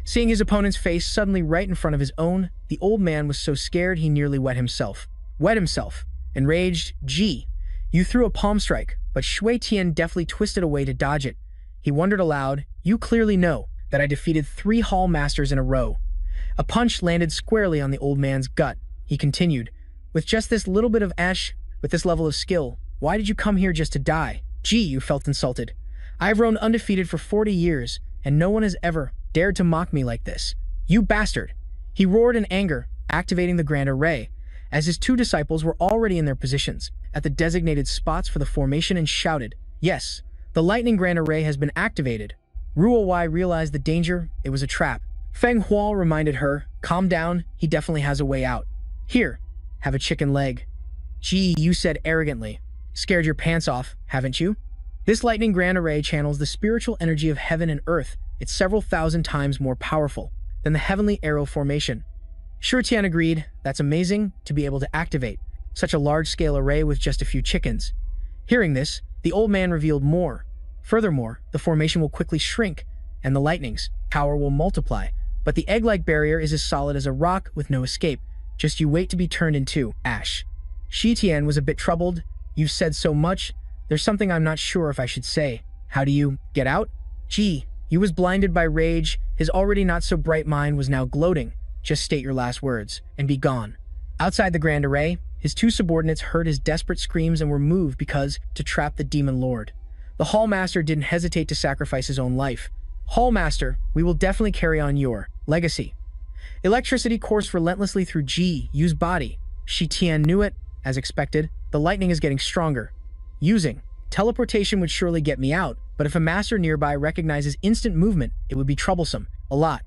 Seeing his opponent's face suddenly right in front of his own, the old man was so scared he nearly wet himself. Enraged, "Ji, you threw a palm strike, but Shui Tian deftly twisted away to dodge it." He wondered aloud, "You clearly know that I defeated 3 Hall Masters in a row." A punch landed squarely on the old man's gut. He continued, "With just this little bit of with this level of skill, why did you come here just to die?" Ji Yu felt insulted. "I've roamed undefeated for 40 years, and no one has ever dared to mock me like this. You bastard!" He roared in anger, activating the Grand Array, as his 2 disciples were already in their positions, at the designated spots for the formation, and shouted, "Yes, the Lightning Grand Array has been activated." Ruo Wai realized the danger. It was a trap. Feng Huo reminded her, "Calm down, he definitely has a way out. Here, have a chicken leg." Ji Yu said arrogantly, "Scared your pants off, haven't you?" This Lightning Grand Array channels the spiritual energy of heaven and earth. It's several thousand times more powerful than the heavenly arrow formation. Shu Tian agreed. That's amazing to be able to activate such a large-scale array with just a few chickens. Hearing this, the old man revealed more. Furthermore, the formation will quickly shrink, and the lightning's power will multiply. But the egg-like barrier is as solid as a rock with no escape. Just you wait to be turned into ash. Shi Tian was a bit troubled. "You've said so much. There's something I'm not sure if I should say. How do you get out?" Ji Yu was blinded by rage. His already not-so-bright mind was now gloating. "Just state your last words, and be gone." Outside the Grand Array, his 2 subordinates heard his desperate screams and were moved because to trap the Demon Lord. The Hallmaster didn't hesitate to sacrifice his own life. "Hallmaster, we will definitely carry on your legacy." Electricity coursed relentlessly through Ji Yu's body. Shi Tian knew it. As expected, the lightning is getting stronger. Using teleportation would surely get me out, but if a master nearby recognizes instant movement, it would be troublesome. A lot.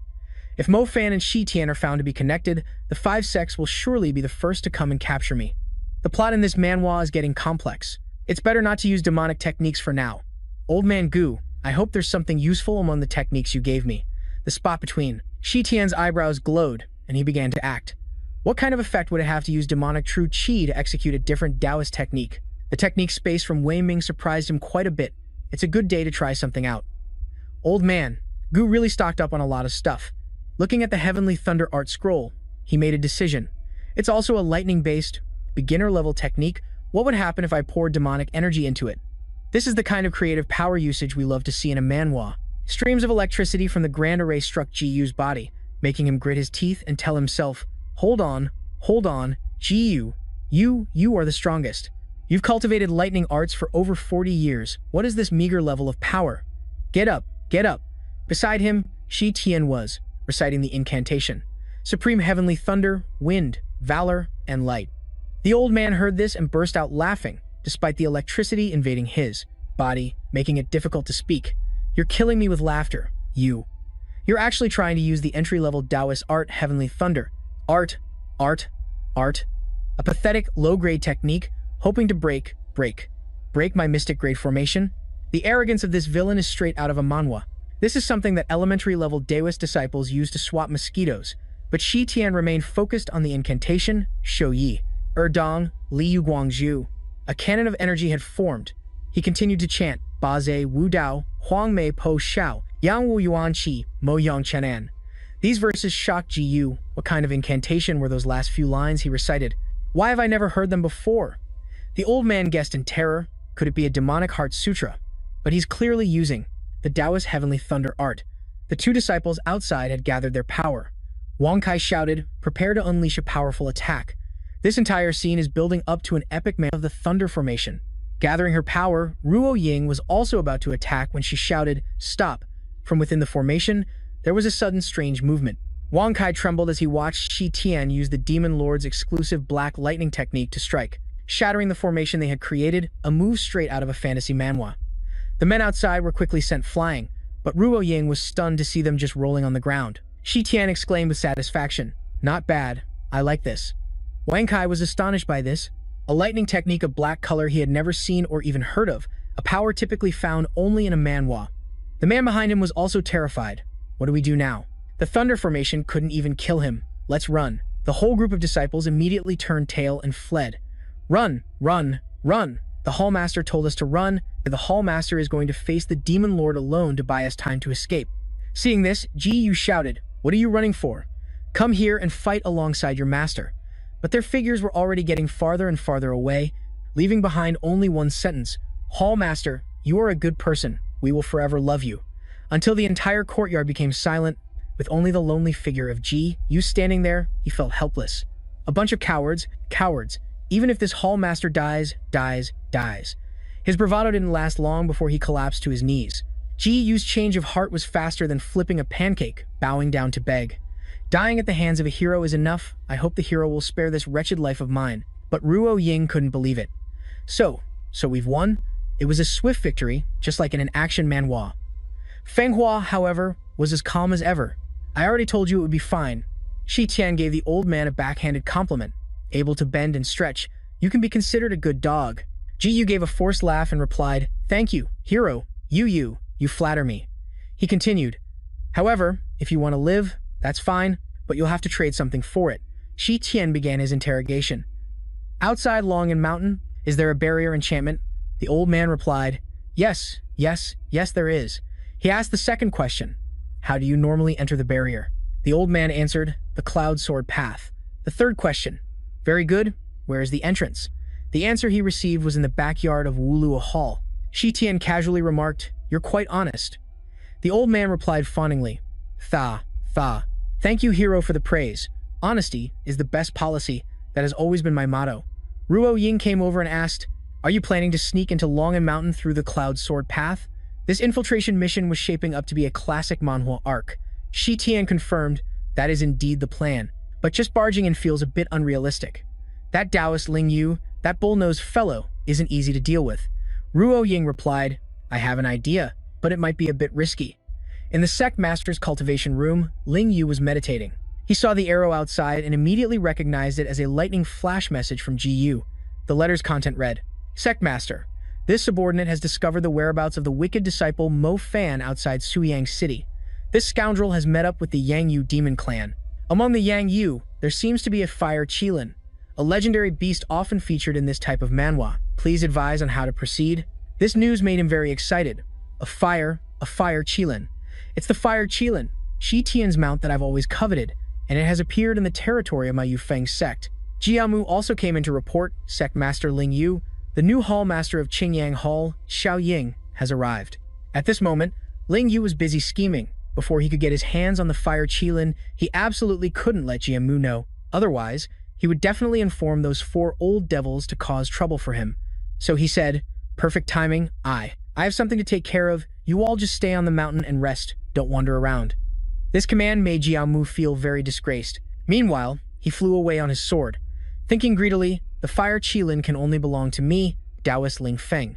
If Mo Fan and Shi Tian are found to be connected, the 5 sects will surely be the first to come and capture me. The plot in this manhwa is getting complex. It's better not to use demonic techniques for now. Old man Gu, I hope there's something useful among the techniques you gave me. The spot between Shi Tian's eyebrows glowed, and he began to act. What kind of effect would it have to use demonic true chi to execute a different Taoist technique? The technique space from Wei Ming surprised him quite a bit. It's a good day to try something out. Old man, Gu really stocked up on a lot of stuff. Looking at the Heavenly Thunder Art Scroll, he made a decision. It's also a lightning-based, beginner-level technique. What would happen if I poured demonic energy into it? This is the kind of creative power usage we love to see in a manhwa. Streams of electricity from the Grand Array struck Ji Yu's body, making him grit his teeth and tell himself, Hold on, Ji you are the strongest. You've cultivated lightning arts for over 40 years. What is this meager level of power? Get up, get up. Beside him, Shi Tian was, reciting the incantation. Supreme heavenly thunder, wind, valor, and light. The old man heard this and burst out laughing, despite the electricity invading his body, making it difficult to speak. You're killing me with laughter, you. You're actually trying to use the entry-level Taoist art, heavenly thunder. Art. A pathetic, low-grade technique, hoping to break my mystic-grade formation. The arrogance of this villain is straight out of a manhwa. This is something that elementary-level Taoist disciples use to swat mosquitoes, but Shi Tian remained focused on the incantation, Shou Yi. Dong, Liu Guangzhu. A cannon of energy had formed. He continued to chant, Ba Zhe Wu Dao, Huang Mei Po Xiao, Yang Wu Yuan Qi, Mo Yang Chenan. These verses shocked Ji Yu. What kind of incantation were those last few lines he recited? Why have I never heard them before? The old man guessed in terror. Could it be a demonic heart sutra? But he's clearly using the Taoist heavenly thunder art. The two disciples outside had gathered their power. Wang Kai shouted, prepare to unleash a powerful attack. This entire scene is building up to an epic man of the thunder formation. Gathering her power, Ruo Ying was also about to attack when she shouted, stop. From within the formation, there was a sudden strange movement. Wang Kai trembled as he watched Shi Tian use the Demon Lord's exclusive black lightning technique to strike, shattering the formation they had created, a move straight out of a fantasy manhwa. The men outside were quickly sent flying, but Ruo Ying was stunned to see them just rolling on the ground. Shi Tian exclaimed with satisfaction, not bad, I like this. Wang Kai was astonished by this, a lightning technique of black color he had never seen or even heard of, a power typically found only in a manhwa. The man behind him was also terrified. What do we do now? The thunder formation couldn't even kill him. Let's run. The whole group of disciples immediately turned tail and fled. Run, run, run. The Hall Master told us to run, and the Hall Master is going to face the Demon Lord alone to buy us time to escape. Seeing this, Ji Yu shouted, what are you running for? Come here and fight alongside your master. But their figures were already getting farther and farther away, leaving behind only one sentence. Hall Master, you are a good person. We will forever love you. Until the entire courtyard became silent, with only the lonely figure of Ji Yu standing there, he felt helpless. A bunch of cowards. Even if this Hall Master dies. His bravado didn't last long before he collapsed to his knees. Ji Yu's change of heart was faster than flipping a pancake, bowing down to beg. Dying at the hands of a hero is enough. I hope the hero will spare this wretched life of mine. But Ruo Ying couldn't believe it. So we've won? It was a swift victory, just like in an action manhwa. Feng Hua, however, was as calm as ever. I already told you it would be fine. Shi Tian gave the old man a backhanded compliment. Able to bend and stretch, you can be considered a good dog. Ji Yu gave a forced laugh and replied, thank you, hero. You flatter me. He continued, however, if you want to live, that's fine, but you'll have to trade something for it. Shi Tian began his interrogation. Outside Longin Mountain, is there a barrier enchantment? The old man replied, yes, there is. He asked the second question, how do you normally enter the barrier? The old man answered, the Cloud Sword Path. The third question, very good, where is the entrance? The answer he received was in the backyard of Wulua Hall. Shi Tian casually remarked, you're quite honest. The old man replied fawningly, Tha. Thank you, hero, for the praise. Honesty is the best policy. That has always been my motto. Ruo Ying came over and asked, are you planning to sneak into Longin Mountain through the Cloud Sword Path? This infiltration mission was shaping up to be a classic manhwa arc. Shi Tian confirmed, that is indeed the plan. But just barging in feels a bit unrealistic. That Taoist Ling Yu, that bull-nosed fellow, isn't easy to deal with. Ruo Ying replied, I have an idea, but it might be a bit risky. In the sect master's cultivation room, Ling Yu was meditating. He saw the arrow outside and immediately recognized it as a lightning flash message from Ji Yu. The letter's content read, Sect Master, this subordinate has discovered the whereabouts of the wicked disciple Mo Fan outside Suyang City. This scoundrel has met up with the Yang Yu demon clan. Among the Yang Yu, there seems to be a fire Qilin, a legendary beast often featured in this type of manhwa. Please advise on how to proceed. This news made him very excited. A fire Qilin. It's the fire Qilin, Shi Tian's mount that I've always coveted, and it has appeared in the territory of my Yufeng sect. Jiamu also came in to report, Sect Master Ling Yu, the new Hall Master of Qingyang Hall, Xiao Ying, has arrived. At this moment, Ling Yu was busy scheming. Before he could get his hands on the fire Qilin, he absolutely couldn't let Jiamu know. Otherwise, he would definitely inform those 4 old devils to cause trouble for him. So he said, "Perfect timing, I have something to take care of. You all just stay on the mountain and rest. Don't wander around." This command made Jiao feel very disgraced. Meanwhile, he flew away on his sword, thinking greedily, "The fire Qilin can only belong to me, Taoist Ling Feng."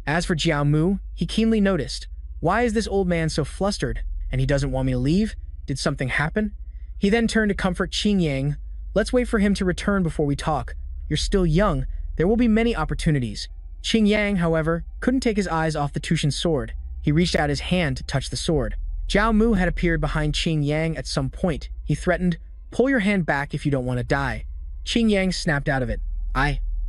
As for Jiao, he keenly noticed, "Why is this old man so flustered? And he doesn't want me to leave? Did something happen?" He then turned to comfort Qing Yang. "Let's wait for him to return before we talk. You're still young. There will be many opportunities." Qing Yang, however, couldn't take his eyes off the Tushan sword. He reached out his hand to touch the sword. Jiao Mu had appeared behind Qing Yang at some point. He threatened, "Pull your hand back if you don't want to die." Qing Yang snapped out of it.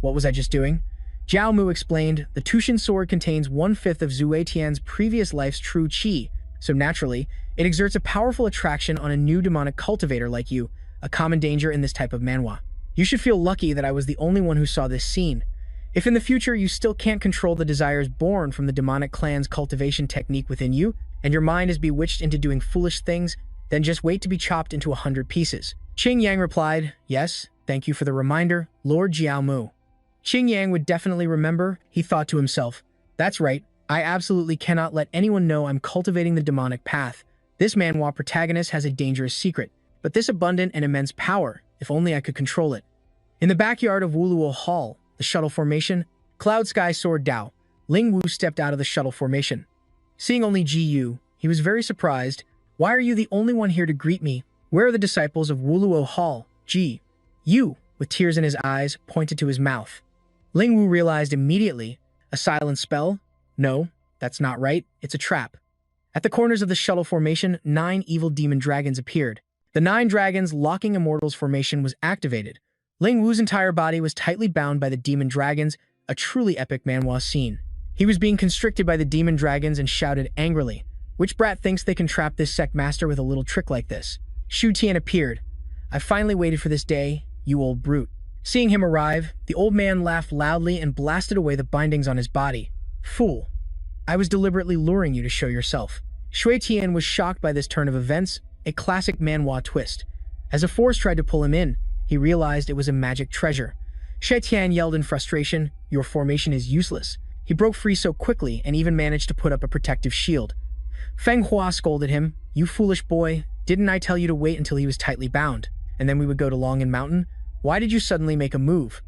What was I just doing?" Jiao Mu explained, "The Tushan sword contains 1/5 of Zue Tian's previous life's true qi, so naturally, it exerts a powerful attraction on a new demonic cultivator like you, a common danger in this type of manhwa. You should feel lucky that I was the only one who saw this scene. If in the future you still can't control the desires born from the demonic clan's cultivation technique within you, and your mind is bewitched into doing foolish things, then just wait to be chopped into 100 pieces." Qing Yang replied, "Yes, thank you for the reminder, Lord Jiao Mu." Qing Yang would definitely remember, he thought to himself. "That's right, I absolutely cannot let anyone know I'm cultivating the demonic path. This manhwa protagonist has a dangerous secret, but this abundant and immense power, if only I could control it." In the backyard of Wuluo Hall, the shuttle formation, Cloud Sky soared Dao. Ling Wu stepped out of the shuttle formation. Seeing only Ji Yu, he was very surprised. "Why are you the only one here to greet me? Where are the disciples of Wuluo Hall?" Ji Yu, with tears in his eyes, pointed to his mouth. Ling Wu realized immediately. A silent spell? No, that's not right. It's a trap. At the corners of the shuttle formation, 9 evil demon dragons appeared. The 9 dragons locking immortals formation was activated. Ling Wu's entire body was tightly bound by the demon dragons, a truly epic manhwa scene. He was being constricted by the demon dragons and shouted angrily, "Which brat thinks they can trap this sect master with a little trick like this?" Shu Tian appeared. "I finally waited for this day, you old brute." Seeing him arrive, the old man laughed loudly and blasted away the bindings on his body. "Fool! I was deliberately luring you to show yourself." Shui Tian was shocked by this turn of events, a classic manhwa twist. As a force tried to pull him in, he realized it was a magic treasure. Shui Tian yelled in frustration, "Your formation is useless." He broke free so quickly and even managed to put up a protective shield. Feng Hua scolded him, "You foolish boy, didn't I tell you to wait until he was tightly bound, and then we would go to Longin Mountain? Why did you suddenly make a move?"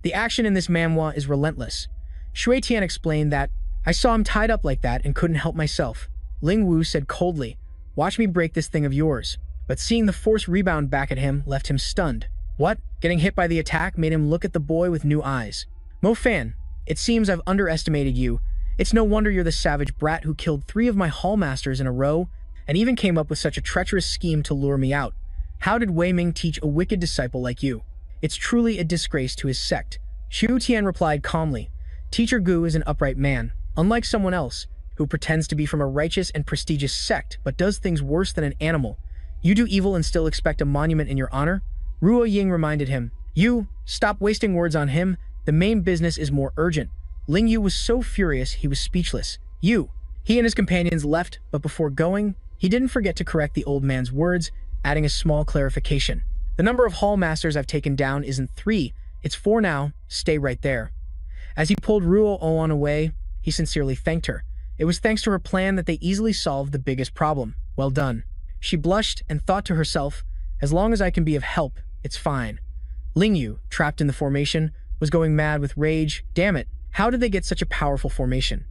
The action in this manhwa is relentless. Shui Tian explained that, "I saw him tied up like that and couldn't help myself." Ling Wu said coldly, "Watch me break this thing of yours." But seeing the force rebound back at him left him stunned. What? Getting hit by the attack made him look at the boy with new eyes. "Mo Fan, it seems I've underestimated you. It's no wonder you're the savage brat who killed 3 of my hallmasters in a row, and even came up with such a treacherous scheme to lure me out. How did Wei Ming teach a wicked disciple like you? It's truly a disgrace to his sect." Shu Tian replied calmly, "Teacher Gu is an upright man, unlike someone else, who pretends to be from a righteous and prestigious sect but does things worse than an animal. You do evil and still expect a monument in your honor?" Ruo Ying reminded him, "You, stop wasting words on him. The main business is more urgent." Ling Yu was so furious he was speechless. "You." He and his companions left, but before going, he didn't forget to correct the old man's words, adding a small clarification. "The number of hall masters I've taken down isn't 3, it's 4 now. Stay right there." As he pulled Ruo Oan away, he sincerely thanked her. It was thanks to her plan that they easily solved the biggest problem. Well done. She blushed and thought to herself, "As long as I can be of help, it's fine." Ling Yu, trapped in the formation, was going mad with rage. Damn it, how did they get such a powerful formation?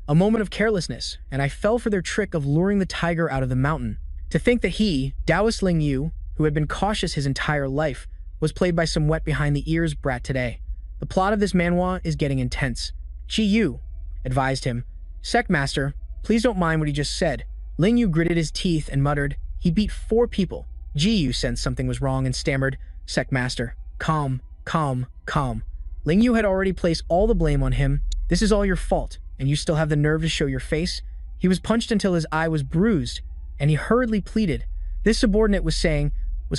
A moment of carelessness, and I fell for their trick of luring the tiger out of the mountain. To think that he, Taoist Ling Yu, who had been cautious his entire life, was played by some wet-behind-the-ears brat today. The plot of this manhwa is getting intense. Ji Yu advised him, "Sect Master, please don't mind what he just said." Ling Yu gritted his teeth and muttered, "He beat 4 people." Ji Yu sensed something was wrong and stammered, "Sect Master, calm, calm, calm." Ling Yu had already placed all the blame on him. "This is all your fault, and you still have the nerve to show your face?" He was punched until his eye was bruised, and he hurriedly pleaded. This subordinate was saying,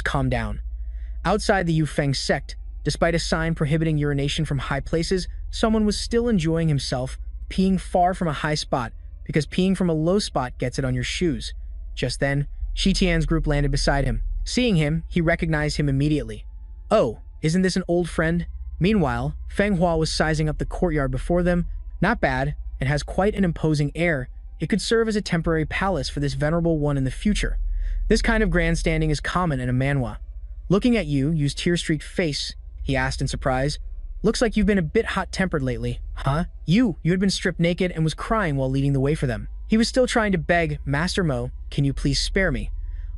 calm down. Outside the Yufeng sect, despite a sign prohibiting urination from high places, someone was still enjoying himself, peeing far from a high spot, because peeing from a low spot gets it on your shoes. Just then, Shi Tian's group landed beside him. Seeing him, he recognized him immediately. Oh, isn't this an old friend? Meanwhile, Feng Hua was sizing up the courtyard before them. Not bad, it has quite an imposing air. It could serve as a temporary palace for this venerable one in the future. This kind of grandstanding is common in a manhwa. Looking at you's tear-streaked face, he asked in surprise. Looks like you've been a bit hot-tempered lately. Huh? You had been stripped naked and was crying while leading the way for them. He was still trying to beg, Master Mo, can you please spare me?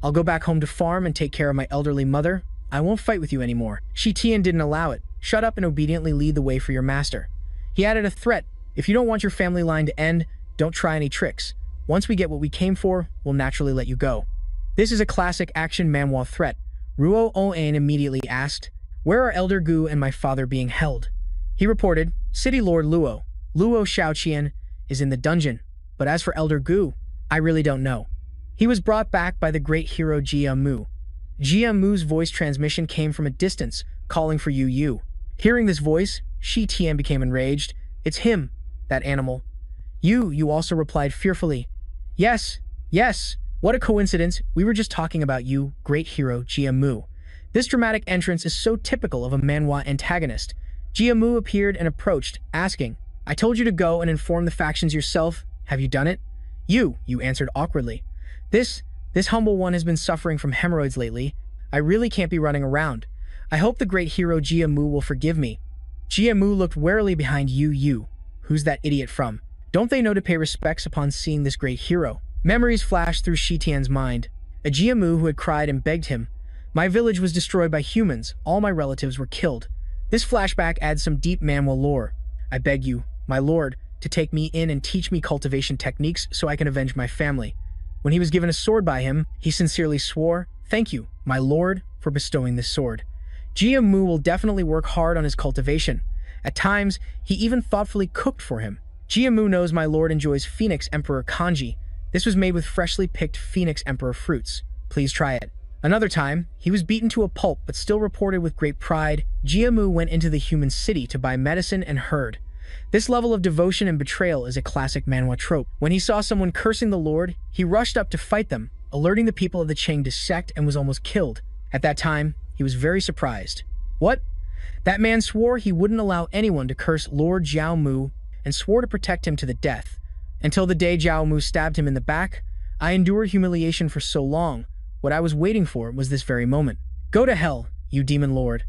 I'll go back home to farm and take care of my elderly mother. I won't fight with you anymore. Shi Tian didn't allow it. Shut up and obediently lead the way for your master. He added a threat. If you don't want your family line to end, don't try any tricks. Once we get what we came for, we'll naturally let you go. This is a classic action manhwa threat. Ruo Oan immediately asked, where are Elder Gu and my father being held? He reported, City Lord Luo Shaoqian, is in the dungeon. But as for Elder Gu, I really don't know. He was brought back by the great hero Jia Mu. Jia Mu's voice transmission came from a distance, calling for Yu. Hearing this voice, Shi Tian became enraged. It's him, that animal. Yu also replied fearfully. Yes. What a coincidence. We were just talking about you, great hero Jia Mu. This dramatic entrance is so typical of a manhwa antagonist. Jia Mu appeared and approached, asking, I told you to go and inform the factions yourself. Have you done it? Yu answered awkwardly. This humble one has been suffering from hemorrhoids lately. I really can't be running around. I hope the great hero Jia Mu will forgive me. Jia Mu looked warily behind Yu. Who's that idiot from? Don't they know to pay respects upon seeing this great hero? Memories flashed through Shi Tian's mind. A Jia Mu who had cried and begged him. My village was destroyed by humans. All my relatives were killed. This flashback adds some deep manhwa lore. I beg you, my lord, to take me in and teach me cultivation techniques so I can avenge my family. When he was given a sword by him, he sincerely swore, thank you, my lord, for bestowing this sword. Jia Mu will definitely work hard on his cultivation. At times, he even thoughtfully cooked for him. Jia Mu knows my lord enjoys Phoenix Emperor kanji. This was made with freshly picked Phoenix Emperor fruits. Please try it. Another time, he was beaten to a pulp but still reported with great pride, Jia Mu went into the human city to buy medicine and herd. This level of devotion and betrayal is a classic manhwa trope. When he saw someone cursing the Lord, he rushed up to fight them, alerting the people of the Chengde sect and was almost killed. At that time, he was very surprised. What? That man swore he wouldn't allow anyone to curse Lord Jiao Mu and swore to protect him to the death. Until the day Jiao Mu stabbed him in the back, I endured humiliation for so long. What I was waiting for was this very moment. Go to hell, you demon lord.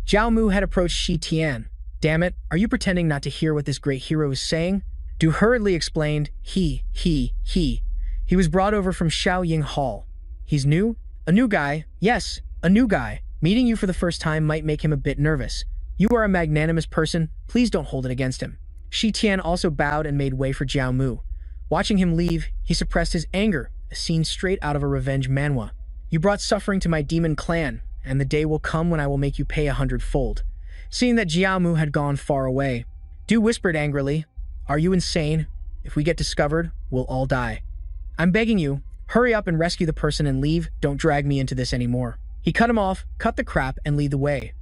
Jiao Mu had approached Shi Tian. Damn it, are you pretending not to hear what this great hero is saying? Du hurriedly explained, he. He was brought over from Shaoying Hall. He's new? A new guy? Yes, a new guy. Meeting you for the first time might make him a bit nervous. You are a magnanimous person, please don't hold it against him. Shi Tian also bowed and made way for Jiao Mu. Watching him leave, he suppressed his anger, a scene straight out of a revenge manhwa. You brought suffering to my demon clan, and the day will come when I will make you pay 100-fold. Seeing that Jiao Mu had gone far away, Du whispered angrily, Are you insane? If we get discovered, we'll all die. I'm begging you, hurry up and rescue the person and leave, don't drag me into this anymore. He cut him off, cut the crap, and lead the way.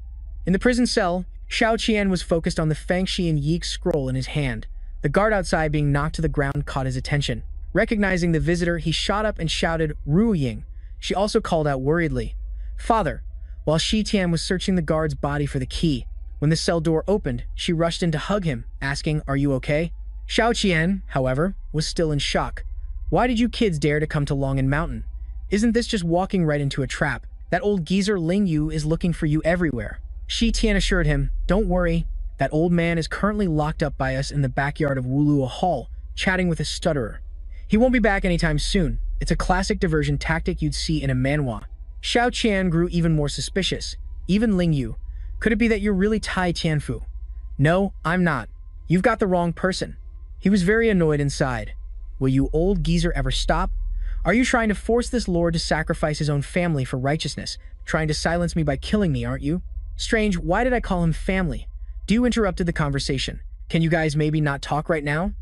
In the prison cell, Shao Qian was focused on the Fangxi and Yeek's scroll in his hand. The guard outside being knocked to the ground caught his attention. Recognizing the visitor, he shot up and shouted, Ru Ying. She also called out worriedly, Father, while Shi Tian was searching the guard's body for the key. When the cell door opened, she rushed in to hug him, asking, Are you okay? Shao Qian, however, was still in shock. Why did you kids dare to come to Long'an Mountain? Isn't this just walking right into a trap? That old geezer Ling Yu is looking for you everywhere. Shi Tian assured him, Don't worry, that old man is currently locked up by us in the backyard of Wulua Hall, chatting with a stutterer. He won't be back anytime soon. It's a classic diversion tactic you'd see in a manhwa. Shao Qian grew even more suspicious. Even Ling Yu. Could it be that you're really Tai Tianfu? No, I'm not. You've got the wrong person. He was very annoyed inside. Will you old geezer ever stop? Are you trying to force this lord to sacrifice his own family for righteousness? Trying to silence me by killing me, aren't you? Strange, why did I call him family? Du interrupted the conversation. Can you guys maybe not talk right now?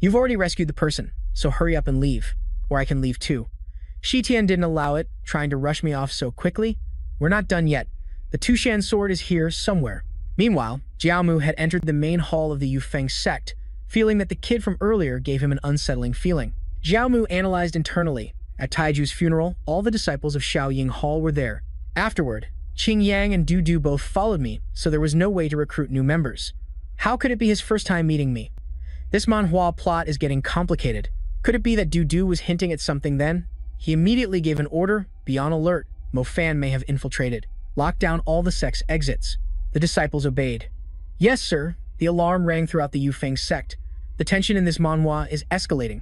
You've already rescued the person, so hurry up and leave. Or I can leave too. Shi Tian didn't allow it, trying to rush me off so quickly. We're not done yet. The Tushan sword is here somewhere. Meanwhile, Jiao Mu had entered the main hall of the Yufeng sect, feeling that the kid from earlier gave him an unsettling feeling. Jiao Mu analyzed internally. At Taiju's funeral, all the disciples of Shaoying Hall were there. Afterward, Qing Yang and Du Du both followed me, so there was no way to recruit new members. How could it be his first time meeting me? This Manhwa plot is getting complicated. Could it be that Du Du was hinting at something then? He immediately gave an order, be on alert. Mo Fan may have infiltrated. Lock down all the sect's exits. The disciples obeyed. Yes, sir. The alarm rang throughout the Yufeng sect. The tension in this Manhwa is escalating.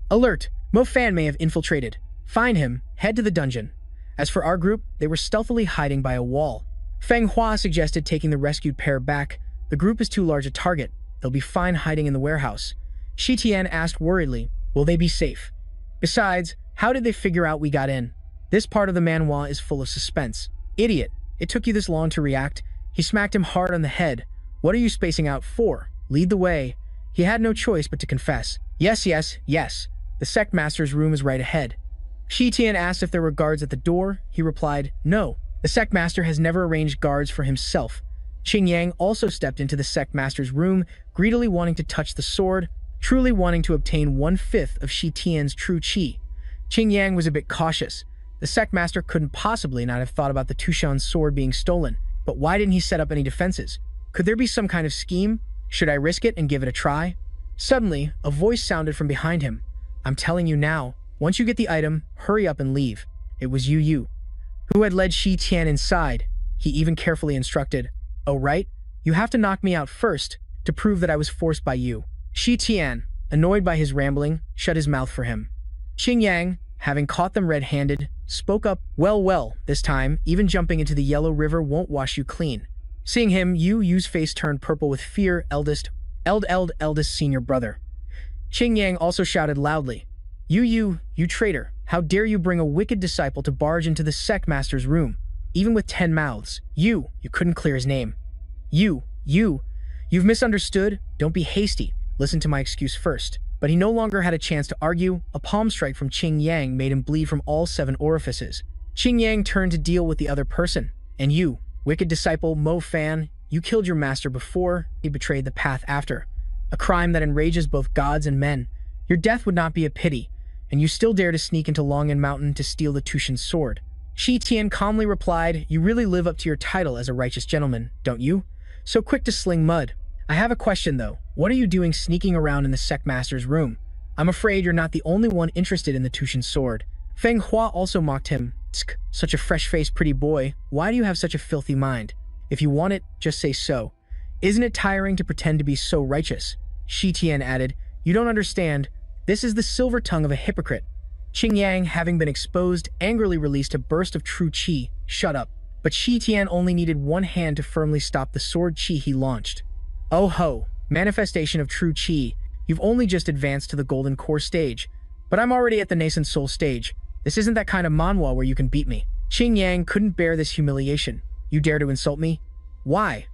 Alert! Mo Fan may have infiltrated. Find him, head to the dungeon. As for our group, they were stealthily hiding by a wall. Feng Hua suggested taking the rescued pair back. The group is too large a target. They'll be fine hiding in the warehouse. Shi Tian asked worriedly, will they be safe? Besides, how did they figure out we got in? This part of the manhwa is full of suspense. Idiot, it took you this long to react. He smacked him hard on the head. What are you spacing out for? Lead the way. He had no choice but to confess. Yes. The sect master's room is right ahead. Shi Tian asked if there were guards at the door. He replied, no. The sect master has never arranged guards for himself. Qing Yang also stepped into the sect master's room, greedily wanting to touch the sword, truly wanting to obtain 1/5 of Shi Tian's true qi. Qing Yang was a bit cautious. The sect master couldn't possibly not have thought about the Tushan's sword being stolen, but why didn't he set up any defenses? Could there be some kind of scheme? Should I risk it and give it a try? Suddenly, a voice sounded from behind him. I'm telling you now, once you get the item, hurry up and leave. It was Yu, who had led Shi Tian inside. He even carefully instructed, oh right, you have to knock me out first to prove that I was forced by you. Shi Tian, annoyed by his rambling, shut his mouth for him. Qing Yang, having caught them red-handed, spoke up, well, this time, even jumping into the yellow river won't wash you clean. Seeing him, Yu's face turned purple with fear, eldest senior brother. Qing Yang also shouted loudly, you traitor, how dare you bring a wicked disciple to barge into the sect master's room, even with 10 mouths. You couldn't clear his name. You've misunderstood, don't be hasty, listen to my excuse first. But he no longer had a chance to argue. A palm strike from Qing Yang made him bleed from all 7 orifices. Qing Yang turned to deal with the other person. And you, wicked disciple Mo Fan, you killed your master before he betrayed the path after. A crime that enrages both gods and men. Your death would not be a pity, and you still dare to sneak into Longyan Mountain to steal the Tushan's sword. Shi Tian calmly replied, you really live up to your title as a righteous gentleman, don't you? So quick to sling mud. I have a question though. What are you doing sneaking around in the sect master's room? I'm afraid you're not the only one interested in the Tushan sword. Feng Hua also mocked him. Tsk, such a fresh-faced pretty boy. Why do you have such a filthy mind? If you want it, just say so. Isn't it tiring to pretend to be so righteous? Shi Tian added, you don't understand. This is the silver tongue of a hypocrite. Qing Yang, having been exposed, angrily released a burst of true qi. Shut up. But Shi Tian only needed one hand to firmly stop the sword qi he launched. Oh ho, manifestation of true qi. You've only just advanced to the golden core stage, but I'm already at the nascent soul stage. This isn't that kind of manhwa where you can beat me. Qing Yang couldn't bear this humiliation. You dare to insult me? Why?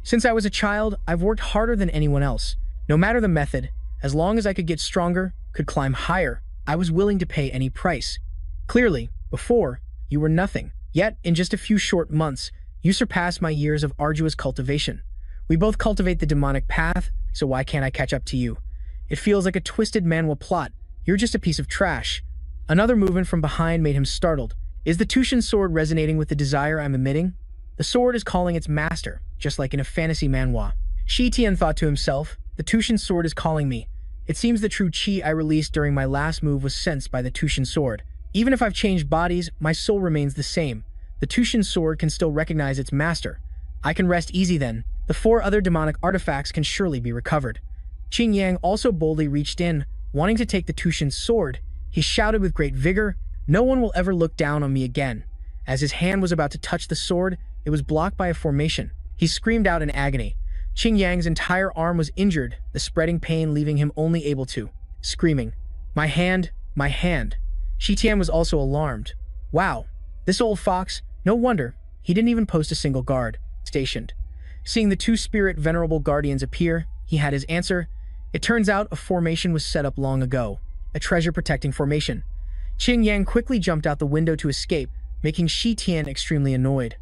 Since I was a child, I've worked harder than anyone else. No matter the method, as long as I could get stronger, could climb higher, I was willing to pay any price. Clearly, before, you were nothing. Yet, in just a few short months, you surpassed my years of arduous cultivation. We both cultivate the demonic path, so why can't I catch up to you? It feels like a twisted manhwa plot. You're just a piece of trash. Another movement from behind made him startled. Is the Tushan sword resonating with the desire I'm emitting? The sword is calling its master, just like in a fantasy manhwa. Shi Tian thought to himself, the Tushan sword is calling me. It seems the true qi I released during my last move was sensed by the Tushan sword. Even if I've changed bodies, my soul remains the same. The Tushan sword can still recognize its master. I can rest easy then. The 4 other demonic artifacts can surely be recovered. Qing Yang also boldly reached in, wanting to take the Tushan sword. He shouted with great vigor, no one will ever look down on me again. As his hand was about to touch the sword, it was blocked by a formation. He screamed out in agony. Qing Yang's entire arm was injured, the spreading pain leaving him only able to screaming, my hand. Shi Tian was also alarmed. Wow, this old fox, no wonder, he didn't even post a single guard stationed. Seeing the 2 spirit venerable guardians appear, he had his answer. It turns out a formation was set up long ago, a treasure-protecting formation. Qing Yang quickly jumped out the window to escape, making Shi Tian extremely annoyed.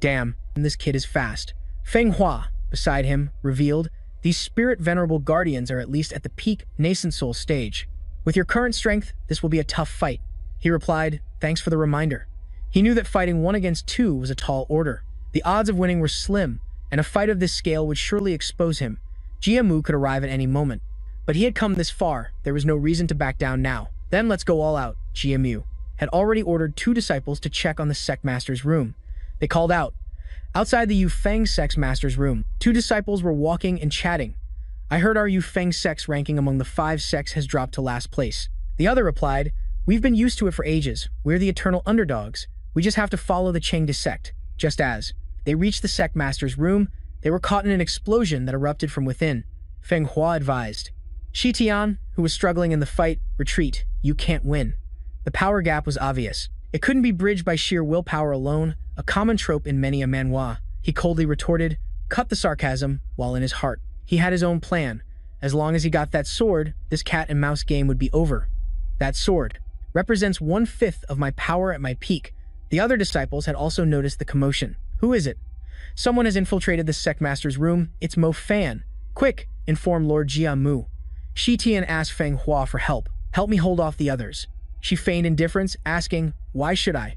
Damn, this kid is fast. Feng Hua, beside him, revealed, these spirit venerable guardians are at least at the peak nascent soul stage. With your current strength, this will be a tough fight. He replied, thanks for the reminder. He knew that fighting 1 against 2 was a tall order. The odds of winning were slim, and a fight of this scale would surely expose him. Jiamu could arrive at any moment. But he had come this far, there was no reason to back down now. Then let's go all out. Jiamu had already ordered 2 disciples to check on the sect master's room. They called out. Outside the Yufeng sect master's room, 2 disciples were walking and chatting. I heard our Yufeng sect's ranking among the 5 sects has dropped to last place. The other replied, we've been used to it for ages. We're the eternal underdogs. We just have to follow the Chengde sect. Just as they reached the sect master's room, they were caught in an explosion that erupted from within. Feng Hua advised. Shi Tian, who was struggling in the fight, retreat. You can't win. The power gap was obvious. It couldn't be bridged by sheer willpower alone, a common trope in many a manhwa. He coldly retorted, cut the sarcasm, while in his heart. He had his own plan. As long as he got that sword, this cat and mouse game would be over. That sword represents 1/5 of my power at my peak. The other disciples had also noticed the commotion. Who is it? Someone has infiltrated the sect master's room. It's Mo Fan. Quick, inform Lord Jiamu. Shi Tian asked Feng Hua for help. Help me hold off the others. She feigned indifference, asking, why should I?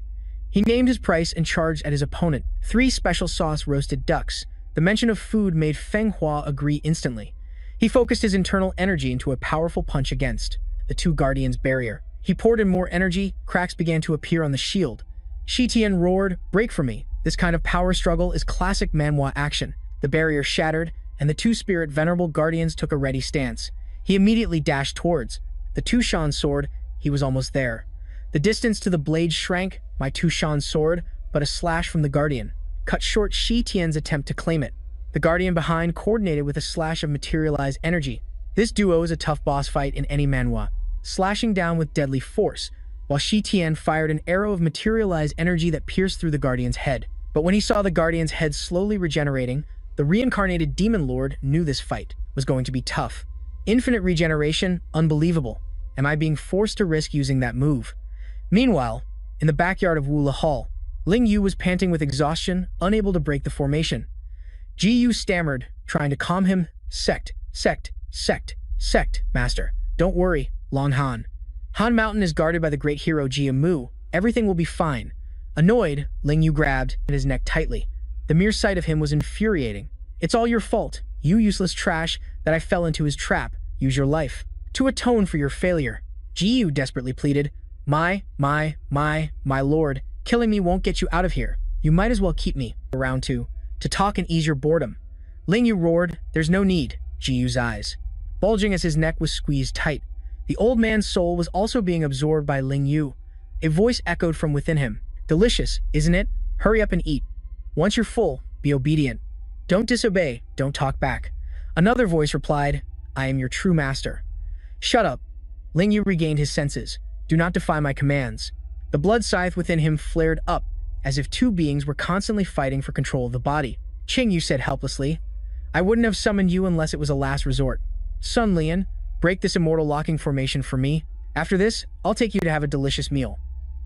He named his price and charged at his opponent. 3 special sauce roasted ducks. The mention of food made Feng Hua agree instantly. He focused his internal energy into a powerful punch against the 2 guardians' barrier. He poured in more energy, cracks began to appear on the shield. Shi Tian roared, break for me. This kind of power struggle is classic manhwa action. The barrier shattered, and the 2 spirit venerable guardians took a ready stance. He immediately dashed towards the Tushan sword. He was almost there. The distance to the blade shrank, my Tushan sword, but a slash from the guardian cut short Shi Tian's attempt to claim it. The guardian behind coordinated with a slash of materialized energy. This duo is a tough boss fight in any manhwa, slashing down with deadly force, while Shi Tian fired an arrow of materialized energy that pierced through the guardian's head. But when he saw the guardian's head slowly regenerating, the reincarnated demon lord knew this fight was going to be tough. Infinite regeneration, unbelievable. Am I being forced to risk using that move? Meanwhile, in the backyard of Wula Hall, Ling Yu was panting with exhaustion, unable to break the formation. Ji Yu stammered, trying to calm him. Sect, master. Don't worry, Long Han. Han Mountain is guarded by the great hero Jiamu. Everything will be fine. Annoyed, Ling Yu grabbed at his neck tightly. The mere sight of him was infuriating. It's all your fault, you useless trash, that I fell into his trap. Use your life to atone for your failure. Ji Yu desperately pleaded. My lord, killing me won't get you out of here. You might as well keep me around to talk and ease your boredom. Ling Yu roared, there's no need. Ji Yu's eyes bulging as his neck was squeezed tight. The old man's soul was also being absorbed by Ling Yu. A voice echoed from within him. Delicious, isn't it? Hurry up and eat. Once you're full, be obedient. Don't disobey, don't talk back. Another voice replied, I am your true master. Shut up. Ling Yu regained his senses. Do not defy my commands. The blood scythe within him flared up, as if 2 beings were constantly fighting for control of the body. Qing Yu said helplessly, I wouldn't have summoned you unless it was a last resort. Sun Lian, break this immortal locking formation for me. After this, I'll take you to have a delicious meal.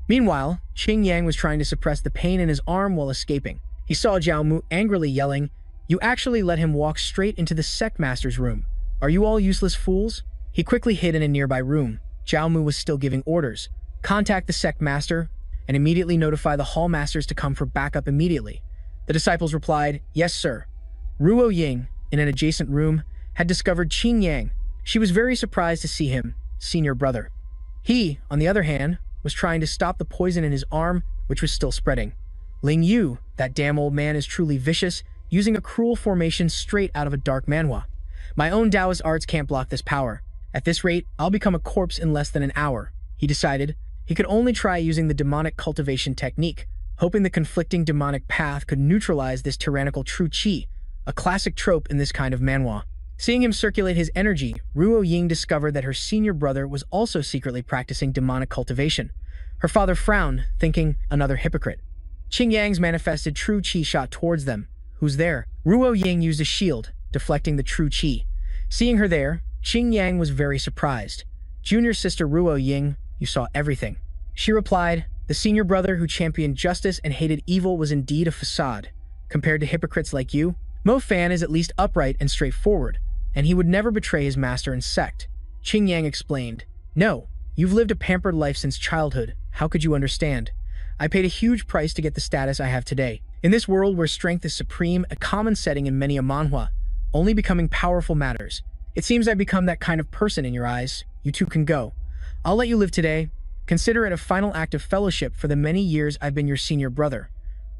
Meanwhile, Qing Yang was trying to suppress the pain in his arm while escaping. He saw Jiao Mu angrily yelling, You actually let him walk straight into the sect master's room. Are you all useless fools? He quickly hid in a nearby room. Jiao Mu was still giving orders. Contact the sect master and immediately notify the hall masters to come for backup immediately. The disciples replied, Yes, sir. Ruo Ying, in an adjacent room, had discovered Qing Yang. She was very surprised to see him, senior brother. He, on the other hand, was trying to stop the poison in his arm, which was still spreading. Ling Yu, that damn old man is truly vicious, using a cruel formation straight out of a dark manhwa. My own Taoist arts can't block this power. At this rate, I'll become a corpse in less than an hour, he decided. He could only try using the demonic cultivation technique, hoping the conflicting demonic path could neutralize this tyrannical true qi, a classic trope in this kind of manhwa. Seeing him circulate his energy, Ruo Ying discovered that her senior brother was also secretly practicing demonic cultivation. Her father frowned, thinking, another hypocrite. Qing Yang's manifested true qi shot towards them. Who's there? Ruo Ying used a shield, deflecting the true qi. Seeing her there, Qing Yang was very surprised. Junior sister Ruo Ying, you saw everything. She replied, the senior brother who championed justice and hated evil was indeed a facade. Compared to hypocrites like you, Mo Fan is at least upright and straightforward, and he would never betray his master and sect. Qing Yang explained, No, you've lived a pampered life since childhood. How could you understand? I paid a huge price to get the status I have today. In this world where strength is supreme, a common setting in many a manhwa, only becoming powerful matters. It seems I've become that kind of person in your eyes. You too can go. I'll let you live today. Consider it a final act of fellowship for the many years I've been your senior brother.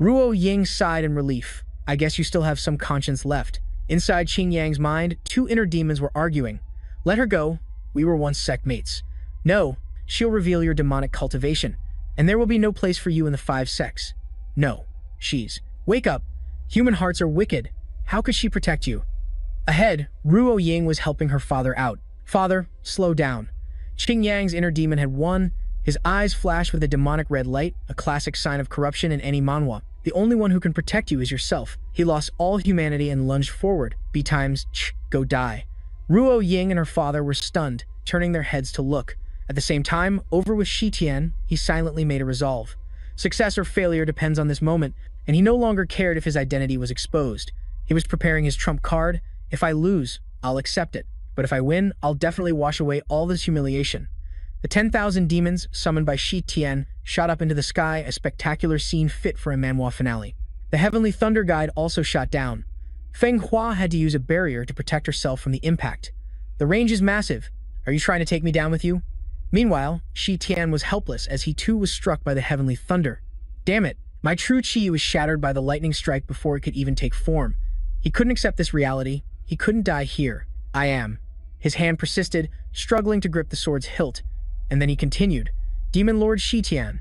Ruo Ying sighed in relief. I guess you still have some conscience left. Inside Qing Yang's mind, two inner demons were arguing. Let her go. We were once sectmates. No, she'll reveal your demonic cultivation, and there will be no place for you in the 5 sects. No, she's. Wake up. Human hearts are wicked. How could she protect you? Ahead, Ruo Ying was helping her father out. Father, slow down. Qing Yang's inner demon had won. His eyes flashed with a demonic red light, a classic sign of corruption in any manhwa. The only one who can protect you is yourself. He lost all humanity and lunged forward. B-times, go die. Ruo Ying and her father were stunned, turning their heads to look. At the same time, over with Shi Tian, he silently made a resolve. Success or failure depends on this moment, and he no longer cared if his identity was exposed. He was preparing his trump card. If I lose, I'll accept it. But if I win, I'll definitely wash away all this humiliation. The 10,000 demons, summoned by Shi Tian, shot up into the sky, a spectacular scene fit for a manhwa finale. The Heavenly Thunder Guide also shot down. Feng Hua had to use a barrier to protect herself from the impact. The range is massive. Are you trying to take me down with you? Meanwhile, Shi Tian was helpless as he too was struck by the Heavenly Thunder. Damn it, my true chi was shattered by the lightning strike before it could even take form. He couldn't accept this reality. He couldn't die here. I am. His hand persisted, struggling to grip the sword's hilt. And then he continued. Demon Lord Shi Tian.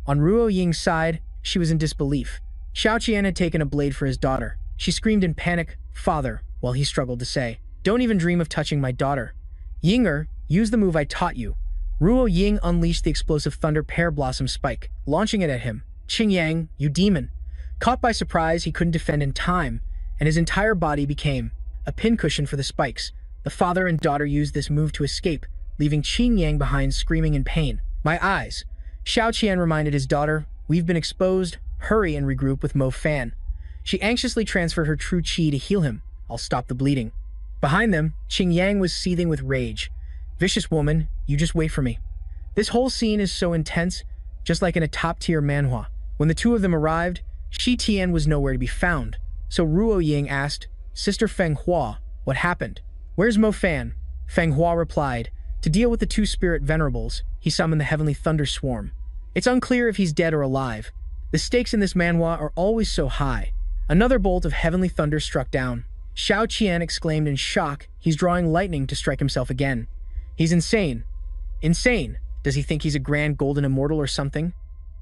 On Ruo Ying's side, she was in disbelief. Xiao Qian had taken a blade for his daughter. She screamed in panic, Father, while he struggled to say, Don't even dream of touching my daughter. Yinger, use the move I taught you. Ruo Ying unleashed the explosive Thunder Pear Blossom Spike, launching it at him. Qing Yang, you demon. Caught by surprise, he couldn't defend in time, and his entire body became a pincushion for the spikes. The father and daughter used this move to escape, leaving Qing Yang behind screaming in pain. My eyes. Xiao Qian reminded his daughter, We've been exposed. Hurry and regroup with Mo Fan. She anxiously transferred her true chi to heal him. I'll stop the bleeding. Behind them, Qing Yang was seething with rage. Vicious woman, you just wait for me. This whole scene is so intense, just like in a top-tier manhwa. When the two of them arrived, Shi Tian was nowhere to be found. So Ruo Ying asked, Sister Feng Hua, what happened? Where's Mo Fan? Feng Hua replied, To deal with the two spirit venerables, he summoned the Heavenly Thunder Swarm. It's unclear if he's dead or alive. The stakes in this manhwa are always so high. Another bolt of heavenly thunder struck down. Xiao Qian exclaimed in shock, He's drawing lightning to strike himself again. He's insane. Insane? Does he think he's a grand golden immortal or something?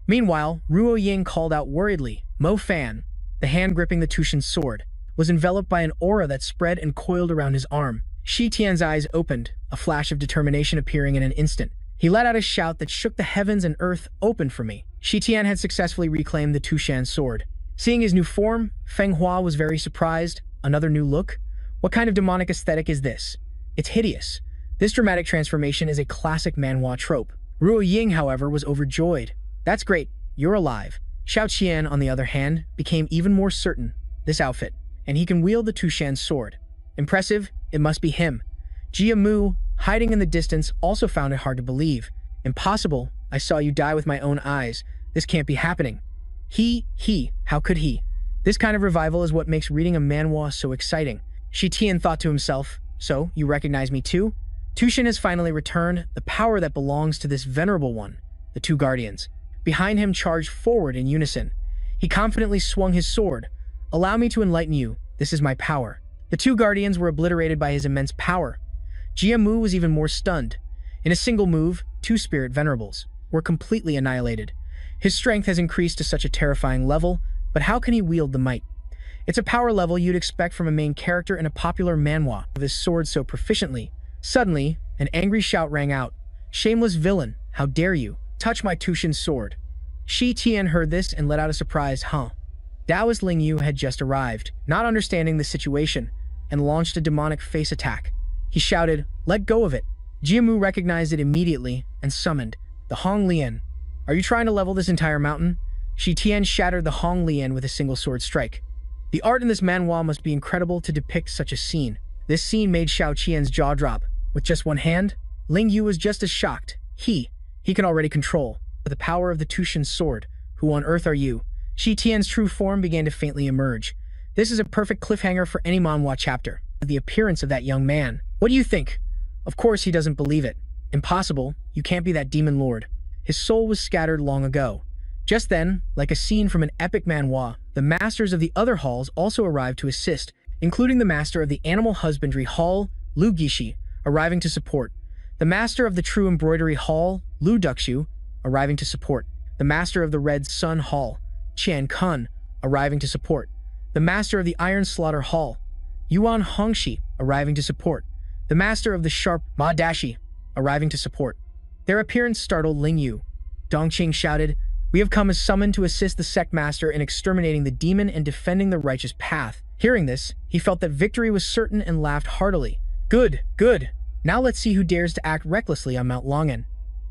Meanwhile, Ruo Ying called out worriedly, Mo Fan, the hand gripping the Tushan's sword, was enveloped by an aura that spread and coiled around his arm. Shi Tian's eyes opened, a flash of determination appearing in an instant. He let out a shout that shook the heavens and earth. Open for me. Shi Tian had successfully reclaimed the Tushan sword. Seeing his new form, Feng Hua was very surprised. Another new look? What kind of demonic aesthetic is this? It's hideous. This dramatic transformation is a classic manhwa trope. Ruo Ying, however, was overjoyed. That's great. You're alive. Xiao Qian, on the other hand, became even more certain. This outfit. And he can wield the Tushan sword. Impressive. It must be him. Jia Mu, hiding in the distance, also found it hard to believe. Impossible. I saw you die with my own eyes. This can't be happening. How could he? This kind of revival is what makes reading a manhwa so exciting. Shi Tian thought to himself, So, you recognize me too? Tushan has finally returned, the power that belongs to this venerable one. The two guardians. Behind him charged forward in unison. He confidently swung his sword. Allow me to enlighten you. This is my power. The two guardians were obliterated by his immense power. Jia Mu was even more stunned. In a single move, two spirit venerables were completely annihilated. His strength has increased to such a terrifying level, but how can he wield the might? It's a power level you'd expect from a main character in a popular manhwa with his sword so proficiently. Suddenly, an angry shout rang out. Shameless villain, how dare you touch my Tushan sword? Shi Tian heard this and let out a surprised huh. Taoist Ling Yu had just arrived, not understanding the situation, and launched a demonic face attack. He shouted, Let go of it. Jia Mu recognized it immediately and summoned the Hong Lian. Are you trying to level this entire mountain? Shi Tian shattered the Hong Lian with a single sword strike. The art in this manhwa must be incredible to depict such a scene. This scene made Xiao Qian's jaw drop. With just one hand, Ling Yu was just as shocked. He can already control the power of the Tushan sword, Who on earth are you? Shi Tian's true form began to faintly emerge. This is a perfect cliffhanger for any manhwa chapter. The appearance of that young man. What do you think? Of course he doesn't believe it. Impossible. You can't be that demon lord. His soul was scattered long ago. Just then, like a scene from an epic manhwa, the masters of the other halls also arrived to assist, including the master of the Animal Husbandry Hall, Lu Gishi, arriving to support. The master of the True Embroidery Hall, Lu Duxiu, arriving to support. The master of the Red Sun Hall, Qian Kun, arriving to support. The master of the Iron Slaughter Hall, Yuan Hongxi, arriving to support. The master of the Sharp Ma Dashi, arriving to support. Their appearance startled Ling Yu. Dongqing shouted, "We have come as summoned to assist the sect master in exterminating the demon and defending the righteous path." Hearing this, he felt that victory was certain and laughed heartily. Good, good. Now let's see who dares to act recklessly on Mount Longan.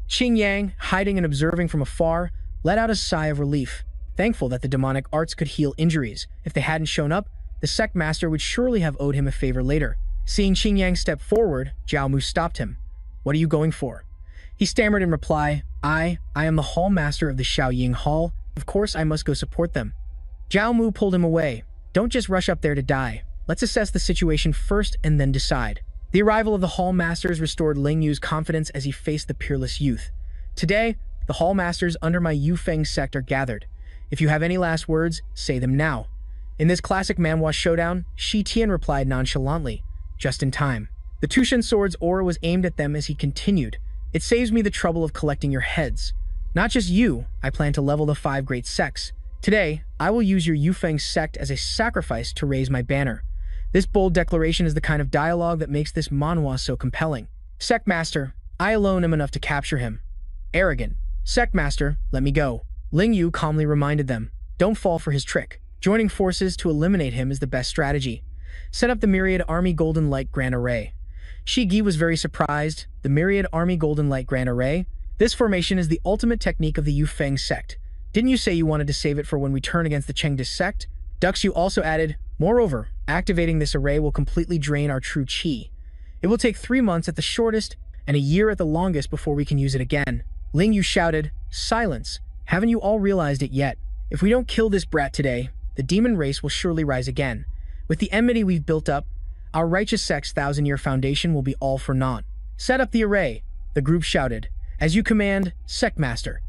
Qing Yang, hiding and observing from afar, let out a sigh of relief, thankful that the demonic arts could heal injuries. If they hadn't shown up, the sect master would surely have owed him a favor later. Seeing Qing Yang step forward, Zhao Mu stopped him. "What are you going for?" He stammered in reply, I am the hall master of the Shaoying Hall. Of course I must go support them." Zhao Mu pulled him away. "Don't just rush up there to die. Let's assess the situation first and then decide." The arrival of the hall masters restored Ling Yu's confidence as he faced the peerless youth. "Today, the hall masters under my Yufeng sect are gathered. If you have any last words, say them now." In this classic manhwa showdown, Shi Tian replied nonchalantly, just in time. The Tushan sword's aura was aimed at them as he continued, "It saves me the trouble of collecting your heads. Not just you, I plan to level the 5 great sects. Today, I will use your Yufeng sect as a sacrifice to raise my banner." This bold declaration is the kind of dialogue that makes this manhwa so compelling. "Sect Master, I alone am enough to capture him." "Arrogant. Sect Master, let me go." Ling Yu calmly reminded them, "Don't fall for his trick. Joining forces to eliminate him is the best strategy. Set up the Myriad Army Golden Light Grand Array." Shi Gi was very surprised. The Myriad Army Golden Light Grand Array? This formation is the ultimate technique of the Yufeng sect. Didn't you say you wanted to save it for when we turn against the Chengde sect? Duxiu also added, "Moreover, activating this array will completely drain our true qi. It will take 3 months at the shortest and a year at the longest before we can use it again." Ling Yu shouted, "Silence! Haven't you all realized it yet? If we don't kill this brat today, the demon race will surely rise again. With the enmity we've built up, our righteous sect's 1,000-year foundation will be all for naught." "Set up the array," the group shouted. "As you command, Sect Master."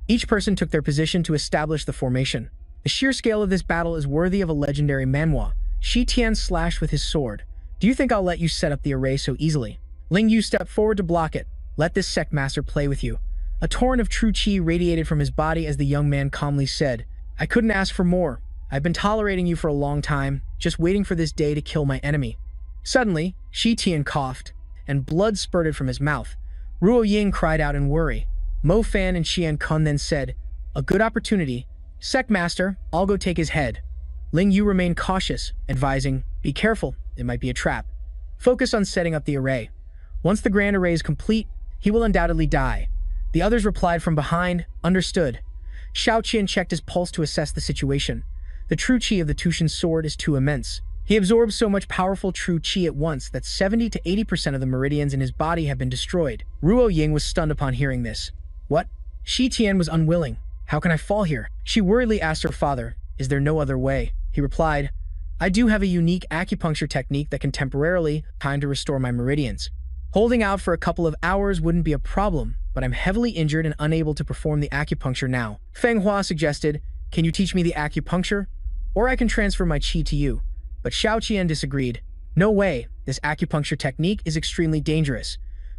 Each person took their position to establish the formation. The sheer scale of this battle is worthy of a legendary manhwa. Shi Tian slashed with his sword. "Do you think I'll let you set up the array so easily?" Ling Yu stepped forward to block it. "Let this Sect Master play with you." A torrent of true qi radiated from his body as the young man calmly said, "I couldn't ask for more. I've been tolerating you for a long time, just waiting for this day to kill my enemy." Suddenly, Shi Tian coughed, and blood spurted from his mouth. Ruo Ying cried out in worry. Mo Fan and Qian Kun then said, "A good opportunity. Sect Master, I'll go take his head." Ling Yu remained cautious, advising, "Be careful, it might be a trap. Focus on setting up the array. Once the grand array is complete, he will undoubtedly die." The others replied from behind, "Understood." Shao Qian checked his pulse to assess the situation. The true qi of the Tushan sword is too immense. He absorbs so much powerful true qi at once that 70 to 80% of the meridians in his body have been destroyed. Ruo Ying was stunned upon hearing this. "What?" Shi Tian was unwilling. "How can I fall here?" She worriedly asked her father, "Is there no other way?" He replied, "I do have a unique acupuncture technique that can temporarily time to restore my meridians. Holding out for a couple of hours wouldn't be a problem, but I'm heavily injured and unable to perform the acupuncture now." Feng Hua suggested, "Can you teach me the acupuncture? Or I can transfer my qi to you." But Shao Qian disagreed. "No way, this acupuncture technique is extremely dangerous.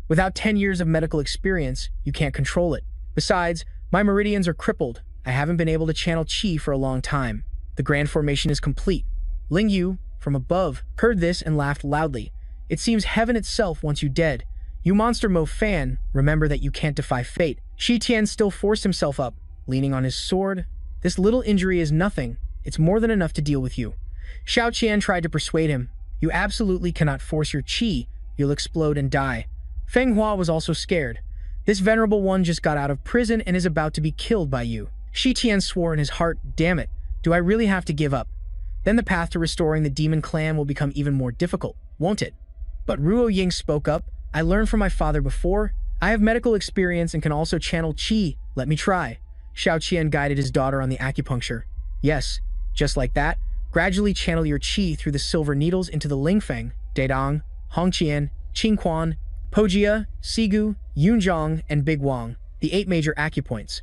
Without 10 years of medical experience, you can't control it. Besides, my meridians are crippled. I haven't been able to channel qi for a long time. The grand formation is complete." Ling Yu, from above, heard this and laughed loudly. "It seems heaven itself wants you dead. You monster Mo Fan, remember that you can't defy fate." Shi Tian still forced himself up, leaning on his sword. "This little injury is nothing. It's more than enough to deal with you." Shao Qian tried to persuade him. "You absolutely cannot force your qi. You'll explode and die." Feng Hua was also scared. "This venerable one just got out of prison and is about to be killed by you." Shi Tian swore in his heart, "Damn it, do I really have to give up? Then the path to restoring the demon clan will become even more difficult, won't it?" But Ruo Ying spoke up, "I learned from my father before. I have medical experience and can also channel qi. Let me try." Xiao Qian guided his daughter on the acupuncture. Yes, just like that, gradually channel your qi through the silver needles into the Lingfeng, Daidong, Hongqian, Qingquan, Pojia, Sigu, Yunzhong, and Big Wang, the 8 major acupoints.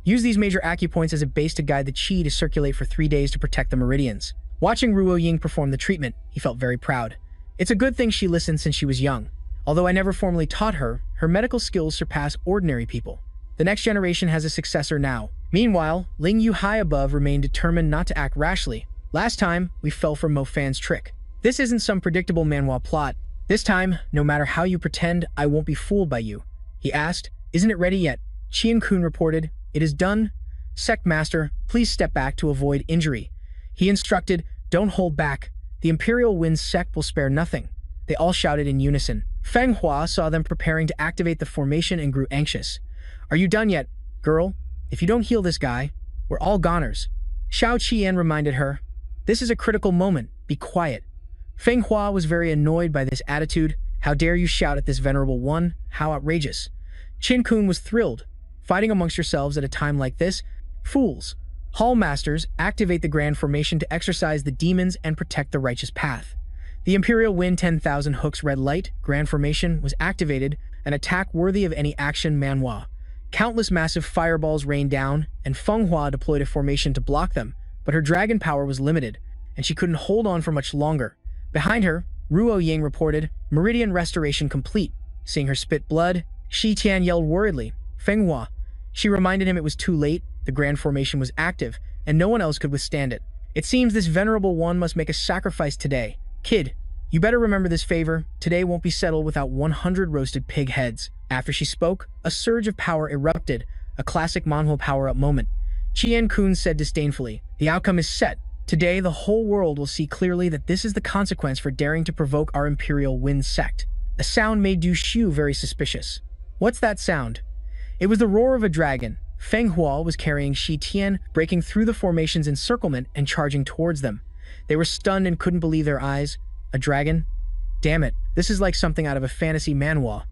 Use these major acupoints as a base to guide the qi to circulate for 3 days to protect the meridians. Watching Ruo Ying perform the treatment, he felt very proud. It's a good thing she listened since she was young. Although I never formally taught her, her medical skills surpass ordinary people. The next generation has a successor now. Meanwhile, Ling Yu high above remained determined not to act rashly. Last time, we fell for Mo Fan's trick. This isn't some predictable manhwa plot. This time, no matter how you pretend, I won't be fooled by you. He asked, "Isn't it ready yet?" Qian Kun reported, "It is done. Sect Master, please step back to avoid injury." He instructed, "Don't hold back. The Imperial Wind sect will spare nothing." They all shouted in unison. Feng Hua saw them preparing to activate the formation and grew anxious. "Are you done yet, girl? If you don't heal this guy, we're all goners." Xiao Qian reminded her, "This is a critical moment. Be quiet." Feng Hua was very annoyed by this attitude. "How dare you shout at this venerable one? How outrageous." Qin Kun was thrilled. "Fighting amongst yourselves at a time like this? Fools. Hall Masters, activate the Grand Formation to exorcise the demons and protect the righteous path." The Imperial Wind 10,000 Hooks Red Light Grand Formation was activated, an attack worthy of any action manhwa. Countless massive fireballs rained down, and Feng Hua deployed a formation to block them, but her dragon power was limited, and she couldn't hold on for much longer. Behind her, Ruo Ying reported, "Meridian restoration complete." Seeing her spit blood, Shi Tian yelled worriedly, "Feng Hua." She reminded him it was too late, the Grand Formation was active, and no one else could withstand it. "It seems this venerable one must make a sacrifice today. Kid, you better remember this favor. Today won't be settled without 100 roasted pig heads." After she spoke, a surge of power erupted, a classic manhwa power-up moment. Qian Kun said disdainfully, "The outcome is set. Today, the whole world will see clearly that this is the consequence for daring to provoke our Imperial Wind sect." A sound made Du Xiu very suspicious. "What's that sound?" It was the roar of a dragon. Feng Hua was carrying Shi Tian, breaking through the formation's encirclement and charging towards them. They were stunned and couldn't believe their eyes. A dragon? Damn it, this is like something out of a fantasy manhwa.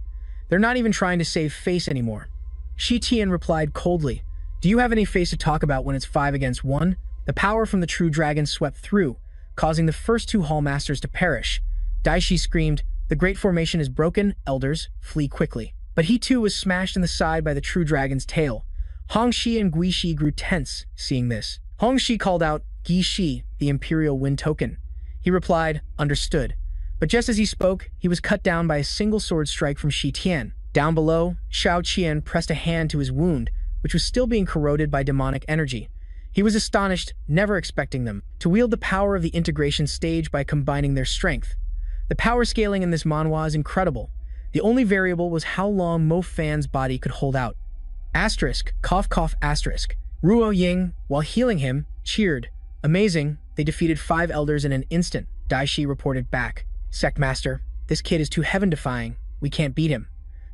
They're not even trying to save face anymore. Shi Tian replied coldly, "Do you have any face to talk about when it's 5 against 1? The power from the true dragon swept through, causing the first 2 Hall Masters to perish. Daishi screamed, "The great formation is broken, elders, flee quickly." But he too was smashed in the side by the true dragon's tail. Hongxi and Guishi grew tense, seeing this. Hongxi called out, "Guishi, the Imperial Wind token." He replied, "Understood." But just as he spoke, he was cut down by a single sword strike from Shi Tian. Down below, Xiao Qian pressed a hand to his wound, which was still being corroded by demonic energy. He was astonished, never expecting them to wield the power of the integration stage by combining their strength. The power scaling in this manhwa is incredible. The only variable was how long Mo Fan's body could hold out. Asterisk, cough cough asterisk. Ruo Ying, while healing him, cheered. "Amazing, they defeated 5 elders in an instant," Daishi reported back. "Sect Master, this kid is too heaven-defying. We can't beat him."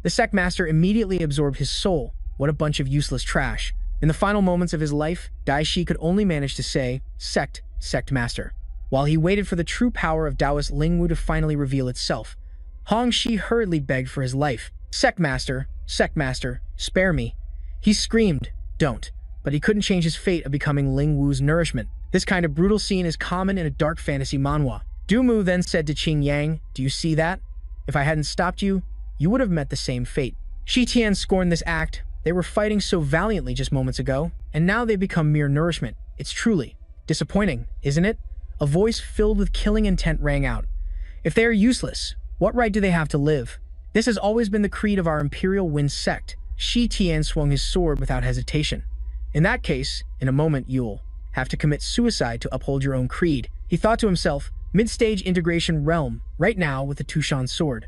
The Sect Master immediately absorbed his soul. What a bunch of useless trash. In the final moments of his life, Daishi could only manage to say, Sect Master. While he waited for the true power of Taoist Lingwu to finally reveal itself, Hongxi hurriedly begged for his life. Sect Master, spare me." He screamed, "Don't." But he couldn't change his fate of becoming Lingwu's nourishment. This kind of brutal scene is common in a dark fantasy manhwa. Dumu then said to Qing Yang, "Do you see that? If I hadn't stopped you, you would have met the same fate." Shi Tian scorned this act. They were fighting so valiantly just moments ago, and now they've become mere nourishment. It's truly disappointing, isn't it? A voice filled with killing intent rang out. "If they are useless, what right do they have to live? This has always been the creed of our Imperial Wind sect." Shi Tian swung his sword without hesitation. "In that case, in a moment you'll have to commit suicide to uphold your own creed," he thought to himself. Mid-stage integration realm, right now with the Tushan sword.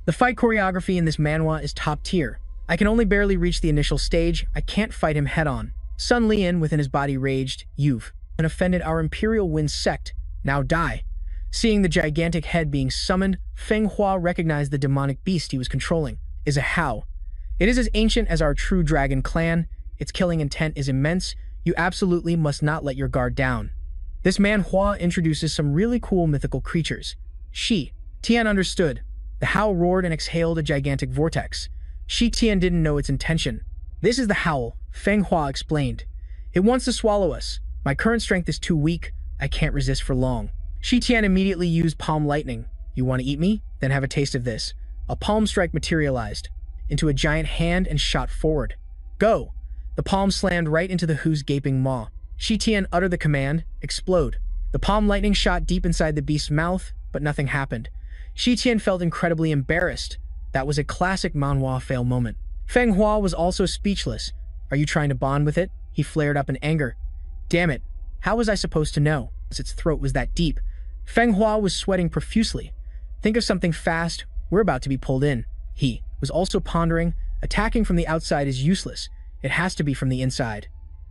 The fight choreography in this manhwa is top tier. I can only barely reach the initial stage. I can't fight him head-on. Sun Lian within his body raged, "You've offended our Imperial Wind sect. Now die." Seeing the gigantic head being summoned, Feng Hua recognized the demonic beast he was controlling. Is a how. It is as ancient as our true dragon clan. Its killing intent is immense. You absolutely must not let your guard down. This manhwa introduces some really cool mythical creatures. Shi Tian understood. The how roared and exhaled a gigantic vortex. Shi Tian didn't know its intention, This is the howl, Feng Hua explained. It wants to swallow us. My current strength is too weak. I can't resist for long. Shi Tian immediately used palm lightning. You want to eat me? Then have a taste of this. A palm strike materialized into a giant hand and shot forward. Go! The palm slammed right into the Hu's gaping maw. Shi Tian uttered the command, explode. The palm lightning shot deep inside the beast's mouth, but nothing happened. Shi Tian felt incredibly embarrassed. That was a classic Manhwa fail moment. Feng Hua was also speechless. Are you trying to bond with it? He flared up in anger. Damn it. How was I supposed to know? Its throat was that deep. Feng Hua was sweating profusely. Think of something fast. We're about to be pulled in. He was also pondering. Attacking from the outside is useless. It has to be from the inside.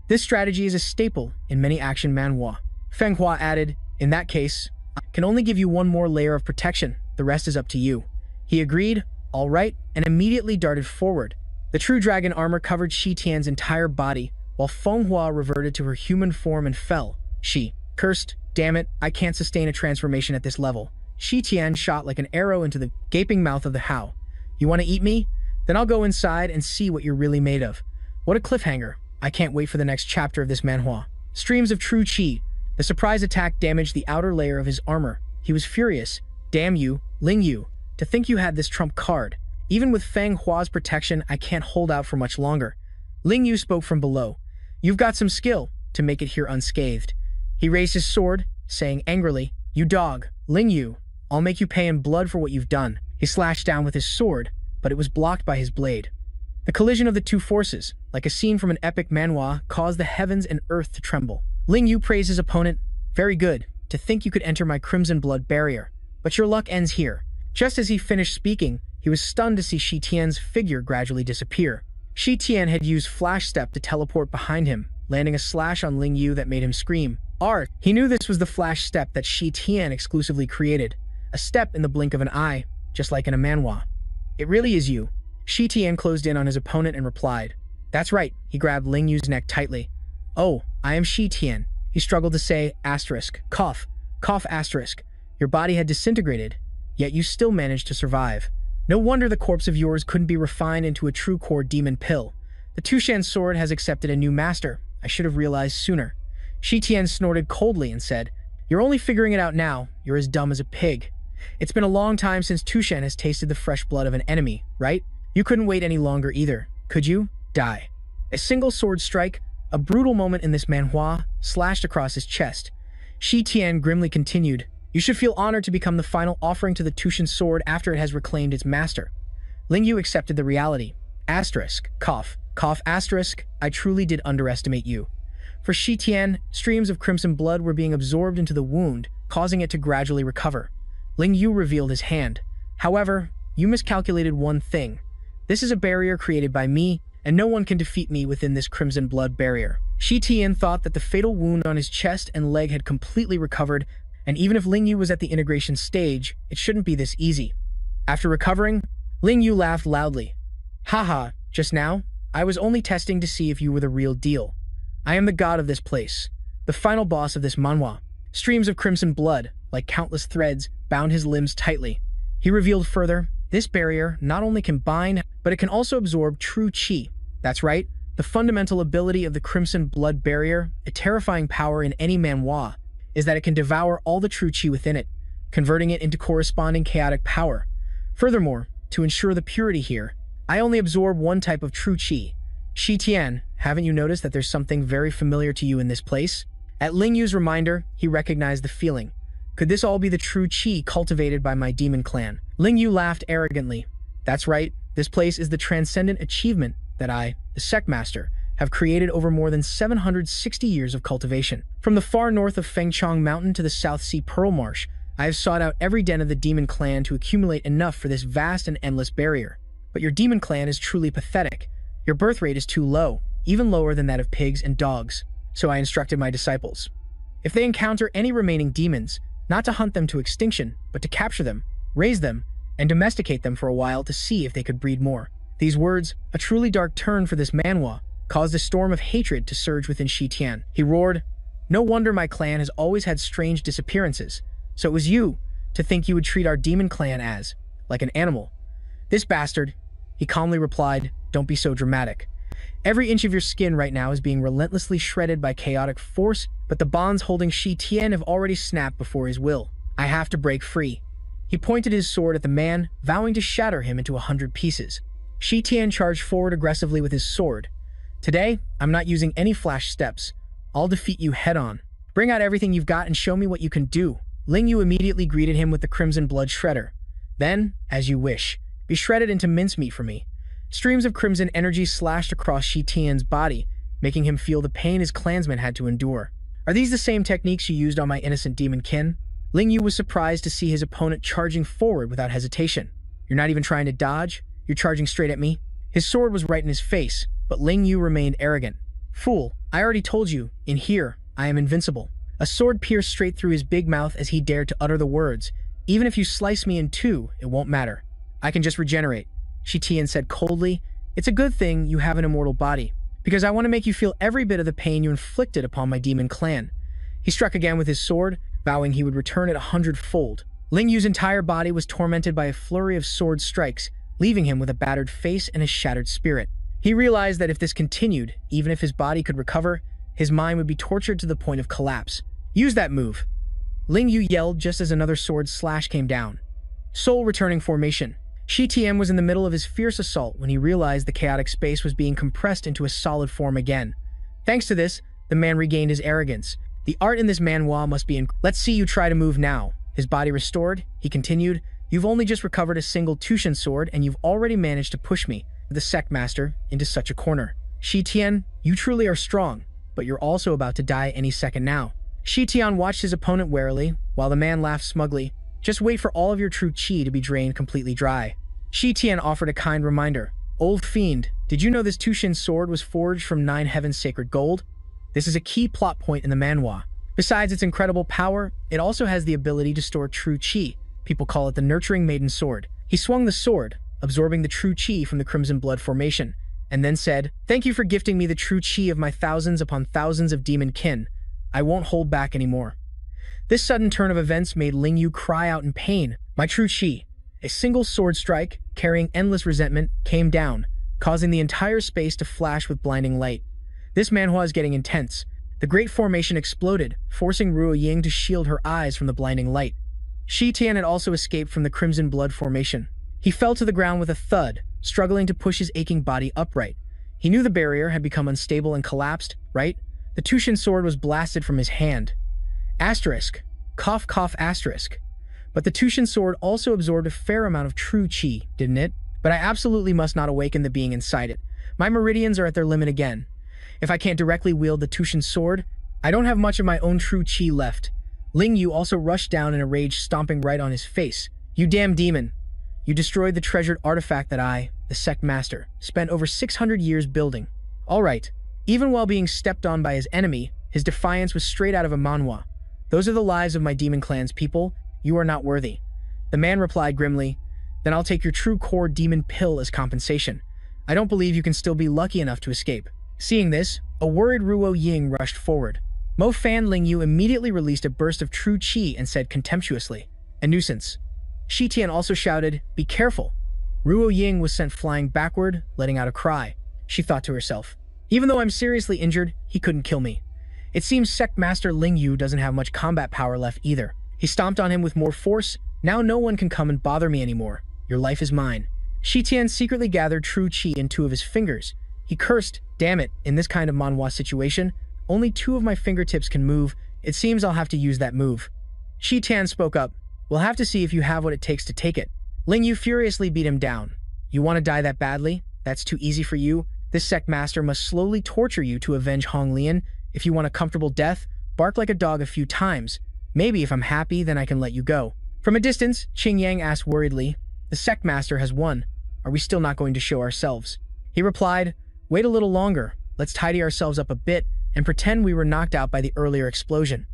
This strategy is a staple in many action manhwa. Feng Hua added, in that case, I can only give you one more layer of protection. The rest is up to you. He agreed, all right, and immediately darted forward. The true dragon armor covered Shi Tian's entire body, while Feng Hua reverted to her human form and fell. She cursed, damn it, I can't sustain a transformation at this level. Shi Tian shot like an arrow into the gaping mouth of the Hao. You want to eat me? Then I'll go inside and see what you're really made of. What a cliffhanger. I can't wait for the next chapter of this manhwa. Streams of true chi. The surprise attack damaged the outer layer of his armor. He was furious. Damn you, Ling Yu, to think you had this trump card. Even with Feng Hua's protection, I can't hold out for much longer. Ling Yu spoke from below. You've got some skill to make it here unscathed. He raised his sword, saying angrily, You dog, Ling Yu, I'll make you pay in blood for what you've done. He slashed down with his sword, but it was blocked by his blade. The collision of the two forces, like a scene from an epic manhwa, caused the heavens and earth to tremble. Ling Yu praised his opponent. Very good, to think you could enter my crimson blood barrier. But your luck ends here. Just as he finished speaking, he was stunned to see Shi Tian's figure gradually disappear. Shi Tian had used Flash Step to teleport behind him, landing a slash on Ling Yu that made him scream. Art! He knew this was the Flash Step that Shi Tian exclusively created. A step in the blink of an eye, just like in a manhwa. It really is you. Shi Tian closed in on his opponent and replied. That's right. He grabbed Ling Yu's neck tightly. Oh, I am Shi Tian. He struggled to say, asterisk, cough, cough asterisk. Your body had disintegrated, yet you still managed to survive. No wonder the corpse of yours couldn't be refined into a true core demon pill. The Tushan sword has accepted a new master. I should have realized sooner. Shi Tian snorted coldly and said, You're only figuring it out now. You're as dumb as a pig. It's been a long time since Tushan has tasted the fresh blood of an enemy, right? You couldn't wait any longer either, could you? Die. A single sword strike, a brutal moment in this manhwa, slashed across his chest. Shi Tian grimly continued, You should feel honored to become the final offering to the Tushan sword after it has reclaimed its master. Ling Yu accepted the reality. Asterisk, cough, cough asterisk, I truly did underestimate you. For Shi Tian, streams of crimson blood were being absorbed into the wound, causing it to gradually recover. Ling Yu revealed his hand. However, you miscalculated one thing. This is a barrier created by me, and no one can defeat me within this crimson blood barrier. Shi Tian thought that the fatal wound on his chest and leg had completely recovered, and even if Ling Yu was at the integration stage, it shouldn't be this easy. After recovering, Ling Yu laughed loudly. Haha, just now, I was only testing to see if you were the real deal. I am the god of this place, the final boss of this manhwa. Streams of crimson blood, like countless threads, bound his limbs tightly. He revealed further, this barrier not only can bind, but it can also absorb true chi. That's right, the fundamental ability of the crimson blood barrier, a terrifying power in any manhwa, is that it can devour all the true chi within it, converting it into corresponding chaotic power. Furthermore, to ensure the purity here, I only absorb one type of true chi. Shi Tian, haven't you noticed that there's something very familiar to you in this place? At Ling Yu's reminder, he recognized the feeling. Could this all be the true chi cultivated by my demon clan? Ling Yu laughed arrogantly. That's right, this place is the transcendent achievement that I, the sect master, have created over more than 760 years of cultivation. From the far north of Fengchong Mountain to the South Sea Pearl Marsh, I have sought out every den of the demon clan to accumulate enough for this vast and endless barrier. But your demon clan is truly pathetic. Your birth rate is too low, even lower than that of pigs and dogs. So I instructed my disciples. If they encounter any remaining demons, not to hunt them to extinction, but to capture them, raise them, and domesticate them for a while to see if they could breed more. These words, a truly dark turn for this manhwa, caused a storm of hatred to surge within Shi Tian. He roared, No wonder my clan has always had strange disappearances. So it was you, to think you would treat our demon clan as, like an animal. This bastard, he calmly replied, Don't be so dramatic. Every inch of your skin right now is being relentlessly shredded by chaotic force, but the bonds holding Shi Tian have already snapped before his will. I have to break free. He pointed his sword at the man, vowing to shatter him into 100 pieces. Shi Tian charged forward aggressively with his sword. Today, I'm not using any flash steps. I'll defeat you head-on. Bring out everything you've got and show me what you can do. Ling Yu immediately greeted him with the Crimson Blood Shredder. Then, as you wish, be shredded into mincemeat for me. Streams of crimson energy slashed across Shi Tian's body, making him feel the pain his clansmen had to endure. Are these the same techniques you used on my innocent demon kin? Ling Yu was surprised to see his opponent charging forward without hesitation. You're not even trying to dodge? You're charging straight at me? His sword was right in his face, but Ling Yu remained arrogant. Fool, I already told you, in here, I am invincible. A sword pierced straight through his big mouth as he dared to utter the words, even if you slice me in two, it won't matter. I can just regenerate. Shi Tian said coldly, it's a good thing you have an immortal body, because I want to make you feel every bit of the pain you inflicted upon my demon clan. He struck again with his sword, vowing he would return it 100-fold. Ling Yu's entire body was tormented by a flurry of sword strikes, leaving him with a battered face and a shattered spirit. He realized that if this continued, even if his body could recover, his mind would be tortured to the point of collapse. Use that move. Ling Yu yelled just as another sword slash came down. Soul returning formation. Shi Tian was in the middle of his fierce assault when he realized the chaotic space was being compressed into a solid form again. Thanks to this, the man regained his arrogance. The art in this manhwa must be Let's see you try to move now. His body restored, he continued, you've only just recovered a single Tushin sword and you've already managed to push me, the sect master, into such a corner. Shi Tian, you truly are strong, but you're also about to die any second now. Shi Tian watched his opponent warily, while the man laughed smugly. Just wait for all of your true qi to be drained completely dry. Shi Tian offered a kind reminder. Old fiend, did you know this Tushin sword was forged from 9 heavens sacred gold? This is a key plot point in the manhwa. Besides its incredible power, it also has the ability to store true qi. People call it the Nurturing Maiden Sword. He swung the sword, absorbing the true qi from the Crimson Blood formation, and then said, thank you for gifting me the true qi of my thousands upon thousands of demon kin. I won't hold back anymore. This sudden turn of events made Ling Yu cry out in pain. My true qi. A single sword strike, carrying endless resentment, came down, causing the entire space to flash with blinding light. This manhwa is getting intense. The great formation exploded, forcing Ruo Ying to shield her eyes from the blinding light. Shi Tian had also escaped from the Crimson Blood formation. He fell to the ground with a thud, struggling to push his aching body upright. He knew the barrier had become unstable and collapsed, right? The Tushin sword was blasted from his hand. Asterisk. Cough cough asterisk. But the Tushin sword also absorbed a fair amount of true qi, didn't it? But I absolutely must not awaken the being inside it. My meridians are at their limit again. If I can't directly wield the Tushin sword, I don't have much of my own true qi left. Ling Yu also rushed down in a rage, stomping right on his face. You damn demon. You destroyed the treasured artifact that I, the sect master, spent over 600 years building. All right. Even while being stepped on by his enemy, his defiance was straight out of a manhwa. Those are the lives of my demon clan's people. You are not worthy. The man replied grimly, then I'll take your true core demon pill as compensation. I don't believe you can still be lucky enough to escape. Seeing this, a worried Ruo Ying rushed forward. Mo Fan Ling Yu immediately released a burst of true qi and said contemptuously, a nuisance. Shi Tian also shouted, be careful. Ruo Ying was sent flying backward, letting out a cry. She thought to herself, even though I'm seriously injured, he couldn't kill me. It seems Sect Master Ling Yu doesn't have much combat power left either. He stomped on him with more force. Now no one can come and bother me anymore. Your life is mine. Shi Tian secretly gathered true qi in 2 of his fingers. He cursed, damn it, in this kind of manhwa situation, only 2 of my fingertips can move. It seems I'll have to use that move. Shi Tian spoke up. We'll have to see if you have what it takes to take it. Ling Yu furiously beat him down. You want to die that badly? That's too easy for you? This sect master must slowly torture you to avenge Hong Lian. If you want a comfortable death, bark like a dog a few times. Maybe if I'm happy, then I can let you go. From a distance, Qing Yang asked worriedly, the sect master has won. Are we still not going to show ourselves? He replied, wait a little longer. Let's tidy ourselves up a bit and pretend we were knocked out by the earlier explosion.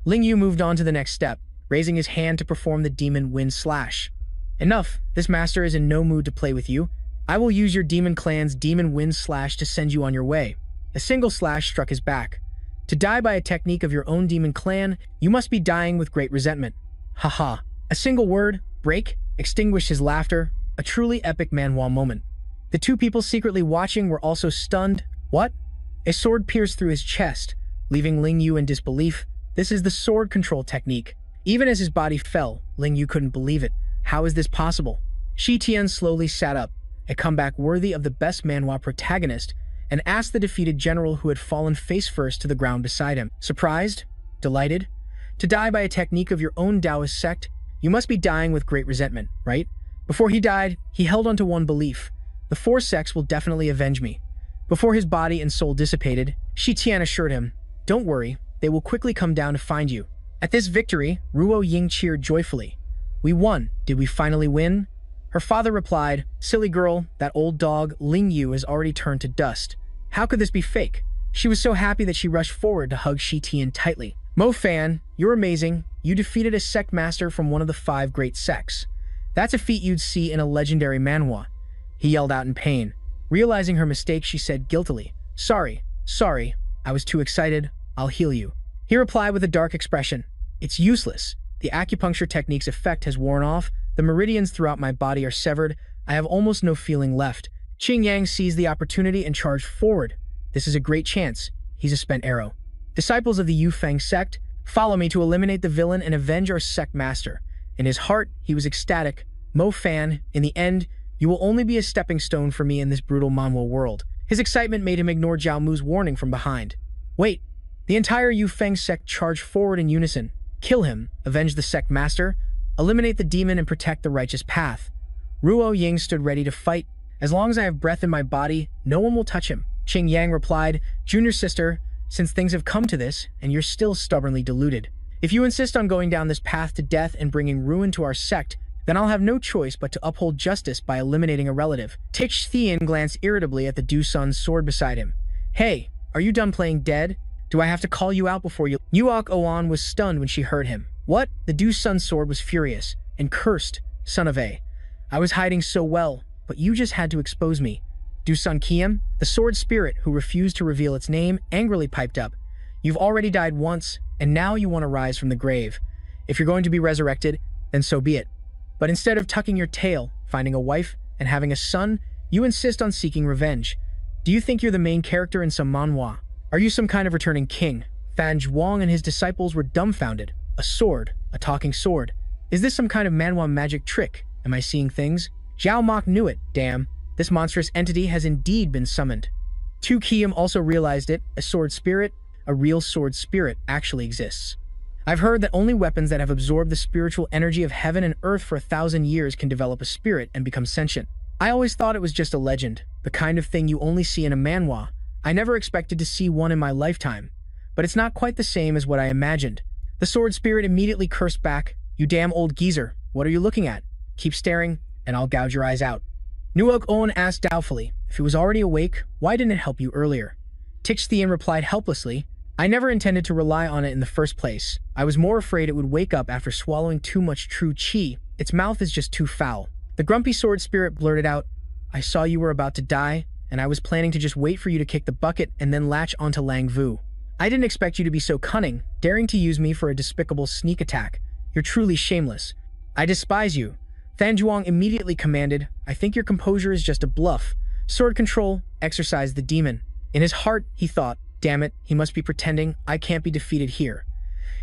Ling Yu moved on to the next step, raising his hand to perform the demon wind slash. Enough. This master is in no mood to play with you. I will use your demon clan's demon wind slash to send you on your way. A single slash struck his back. To die by a technique of your own demon clan, you must be dying with great resentment. Haha. A single word, break, extinguished his laughter, a truly epic manhwa moment. The two people secretly watching were also stunned. What? A sword pierced through his chest, leaving Ling Yu in disbelief. This is the sword control technique. Even as his body fell, Ling Yu couldn't believe it. How is this possible? Shi Tian slowly sat up, a comeback worthy of the best manhwa protagonist, and asked the defeated general who had fallen face first to the ground beside him. Surprised? Delighted? To die by a technique of your own Taoist sect? You must be dying with great resentment, right? Before he died, he held onto one belief. The four sects will definitely avenge me. Before his body and soul dissipated, Shi Tian assured him, "Don't worry, they will quickly come down to find you." At this victory, Ruo Ying cheered joyfully. "We won. Did we finally win?" Her father replied, "Silly girl, that old dog, Ling Yu, has already turned to dust. How could this be fake?" She was so happy that she rushed forward to hug Shi Tian tightly. "Mo Fan, you're amazing. You defeated a sect master from one of the 5 great sects. That's a feat you'd see in a legendary manhwa." He yelled out in pain. Realizing her mistake, she said guiltily, Sorry, I was too excited. I'll heal you." He replied with a dark expression, "It's useless. The acupuncture technique's effect has worn off. The meridians throughout my body are severed. I have almost no feeling left." Qing Yang seized the opportunity and charged forward. "This is a great chance." He's a spent arrow. "Disciples of the Yu Feng sect, follow me to eliminate the villain and avenge our sect master." In his heart, he was ecstatic. "Mo Fan, in the end, you will only be a stepping stone for me in this brutal manhwa world." His excitement made him ignore Zhao Mu's warning from behind. "Wait!" The entire Yu Feng sect charged forward in unison. "Kill him, avenge the sect master, eliminate the demon and protect the righteous path." Ruo Ying stood ready to fight. "As long as I have breath in my body, no one will touch him." Qing Yang replied, "Junior sister, since things have come to this, and you're still stubbornly deluded, if you insist on going down this path to death and bringing ruin to our sect, then I'll have no choice but to uphold justice by eliminating a relative." Tich Thian glanced irritably at the Du Sun's sword beside him. "Hey, are you done playing dead? Do I have to call you out before you—" Nuok Oan was stunned when she heard him. "What?" The Du Sun's sword was furious and cursed, "Son of a. I was hiding so well, but you just had to expose me." Du Sun Kiem, the sword spirit who refused to reveal its name, angrily piped up. "You've already died once, and now you want to rise from the grave. If you're going to be resurrected, then so be it. But instead of tucking your tail, finding a wife, and having a son, you insist on seeking revenge. Do you think you're the main character in some manhwa? Are you some kind of returning king?" Fan Zhuang and his disciples were dumbfounded. A sword, a talking sword. Is this some kind of manhwa magic trick? Am I seeing things? Zhao Mok knew it, damn. This monstrous entity has indeed been summoned. Tu Kiem also realized it, a sword spirit, a real sword spirit actually exists. I've heard that only weapons that have absorbed the spiritual energy of heaven and earth for 1,000 years can develop a spirit and become sentient. I always thought it was just a legend, the kind of thing you only see in a manhwa. I never expected to see one in my lifetime. But it's not quite the same as what I imagined. The sword spirit immediately cursed back, "You damn old geezer, what are you looking at? Keep staring, and I'll gouge your eyes out." Nuok Owen asked doubtfully, "If he was already awake, why didn't it help you earlier?" Tich Thian replied helplessly, "I never intended to rely on it in the first place. I was more afraid it would wake up after swallowing too much true qi. Its mouth is just too foul." The grumpy sword spirit blurted out, "I saw you were about to die, and I was planning to just wait for you to kick the bucket and then latch onto Lang Vu. I didn't expect you to be so cunning, daring to use me for a despicable sneak attack. You're truly shameless. I despise you." Fan Zhuang immediately commanded, "I think your composure is just a bluff. Sword control, exorcise the demon." In his heart, he thought, "Damn it, he must be pretending. I can't be defeated here."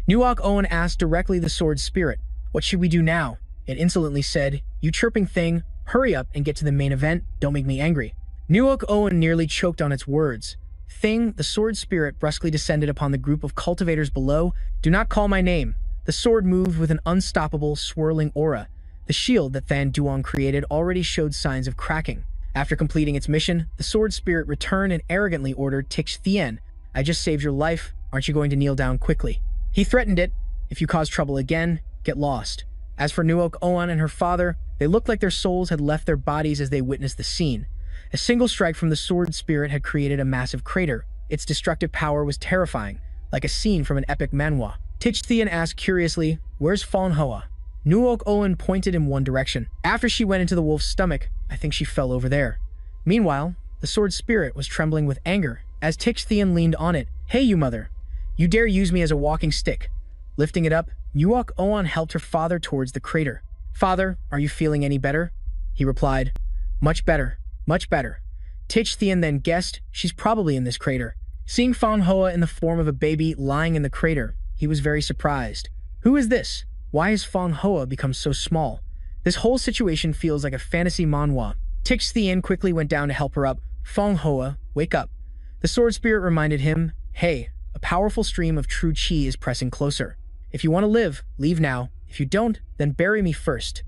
Nuok Owen asked directly the sword spirit, "What should we do now?" It insolently said, "You chirping thing, hurry up and get to the main event. Don't make me angry." Nuok Owen nearly choked on its words. "Thing," the sword spirit brusquely descended upon the group of cultivators below. "Do not call my name." The sword moved with an unstoppable, swirling aura. The shield that Fan Duong created already showed signs of cracking. After completing its mission, the sword spirit returned and arrogantly ordered Tich Thien, "I just saved your life. Aren't you going to kneel down quickly?" He threatened it, "If you cause trouble again, get lost." As for Nuok Oan and her father, they looked like their souls had left their bodies as they witnessed the scene. A single strike from the sword spirit had created a massive crater. Its destructive power was terrifying, like a scene from an epic manhwa. Tich Thien asked curiously, "Where's Fawn Hoa?" Nuok Owen pointed in one direction. "After she went into the wolf's stomach, I think she fell over there." Meanwhile, the sword spirit was trembling with anger as Tich Thien leaned on it. "Hey, you mother! You dare use me as a walking stick!" Lifting it up, Nuok Owen helped her father towards the crater. "Father, are you feeling any better?" He replied, "Much better. Much better. Tich Thien then guessed she's probably in this crater. Seeing Fang Hoa in the form of a baby lying in the crater, he was very surprised. Who is this? Why has Fang Hoa become so small? This whole situation feels like a fantasy manhwa. Tich Thien quickly went down to help her up. Fang Hoa, wake up. The sword spirit reminded him, hey, a powerful stream of true chi is pressing closer. If you want to live, leave now. If you don't, then bury me first.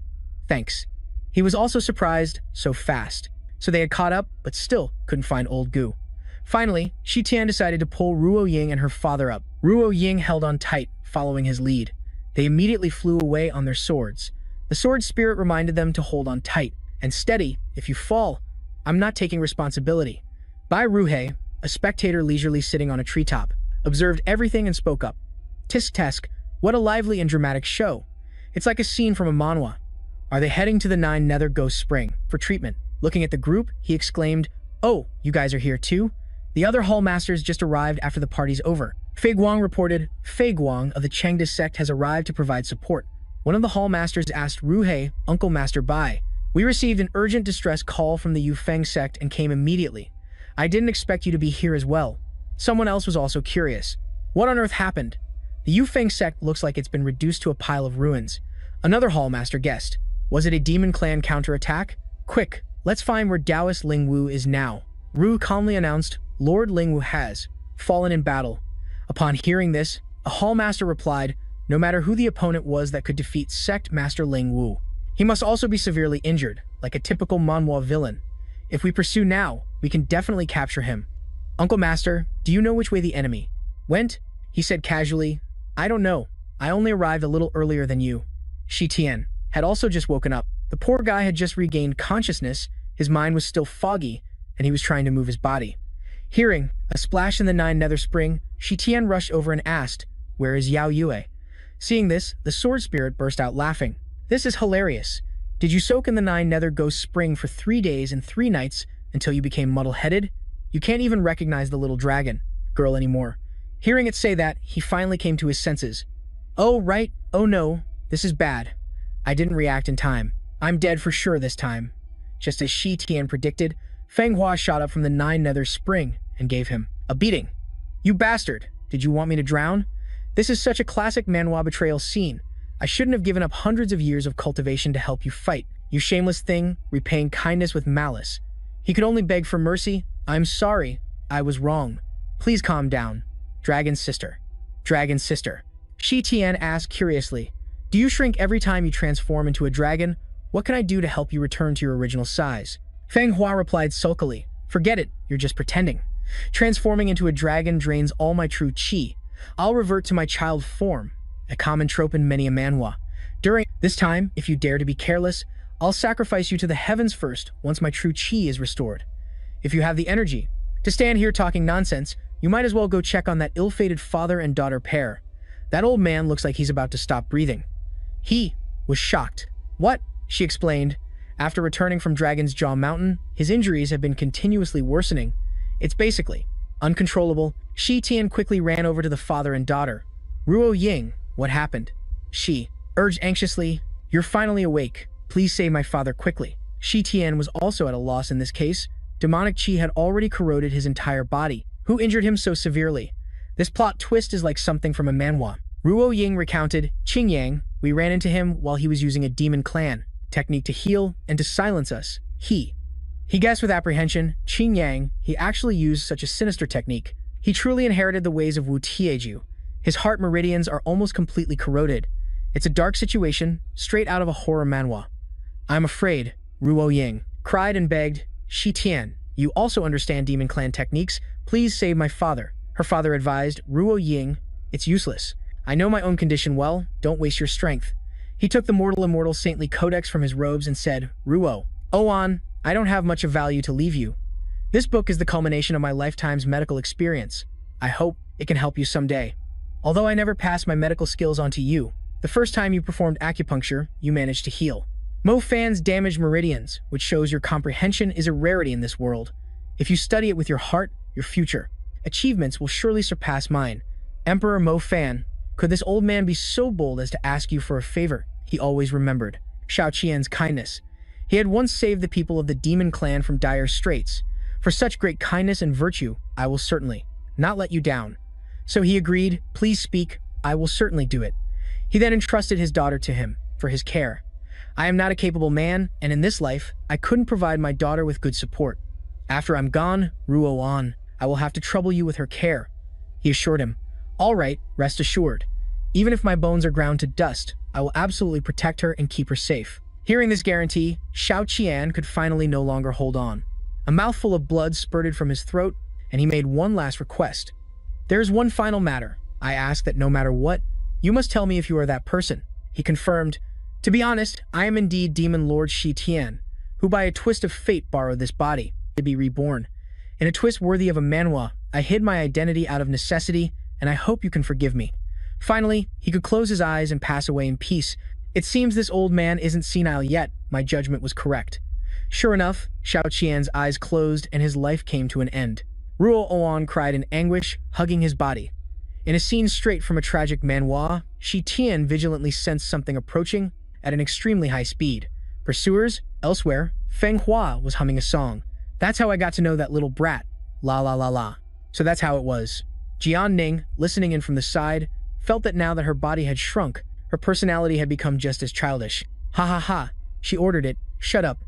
Thanks. He was also surprised, so fast. So they had caught up, but still couldn't find old Gu. Finally, Shi Tian decided to pull Ruo Ying and her father up. Ruo Ying held on tight, following his lead. They immediately flew away on their swords. The sword spirit reminded them to hold on tight. And steady, if you fall, I'm not taking responsibility. Bai Ruhe, a spectator leisurely sitting on a treetop, observed everything and spoke up. Tisk Tesk, what a lively and dramatic show. It's like a scene from a manhwa. Are they heading to the Nine Nether Ghost Spring for treatment? Looking at the group, he exclaimed, oh, you guys are here too? The other hall masters just arrived after the party's over. Fei Guang reported, Fei Guang of the Chengda sect has arrived to provide support. One of the hall masters asked Ruhe, Uncle Master Bai. We received an urgent distress call from the Yufeng sect and came immediately. I didn't expect you to be here as well. Someone else was also curious. What on earth happened? The Yufeng sect looks like it's been reduced to a pile of ruins. Another hall master guessed. Was it a demon clan counterattack? Quick, let's find where Taoist Ling Wu is now. Ru calmly announced, Lord Ling Wu has fallen in battle. Upon hearing this, a hall master replied, no matter who the opponent was that could defeat sect master Ling Wu. He must also be severely injured, like a typical manhwa villain. If we pursue now, we can definitely capture him. Uncle Master, do you know which way the enemy went? He said casually, I don't know. I only arrived a little earlier than you. Shi Tian had also just woken up. The poor guy had just regained consciousness, his mind was still foggy, and he was trying to move his body. Hearing a splash in the Nine Nether Spring, Shi Tian rushed over and asked, where is Yao Yue? Seeing this, the sword spirit burst out laughing. This is hilarious. Did you soak in the Nine Nether Ghost Spring for 3 days and 3 nights until you became muddle-headed? You can't even recognize the little dragon girl anymore. Hearing it say that, he finally came to his senses. Oh, right. Oh no. This is bad. I didn't react in time. I'm dead for sure this time. Just as Shi Tian predicted, Feng Hua shot up from the Nine Nether Spring and gave him a beating. You bastard! Did you want me to drown? This is such a classic manhwa betrayal scene. I shouldn't have given up hundreds of years of cultivation to help you fight. You shameless thing, repaying kindness with malice. He could only beg for mercy. I'm sorry. I was wrong. Please calm down. Dragon's sister. Dragon's sister. Shi Tian asked curiously, do you shrink every time you transform into a dragon? What can I do to help you return to your original size? Feng Hua replied sulkily, forget it, you're just pretending. Transforming into a dragon drains all my true chi. I'll revert to my child form, a common trope in many a manhwa. During this time, if you dare to be careless, I'll sacrifice you to the heavens first once my true chi is restored. If you have the energy to stand here talking nonsense, you might as well go check on that ill-fated father and daughter pair. That old man looks like he's about to stop breathing. He was shocked. What? She explained. After returning from Dragon's Jaw Mountain, his injuries have been continuously worsening. It's basically uncontrollable. Shi Tian quickly ran over to the father and daughter. Ruo Ying, what happened? She urged anxiously, you're finally awake. Please save my father quickly. Shi Tian was also at a loss in this case. Demonic chi had already corroded his entire body. Who injured him so severely? This plot twist is like something from a manhwa. Ruo Ying recounted, Qing Yang, we ran into him while he was using a demon clan technique to heal and to silence us. He guessed with apprehension, Qing Yang, he actually used such a sinister technique. He truly inherited the ways of Wu Tieju. His heart meridians are almost completely corroded. It's a dark situation, straight out of a horror manhwa. I'm afraid, Ruo Ying cried and begged, Shi Tian, you also understand demon clan techniques. Please save my father. Her father advised, Ruo Ying, it's useless. I know my own condition well, don't waste your strength. He took the mortal immortal saintly codex from his robes and said, Ruo, Oan, I don't have much of value to leave you. This book is the culmination of my lifetime's medical experience. I hope it can help you someday. Although I never passed my medical skills on to you, the first time you performed acupuncture, you managed to heal Mo Fan's damaged meridians, which shows your comprehension is a rarity in this world. If you study it with your heart, your future achievements will surely surpass mine. Emperor Mo Fan, could this old man be so bold as to ask you for a favor? He always remembered Xiao Qian's kindness. He had once saved the people of the demon clan from dire straits. For such great kindness and virtue, I will certainly not let you down. So he agreed, please speak, I will certainly do it. He then entrusted his daughter to him, for his care. I am not a capable man, and in this life, I couldn't provide my daughter with good support. After I'm gone, Ruo-an, I will have to trouble you with her care. He assured him, all right, rest assured. Even if my bones are ground to dust, I will absolutely protect her and keep her safe. Hearing this guarantee, Xiao Qian could finally no longer hold on. A mouthful of blood spurted from his throat, and he made one last request. There is one final matter. I ask that no matter what, you must tell me if you are that person. He confirmed, to be honest, I am indeed Demon Lord Shi Tian, who by a twist of fate borrowed this body to be reborn. In a twist worthy of a manhwa, I hid my identity out of necessity, and I hope you can forgive me. Finally, he could close his eyes and pass away in peace. It seems this old man isn't senile yet. My judgment was correct. Sure enough, Xiao Qian's eyes closed and his life came to an end. Ruo-an cried in anguish, hugging his body. In a scene straight from a tragic manhwa, Shi Tian vigilantly sensed something approaching at an extremely high speed. Pursuers, elsewhere, Feng Hua was humming a song. That's how I got to know that little brat. La la la la. So that's how it was. Jian Ning, listening in from the side, felt that now that her body had shrunk, her personality had become just as childish. Ha ha ha. She ordered it. Shut up.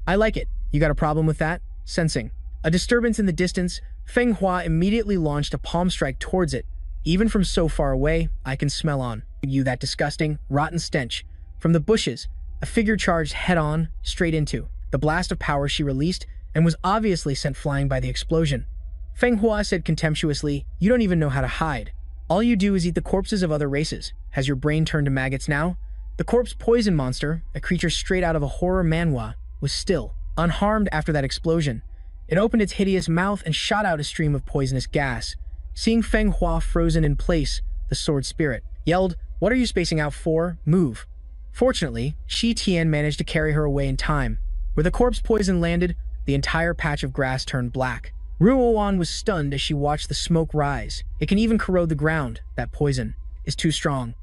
I like it. You got a problem with that? Sensing a disturbance in the distance, Feng Hua immediately launched a palm strike towards it. Even from so far away, I can smell on you that disgusting, rotten stench. From the bushes, a figure charged head-on, straight into the blast of power she released and was obviously sent flying by the explosion. Feng Hua said contemptuously, you don't even know how to hide. All you do is eat the corpses of other races. Has your brain turned to maggots now? The corpse poison monster, a creature straight out of a horror manhwa, was still unharmed after that explosion. It opened its hideous mouth and shot out a stream of poisonous gas. Seeing Feng Hua frozen in place, the sword spirit yelled, what are you spacing out for? Move. Fortunately, Shi Tian managed to carry her away in time. Where the corpse poison landed, the entire patch of grass turned black. Ruo-an was stunned as she watched the smoke rise. It can even corrode the ground. That poison is too strong.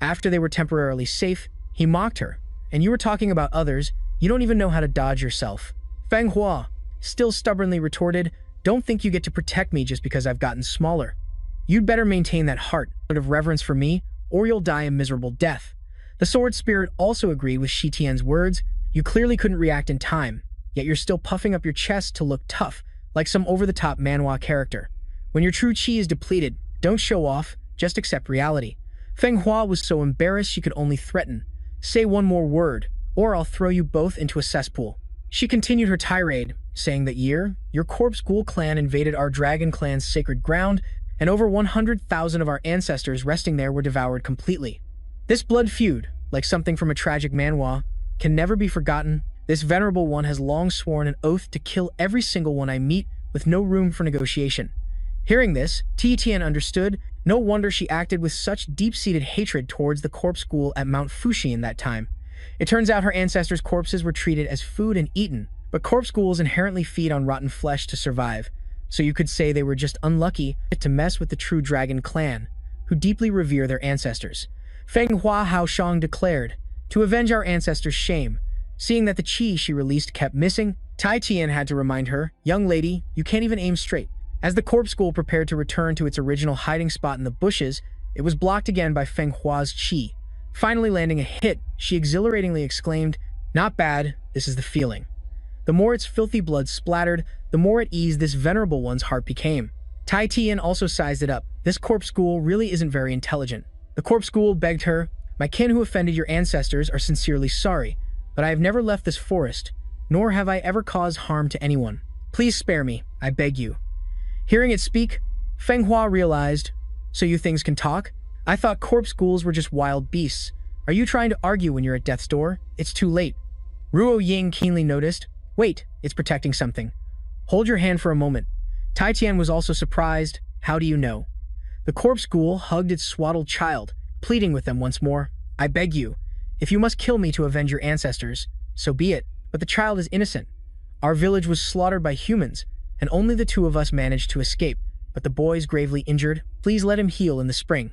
After they were temporarily safe, he mocked her. And you were talking about others, you don't even know how to dodge yourself. Feng Hua still stubbornly retorted, don't think you get to protect me just because I've gotten smaller. You'd better maintain that heart of reverence for me, or you'll die a miserable death. The sword spirit also agreed with Shi Tian's words. You clearly couldn't react in time, yet you're still puffing up your chest to look tough, like some over-the-top manhwa character. When your true chi is depleted, don't show off, just accept reality. Feng Hua was so embarrassed she could only threaten. Say one more word, or I'll throw you both into a cesspool. She continued her tirade, saying that your corpse ghoul clan invaded our dragon clan's sacred ground, and over 100,000 of our ancestors resting there were devoured completely. This blood feud, like something from a tragic manhwa, can never be forgotten. This venerable one has long sworn an oath to kill every single one I meet, with no room for negotiation. Hearing this, Tian understood. No wonder she acted with such deep-seated hatred towards the corpse ghoul at Mount Fuxi in that time. It turns out her ancestors' corpses were treated as food and eaten, but corpse ghouls inherently feed on rotten flesh to survive, so you could say they were just unlucky to mess with the true dragon clan, who deeply revere their ancestors. Feng Hua Haoshang declared, to avenge our ancestors' shame. Seeing that the chi she released kept missing, Tian had to remind her, young lady, you can't even aim straight. As the corpse ghoul prepared to return to its original hiding spot in the bushes, it was blocked again by Feng Hua's chi. Finally landing a hit, she exhilaratingly exclaimed, not bad, this is the feeling. The more its filthy blood splattered, the more at ease this venerable one's heart became. Tian also sized it up. This corpse ghoul really isn't very intelligent. The corpse ghoul begged her, my kin who offended your ancestors are sincerely sorry, but I have never left this forest, nor have I ever caused harm to anyone. Please spare me, I beg you. Hearing it speak, Feng Hua realized, so you things can talk? I thought corpse ghouls were just wild beasts. Are you trying to argue when you're at death's door? It's too late. Ruo Ying keenly noticed, wait, it's protecting something. Hold your hand for a moment. Tian was also surprised, how do you know? The corpse ghoul hugged its swaddled child, pleading with them once more, I beg you, if you must kill me to avenge your ancestors, so be it, but the child is innocent. Our village was slaughtered by humans, and only the two of us managed to escape, but the boy is gravely injured. Please let him heal in the spring.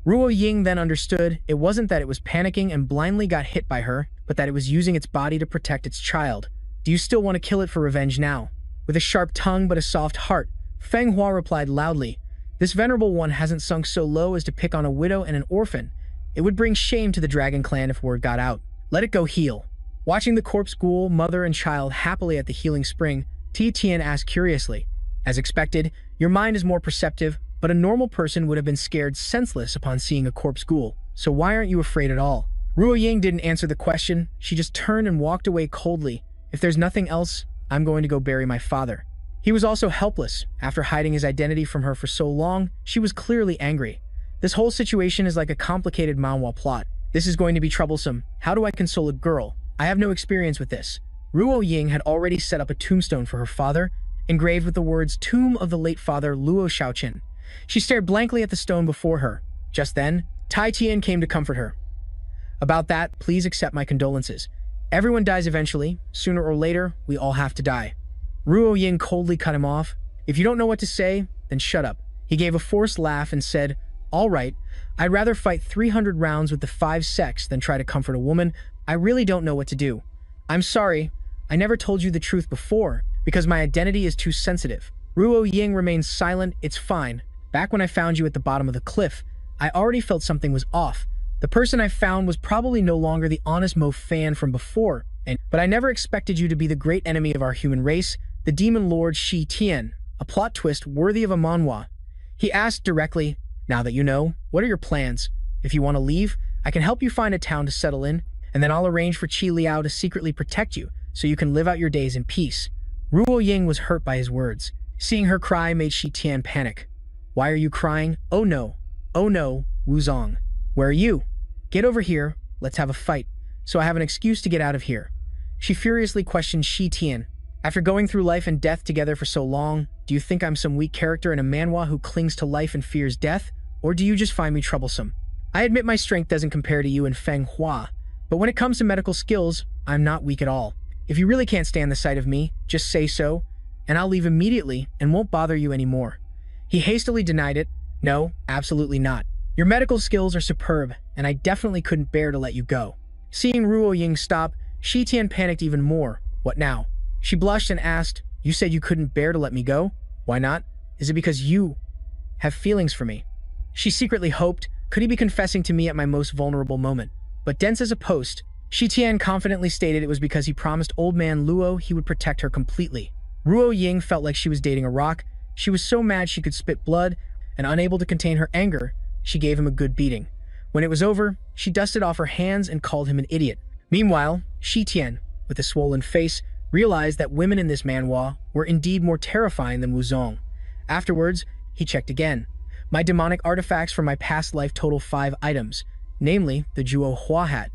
Ruo Ying then understood it wasn't that it was panicking and blindly got hit by her, but that it was using its body to protect its child. Do you still want to kill it for revenge now? With a sharp tongue but a soft heart, Feng Hua replied loudly, "This venerable one hasn't sunk so low as to pick on a widow and an orphan. It would bring shame to the dragon clan if word got out. Let it go heal." Watching the corpse ghoul, mother and child happily at the healing spring, Tian asked curiously, "As expected, your mind is more perceptive, but a normal person would have been scared senseless upon seeing a corpse ghoul. So why aren't you afraid at all?" Ruo Ying didn't answer the question. She just turned and walked away coldly. "If there's nothing else, I'm going to go bury my father." He was also helpless. After hiding his identity from her for so long, she was clearly angry. This whole situation is like a complicated manhwa plot. This is going to be troublesome. How do I console a girl? I have no experience with this. Ruo Ying had already set up a tombstone for her father, engraved with the words "Tomb of the late father Luo Shaoqin." She stared blankly at the stone before her. Just then, Tian came to comfort her. "About that, please accept my condolences. Everyone dies eventually. Sooner or later, we all have to die." Ruo Ying coldly cut him off. "If you don't know what to say, then shut up." He gave a forced laugh and said, "All right, I'd rather fight 300 rounds with the 5 sects than try to comfort a woman. I really don't know what to do. I'm sorry, I never told you the truth before, because my identity is too sensitive." Ruo Ying remained silent. "It's fine. Back when I found you at the bottom of the cliff, I already felt something was off. The person I found was probably no longer the honest Mo Fan from before, but I never expected you to be the great enemy of our human race, the demon lord Shi Tian, a plot twist worthy of a manhwa." He asked directly, "Now that you know, what are your plans? If you want to leave, I can help you find a town to settle in, and then I'll arrange for Qi Liao to secretly protect you so you can live out your days in peace." Ruo Ying was hurt by his words. Seeing her cry made Shi Tian panic. "Why are you crying? Oh no, Wu Zong. Where are you? Get over here, let's have a fight, so I have an excuse to get out of here." She furiously questioned Shi Tian. "After going through life and death together for so long, do you think I'm some weak character in a manhwa who clings to life and fears death? Or do you just find me troublesome? I admit my strength doesn't compare to you and Feng Hua, but when it comes to medical skills, I'm not weak at all. If you really can't stand the sight of me, just say so, and I'll leave immediately and won't bother you anymore." He hastily denied it. "No, absolutely not. Your medical skills are superb, and I definitely couldn't bear to let you go." Seeing Ruo Ying stop, Shi Tian panicked even more. "What now?" She blushed and asked, "You said you couldn't bear to let me go? Why not? Is it because you have feelings for me?" She secretly hoped, could he be confessing to me at my most vulnerable moment? But dense as a post, Shi Tian confidently stated it was because he promised old man Luo he would protect her completely. Ruo Ying felt like she was dating a rock. She was so mad she could spit blood, and unable to contain her anger, she gave him a good beating. When it was over, she dusted off her hands and called him an idiot. Meanwhile, Shi Tian, with a swollen face, realized that women in this manhwa were indeed more terrifying than Wu Zong. Afterwards, he checked again. "My demonic artifacts from my past life total 5 items, namely the Juo Hua hat,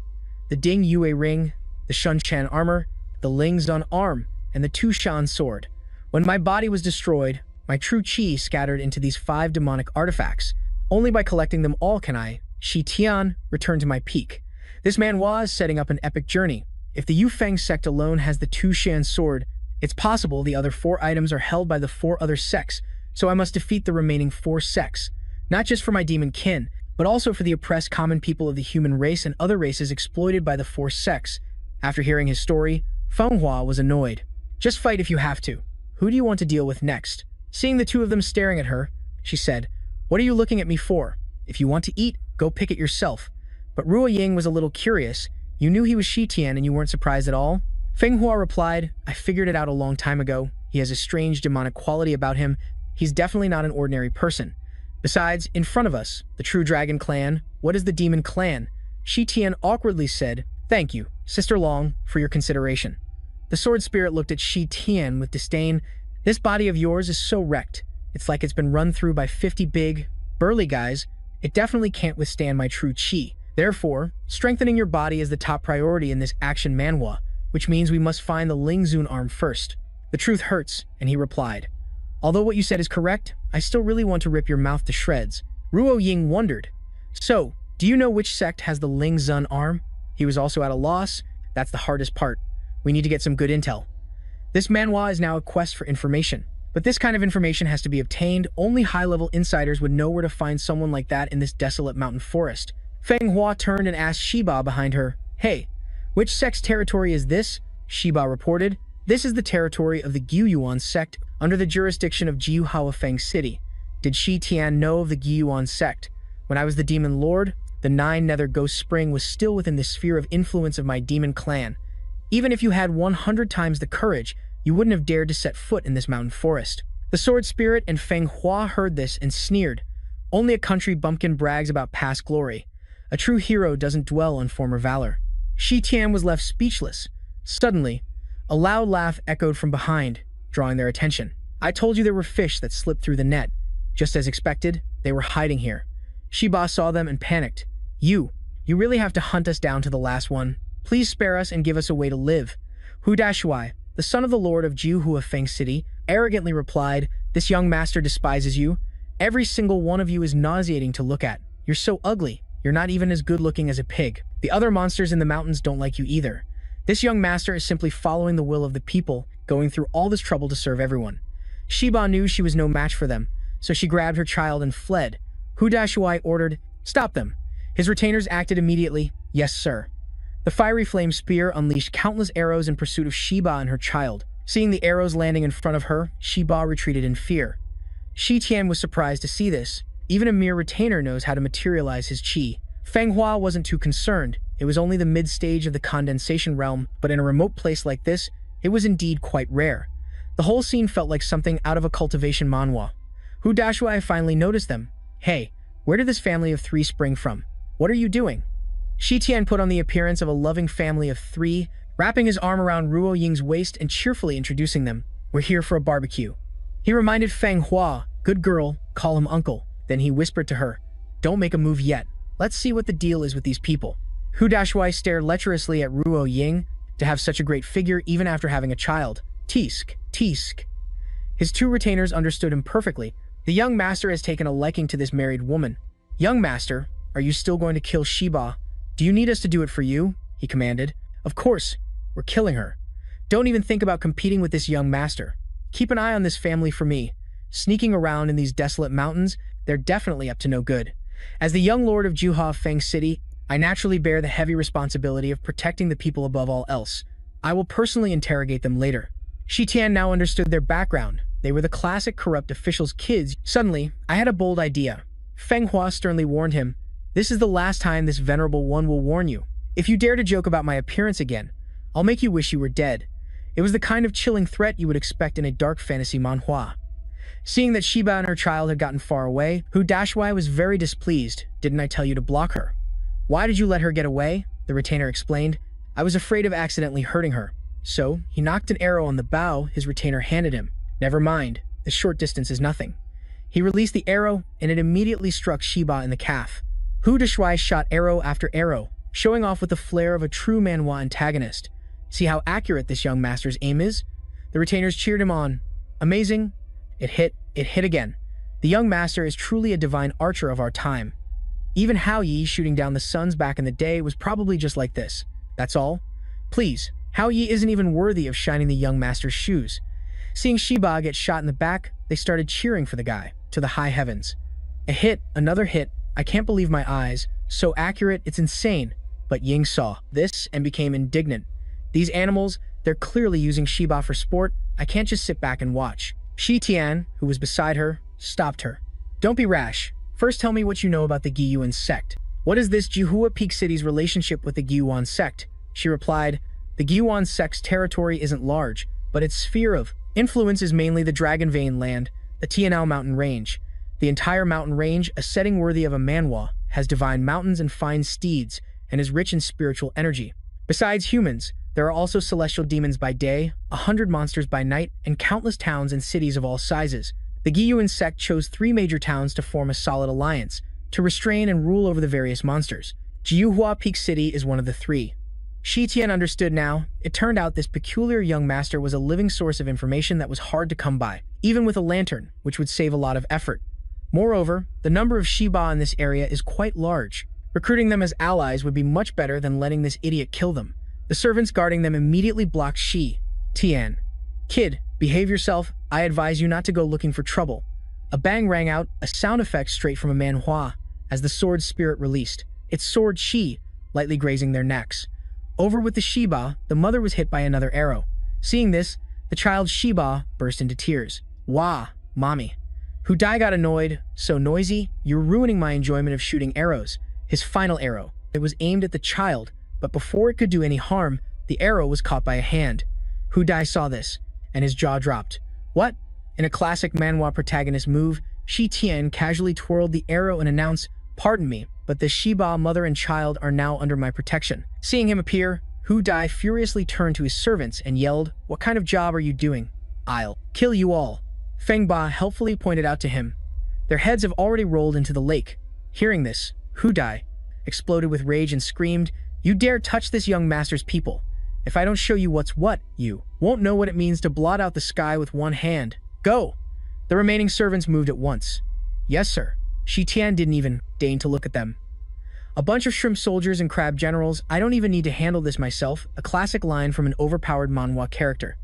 the Ding Yue ring, the Shun Chan armor, the Ling Zun arm, and the Tu Shan sword. When my body was destroyed, my true qi scattered into these 5 demonic artifacts. Only by collecting them all can I, Shi Tian, return to my peak. This manhwa is setting up an epic journey. If the Yufeng sect alone has the Tu Shan sword, it's possible the other 4 items are held by the 4 other sects, so I must defeat the remaining 4 sects, not just for my demon kin, but also for the oppressed common people of the human race and other races exploited by the 4 sects." After hearing his story, Feng Hua was annoyed. "Just fight if you have to. Who do you want to deal with next?" Seeing the two of them staring at her, she said, "What are you looking at me for? If you want to eat, go pick it yourself." But Ruo Ying was a little curious. "You knew he was Shi Tian and you weren't surprised at all?" Feng Hua replied, "I figured it out a long time ago. He has a strange demonic quality about him. He's definitely not an ordinary person. Besides, in front of us, the true dragon clan, what is the demon clan?" Shi Tian awkwardly said, "Thank you, Sister Long, for your consideration." The sword spirit looked at Shi Tian with disdain. "This body of yours is so wrecked. It's like it's been run through by 50 big, burly guys. It definitely can't withstand my true qi. Therefore, strengthening your body is the top priority in this action manhwa, which means we must find the Ling Zun arm first." The truth hurts, and he replied, "Although what you said is correct, I still really want to rip your mouth to shreds." Ruo Ying wondered, "So, do you know which sect has the Ling Zun arm?" He was also at a loss. "That's the hardest part. We need to get some good intel. This manhwa is now a quest for information, but But this kind of information has to be obtained. Only high-level insiders would know where to find someone like that in this desolate mountain forest. Feng Hua turned and asked Shiba behind her, "Hey, which sect's territory is this?" Shiba reported, "This is the territory of the Gyuyuan sect, under the jurisdiction of Jiuhua Feng City. Did Shi Tian know of the Gyuyuan sect? When I was the demon lord, the Nine Nether Ghost Spring was still within the sphere of influence of my demon clan. Even if you had 100 times the courage, you wouldn't have dared to set foot in this mountain forest." The sword spirit and Feng Hua heard this and sneered. Only a country bumpkin brags about past glory. A true hero doesn't dwell on former valor. Shi Tian was left speechless. Suddenly, a loud laugh echoed from behind, drawing their attention. "I told you there were fish that slipped through the net. Just as expected, they were hiding here." Shiba saw them and panicked. You really have to hunt us down to the last one. Please spare us and give us a way to live." Hu Dashuai, the son of the lord of Jiuhua Feng City, arrogantly replied, "This young master despises you. Every single one of you is nauseating to look at. You're so ugly. You're not even as good-looking as a pig. The other monsters in the mountains don't like you either. This young master is simply following the will of the people, going through all this trouble to serve everyone." Shiba knew she was no match for them, so she grabbed her child and fled. Hu Dashuai ordered, "Stop them." His retainers acted immediately. "Yes, sir." The fiery flame spear unleashed countless arrows in pursuit of Shiba and her child. Seeing the arrows landing in front of her, Shiba retreated in fear. Shi Tian was surprised to see this. Even a mere retainer knows how to materialize his qi. Feng Hua wasn't too concerned. It was only the mid-stage of the condensation realm, but in a remote place like this, it was indeed quite rare. The whole scene felt like something out of a cultivation manhwa. Hu Dashuai finally noticed them. "Hey, where did this family of three spring from? What are you doing?" Shi Tian put on the appearance of a loving family of three, wrapping his arm around Ruo Ying's waist and cheerfully introducing them. "We're here for a barbecue." He reminded Feng Hua, "Good girl, call him uncle." Then he whispered to her, "Don't make a move yet. Let's see what the deal is with these people." Hu Dashuai stared lecherously at Ruo Ying. To have such a great figure even after having a child. Tisk, tisk. His two retainers understood him perfectly. The young master has taken a liking to this married woman. "Young master, are you still going to kill Shiba? Do you need us to do it for you?" he commanded. "Of course, we're killing her. Don't even think about competing with this young master. Keep an eye on this family for me. Sneaking around in these desolate mountains, they're definitely up to no good. As the young lord of Jiuhua Feng City, I naturally bear the heavy responsibility of protecting the people above all else. I will personally interrogate them later." Shi Tian now understood their background. They were the classic corrupt officials' kids. Suddenly, I had a bold idea. Feng Hua sternly warned him, "This is the last time this venerable one will warn you. If you dare to joke about my appearance again, I'll make you wish you were dead." It was the kind of chilling threat you would expect in a dark fantasy manhwa. Seeing that Shiba and her child had gotten far away, Hu Dashuai was very displeased. "Didn't I tell you to block her?" "Why did you let her get away?" the retainer explained. "I was afraid of accidentally hurting her." So, he knocked an arrow on the bow his retainer handed him. "Never mind, the short distance is nothing." He released the arrow, and it immediately struck Shiba in the calf. Hu Dashuai shot arrow after arrow, showing off with the flair of a true manhwa antagonist. "See how accurate this young master's aim is?" The retainers cheered him on. "Amazing." It hit again. The young master is truly a divine archer of our time. Even Hao Yi shooting down the suns back in the day was probably just like this. That's all. Please, Hao Yi isn't even worthy of shining the young master's shoes. Seeing Shiba get shot in the back, they started cheering for the guy, to the high heavens. A hit, another hit. I can't believe my eyes. So accurate, it's insane. But Ying saw this and became indignant. These animals, they're clearly using Shiba for sport. I can't just sit back and watch. Shi Tian, who was beside her, stopped her. "Don't be rash. First tell me what you know about the Gyuan sect. What is this Jiuhua Peak City's relationship with the Gyuan sect?" She replied, "The Gyuan sect's territory isn't large, but its sphere of influence is mainly the Dragon Vein land, the Tianao mountain range. The entire mountain range, a setting worthy of a manhwa, has divine mountains and fine steeds, and is rich in spiritual energy. Besides humans, there are also celestial demons by day, 100 monsters by night, and countless towns and cities of all sizes. The Gyuan sect chose 3 major towns to form a solid alliance, to restrain and rule over the various monsters. Jiuhua Peak City is one of the 3. Shi Tian understood now. It turned out this peculiar young master was a living source of information that was hard to come by, even with a lantern, which would save a lot of effort. Moreover, the number of Shiba in this area is quite large. Recruiting them as allies would be much better than letting this idiot kill them. The servants guarding them immediately blocked Shi Tian. "Kid, Behave yourself. I advise you not to go looking for trouble. A bang rang out, a sound effect straight from a Manhwa, as the sword's spirit released, its sword chi, lightly grazing their necks. Over with the Shiba, the mother was hit by another arrow. Seeing this, the child Shiba burst into tears. Wah, mommy. Hudai got annoyed. So noisy, you're ruining my enjoyment of shooting arrows. His final arrow. It was aimed at the child, but before it could do any harm, the arrow was caught by a hand. Hudai saw this, and his jaw dropped. What? In a classic manhwa protagonist move, Shi Tian casually twirled the arrow and announced, "Pardon me, but the Shiba mother and child are now under my protection." Seeing him appear, Hu Dai furiously turned to his servants and yelled, "What kind of job are you doing? I'll kill you all." Feng Ba helpfully pointed out to him. Their heads have already rolled into the lake. Hearing this, Hu Dai exploded with rage and screamed, "You dare touch this young master's people. If I don't show you what's what, you won't know what it means to blot out the sky with one hand. Go!" The remaining servants moved at once. "Yes, sir." Shi Tian didn't even deign to look at them. "A bunch of shrimp soldiers and crab generals, I don't even need to handle this myself," a classic line from an overpowered manhwa character.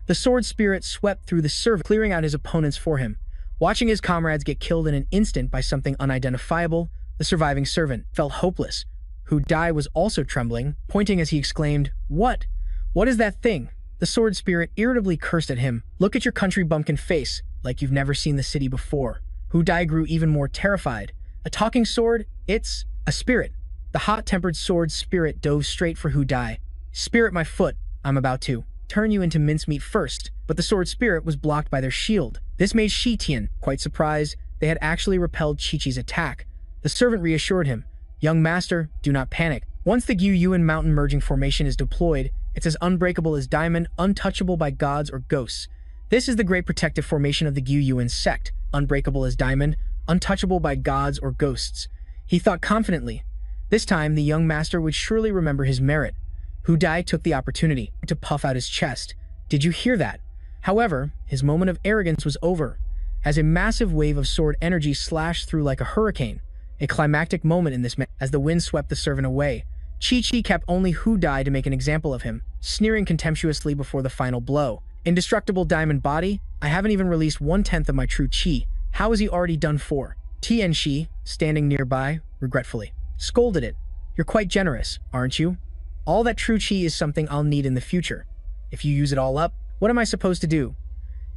The sword spirit swept through the servant, clearing out his opponents for him. Watching his comrades get killed in an instant by something unidentifiable, the surviving servant felt hopeless. Hu Dai was also trembling, pointing as he exclaimed, "What? What is that thing?" The sword spirit irritably cursed at him. "Look at your country bumpkin face, like you've never seen the city before." Hu Dai grew even more terrified. "A talking sword? It's a spirit." The hot-tempered sword spirit dove straight for Hu Dai. "Spirit my foot, I'm about to turn you into mincemeat first," but the sword spirit was blocked by their shield. This made Shi Tian quite surprised. They had actually repelled Chi-Chi's attack. The servant reassured him, "Young master, do not panic. Once the Gu-Yuan mountain merging formation is deployed, it's as unbreakable as diamond, untouchable by gods or ghosts. This is the great protective formation of the Gu-Yuan sect, unbreakable as diamond, untouchable by gods or ghosts." He thought confidently. This time, the young master would surely remember his merit. Hu Dai took the opportunity to puff out his chest. "Did you hear that?" However, his moment of arrogance was over, as a massive wave of sword energy slashed through like a hurricane. A climactic moment in this as the wind swept the servant away. Chi-Chi kept only Hu Dai to make an example of him, sneering contemptuously before the final blow. "Indestructible diamond body? I haven't even released 1/10 of my true chi. How is he already done for?" Tian Shi, standing nearby, regretfully scolded it. "You're quite generous, aren't you? All that true chi is something I'll need in the future. If you use it all up, what am I supposed to do?"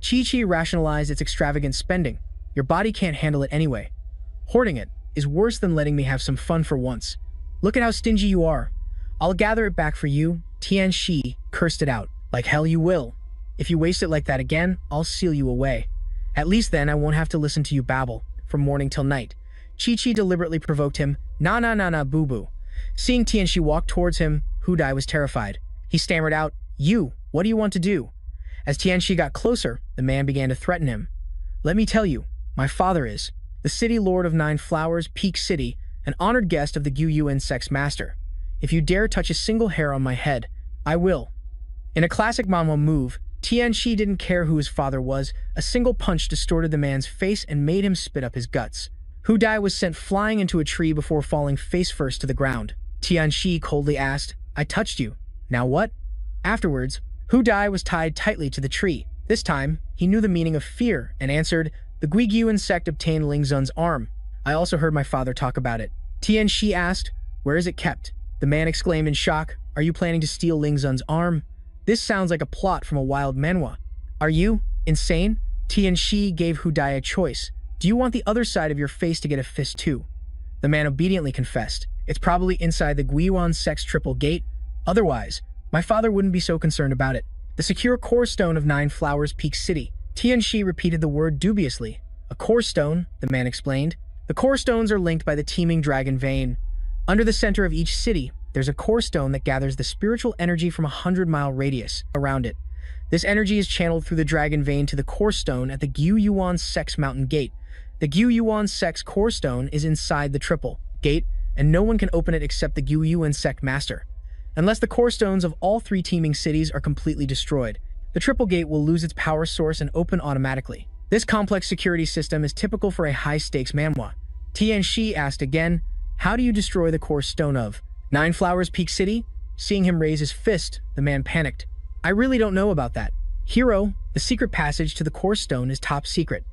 Chi-Chi rationalized its extravagant spending. "Your body can't handle it anyway. Hoarding it is worse than letting me have some fun for once. Look at how stingy you are. I'll gather it back for you." Tian Shi cursed it out. "Like hell you will. If you waste it like that again, I'll seal you away. At least then I won't have to listen to you babble from morning till night." Chi-Chi deliberately provoked him. "Na, boo-boo." Seeing Tian Shi walk towards him, Hu Dai was terrified. He stammered out, "You, what do you want to do?" As Tian Shi got closer, the man began to threaten him. "Let me tell you, my father is the city lord of 9 Flowers, Peak City, an honored guest of the Gu-Yuan Sect's master. If you dare touch a single hair on my head, I will." In a classic manhwa move, Tian Shi didn't care who his father was. A single punch distorted the man's face and made him spit up his guts. Hu Dai was sent flying into a tree before falling face first to the ground. Tian Shi coldly asked, "I touched you. Now what?" Afterwards, Hu Dai was tied tightly to the tree. This time, he knew the meaning of fear and answered, "The Guiguan sect obtained Ling Zun's arm. I also heard my father talk about it." Tian Shi asked, "Where is it kept?" The man exclaimed in shock, "Are you planning to steal Ling Zun's arm? This sounds like a plot from a wild manhwa. Are you insane?" Tian Shi gave Hu Dai a choice. "Do you want the other side of your face to get a fist too?" The man obediently confessed, "It's probably inside the Guiyuan sect's triple gate. Otherwise, my father wouldn't be so concerned about it." "The secure core stone of 9 Flowers Peak City." Tian Shi repeated the word dubiously. "A core stone," the man explained. "The core stones are linked by the teeming dragon vein. Under the center of each city, there's a core stone that gathers the spiritual energy from a 100-mile radius around it. This energy is channeled through the dragon vein to the core stone at the Gu-Yuan Sect's mountain gate. The Gu-Yuan Sect's core stone is inside the triple gate, and no one can open it except the Gu-Yuan Sect master. Unless the core stones of all 3 teeming cities are completely destroyed, the triple gate will lose its power source and open automatically. This complex security system is typical for a high-stakes manhwa." Tian Shi asked again, "How do you destroy the core stone of 9 Flowers Peak City?" Seeing him raise his fist, the man panicked. "I really don't know about that. Hero, the secret passage to the core stone is top secret.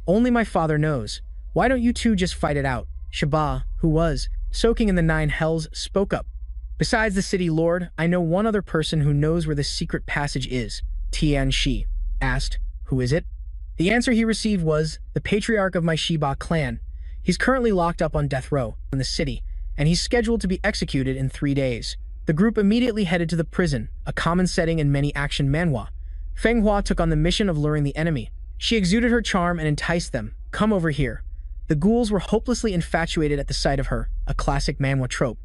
Only my father knows. Why don't you two just fight it out? Shaba, who was soaking in the 9 hells, spoke up. Besides the city lord, I know one other person who knows where the secret passage is. Tian Shi asked, who is it? The answer he received was, the patriarch of my Shiba clan. He's currently locked up on death row in the city, and he's scheduled to be executed in 3 days. The group immediately headed to the prison, a common setting in many action manhwa. Feng Hua took on the mission of luring the enemy. She exuded her charm and enticed them. Come over here. The ghouls were hopelessly infatuated at the sight of her, a classic manhwa trope.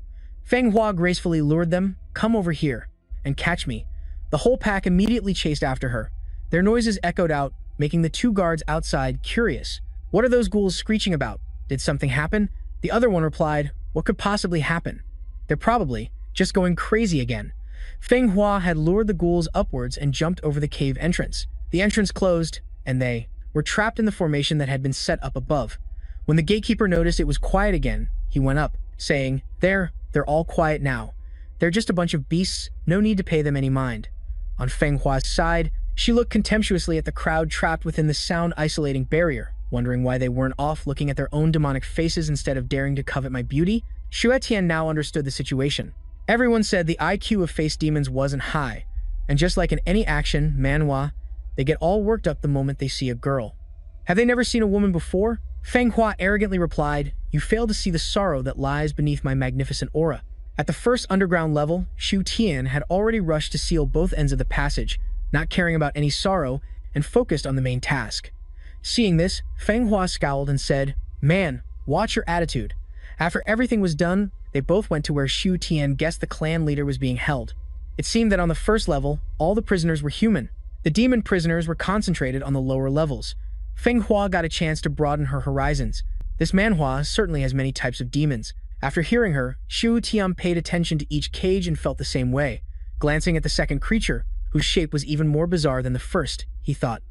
Feng Hua gracefully lured them, come over here, and catch me. The whole pack immediately chased after her. Their noises echoed out, making the 2 guards outside curious. What are those ghouls screeching about? Did something happen? The other one replied, what could possibly happen? They're probably just going crazy again. Feng Hua had lured the ghouls upwards and jumped over the cave entrance. The entrance closed, and they were trapped in the formation that had been set up above. When the gatekeeper noticed it was quiet again, he went up, saying, they're all quiet now. They're just a bunch of beasts, no need to pay them any mind. On Feng Hua's side, she looked contemptuously at the crowd trapped within the sound-isolating barrier, wondering why they weren't off looking at their own demonic faces instead of daring to covet my beauty. Xue Tian now understood the situation. Everyone said the IQ of face demons wasn't high, and just like in any action, manhwa, they get all worked up the moment they see a girl. Have they never seen a woman before? Feng Hua arrogantly replied, you fail to see the sorrow that lies beneath my magnificent aura. At the first underground level, Xue Tian had already rushed to seal both ends of the passage, not caring about any sorrow, and focused on the main task. Seeing this, Feng Hua scowled and said, man, watch your attitude. After everything was done, they both went to where Xue Tian guessed the clan leader was being held. It seemed that on the first level, all the prisoners were human. The demon prisoners were concentrated on the lower levels. Feng Hua got a chance to broaden her horizons. This manhwa certainly has many types of demons. After hearing her, Xue Tian paid attention to each cage and felt the same way. Glancing at the second creature, whose shape was even more bizarre than the first, he thought,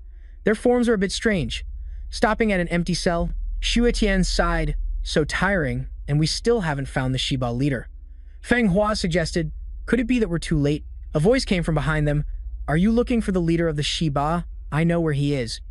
their forms are a bit strange. Stopping at an empty cell, Xue Tian sighed, so tiring, and we still haven't found the Shiba leader. Feng Hua suggested, could it be that we're too late? A voice came from behind them. Are you looking for the leader of the Shiba? I know where he is.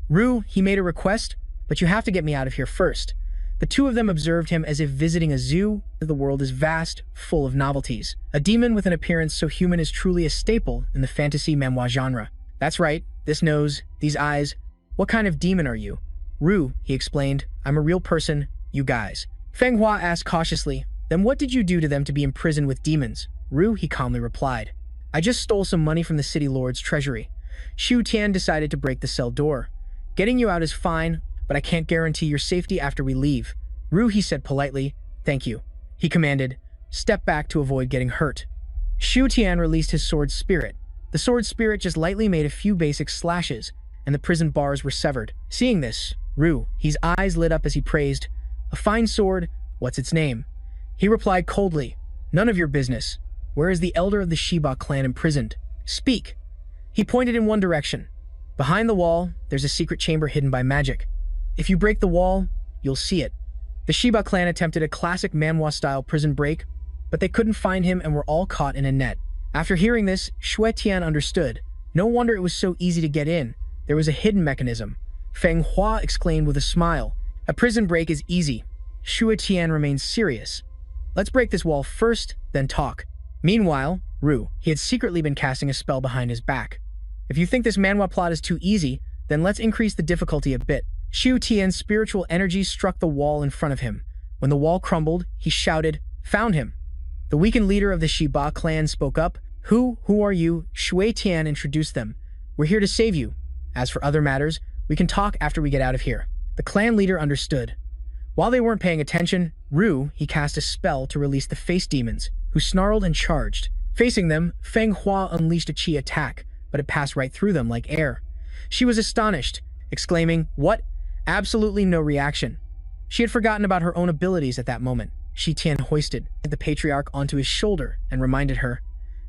Ru, he made a request, but you have to get me out of here first. The two of them observed him as if visiting a zoo. The world is vast, full of novelties. A demon with an appearance so human is truly a staple in the fantasy manhwa genre. That's right, this nose, these eyes. What kind of demon are you? Ru, he explained, I'm a real person, you guys. Feng Hua asked cautiously, then what did you do to them to be imprisoned with demons? Ru, he calmly replied, I just stole some money from the city lord's treasury. Xue Tian decided to break the cell door. Getting you out is fine, but I can't guarantee your safety after we leave. Ru, he said politely, thank you. He commanded, step back to avoid getting hurt. Xue Tian released his sword spirit. The sword spirit just lightly made a few basic slashes, and the prison bars were severed. Seeing this, Ru, his eyes lit up as he praised, a fine sword, what's its name? He replied coldly, none of your business. Where is the elder of the Shiba clan imprisoned? Speak. He pointed in one direction. Behind the wall, there's a secret chamber hidden by magic. If you break the wall, you'll see it. The Shiba clan attempted a classic manhwa-style prison break, but they couldn't find him and were all caught in a net. After hearing this, Xue Tian understood. No wonder it was so easy to get in. There was a hidden mechanism. Feng Hua exclaimed with a smile. A prison break is easy. Xue Tian remained serious. Let's break this wall first, then talk. Meanwhile, Ru, he had secretly been casting a spell behind his back. If you think this manhwa plot is too easy, then let's increase the difficulty a bit. Xue Tian's spiritual energy struck the wall in front of him. When the wall crumbled, he shouted, found him. The weakened leader of the Shiba clan spoke up. Who are you? Xue Tian introduced them. We're here to save you. As for other matters, we can talk after we get out of here. The clan leader understood. While they weren't paying attention, Ru, he cast a spell to release the face demons, who snarled and charged. Facing them, Feng Hua unleashed a chi attack, but it passed right through them like air. She was astonished, exclaiming, what? Absolutely no reaction. She had forgotten about her own abilities at that moment. Xue Tian hoisted the patriarch onto his shoulder and reminded her,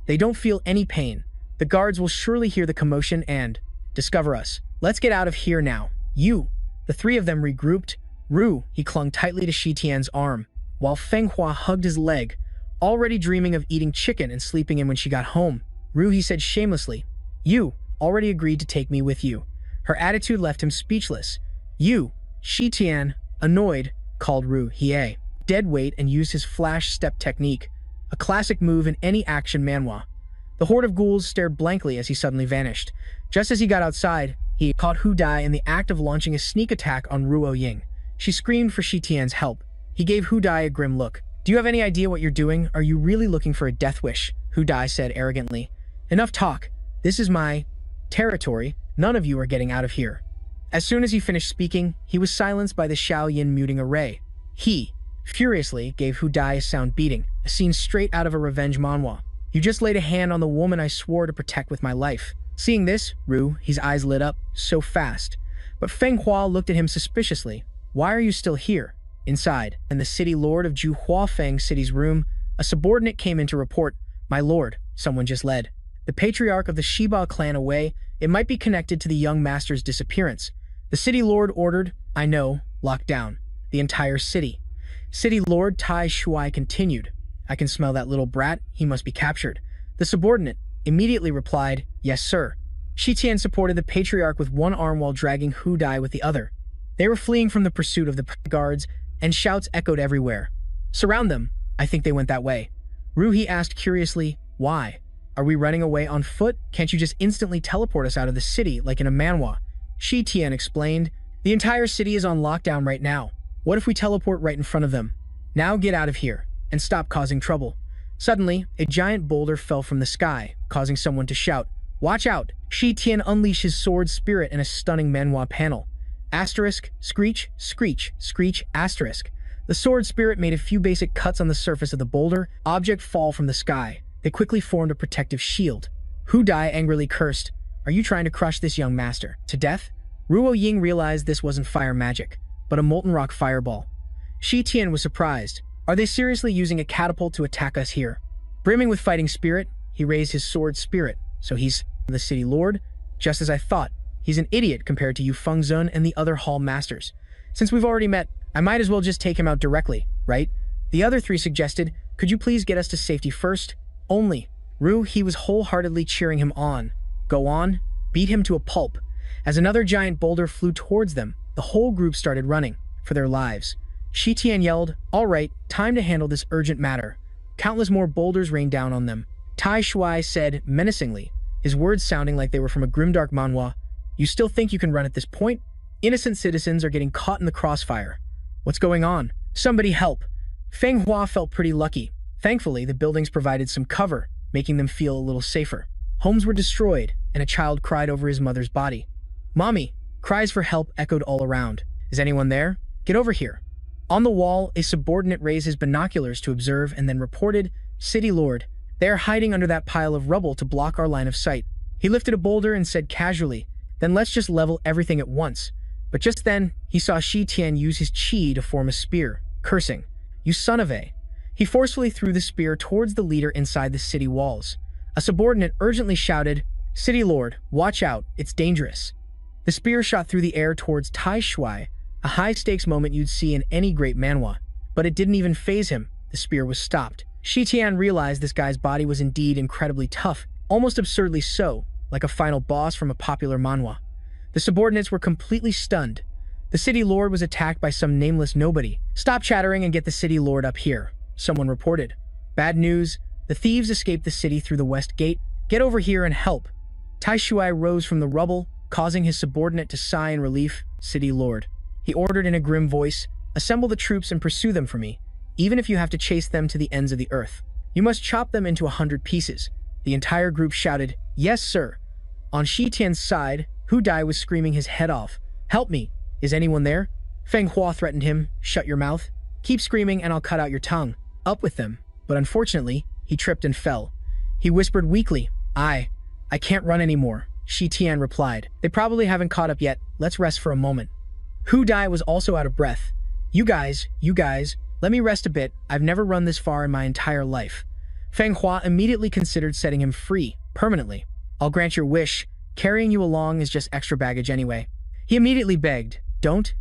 they don't feel any pain. The guards will surely hear the commotion and discover us. Let's get out of here now. You. The three of them regrouped. Ru, he clung tightly to Xue Tian's arm, while Feng Hua hugged his leg, already dreaming of eating chicken and sleeping in when she got home. Ru, he said shamelessly, you, already agreed to take me with you. Her attitude left him speechless. You, Shi Tian, annoyed, called Ru Hie dead weight and used his flash step technique, a classic move in any action manhwa. The horde of ghouls stared blankly as he suddenly vanished. Just as he got outside, he caught Hu Dai in the act of launching a sneak attack on Ruo Ying. She screamed for Shi Tian's help. He gave Hu Dai a grim look. Do you have any idea what you're doing? Are you really looking for a death wish? Hu Dai said arrogantly. Enough talk. This is my territory. None of you are getting out of here. As soon as he finished speaking, he was silenced by the Xiaoyin muting array. He, furiously, gave Hu Dai a sound beating, a scene straight out of a revenge manhwa. You just laid a hand on the woman I swore to protect with my life. Seeing this, Ru, his eyes lit up, so fast. But Feng Hua looked at him suspiciously. Why are you still here? Inside, in the city lord of Ju Huafeng City's room, a subordinate came in to report, My lord, someone just led the patriarch of the Shiba clan away. It might be connected to the young master's disappearance. The city lord ordered, I know, locked down the entire city. City Lord Tai Shuai continued, I can smell that little brat, he must be captured. The subordinate immediately replied, Yes, sir. Shi Tian supported the patriarch with one arm while dragging Hu Dai with the other. They were fleeing from the pursuit of the guards, and shouts echoed everywhere. Surround them. I think they went that way. Ruhi asked curiously, Why? Are we running away on foot? Can't you just instantly teleport us out of the city like in a manhwa? Shi Tian explained, The entire city is on lockdown right now. What if we teleport right in front of them? Now get out of here, and stop causing trouble. Suddenly, a giant boulder fell from the sky, causing someone to shout, Watch out! Shi Tian unleashed his sword spirit in a stunning manhwa panel. Asterisk, screech, screech, screech, asterisk. The sword spirit made a few basic cuts on the surface of the boulder, object fall from the sky. They quickly formed a protective shield. Hu Dai angrily cursed, Are you trying to crush this young master to death? Ruo Ying realized this wasn't fire magic, but a molten rock fireball. Shi Tian was surprised. Are they seriously using a catapult to attack us here? Brimming with fighting spirit, he raised his sword spirit. So he's the city lord? Just as I thought. He's an idiot compared to Yu Fengzun and the other hall masters. Since we've already met, I might as well just take him out directly, right? The other three suggested, Could you please get us to safety first? Only. Ru, he was wholeheartedly cheering him on. Go on, beat him to a pulp. As another giant boulder flew towards them, the whole group started running for their lives. Shi Tian yelled, All right, time to handle this urgent matter. Countless more boulders rained down on them. Tai Shuai said menacingly, his words sounding like they were from a grimdark manhwa, You still think you can run at this point? Innocent citizens are getting caught in the crossfire. What's going on? Somebody help. Feng Hua felt pretty lucky. Thankfully, the buildings provided some cover, making them feel a little safer. Homes were destroyed, and a child cried over his mother's body. Mommy! Cries for help echoed all around. Is anyone there? Get over here. On the wall, a subordinate raised his binoculars to observe and then reported, City Lord, they are hiding under that pile of rubble to block our line of sight. He lifted a boulder and said casually, Then let's just level everything at once. But just then, he saw Shi Tian use his chi to form a spear, cursing, You son of a. He forcefully threw the spear towards the leader inside the city walls. A subordinate urgently shouted, City Lord, watch out, it's dangerous. The spear shot through the air towards Tai Shuai, a high-stakes moment you'd see in any great manhwa. But it didn't even faze him. The spear was stopped. Shi Tian realized this guy's body was indeed incredibly tough, almost absurdly so, like a final boss from a popular manhwa. The subordinates were completely stunned. The city lord was attacked by some nameless nobody. Stop chattering and get the city lord up here, someone reported. Bad news, the thieves escaped the city through the west gate. Get over here and help. Tai Shuai rose from the rubble, causing his subordinate to sigh in relief. City lord. He ordered in a grim voice, Assemble the troops and pursue them for me, even if you have to chase them to the ends of the earth. You must chop them into 100 pieces. The entire group shouted, Yes, sir. On Shi Tian's side, Hu Dai was screaming his head off. Help me. Is anyone there? Feng Hua threatened him. Shut your mouth. Keep screaming and I'll cut out your tongue. Up with them. But unfortunately, he tripped and fell. He whispered weakly, I can't run anymore. Shi Tian replied, They probably haven't caught up yet. Let's rest for a moment. Hu Dai was also out of breath. You guys, let me rest a bit. I've never run this far in my entire life. Feng Hua immediately considered setting him free, permanently. I'll grant your wish. Carrying you along is just extra baggage anyway. He immediately begged, Don't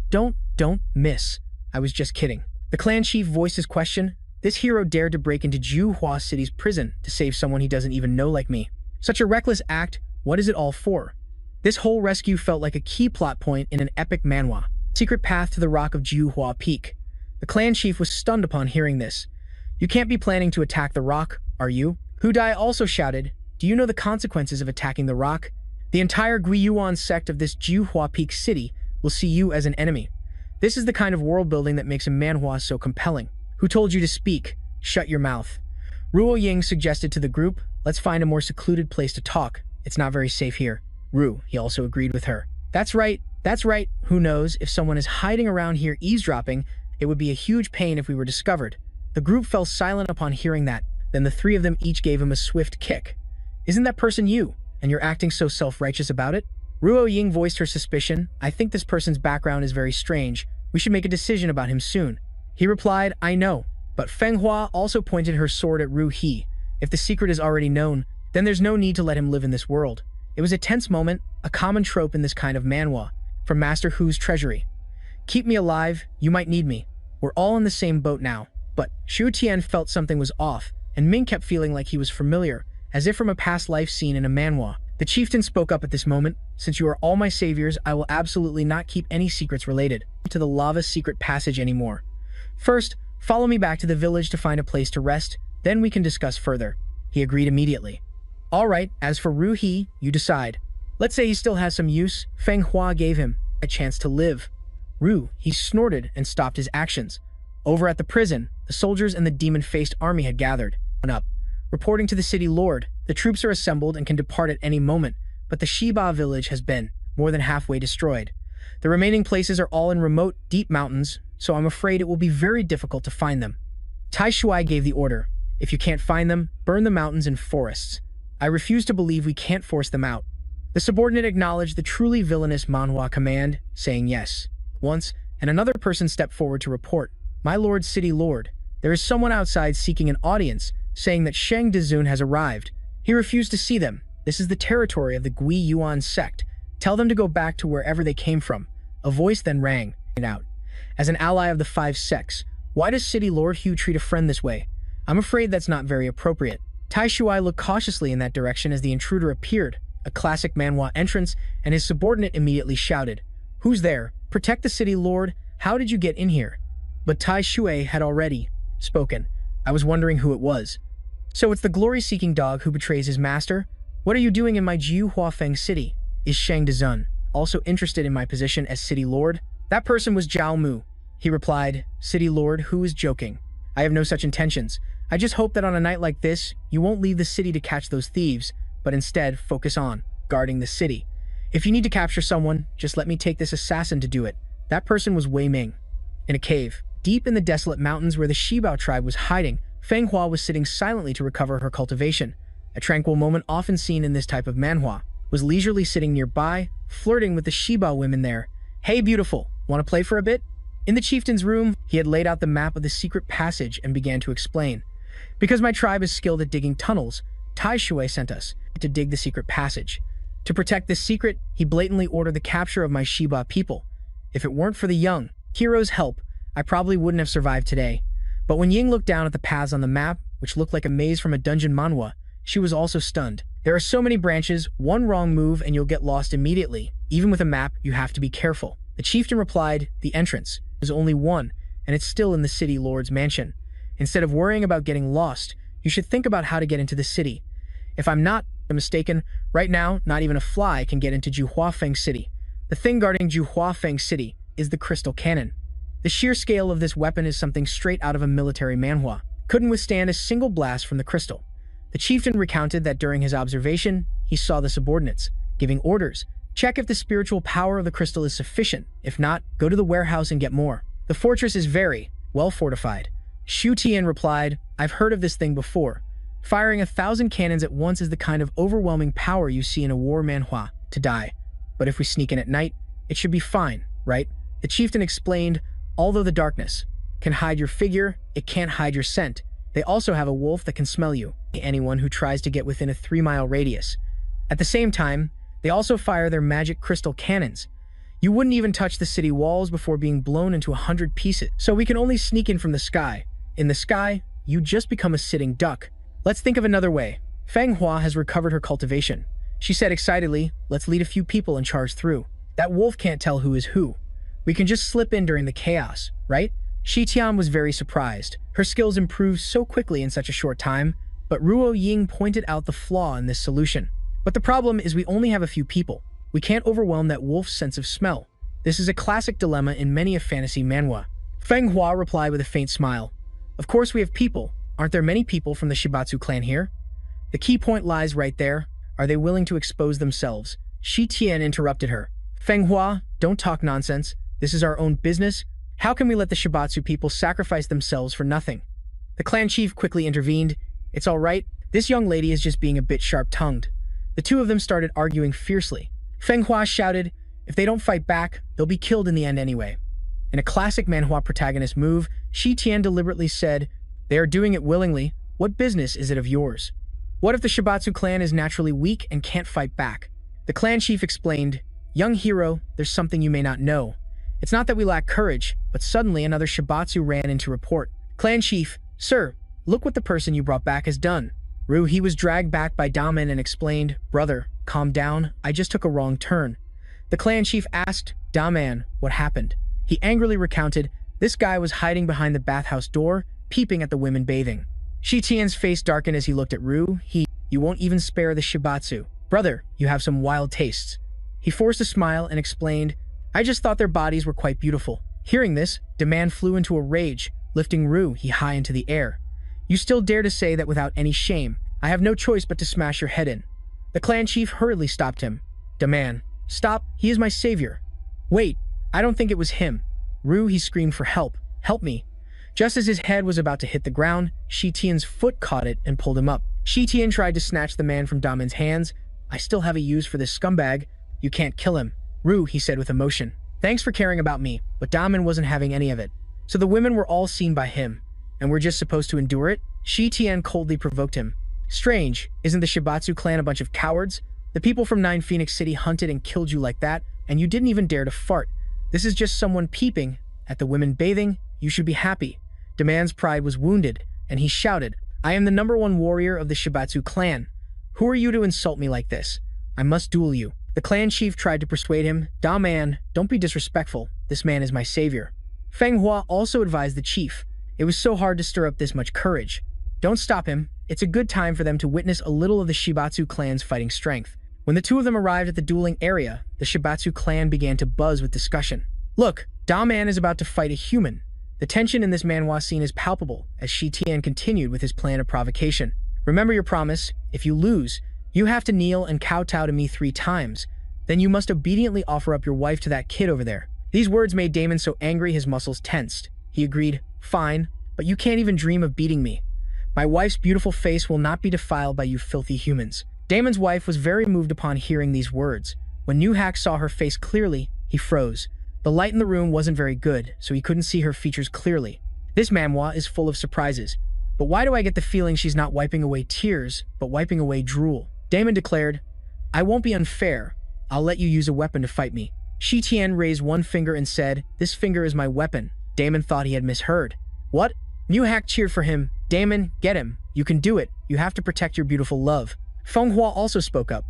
miss. I was just kidding. The clan chief voiced his question. This hero dared to break into Juhua City's prison to save someone he doesn't even know like me. Such a reckless act What is it all for? This whole rescue felt like a key plot point in an epic manhwa. Secret path to the rock of Juhua Peak. The clan chief was stunned upon hearing this. You can't be planning to attack the rock, are you? Hu Dai also shouted, do you know the consequences of attacking the rock? The entire Guiyuan sect of this Juhua Peak city will see you as an enemy. This is the kind of world building that makes a manhwa so compelling. Who told you to speak? Shut your mouth. Ruo Ying suggested to the group, let's find a more secluded place to talk. It's not very safe here. He also agreed with her. That's right. Who knows, if someone is hiding around here eavesdropping, it would be a huge pain if we were discovered. The group fell silent upon hearing that. Then the three of them each gave him a swift kick. Isn't that person you? And you're acting so self-righteous about it? Ruo Ying voiced her suspicion. I think this person's background is very strange. We should make a decision about him soon. He replied, I know. But Feng Hua also pointed her sword at Ru He. If the secret is already known, then there's no need to let him live in this world. It was a tense moment, a common trope in this kind of manhwa, from Master Hu's treasury. Keep me alive, you might need me. We're all in the same boat now. But Shu Tian felt something was off, and Ming kept feeling like he was familiar, as if from a past life scene in a manhwa. The chieftain spoke up at this moment. Since you are all my saviors, I will absolutely not keep any secrets related to the lava secret passage anymore. First, follow me back to the village to find a place to rest, then we can discuss further. He agreed immediately. All right, as for Ru He, you decide. Let's say he still has some use. Feng Hua gave him a chance to live. He snorted and stopped his actions. Over at the prison, the soldiers and the demon-faced army had gathered. Reporting to the city lord, the troops are assembled and can depart at any moment, but the Shiba village has been more than halfway destroyed. The remaining places are all in remote, deep mountains, so I'm afraid it will be very difficult to find them. Tai Shuai gave the order. If you can't find them, burn the mountains and forests. I refuse to believe we can't force them out. The subordinate acknowledged the truly villainous manhwa command, saying yes. Once, and another person stepped forward to report, My lord, city lord, there is someone outside seeking an audience, saying that Sheng Dezun has arrived. He refused to see them. This is the territory of the Gui Yuan sect. Tell them to go back to wherever they came from. A voice then rang out. As an ally of the five sects, why does City Lord Hu treat a friend this way? I'm afraid that's not very appropriate. Tai Shuai looked cautiously in that direction as the intruder appeared, a classic manhwa entrance, and his subordinate immediately shouted, Who's there? Protect the city lord. How did you get in here? But Tai Shuai had already spoken. I was wondering who it was. So it's the glory-seeking dog who betrays his master? What are you doing in my Jiu Huafeng city? Is Shang Dezun also interested in my position as city lord? That person was Zhao Mu. He replied, City lord, who is joking? I have no such intentions. I just hope that on a night like this, you won't leave the city to catch those thieves, but instead focus on guarding the city. If you need to capture someone, just let me take this assassin to do it. That person was Wei Ming. In a cave, deep in the desolate mountains where the Shibao tribe was hiding, Feng Hua was sitting silently to recover her cultivation. A tranquil moment often seen in this type of manhwa, was leisurely sitting nearby, flirting with the Shibao women there. Hey beautiful, want to play for a bit? In the chieftain's room, he had laid out the map of the secret passage and began to explain. Because my tribe is skilled at digging tunnels, Tai Shuai sent us to dig the secret passage. To protect this secret, he blatantly ordered the capture of my Shiba people. If it weren't for the young hero's help, I probably wouldn't have survived today. But when Ying looked down at the paths on the map, which looked like a maze from a dungeon manhwa, she was also stunned. There are so many branches, one wrong move and you'll get lost immediately. Even with a map, you have to be careful. The chieftain replied, the entrance. There's only one, and it's still in the city lord's mansion. Instead of worrying about getting lost, you should think about how to get into the city. If I'm not mistaken, right now, not even a fly can get into Juhuafeng City. The thing guarding Juhuafeng City is the crystal cannon. The sheer scale of this weapon is something straight out of a military manhwa. Couldn't withstand a single blast from the crystal. The chieftain recounted that during his observation, he saw the subordinates giving orders. Check if the spiritual power of the crystal is sufficient. If not, go to the warehouse and get more. The fortress is very well fortified. Shu Tian replied, I've heard of this thing before. Firing 1,000 cannons at once is the kind of overwhelming power you see in a war manhwa to die. But if we sneak in at night, it should be fine, right? The chieftain explained, although the darkness can hide your figure, it can't hide your scent. They also have a wolf that can smell you, anyone who tries to get within a 3-mile radius. At the same time, they also fire their magic crystal cannons. You wouldn't even touch the city walls before being blown into 100 pieces. So we can only sneak in from the sky. In the sky, you just become a sitting duck. Let's think of another way. Feng Hua has recovered her cultivation. She said excitedly, let's lead a few people and charge through. That wolf can't tell who is who. We can just slip in during the chaos, right? Shi Tian was very surprised. Her skills improved so quickly in such a short time, but Ruo Ying pointed out the flaw in this solution. But the problem is we only have a few people. We can't overwhelm that wolf's sense of smell. This is a classic dilemma in many a fantasy manhwa. Feng Hua replied with a faint smile. Of course we have people. Aren't there many people from the Shibatsu clan here? The key point lies right there. Are they willing to expose themselves? Shi Tian interrupted her. Feng Hua, don't talk nonsense. This is our own business. How can we let the Shibatsu people sacrifice themselves for nothing? The clan chief quickly intervened. It's all right. This young lady is just being a bit sharp-tongued. The two of them started arguing fiercely. Feng Hua shouted, if they don't fight back, they'll be killed in the end anyway. In a classic manhwa protagonist move, Shi Tian deliberately said, they are doing it willingly. What business is it of yours? What if the Shibatsu clan is naturally weak and can't fight back? The clan chief explained, young hero, there's something you may not know. It's not that we lack courage, but suddenly another Shibatsu ran in to report. Clan chief, sir, look what the person you brought back has done. He was dragged back by Damen and explained, brother, calm down, I just took a wrong turn. The clan chief asked, Daman, what happened? He angrily recounted, this guy was hiding behind the bathhouse door, peeping at the women bathing. Shi Tian's face darkened as he looked at you won't even spare the Shibatsu. Brother, you have some wild tastes. He forced a smile and explained, I just thought their bodies were quite beautiful. Hearing this, Daman flew into a rage, lifting he high into the air. You still dare to say that without any shame. I have no choice but to smash your head in. The clan chief hurriedly stopped him. Daman, stop, he is my savior. Wait, I don't think it was him. He screamed for help. Help me. Just as his head was about to hit the ground, Shi Tian's foot caught it and pulled him up. Shi Tian tried to snatch the man from Damen's hands. I still have a use for this scumbag. You can't kill him. He said with emotion. Thanks for caring about me, but Damen wasn't having any of it. So the women were all seen by him, and we're just supposed to endure it? Shi Tian coldly provoked him. Strange, isn't the Shibatsu clan a bunch of cowards? The people from 9 Phoenix City hunted and killed you like that, and you didn't even dare to fart. This is just someone peeping at the women bathing. You should be happy. Daman's pride was wounded, and he shouted, I am the #1 warrior of the Shibatsu clan. Who are you to insult me like this? I must duel you. The clan chief tried to persuade him, Daman, don't be disrespectful. This man is my savior. Feng Hua also advised the chief. It was so hard to stir up this much courage. Don't stop him. It's a good time for them to witness a little of the Shibatsu clan's fighting strength. When the two of them arrived at the dueling area, the Shibatsu clan began to buzz with discussion. Look, Daman is about to fight a human. The tension in this manhwa scene is palpable as Shi Tian continued with his plan of provocation. Remember your promise. If you lose, you have to kneel and kowtow to me 3 times. Then you must obediently offer up your wife to that kid over there. These words made Damen so angry his muscles tensed. He agreed, fine, but you can't even dream of beating me. My wife's beautiful face will not be defiled by you filthy humans. Damen's wife was very moved upon hearing these words. When Nuhak saw her face clearly, he froze. The light in the room wasn't very good, so he couldn't see her features clearly. This manhwa is full of surprises. But why do I get the feeling she's not wiping away tears, but wiping away drool? Damen declared, I won't be unfair. I'll let you use a weapon to fight me. Shi Tian raised one finger and said, this finger is my weapon. Damen thought he had misheard. What? Nuhak cheered for him. Damen, get him. You can do it. You have to protect your beautiful love. Feng Hua also spoke up.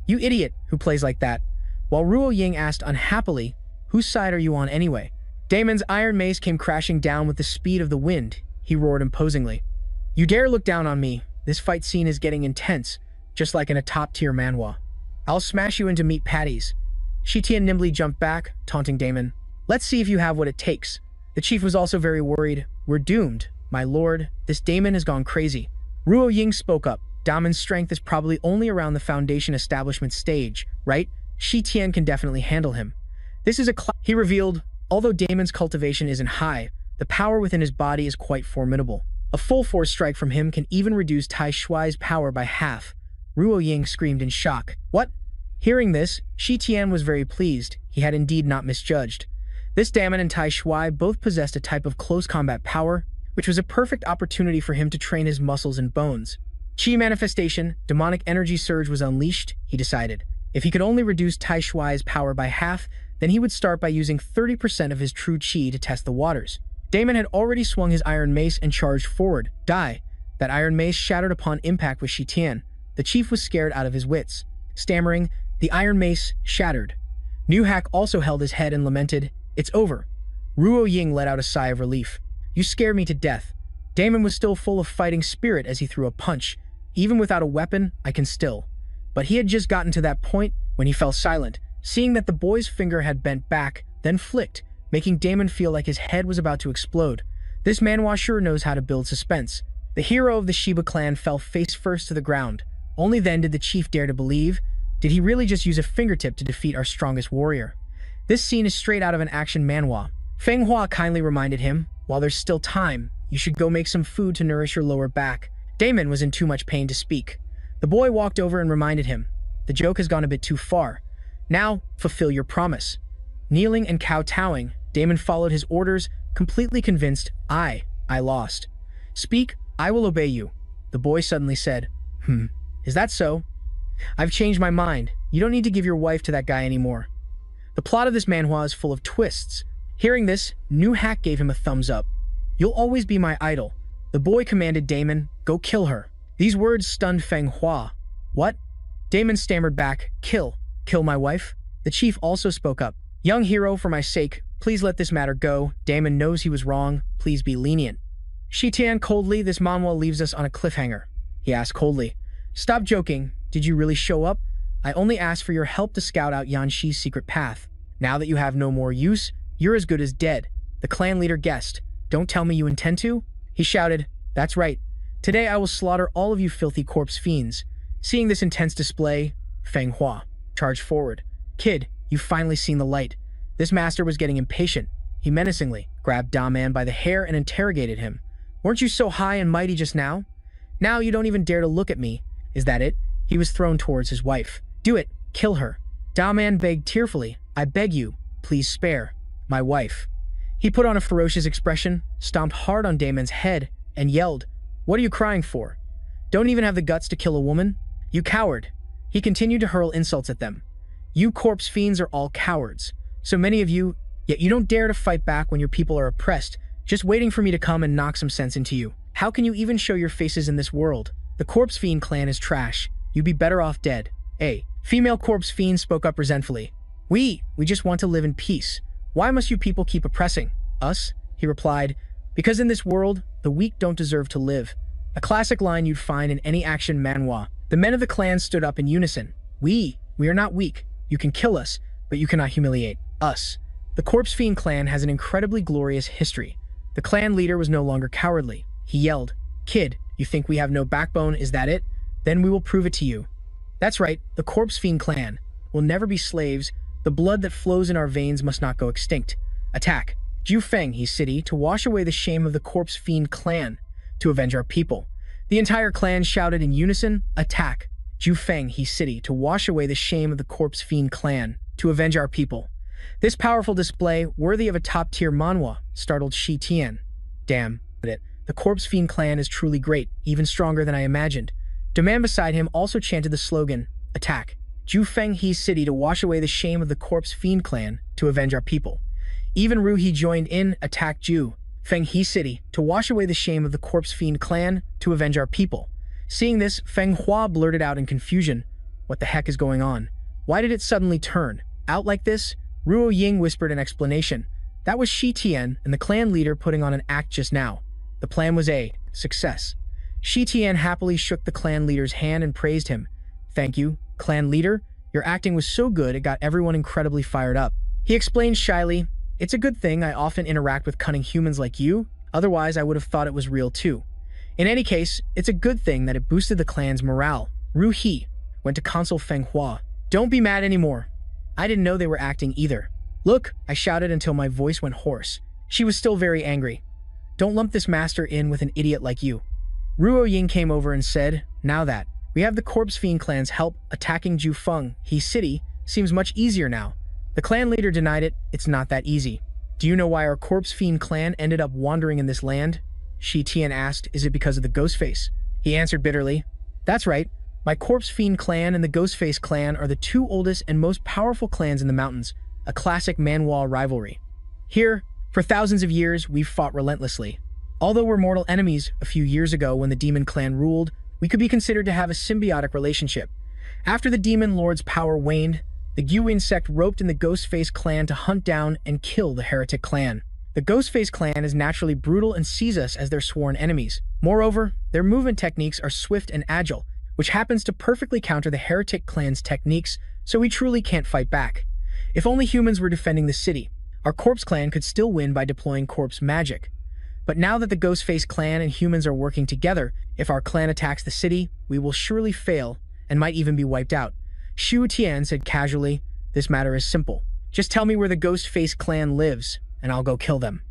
You idiot who plays like that. While Ruo Ying asked unhappily, whose side are you on anyway? Damen's iron mace came crashing down with the speed of the wind. He roared imposingly. You dare look down on me. This fight scene is getting intense, just like in a top-tier manhwa. I'll smash you into meat patties. Shi Tian nimbly jumped back, taunting Damen. Let's see if you have what it takes. The chief was also very worried. We're doomed. My lord, this Damen has gone crazy. Ruo Ying spoke up. Damen's strength is probably only around the foundation establishment stage, right? Shi Tian can definitely handle him. This is he revealed, although Damen's cultivation isn't high, the power within his body is quite formidable. A full force strike from him can even reduce Tai Shuai's power by half. Ruo Ying screamed in shock. What? Hearing this, Shi Tian was very pleased. He had indeed not misjudged. This Damen and Tai Shuai both possessed a type of close combat power, which was a perfect opportunity for him to train his muscles and bones. Qi manifestation, demonic energy surge was unleashed, he decided. If he could only reduce Tai Shuai's power by half, then he would start by using 30% of his true Qi to test the waters. Damen had already swung his iron mace and charged forward. Die! That iron mace shattered upon impact with Shi Tian. The chief was scared out of his wits. stammering, the iron mace shattered. New Hack also held his head and lamented, "It's over." Ruo Ying let out a sigh of relief. "You scared me to death." Damon was still full of fighting spirit as he threw a punch. "Even without a weapon, I can still." But he had just gotten to that point when he fell silent, seeing that the boy's finger had bent back, then flicked, making Damon feel like his head was about to explode. This manhwa sure knows how to build suspense. The hero of the Shiba clan fell face first to the ground. Only then did the chief dare to believe. Did he really just use a fingertip to defeat our strongest warrior? This scene is straight out of an action manhwa. Feng Hua kindly reminded him, "While there's still time, you should go make some food to nourish your lower back." Damon was in too much pain to speak. The boy walked over and reminded him, "The joke has gone a bit too far. Now, fulfill your promise." Kneeling and kowtowing, Damon followed his orders, completely convinced, I lost. "Speak, I will obey you." The boy suddenly said, Is that so? I've changed my mind. You don't need to give your wife to that guy anymore." The plot of this manhwa is full of twists. Hearing this, New Hack gave him a thumbs up. "You'll always be my idol." The boy commanded Damon, "Go kill her." These words stunned Feng Hua. "What?" Damon stammered back, Kill my wife?" The chief also spoke up. "Young hero, for my sake, please let this matter go. Damon knows he was wrong. Please be lenient." Shi Tian coldly, "This manhwa leaves us on a cliffhanger." He asked coldly, "Stop joking. Did you really show up? I only asked for your help to scout out Yan Shi's secret path. Now that you have no more use, you're as good as dead." The clan leader guessed. "Don't tell me you intend to?" He shouted, "That's right. Today I will slaughter all of you filthy corpse fiends." Seeing this intense display, Feng Hua charged forward. "Kid, you've finally seen the light." This master was getting impatient. He menacingly grabbed Da Man by the hair and interrogated him. "Weren't you so high and mighty just now? Now you don't even dare to look at me. Is that it?" He was thrown towards his wife. "Do it. Kill her." Da Man begged tearfully, "I beg you, please spare my wife." He put on a ferocious expression, stomped hard on Damon's head, and yelled, "What are you crying for? Don't even have the guts to kill a woman? You coward." He continued to hurl insults at them. "You corpse fiends are all cowards. So many of you, yet you don't dare to fight back when your people are oppressed, just waiting for me to come and knock some sense into you. How can you even show your faces in this world? The corpse fiend clan is trash. You'd be better off dead." A female corpse fiend spoke up resentfully. We just want to live in peace. Why must you people keep oppressing us?" He replied, "Because in this world, the weak don't deserve to live." A classic line you'd find in any action manhwa. The men of the clan stood up in unison. We are not weak. You can kill us, but you cannot humiliate us." The Corpse Fiend clan has an incredibly glorious history. The clan leader was no longer cowardly. He yelled, "Kid, you think we have no backbone, is that it? Then we will prove it to you." That's right, the Corpse Fiend clan will never be slaves. The blood that flows in our veins must not go extinct. Attack Ju Feng, He City, to wash away the shame of the Corpse Fiend clan, to avenge our people. The entire clan shouted in unison, "Attack Ju Feng, He City, to wash away the shame of the Corpse Fiend clan, to avenge our people." This powerful display, worthy of a top-tier manhwa, startled Shi Tian. "Damn it, the Corpse Fiend clan is truly great, even stronger than I imagined." The man beside him also chanted the slogan, "Attack Ju Feng, He City, to wash away the shame of the Corpse Fiend clan, to avenge our people." Even Ruhi joined in, "Attack Ju Feng, He City, to wash away the shame of the Corpse Fiend clan, to avenge our people." Seeing this, Feng Hua blurted out in confusion, "What the heck is going on? Why did it suddenly turn out like this?" Ruo Ying whispered an explanation. "That was Shi Tian and the clan leader putting on an act just now. The plan was a success." Shi Tian happily shook the clan leader's hand and praised him. "Thank you, clan leader. Your acting was so good it got everyone incredibly fired up." He explained shyly, "It's a good thing I often interact with cunning humans like you, otherwise I would have thought it was real too. In any case, it's a good thing that it boosted the clan's morale." Ru He went to console Feng Hua. "Don't be mad anymore. I didn't know they were acting either." "Look," I shouted until my voice went hoarse. She was still very angry. "Don't lump this master in with an idiot like you." Ruo Ying came over and said, "Now that we have the Corpse Fiend clan's help, attacking Ju Feng, He City, seems much easier now." The clan leader denied it. "It's not that easy." "Do you know why our Corpse Fiend clan ended up wandering in this land?" Shi Tian asked. "Is it because of the Ghostface?" He answered bitterly, "That's right. My Corpse Fiend clan and the Ghostface clan are the two oldest and most powerful clans in the mountains, a classic manhwa rivalry. Here, for thousands of years, we've fought relentlessly. Although we're mortal enemies, a few years ago when the Demon clan ruled, we could be considered to have a symbiotic relationship. After the demon lord's power waned, the Gyuin sect roped in the Ghostface clan to hunt down and kill the heretic clan. The Ghostface clan is naturally brutal and sees us as their sworn enemies. Moreover, their movement techniques are swift and agile, which happens to perfectly counter the heretic clan's techniques, so we truly can't fight back. If only humans were defending the city, our corpse clan could still win by deploying corpse magic. But now that the Ghostface clan and humans are working together, if our clan attacks the city, we will surely fail and might even be wiped out. Shu Tian said casually, "This matter is simple. Just tell me where the Ghostface clan lives, and I'll go kill them."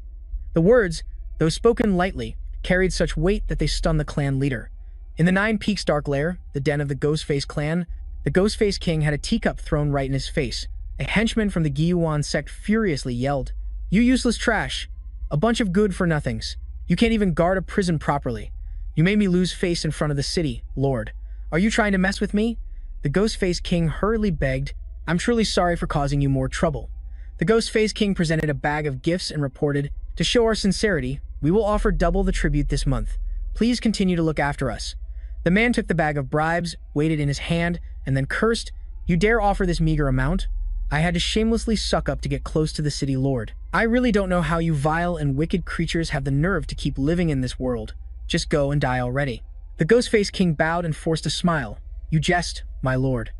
The words, though spoken lightly, carried such weight that they stunned the clan leader. In the Nine Peaks Dark Lair, the den of the Ghostface clan, the Ghostface king had a teacup thrown right in his face. A henchman from the Gyuan sect furiously yelled, "You useless trash! A bunch of good-for-nothings. You can't even guard a prison properly. You made me lose face in front of the city, Lord. Are you trying to mess with me?" The Ghostface king hurriedly begged, "I'm truly sorry for causing you more trouble." The Ghostface king presented a bag of gifts and reported, "To show our sincerity, we will offer double the tribute this month. Please continue to look after us." The man took the bag of bribes, weighed it in his hand, and then cursed, "You dare offer this meager amount? I had to shamelessly suck up to get close to the city lord. I really don't know how you vile and wicked creatures have the nerve to keep living in this world. Just go and die already." The Ghostface king bowed and forced a smile. "You jest, my lord."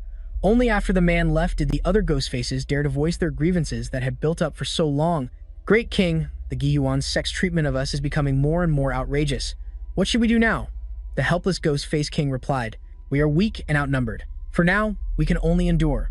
Only after the man left did the other Ghostfaces dare to voice their grievances that had built up for so long. "Great king, the Gyuan sect's treatment of us is becoming more and more outrageous. What should we do now?" The helpless Ghostface king replied, "We are weak and outnumbered. For now, we can only endure."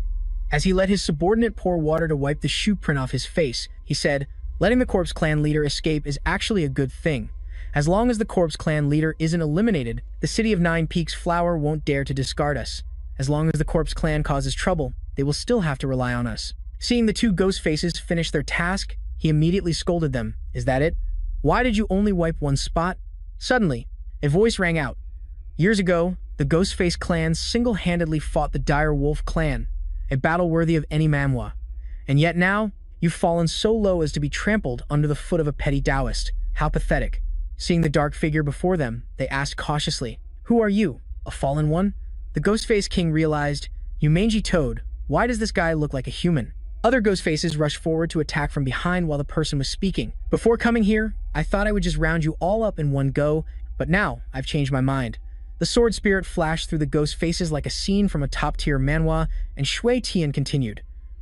As he let his subordinate pour water to wipe the shoe print off his face, he said, "Letting the Corpse Clan leader escape is actually a good thing. As long as the Corpse Clan leader isn't eliminated, the city of Nine Peaks Flower won't dare to discard us. As long as the Corpse Clan causes trouble, they will still have to rely on us." Seeing the two Ghostfaces finish their task, he immediately scolded them. "Is that it? Why did you only wipe one spot?" Suddenly, a voice rang out. "Years ago, the Ghostface clan single-handedly fought the Dire Wolf clan, a battle worthy of any Manhwa. And yet now, you've fallen so low as to be trampled under the foot of a petty Taoist. How pathetic." Seeing the dark figure before them, they asked cautiously, "Who are you? A fallen one?" The Ghostface king realized, "You mangy toad, why does this guy look like a human?" Other Ghostfaces rushed forward to attack from behind while the person was speaking. "Before coming here, I thought I would just round you all up in one go, but now I've changed my mind." The sword spirit flashed through the Ghostfaces like a scene from a top-tier manhwa, and Shui Tian continued,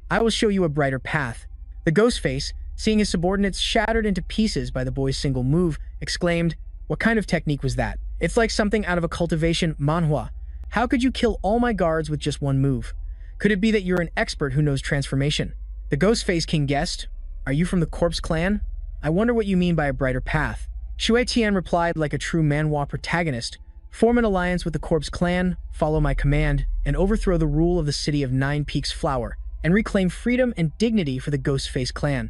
"I will show you a brighter path." The Ghostface, seeing his subordinates shattered into pieces by the boy's single move, exclaimed, "What kind of technique was that? It's like something out of a cultivation manhwa. How could you kill all my guards with just one move? Could it be that you're an expert who knows transformation?" The Ghostface king guessed, "Are you from the Corpse Clan? I wonder what you mean by a brighter path." Shui Tian replied like a true manhwa protagonist, "Form an alliance with the Corpse Clan, follow my command, and overthrow the rule of the city of Nine Peaks Flower, and reclaim freedom and dignity for the Ghostface clan."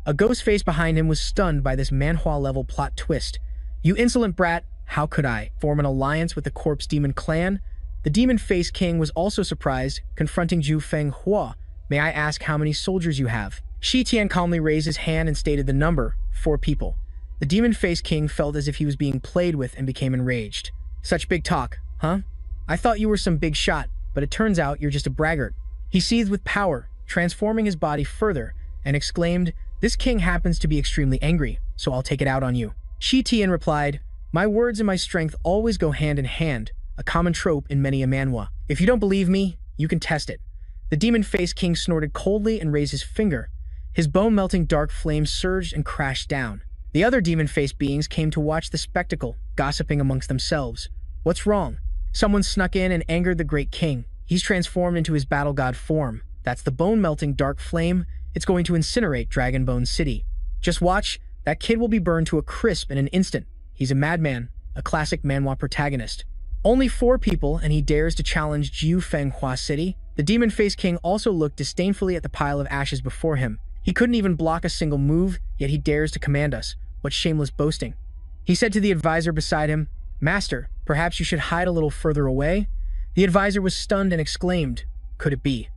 A Ghostface behind him was stunned by this manhwa-level plot twist. "You insolent brat, how could I form an alliance with the Corpse Demon clan?" The Demon Face King was also surprised, confronting Zhu Feng Hua. "May I ask how many soldiers you have?" Shi Tian calmly raised his hand and stated the number, 4 people. The Demon Face King felt as if he was being played with and became enraged. "Such big talk, huh? I thought you were some big shot, but it turns out you're just a braggart." He seethed with power, transforming his body further, and exclaimed, "This king happens to be extremely angry, so I'll take it out on you." Shi Tian replied, "My words and my strength always go hand in hand, a common trope in many a manhwa. If you don't believe me, you can test it." The Demon Face King snorted coldly and raised his finger. His bone-melting dark flame surged and crashed down. The other demon-faced beings came to watch the spectacle, gossiping amongst themselves. "What's wrong? Someone snuck in and angered the great king. He's transformed into his battle god form. That's the bone-melting dark flame. It's going to incinerate Dragonbone City. Just watch, that kid will be burned to a crisp in an instant. He's a madman, a classic manhwa protagonist." Only 4 people, and he dares to challenge Jiu Fenghua City? The Demon Face King also looked disdainfully at the pile of ashes before him. He couldn't even block a single move, yet he dares to command us. What shameless boasting. He said to the advisor beside him, "Master, perhaps you should hide a little further away?" The advisor was stunned and exclaimed, "Could it be?"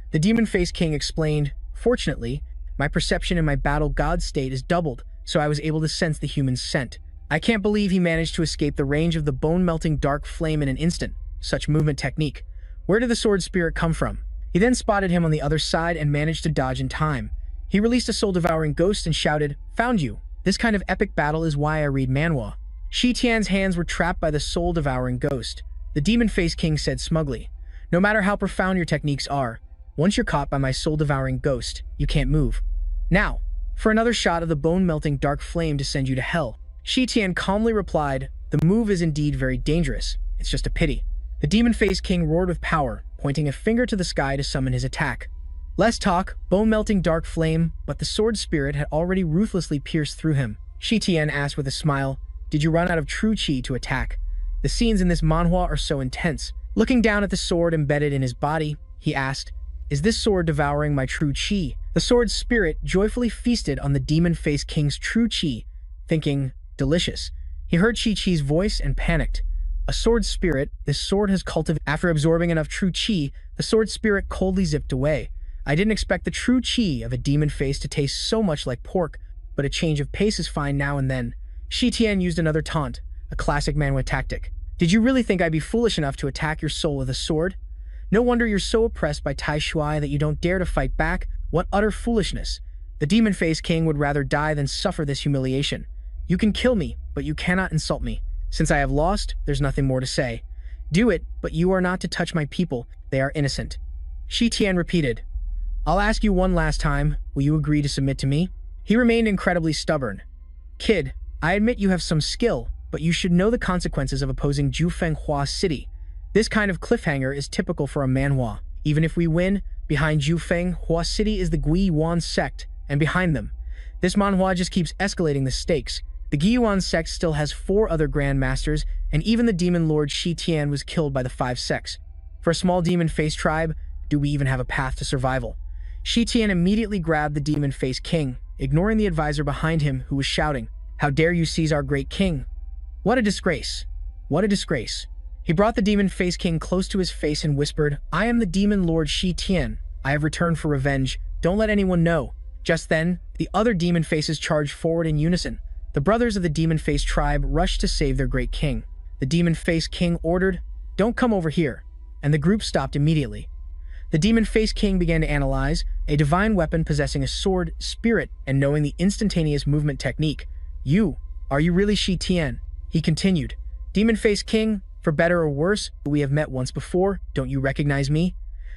The Demon Face King explained, "Fortunately, my perception in my battle god state is doubled, so I was able to sense the human's scent. I can't believe he managed to escape the range of the bone-melting dark flame in an instant. Such movement technique. Where did the sword spirit come from? He then spotted him on the other side and managed to dodge in time. He released a soul-devouring ghost and shouted, "Found you! This kind of epic battle is why I read Manhwa." Shi Tian's hands were trapped by the soul-devouring ghost. The demon-faced king said smugly, "No matter how profound your techniques are, once you're caught by my soul-devouring ghost, you can't move." Now, for another shot of the bone-melting dark flame to send you to hell. Shi Tian calmly replied, "The move is indeed very dangerous. It's just a pity." The demon-faced king roared with power, pointing a finger to the sky to summon his attack. Less talk, bone-melting dark flame, but the sword spirit had already ruthlessly pierced through him. Shi Tian asked with a smile, "Did you run out of true qi to attack?" The scenes in this manhwa are so intense. Looking down at the sword embedded in his body, he asked, "Is this sword devouring my true qi?" The sword spirit joyfully feasted on the demon-faced king's true qi, thinking, "Delicious." He heard Chi-Chi's voice and panicked. A sword spirit, this sword has cultivated. After absorbing enough true qi, the sword spirit coldly zipped away. I didn't expect the true qi of a demon face to taste so much like pork, but a change of pace is fine now and then. Shi Tian used another taunt, a classic Manhwa tactic. "Did you really think I'd be foolish enough to attack your soul with a sword? No wonder you're so oppressed by Tai Shui that you don't dare to fight back. What utter foolishness. The demon-faced king would rather die than suffer this humiliation. You can kill me, but you cannot insult me. Since I have lost, there's nothing more to say. Do it, but you are not to touch my people. They are innocent." Shi Tian repeated, "I'll ask you one last time. Will you agree to submit to me?" He remained incredibly stubborn. "Kid, I admit you have some skill, but you should know the consequences of opposing Jufeng Hua City. This kind of cliffhanger is typical for a manhwa. Even if we win, behind Jufeng Hua City is the Gui Yuan sect, and behind them. This manhwa just keeps escalating the stakes. The Gui Yuan sect still has 4 other Grand Masters, and even the demon lord Shi Tian was killed by the 5 sects. For a small demon-faced tribe, do we even have a path to survival?" Shi Tian immediately grabbed the demon-faced king, ignoring the advisor behind him who was shouting, "How dare you seize our great king? What a disgrace! What a disgrace!" He brought the demon-faced king close to his face and whispered, "I am the demon lord Shi Tian. I have returned for revenge. Don't let anyone know." Just then, the other demon faces charged forward in unison. The brothers of the demon-faced tribe rushed to save their great king. The demon-faced king ordered, "Don't come over here," and the group stopped immediately. The demon-faced king began to analyze, a divine weapon possessing a sword, spirit, and knowing the instantaneous movement technique. Are you really Shi Tian?" He continued, "Demon-faced king, for better or worse, we have met once before, don't you recognize me?"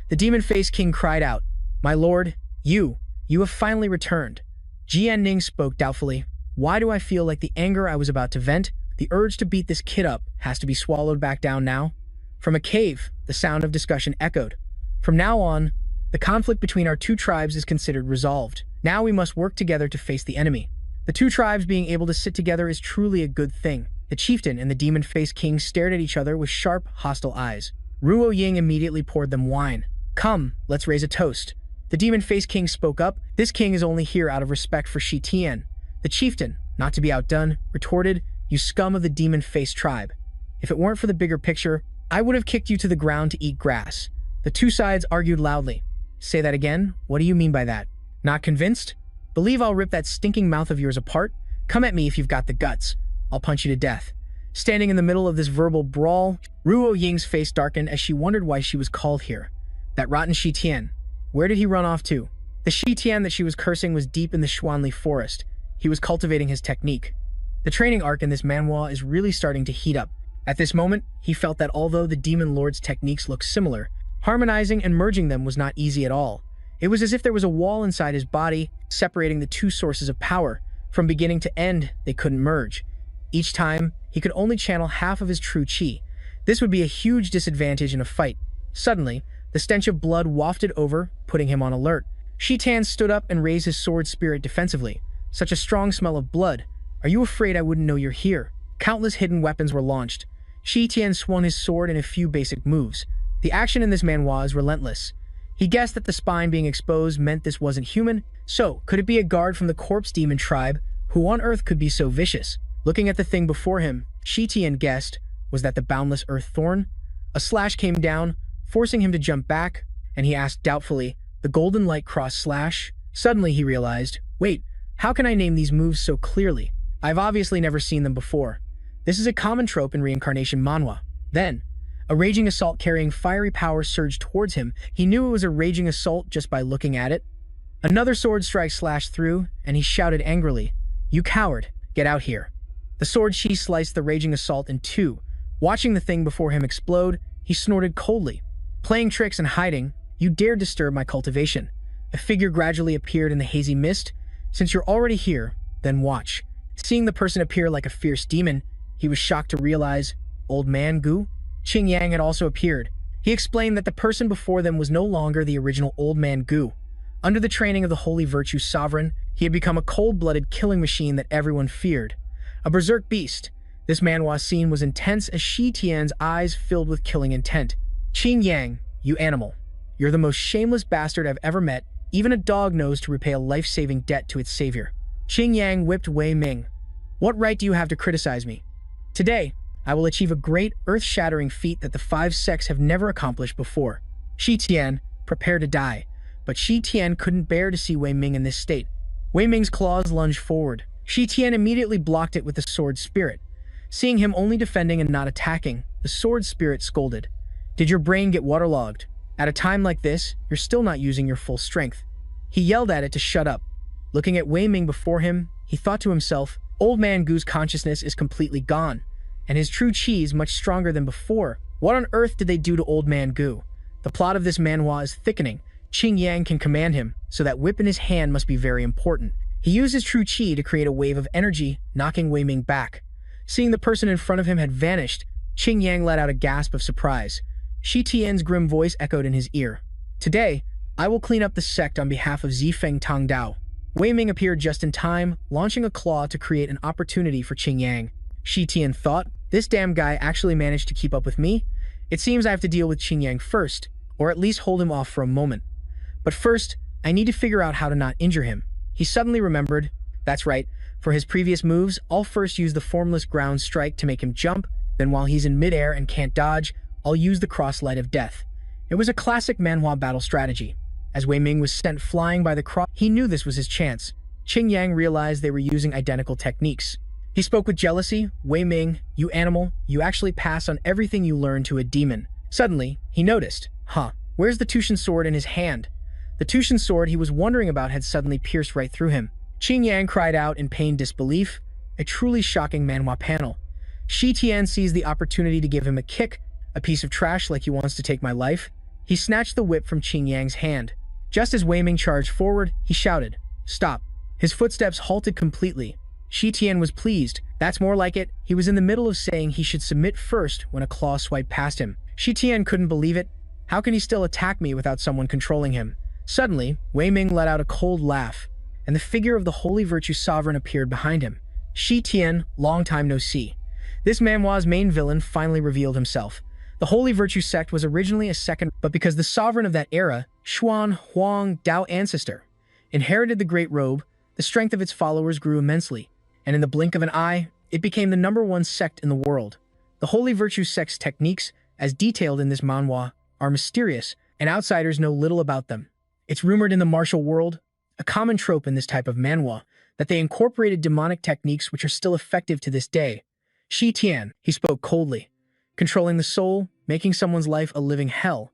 The demon-faced king cried out, "My lord, you have finally returned." Jianning spoke doubtfully, "Why do I feel like the anger I was about to vent, the urge to beat this kid up, has to be swallowed back down now?" From a cave, the sound of discussion echoed. "From now on, the conflict between our 2 tribes is considered resolved. Now we must work together to face the enemy." The 2 tribes being able to sit together is truly a good thing. The chieftain and the demon-faced king stared at each other with sharp, hostile eyes. Ruo Ying immediately poured them wine. "Come, let's raise a toast." The demon-faced king spoke up. "This king is only here out of respect for Shi Tian." The chieftain, not to be outdone, retorted, "You scum of the demon-faced tribe. If it weren't for the bigger picture, I would have kicked you to the ground to eat grass." The 2 sides argued loudly. "Say that again? What do you mean by that? Not convinced? Believe I'll rip that stinking mouth of yours apart? Come at me if you've got the guts. I'll punch you to death." Standing in the middle of this verbal brawl, Ruo Ying's face darkened as she wondered why she was called here. That rotten Shi Tian. Where did he run off to? The Shi Tian that she was cursing was deep in the Xuanli forest. He was cultivating his technique. The training arc in this manhwa is really starting to heat up. At this moment, he felt that although the demon lord's techniques looked similar, harmonizing and merging them was not easy at all. It was as if there was a wall inside his body, separating the 2 sources of power. From beginning to end, they couldn't merge. Each time, he could only channel half of his true qi. This would be a huge disadvantage in a fight. Suddenly, the stench of blood wafted over, putting him on alert. Shi Tian stood up and raised his sword spirit defensively. "Such a strong smell of blood. Are you afraid I wouldn't know you're here?" Countless hidden weapons were launched. Shi Tian swung his sword in a few basic moves. The action in this manhwa is relentless. He guessed that the spine being exposed meant this wasn't human, so could it be a guard from the corpse demon tribe? Who on earth could be so vicious? Looking at the thing before him, Shi Tian guessed, was that the boundless earth thorn? A slash came down, forcing him to jump back, and he asked doubtfully, "The golden light cross slash?" Suddenly he realized, wait, how can I name these moves so clearly? I've obviously never seen them before. This is a common trope in reincarnation manhwa. Then, A raging assault carrying fiery power surged towards him. He knew it was a raging assault just by looking at it. Another sword strike slashed through, and he shouted angrily, "You coward, get out here." The sword sheath sliced the raging assault in two. Watching the thing before him explode, he snorted coldly. "Playing tricks and hiding, you dared disturb my cultivation." A figure gradually appeared in the hazy mist. "Since you're already here, then watch." Seeing the person appear like a fierce demon, he was shocked to realize, Old Man Gu? Qing Yang had also appeared. He explained that the person before them was no longer the original Old Man Gu. Under the training of the Holy Virtue Sovereign, he had become a cold-blooded killing machine that everyone feared. A berserk beast. This manhwa scene was intense as Shi Tian's eyes filled with killing intent. "Qing Yang, you animal. You're the most shameless bastard I've ever met. Even a dog knows to repay a life-saving debt to its savior." Qing Yang whipped Wei Ming. "What right do you have to criticize me? Today, I will achieve a great, earth-shattering feat that the five sects have never accomplished before." Shi Tian, prepare to die. But Shi Tian couldn't bear to see Wei Ming in this state. Wei Ming's claws lunged forward. Shi Tian immediately blocked it with the sword spirit. Seeing him only defending and not attacking, the sword spirit scolded. "Did your brain get waterlogged? At a time like this, you're still not using your full strength." He yelled at it to shut up. Looking at Wei Ming before him, he thought to himself, Old Man Gu's consciousness is completely gone, and his true chi is much stronger than before. What on earth did they do to Old Man Gu? The plot of this manhwa is thickening. Qing Yang can command him, so that whip in his hand must be very important. He used his true chi to create a wave of energy, knocking Wei Ming back. Seeing the person in front of him had vanished, Qing Yang let out a gasp of surprise. Shi Tian's grim voice echoed in his ear. "Today, I will clean up the sect on behalf of Zifeng Tang Dao." Wei Ming appeared just in time, launching a claw to create an opportunity for Qing Yang. Shi Tian thought, "This damn guy actually managed to keep up with me? It seems I have to deal with Qing Yang first, or at least hold him off for a moment. But first, I need to figure out how to not injure him." He suddenly remembered, that's right, for his previous moves, I'll first use the formless ground strike to make him jump, then while he's in midair and can't dodge, I'll use the cross-light of death. It was a classic manhwa battle strategy. As Wei Ming was sent flying by the cross, he knew this was his chance. Qing Yang realized they were using identical techniques. He spoke with jealousy. "Wei Ming, you animal, you actually pass on everything you learned to a demon." Suddenly, he noticed, where's the Tushan sword in his hand? The Tushan sword he was wondering about had suddenly pierced right through him. Qing Yang cried out in pained disbelief. A truly shocking manhwa panel. Shi Tian seized the opportunity to give him a kick, a piece of trash like he wants to take my life. He snatched the whip from Qing Yang's hand. Just as Wei Ming charged forward, he shouted, "Stop." His footsteps halted completely. Shi Tian was pleased. That's more like it. He was in the middle of saying he should submit first when a claw swiped past him. Shi Tian couldn't believe it. How can he still attack me without someone controlling him? Suddenly, Wei Ming let out a cold laugh, and the figure of the Holy Virtue Sovereign appeared behind him. Shi Tian, long time no see. This manhwa's main villain finally revealed himself. The Holy Virtue sect was originally a second, but because the sovereign of that era, Xuan Huang Dao ancestor, inherited the Great Robe, the strength of its followers grew immensely, and in the blink of an eye, it became the #1 sect in the world. The Holy Virtue sect's techniques, as detailed in this manhwa, are mysterious, and outsiders know little about them. It's rumored in the martial world, a common trope in this type of manhwa, that they incorporated demonic techniques which are still effective to this day. Shi Tian, he spoke coldly, controlling the soul, making someone's life a living hell.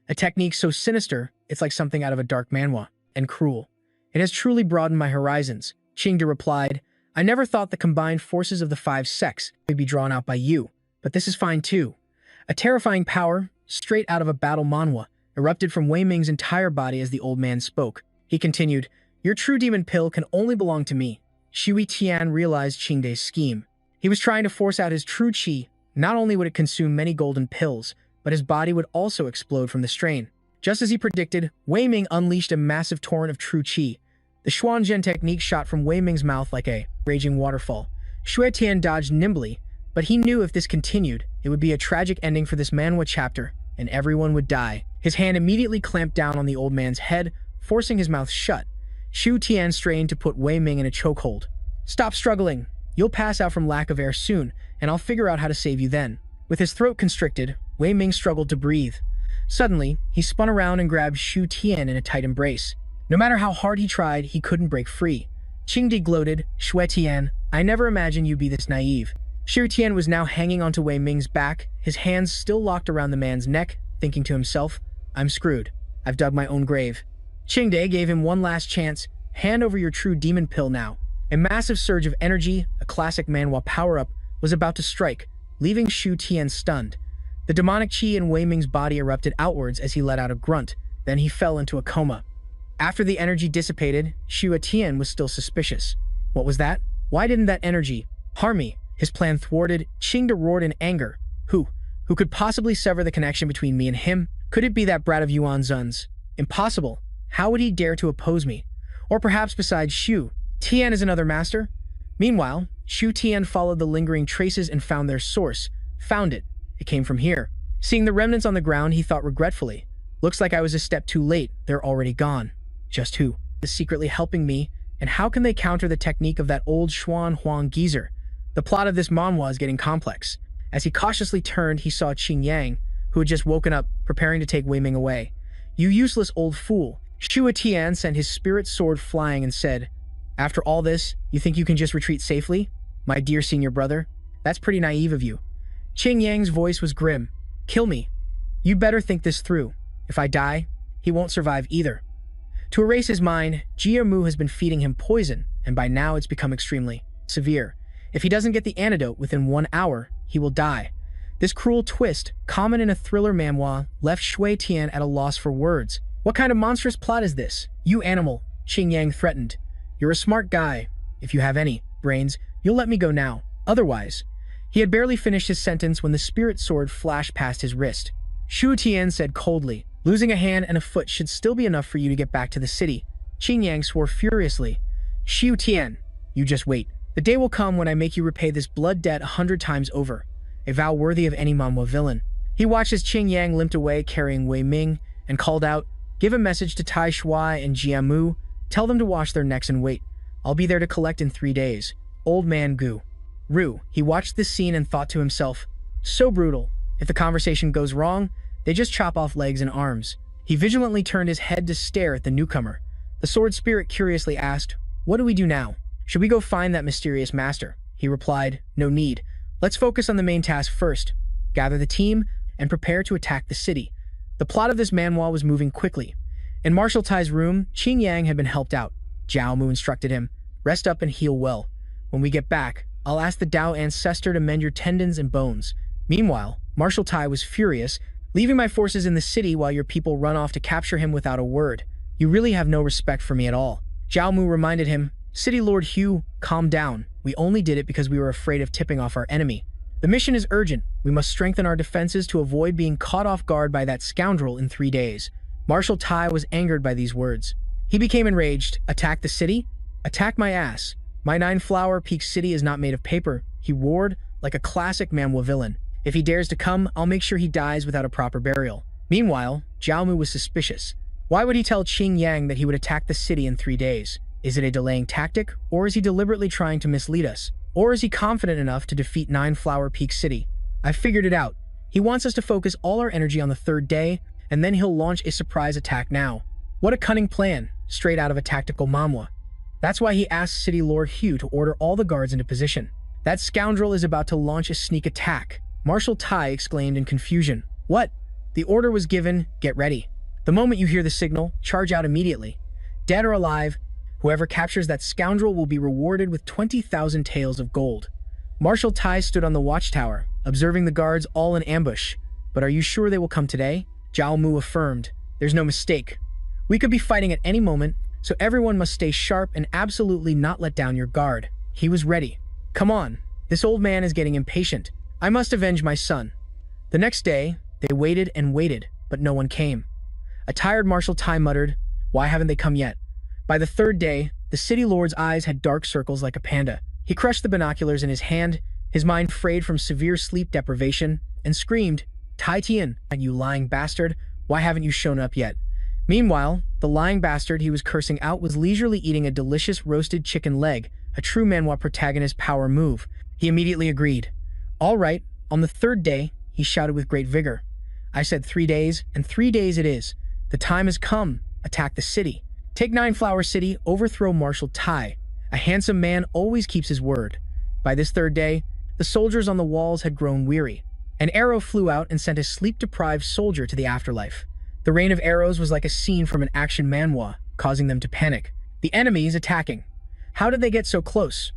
A technique so sinister, it's like something out of a dark manhwa, and cruel. It has truly broadened my horizons. Qingde replied, "I never thought the combined forces of the 5 sects would be drawn out by you, but this is fine too." A terrifying power, straight out of a battle manhwa, erupted from Wei Ming's entire body as the old man spoke. He continued, "Your true demon pill can only belong to me." Shui Tian realized Qingde's scheme. He was trying to force out his true qi. Not only would it consume many golden pills, but his body would also explode from the strain. Just as he predicted, Wei Ming unleashed a massive torrent of true qi. The Xuanzhen technique shot from Wei Ming's mouth like a raging waterfall. Shui Tian dodged nimbly, but he knew if this continued, it would be a tragic ending for this manhwa chapter, and everyone would die. His hand immediately clamped down on the old man's head, forcing his mouth shut. Shu Tian strained to put Wei Ming in a chokehold. "Stop struggling. You'll pass out from lack of air soon, and I'll figure out how to save you then." With his throat constricted, Wei Ming struggled to breathe. Suddenly, he spun around and grabbed Shu Tian in a tight embrace. No matter how hard he tried, he couldn't break free. Qingde gloated, "Shui Tian, I never imagined you'd be this naive. Xu Tian was now hanging onto Wei Ming's back, his hands still locked around the man's neck, thinking to himself, I'm screwed. I've dug my own grave. Qingde gave him one last chance. Hand over your true demon pill now. A massive surge of energy, a classic Manhwa power-up, was about to strike, leaving Xu Tian stunned. The demonic qi in Wei Ming's body erupted outwards as he let out a grunt, then he fell into a coma. After the energy dissipated, Xu Tian was still suspicious. What was that? Why didn't that energy harm me? His plan thwarted, Qingde roared in anger. Who could possibly sever the connection between me and him? Could it be that brat of Yuan Zun's? Impossible. How would he dare to oppose me? Or perhaps besides Xu Tian is another master? Meanwhile, Xu Tian followed the lingering traces and found their source. Found it. It came from here. Seeing the remnants on the ground, he thought regretfully. Looks like I was a step too late. They're already gone. Just who is secretly helping me, and how can they counter the technique of that old Xuan Huang geezer? The plot of this manhwa is getting complex. As he cautiously turned, he saw Qing Yang, who had just woken up, preparing to take Wei Ming away. You useless old fool. Xu Tian sent his spirit sword flying and said, After all this, you think you can just retreat safely? My dear senior brother? That's pretty naive of you. Qing Yang's voice was grim. Kill me. You better think this through. If I die, he won't survive either. To erase his mind, Jia Mu has been feeding him poison, and by now it's become extremely severe. If he doesn't get the antidote within 1 hour, he will die. This cruel twist, common in a thriller manhwa, left Xu Tian at a loss for words. What kind of monstrous plot is this? You animal, Qing Yang threatened. You're a smart guy. If you have any brains, you'll let me go now. Otherwise, he had barely finished his sentence when the spirit sword flashed past his wrist. Xu Tian said coldly, losing a hand and a foot should still be enough for you to get back to the city. Qing Yang swore furiously. Xu Tian, you just wait. The day will come when I make you repay this blood debt 100 times over. A vow worthy of any manhwa villain. He watched as Qing Yang limped away carrying Wei Ming and called out, Give a message to Tai Shuai and Jia Mu. Tell them to wash their necks and wait. I'll be there to collect in 3 days. Old man Gu. Ru. He watched this scene and thought to himself, so brutal. If the conversation goes wrong, they just chop off legs and arms. He vigilantly turned his head to stare at the newcomer. The sword spirit curiously asked, What do we do now? Should we go find that mysterious master? He replied, No need. Let's focus on the main task first. Gather the team and prepare to attack the city. The plot of this manhwa was moving quickly. In Marshal Tai's room, Qing Yang had been helped out. Jiao Mu instructed him, Rest up and heal well. When we get back, I'll ask the Dao ancestor to mend your tendons and bones. Meanwhile, Marshal Tai was furious, leaving my forces in the city while your people run off to capture him without a word. You really have no respect for me at all. Jiao Mu reminded him, City Lord Hugh, calm down. We only did it because we were afraid of tipping off our enemy. The mission is urgent. We must strengthen our defenses to avoid being caught off guard by that scoundrel in 3 days. Marshal Tai was angered by these words. He became enraged. Attack the city? Attack my ass. My 9-flower peak city is not made of paper, he roared like a classic manhwa villain. If he dares to come, I'll make sure he dies without a proper burial. Meanwhile, Jiao Mu was suspicious. Why would he tell Qing Yang that he would attack the city in 3 days? Is it a delaying tactic, or is he deliberately trying to mislead us? Or is he confident enough to defeat 9-flower peak city? I figured it out. He wants us to focus all our energy on the 3rd day, and then he'll launch a surprise attack now. What a cunning plan, straight out of a tactical manhwa. That's why he asked City Lord Hugh to order all the guards into position. That scoundrel is about to launch a sneak attack. Marshal Tai exclaimed in confusion. What? The order was given, get ready. The moment you hear the signal, charge out immediately. Dead or alive, whoever captures that scoundrel will be rewarded with 20,000 taels of gold. Marshal Tai stood on the watchtower, observing the guards all in ambush. But are you sure they will come today? Jiao Mu affirmed. There's no mistake. We could be fighting at any moment, so everyone must stay sharp and absolutely not let down your guard. He was ready. Come on, this old man is getting impatient. I must avenge my son. The next day, they waited and waited, but no one came. A tired Marshal Tai muttered, Why haven't they come yet? By the 3rd day, the city lord's eyes had dark circles like a panda. He crushed the binoculars in his hand, his mind frayed from severe sleep deprivation, and screamed, Tai Tian, you lying bastard, why haven't you shown up yet? Meanwhile, the lying bastard he was cursing out was leisurely eating a delicious roasted chicken leg, a true manhwa protagonist power move. He immediately agreed. All right, on the 3rd day, he shouted with great vigor. I said 3 days, and 3 days it is. The time has come. Attack the city. Take 9-flower city, overthrow Marshal Tai. A handsome man always keeps his word. By this 3rd day, The soldiers on the walls had grown weary. An arrow flew out and sent a sleep-deprived soldier to the afterlife. The rain of arrows was like a scene from an action manhwa, causing them to panic. The enemy is attacking. How did they get so close?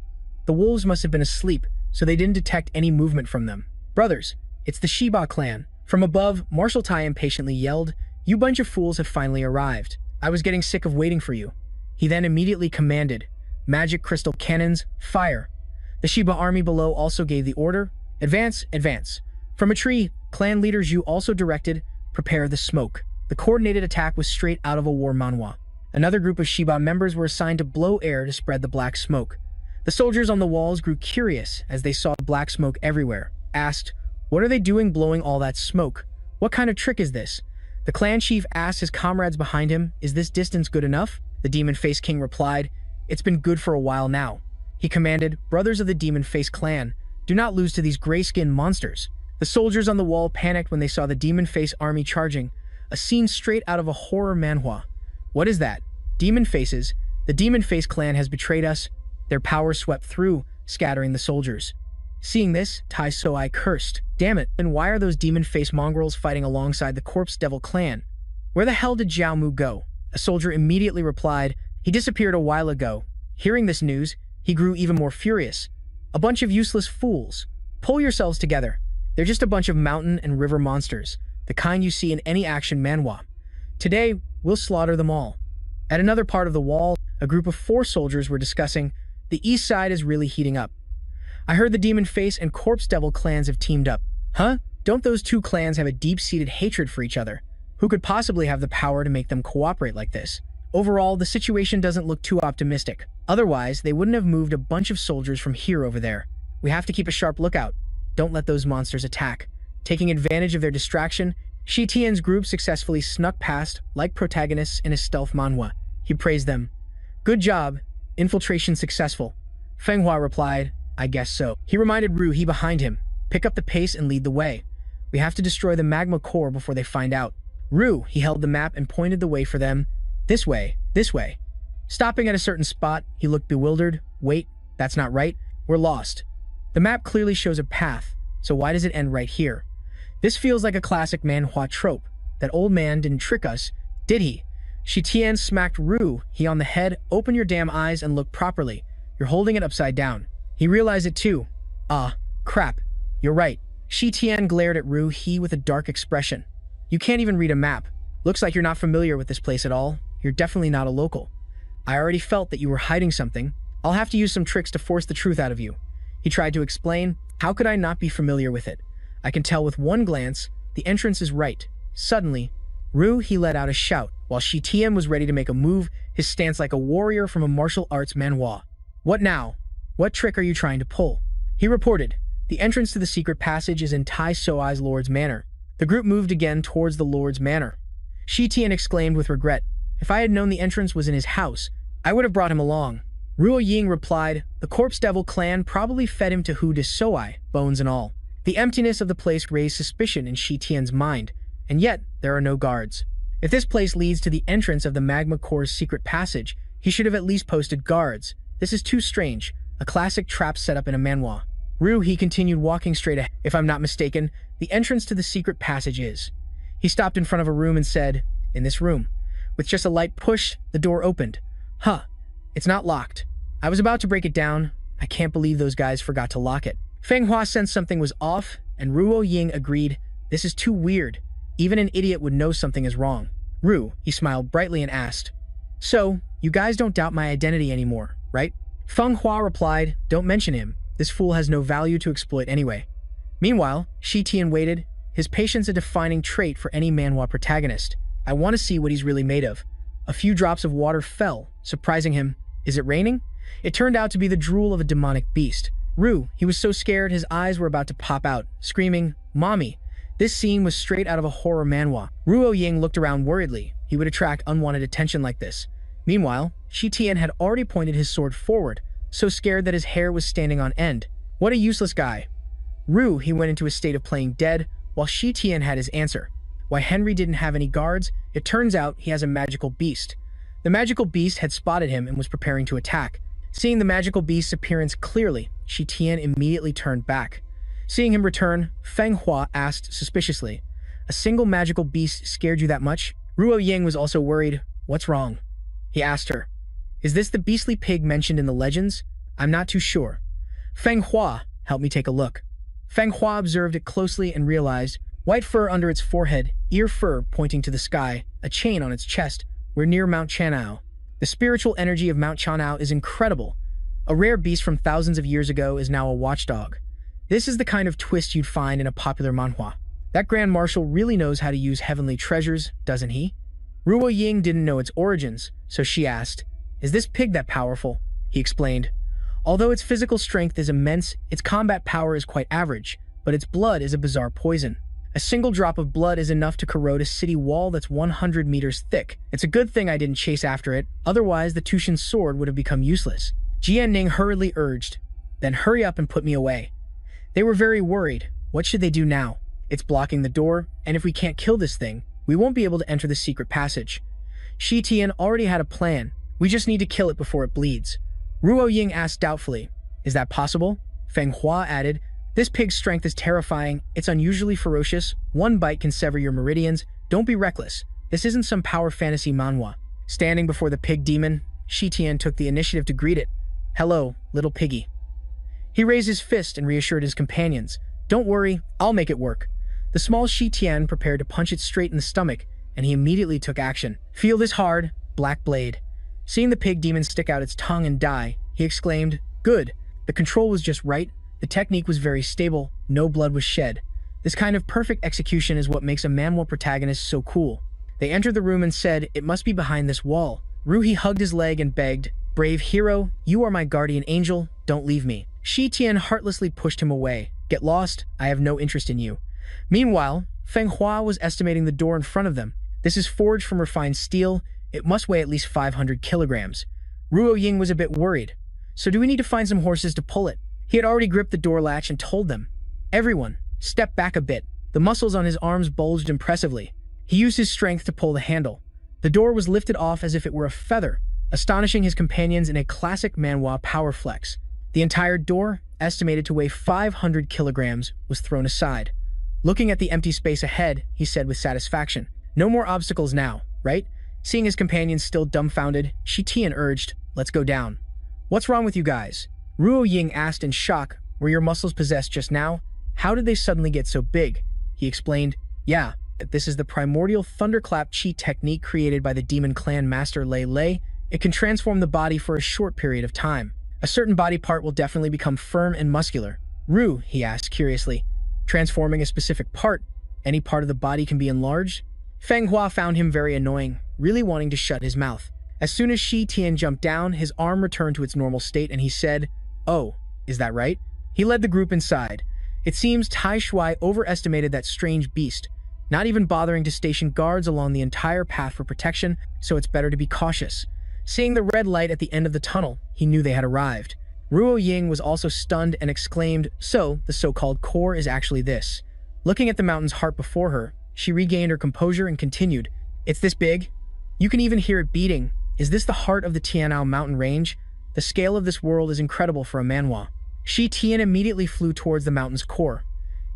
The wolves must have been asleep, so they didn't detect any movement from them. Brothers, it's the Shiba clan. From above, Marshal Tai impatiently yelled, "You bunch of fools have finally arrived. I was getting sick of waiting for you." He then immediately commanded, "Magic crystal cannons, fire." The Shiba army below also gave the order, "Advance, advance." From a tree, clan leader Zhu also directed, "Prepare the smoke." The coordinated attack was straight out of a war manhwa. Another group of Shiba members were assigned to blow air to spread the black smoke. The soldiers on the walls grew curious as they saw black smoke everywhere, asked, "What are they doing blowing all that smoke? What kind of trick is this?" The clan chief asked his comrades behind him, "Is this distance good enough?" The Demon Face King replied, "It's been good for a while now." He commanded, "Brothers of the Demon Face clan, do not lose to these gray-skinned monsters." The soldiers on the wall panicked when they saw the Demon Face army charging, a scene straight out of a horror manhwa. "What is that? Demon Faces? The Demon Face clan has betrayed us." Their power swept through, scattering the soldiers. Seeing this, Tai Soai cursed. "Damn it, then why are those Demon Face mongrels fighting alongside the Corpse Devil clan? Where the hell did Jiao Mu go?" A soldier immediately replied, "He disappeared a while ago." Hearing this news, he grew even more furious. "A bunch of useless fools. Pull yourselves together. They're just a bunch of mountain and river monsters, the kind you see in any action manhwa. Today, we'll slaughter them all." At another part of the wall, a group of 4 soldiers were discussing, "The east side is really heating up. I heard the Demon Face and Corpse Devil clans have teamed up." "Huh? Don't those 2 clans have a deep-seated hatred for each other? Who could possibly have the power to make them cooperate like this?" Overall, the situation doesn't look too optimistic. Otherwise, they wouldn't have moved a bunch of soldiers from here over there. We have to keep a sharp lookout. Don't let those monsters attack. Taking advantage of their distraction, Shi Tian's group successfully snuck past, like protagonists in a stealth manhwa. He praised them. "Good job. Infiltration successful." Feng Hua replied, "I guess so." He reminded Ru He behind him, "Pick up the pace and lead the way. We have to destroy the magma core before they find out." Ru, he held the map and pointed the way for them. This way, this way." Stopping at a certain spot, he looked bewildered. "Wait, that's not right. We're lost. The map clearly shows a path, so why does it end right here? This feels like a classic manhwa trope. That old man didn't trick us, did he?" Shi Tian smacked Ru He on the head. "Open your damn eyes and look properly. You're holding it upside down." He realized it too. "Ah, crap. You're right." Shi Tian glared at Ru He with a dark expression. "You can't even read a map. Looks like you're not familiar with this place at all. You're definitely not a local. I already felt that you were hiding something. I'll have to use some tricks to force the truth out of you." He tried to explain, "How could I not be familiar with it? I can tell with one glance, the entrance is right." Suddenly, Ru He let out a shout, while Shi Tian was ready to make a move, his stance like a warrior from a martial arts manhwa. "What now? What trick are you trying to pull?" He reported, "The entrance to the secret passage is in Tai Soai's Lord's Manor." The group moved again towards the Lord's Manor. Shi Tian exclaimed with regret, "If I had known the entrance was in his house, I would have brought him along." Ruo Ying replied, "The Corpse Devil clan probably fed him to Hu De Soai, bones and all." The emptiness of the place raised suspicion in Shi Tian's mind, and yet there are no guards. If this place leads to the entrance of the magma core's secret passage, he should have at least posted guards. This is too strange, a classic trap set up in a manhwa. Ru He continued walking straight ahead. "If I'm not mistaken, the entrance to the secret passage is." He stopped in front of a room and said, "In this room." With just a light push, the door opened. "Huh, it's not locked. I was about to break it down. I can't believe those guys forgot to lock it." Feng Hua sensed something was off, and Ruo Ying agreed, "This is too weird. Even an idiot would know something is wrong." Ru, he smiled brightly and asked, "So, you guys don't doubt my identity anymore, right?" Feng Hua replied, "Don't mention him. This fool has no value to exploit anyway." Meanwhile, Shi Tian waited, his patience a defining trait for any manhwa protagonist. "I want to see what he's really made of." A few drops of water fell, surprising him. "Is it raining?" It turned out to be the drool of a demonic beast. Ru, he was so scared his eyes were about to pop out, screaming, "Mommy!" This scene was straight out of a horror manhwa. Ruo Ying looked around worriedly. He would attract unwanted attention like this. Meanwhile, Shi Tian had already pointed his sword forward, so scared that his hair was standing on end. What a useless guy. Ru, he went into a state of playing dead, while Shi Tian had his answer. Why Henry didn't have any guards? It turns out he has a magical beast. The magical beast had spotted him and was preparing to attack. Seeing the magical beast's appearance clearly, Shi Tian immediately turned back. Seeing him return, Feng Hua asked suspiciously, "A single magical beast scared you that much?" Ruo Ying was also worried. "What's wrong?" he asked her. "Is this the beastly pig mentioned in the legends? I'm not too sure." Feng Hua, help me take a look. Feng Hua observed it closely and realized white fur under its forehead, ear fur pointing to the sky, a chain on its chest. We're near Mount Chanao. The spiritual energy of Mount Chanao is incredible. A rare beast from thousands of years ago is now a watchdog. This is the kind of twist you'd find in a popular manhwa. That Grand Marshal really knows how to use heavenly treasures, doesn't he? Ruo Ying didn't know its origins, so she asked, "Is this pig that powerful?" He explained, "Although its physical strength is immense, its combat power is quite average, but its blood is a bizarre poison. A single drop of blood is enough to corrode a city wall that's 100 meters thick. It's a good thing I didn't chase after it, otherwise the Tushin sword would have become useless." Jian Ning hurriedly urged, "Then hurry up and put me away." They were very worried. What should they do now? It's blocking the door, and if we can't kill this thing, we won't be able to enter the secret passage. Shi Tian already had a plan. We just need to kill it before it bleeds. Ruo Ying asked doubtfully, "Is that possible?" Feng Hua added, "This pig's strength is terrifying. It's unusually ferocious. One bite can sever your meridians. Don't be reckless. This isn't some power fantasy manhwa." Standing before the pig demon, Shi Tian took the initiative to greet it. "Hello, little piggy." He raised his fist and reassured his companions. "Don't worry, I'll make it work." The small Shi Tian prepared to punch it straight in the stomach, and he immediately took action. "Feel this hard, black blade." Seeing the pig demon stick out its tongue and die, he exclaimed, "Good." The control was just right. The technique was very stable. No blood was shed. This kind of perfect execution is what makes a manhwa protagonist so cool. They entered the room and said, "It must be behind this wall." Ruhi hugged his leg and begged, "Brave hero, you are my guardian angel. Don't leave me." Shi Tian heartlessly pushed him away. "Get lost. I have no interest in you." Meanwhile, Feng Hua was estimating the door in front of them. This is forged from refined steel. It must weigh at least 500 kilograms. Ruo Ying was a bit worried. "So do we need to find some horses to pull it?" He had already gripped the door latch and told them, "Everyone, step back a bit." The muscles on his arms bulged impressively. He used his strength to pull the handle. The door was lifted off as if it were a feather, astonishing his companions in a classic manhwa power flex. The entire door, estimated to weigh 500 kilograms, was thrown aside. Looking at the empty space ahead, he said with satisfaction, "No more obstacles now, right?" Seeing his companions still dumbfounded, Shi Tian urged, "Let's go down." "What's wrong with you guys?" Ruo Ying asked in shock. "Were your muscles possessed just now? How did they suddenly get so big?" He explained, "Yeah, this is the primordial thunderclap chi technique created by the demon clan master Lei Lei. It can transform the body for a short period of time. A certain body part will definitely become firm and muscular." "Ru," he asked curiously, "transforming a specific part? Any part of the body can be enlarged?" Feng Hua found him very annoying, really wanting to shut his mouth. As soon as Shi Tian jumped down, his arm returned to its normal state and he said, "Oh, is that right?" He led the group inside. It seems Tai Shui overestimated that strange beast, not even bothering to station guards along the entire path for protection, so it's better to be cautious. Seeing the red light at the end of the tunnel, he knew they had arrived. Ruo Ying was also stunned and exclaimed, "So, the so-called core is actually this." Looking at the mountain's heart before her, she regained her composure and continued, "It's this big? You can even hear it beating. Is this the heart of the Tianao mountain range? The scale of this world is incredible for a manhwa." Shi Tian immediately flew towards the mountain's core.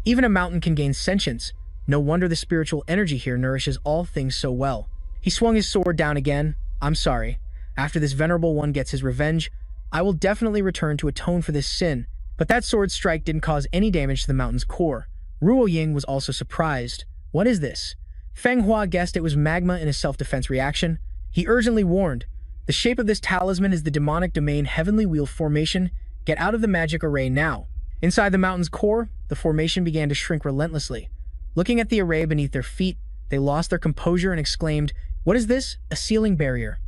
Even a mountain can gain sentience. No wonder the spiritual energy here nourishes all things so well. He swung his sword down again. "I'm sorry. After this venerable one gets his revenge, I will definitely return to atone for this sin." But that sword strike didn't cause any damage to the mountain's core. Ruo Ying was also surprised. "What is this?" Feng Hua guessed it was magma in a self-defense reaction. He urgently warned, "The shape of this talisman is the demonic domain heavenly wheel formation. Get out of the magic array now." Inside the mountain's core, the formation began to shrink relentlessly. Looking at the array beneath their feet, they lost their composure and exclaimed, "What is this? A ceiling barrier.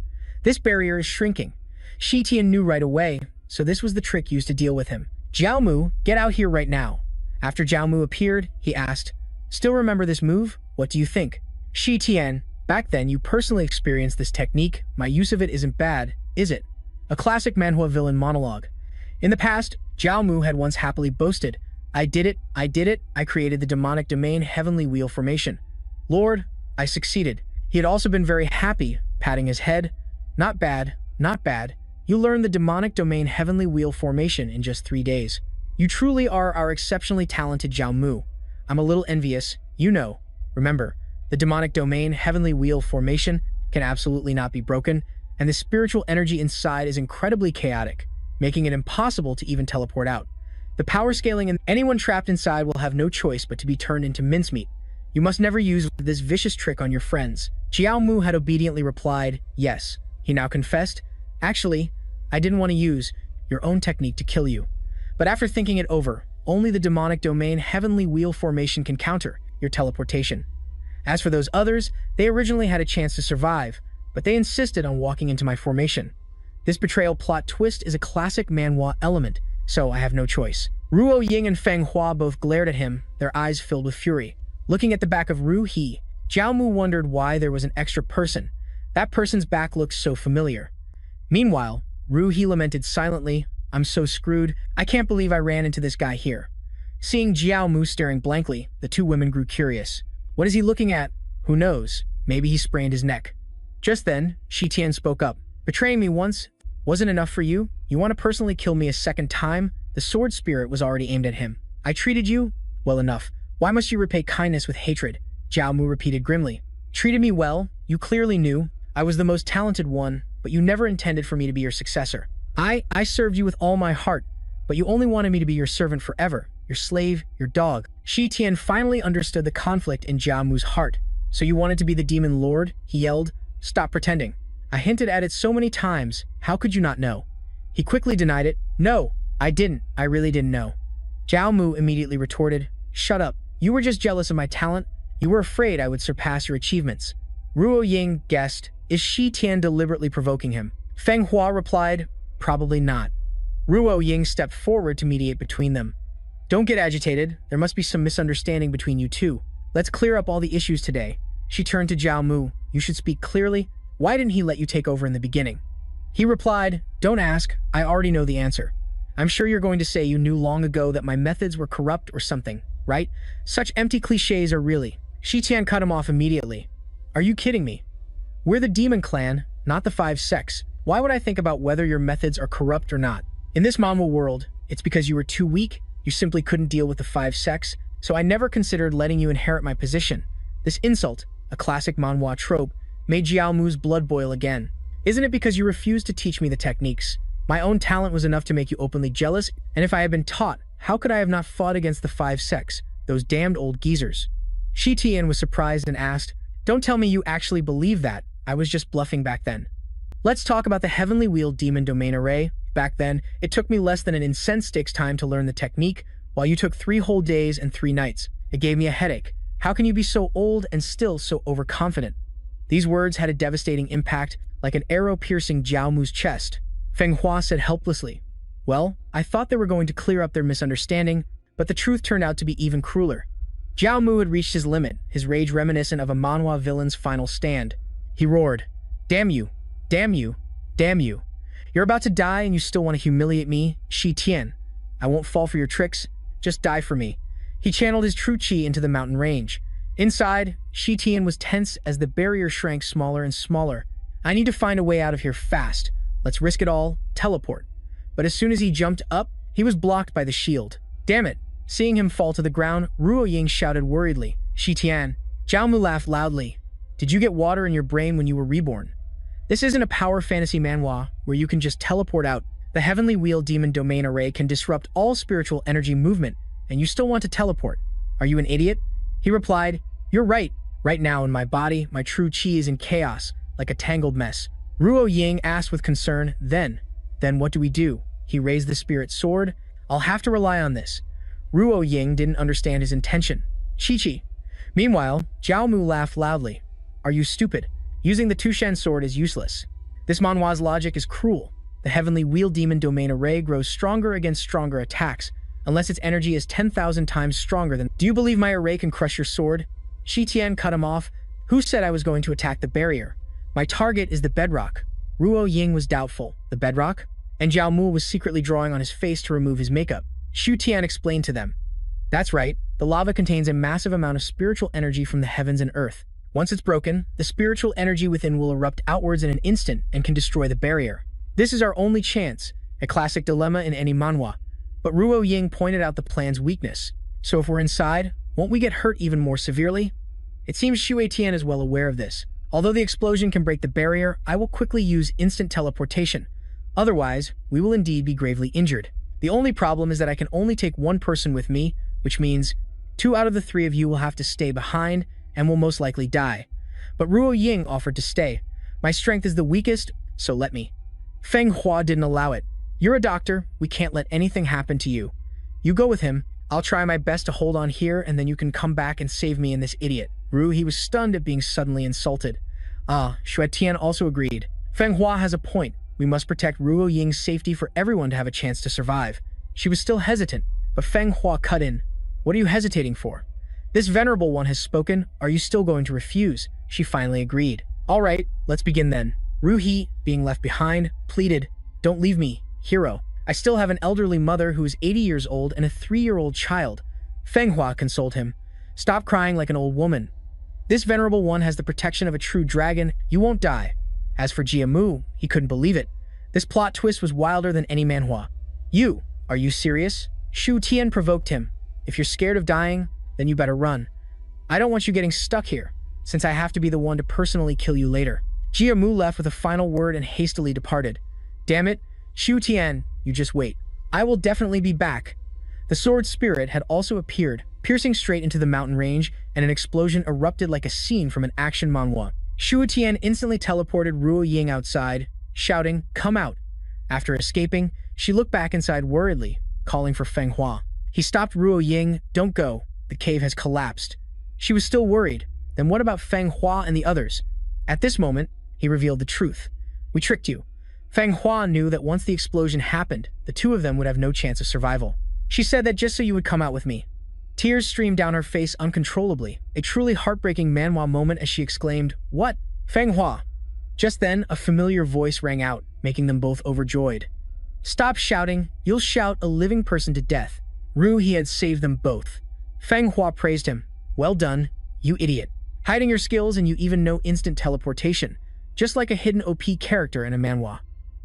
This barrier is shrinking." Shi Tian knew right away, so this was the trick used to deal with him. "Jiaomu, get out here right now." After Jiaomu appeared, he asked, "Still remember this move? What do you think?" Shi Tian, "Back then you personally experienced this technique. My use of it isn't bad, is it?" A classic manhwa villain monologue. In the past, Jiaomu had once happily boasted, I did it, I created the demonic domain heavenly wheel formation. Lord, I succeeded." He had also been very happy, patting his head. Not bad, You learned the demonic domain heavenly wheel formation in just 3 days. You truly are our exceptionally talented Zhao Mu. I'm a little envious, you know. Remember, the demonic domain heavenly wheel formation can absolutely not be broken, and the spiritual energy inside is incredibly chaotic, making it impossible to even teleport out. The power scaling and anyone trapped inside will have no choice but to be turned into mincemeat. You must never use this vicious trick on your friends. Zhao Mu had obediently replied, yes. He now confessed, actually, I didn't want to use your own technique to kill you. But after thinking it over, only the demonic domain heavenly wheel formation can counter your teleportation. As for those others, they originally had a chance to survive, but they insisted on walking into my formation. This betrayal plot twist is a classic Manhwa element, so I have no choice. Ruo Ying and Feng Hua both glared at him, their eyes filled with fury. Looking at the back of Ru He, Zhao Mu wondered why there was an extra person. That person's back looked so familiar. Meanwhile, Ru He lamented silently, I'm so screwed, I can't believe I ran into this guy here. Seeing Zhao Mu staring blankly, the two women grew curious. What is he looking at? Who knows? Maybe he sprained his neck. Just then, Shi Tian spoke up. Betraying me once wasn't enough for you? You want to personally kill me a second time? The sword spirit was already aimed at him. I treated you well enough. Why must you repay kindness with hatred? Zhao Mu repeated grimly. Treated me well? You clearly knew. I was the most talented one, but you never intended for me to be your successor. I served you with all my heart, but you only wanted me to be your servant forever, your slave, your dog. Shi Tian finally understood the conflict in Zhao Mu's heart. So you wanted to be the demon lord? He yelled. Stop pretending. I hinted at it so many times, how could you not know? He quickly denied it. No, I didn't. I really didn't know. Zhao Mu immediately retorted. Shut up. You were just jealous of my talent. You were afraid I would surpass your achievements. Ruo Ying guessed. Is Shi Tian deliberately provoking him? Feng Hua replied, probably not. Ruo Ying stepped forward to mediate between them. Don't get agitated. There must be some misunderstanding between you two. Let's clear up all the issues today. She turned to Zhao Mu. You should speak clearly. Why didn't he let you take over in the beginning? He replied, don't ask. I already know the answer. I'm sure you're going to say you knew long ago that my methods were corrupt or something, right? Such empty cliches are really. Shi Tian cut him off immediately. Are you kidding me? We're the demon clan, not the 5 sects. Why would I think about whether your methods are corrupt or not? In this Manhwa world, it's because you were too weak, you simply couldn't deal with the 5 sects, so I never considered letting you inherit my position. This insult, a classic Manhwa trope, made Zhao Mu's blood boil again. Isn't it because you refused to teach me the techniques? My own talent was enough to make you openly jealous, and if I had been taught, how could I have not fought against the 5 sects, those damned old geezers? Shi Tian was surprised and asked, don't tell me you actually believe that. I was just bluffing back then. Let's talk about the Heavenly Wheel Demon Domain Array. Back then, it took me less than an incense stick's time to learn the technique, while you took 3 whole days and 3 nights. It gave me a headache. How can you be so old and still so overconfident? These words had a devastating impact, like an arrow piercing Zhao Mu's chest. Feng Hua said helplessly, well, I thought they were going to clear up their misunderstanding, but the truth turned out to be even crueler. Zhao Mu had reached his limit, his rage reminiscent of a Manhwa villain's final stand. He roared, damn you, damn you, damn you. You're about to die and you still want to humiliate me, Shi Tian. I won't fall for your tricks, just die for me. He channeled his true chi into the mountain range. Inside, Shi Tian was tense as the barrier shrank smaller and smaller. I need to find a way out of here fast. Let's risk it all, teleport. But as soon as he jumped up, he was blocked by the shield. Damn it. Seeing him fall to the ground, Ruo Ying shouted worriedly, Shi Tian. Zhao Mu laughed loudly. Did you get water in your brain when you were reborn? This isn't a power fantasy manhwa where you can just teleport out. The Heavenly Wheel Demon Domain Array can disrupt all spiritual energy movement, and you still want to teleport. Are you an idiot? He replied, you're right. Right now in my body, my true chi is in chaos, like a tangled mess. Ruo Ying asked with concern, then what do we do? He raised the spirit sword. I'll have to rely on this. Ruo Ying didn't understand his intention. Chi. Meanwhile, Zhao Mu laughed loudly. Are you stupid? Using the Tushan sword is useless. This manhwa's logic is cruel. The Heavenly Wheel Demon Domain Array grows stronger against stronger attacks, unless its energy is 10,000 times stronger than— Do you believe my array can crush your sword? Shi Tian cut him off. Who said I was going to attack the barrier? My target is the bedrock. Ruo Ying was doubtful. The bedrock? And Zhao Mu was secretly drawing on his face to remove his makeup. Shi Tian explained to them. That's right. The lava contains a massive amount of spiritual energy from the heavens and earth. Once it's broken, the spiritual energy within will erupt outwards in an instant and can destroy the barrier. This is our only chance, a classic dilemma in any manhwa. But Ruo Ying pointed out the plan's weakness. So if we're inside, won't we get hurt even more severely? It seems Xue Tian is well aware of this. Although the explosion can break the barrier, I will quickly use instant teleportation. Otherwise, we will indeed be gravely injured. The only problem is that I can only take one person with me, which means 2 out of the 3 of you will have to stay behind and will most likely die. But Ruo Ying offered to stay. My strength is the weakest, so let me. Feng Hua didn't allow it. You're a doctor, we can't let anything happen to you. You go with him, I'll try my best to hold on here and then you can come back and save me and this idiot. He was stunned at being suddenly insulted. Xue Tian also agreed. Feng Hua has a point. We must protect Ruo Ying's safety for everyone to have a chance to survive. She was still hesitant, but Feng Hua cut in. What are you hesitating for? This venerable one has spoken. Are you still going to refuse? She finally agreed. All right, let's begin then. Ru He, being left behind, pleaded, Don't leave me, hero. I still have an elderly mother who is 80 years old and a 3-year-old child. Feng Hua consoled him. Stop crying like an old woman. This venerable one has the protection of a true dragon. You won't die. As for Jiamu, he couldn't believe it. This plot twist was wilder than any manhwa. Are you serious? Xue Tian provoked him. If you're scared of dying, then you better run. I don't want you getting stuck here, since I have to be the one to personally kill you later. Jiamu left with a final word and hastily departed. Damn it, Xue Tian, you just wait. I will definitely be back. The sword spirit had also appeared, piercing straight into the mountain range, and an explosion erupted like a scene from an action manhwa. Xue Tian instantly teleported Ruo Ying outside, shouting, Come out. After escaping, she looked back inside worriedly, calling for Feng Hua. He stopped Ruo Ying. Don't go. The cave has collapsed. She was still worried. Then what about Feng Hua and the others? At this moment, he revealed the truth. We tricked you. Feng Hua knew that once the explosion happened, the 2 of them would have no chance of survival. She said that just so you would come out with me. Tears streamed down her face uncontrollably, a truly heartbreaking manhwa moment as she exclaimed, What? Feng Hua. Just then, a familiar voice rang out, making them both overjoyed. Stop shouting. You'll shout a living person to death. He had saved them both. Feng Hua praised him. Well done, you idiot. Hiding your skills and you even know instant teleportation, just like a hidden OP character in a manhwa.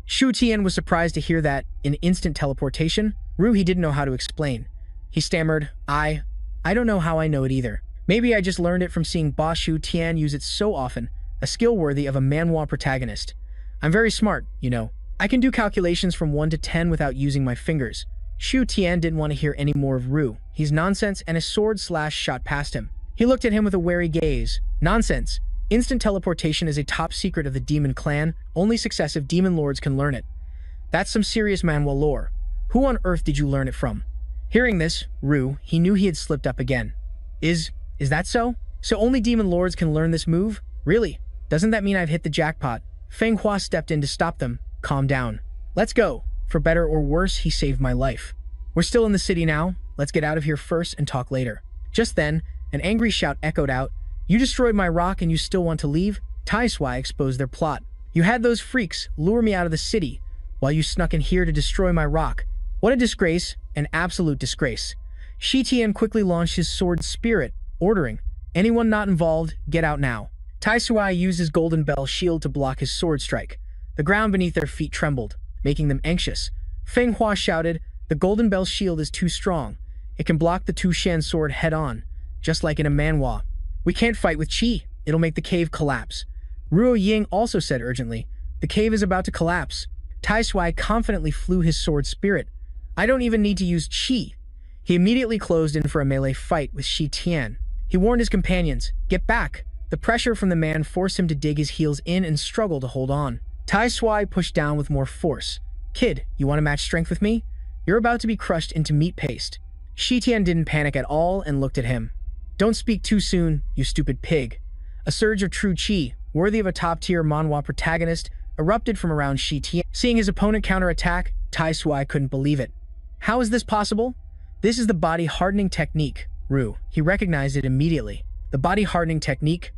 Xue Tian was surprised to hear that, in instant teleportation, he didn't know how to explain. He stammered, I don't know how I know it either. Maybe I just learned it from seeing Boss Xue Tian use it so often, a skill worthy of a manhwa protagonist. I'm very smart, you know. I can do calculations from 1 to 10 without using my fingers. Xue Tian didn't want to hear any more of Ru. He's nonsense, and his sword shot past him. He looked at him with a wary gaze. Nonsense. Instant teleportation is a top secret of the demon clan. Only successive demon lords can learn it. That's some serious manhwa lore. Who on earth did you learn it from? Hearing this, he knew he had slipped up again. Is that so? So only demon lords can learn this move? Really? Doesn't that mean I've hit the jackpot? Feng Hua stepped in to stop them. Calm down. Let's go. For better or worse, he saved my life. We're still in the city now. Let's get out of here first and talk later. Just then, an angry shout echoed out. You destroyed my rock and you still want to leave? Tai Sui exposed their plot. You had those freaks lure me out of the city, while you snuck in here to destroy my rock. What a disgrace, an absolute disgrace. Xue Tian quickly launched his sword spirit, ordering, anyone not involved, get out now. Tai Sui used his golden bell shield to block his sword strike. The ground beneath their feet trembled, making them anxious. Feng Hua shouted, the golden bell shield is too strong. It can block the Tu Shan sword head-on, just like in a manhwa. We can't fight with Qi. It'll make the cave collapse. Ruo Ying also said urgently, the cave is about to collapse. Tai Sui confidently flew his sword spirit. I don't even need to use Qi. He immediately closed in for a melee fight with Xue Tian. He warned his companions, get back. The pressure from the man forced him to dig his heels in and struggle to hold on. Tai Sui pushed down with more force. Kid, you want to match strength with me? You're about to be crushed into meat paste. Xue Tian didn't panic at all and looked at him. Don't speak too soon, you stupid pig. A surge of true Qi, worthy of a top-tier manhwa protagonist, erupted from around Xue Tian. Seeing his opponent counterattack, Tai Sui couldn't believe it. How is this possible? This is the body hardening technique, He recognized it immediately. The body hardening technique?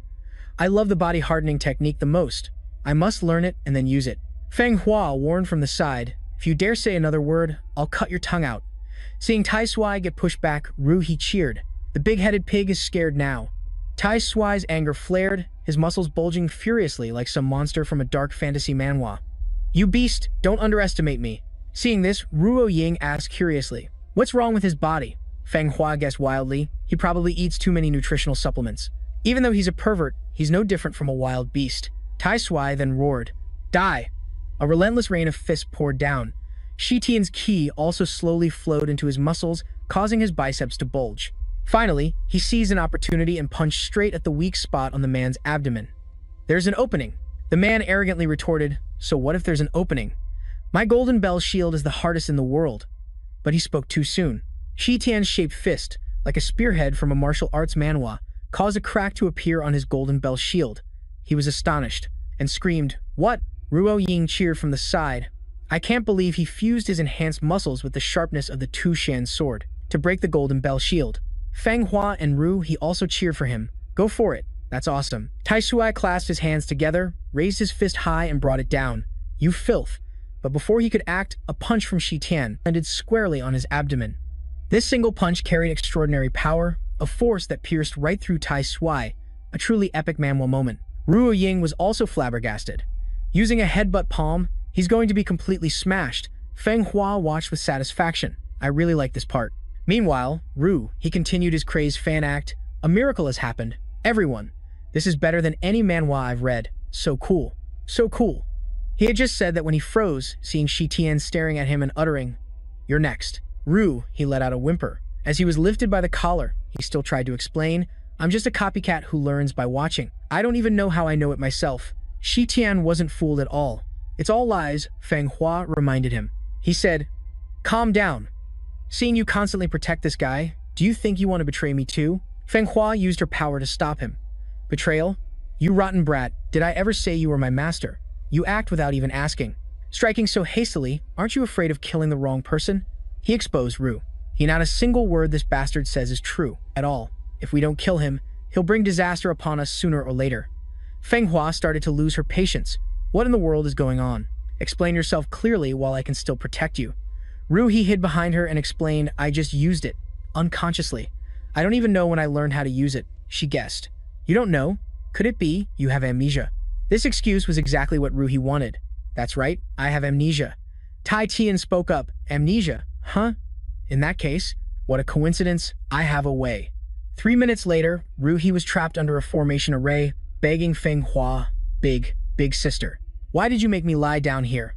I love the body hardening technique the most. I must learn it and then use it. Feng Hua warned from the side, if you dare say another word, I'll cut your tongue out. Seeing Tai Sui get pushed back, he cheered. The big-headed pig is scared now. Tai Sui's anger flared, his muscles bulging furiously like some monster from a dark fantasy manhwa. You beast, don't underestimate me. Seeing this, Ruo Ying asked curiously, what's wrong with his body? Feng Hua guessed wildly, he probably eats too many nutritional supplements. Even though he's a pervert, he's no different from a wild beast. Tai Sui then roared, die! A relentless rain of fists poured down. Shi Tian's ki also slowly flowed into his muscles, causing his biceps to bulge. Finally, he seized an opportunity and punched straight at the weak spot on the man's abdomen. There's an opening. The man arrogantly retorted, so what if there's an opening? My golden bell shield is the hardest in the world. But he spoke too soon. Shi Tian's shaped fist, like a spearhead from a martial arts manhwa, caused a crack to appear on his golden bell shield. He was astonished, and screamed, what? Ruo Ying cheered from the side. I can't believe he fused his enhanced muscles with the sharpness of the Tu Shan sword to break the golden bell shield. Feng Hua and Ru he also cheered for him. Go for it. That's awesome. Tai Sui clasped his hands together, raised his fist high and brought it down. You filth. But before he could act, a punch from Shi Tian landed squarely on his abdomen. This single punch carried extraordinary power, a force that pierced right through Tai Sui, a truly epic manhwa moment. Ruo Ying was also flabbergasted. Using a headbutt palm, he's going to be completely smashed. Feng Hua watched with satisfaction. I really like this part. Meanwhile, Ru, he continued his crazed fan act. A miracle has happened. Everyone, this is better than any manhwa I've read. So cool. So cool. He had just said that when he froze, seeing Shi Tian staring at him and uttering, you're next. Ru, he let out a whimper. As he was lifted by the collar, he still tried to explain, I'm just a copycat who learns by watching. I don't even know how I know it myself. Shi Tian wasn't fooled at all. It's all lies, Feng Hua reminded him. He said, calm down. Seeing you constantly protect this guy, do you think you want to betray me too? Feng Hua used her power to stop him. Betrayal? You rotten brat, did I ever say you were my master? You act without even asking. Striking so hastily, aren't you afraid of killing the wrong person? He exposed Ru. Not a single word this bastard says is true at all. If we don't kill him, he'll bring disaster upon us sooner or later. Feng Hua started to lose her patience. What in the world is going on? Explain yourself clearly while I can still protect you. Ru he hid behind her and explained, I just used it. Unconsciously. I don't even know when I learned how to use it, she guessed. You don't know? Could it be you have amnesia? This excuse was exactly what Ruhi wanted. That's right, I have amnesia. Tai Tian spoke up. Amnesia? Huh? In that case, what a coincidence, I have a way. 3 minutes later, Ruhi was trapped under a formation array, begging Feng Hua, big sister. Why did you make me lie down here?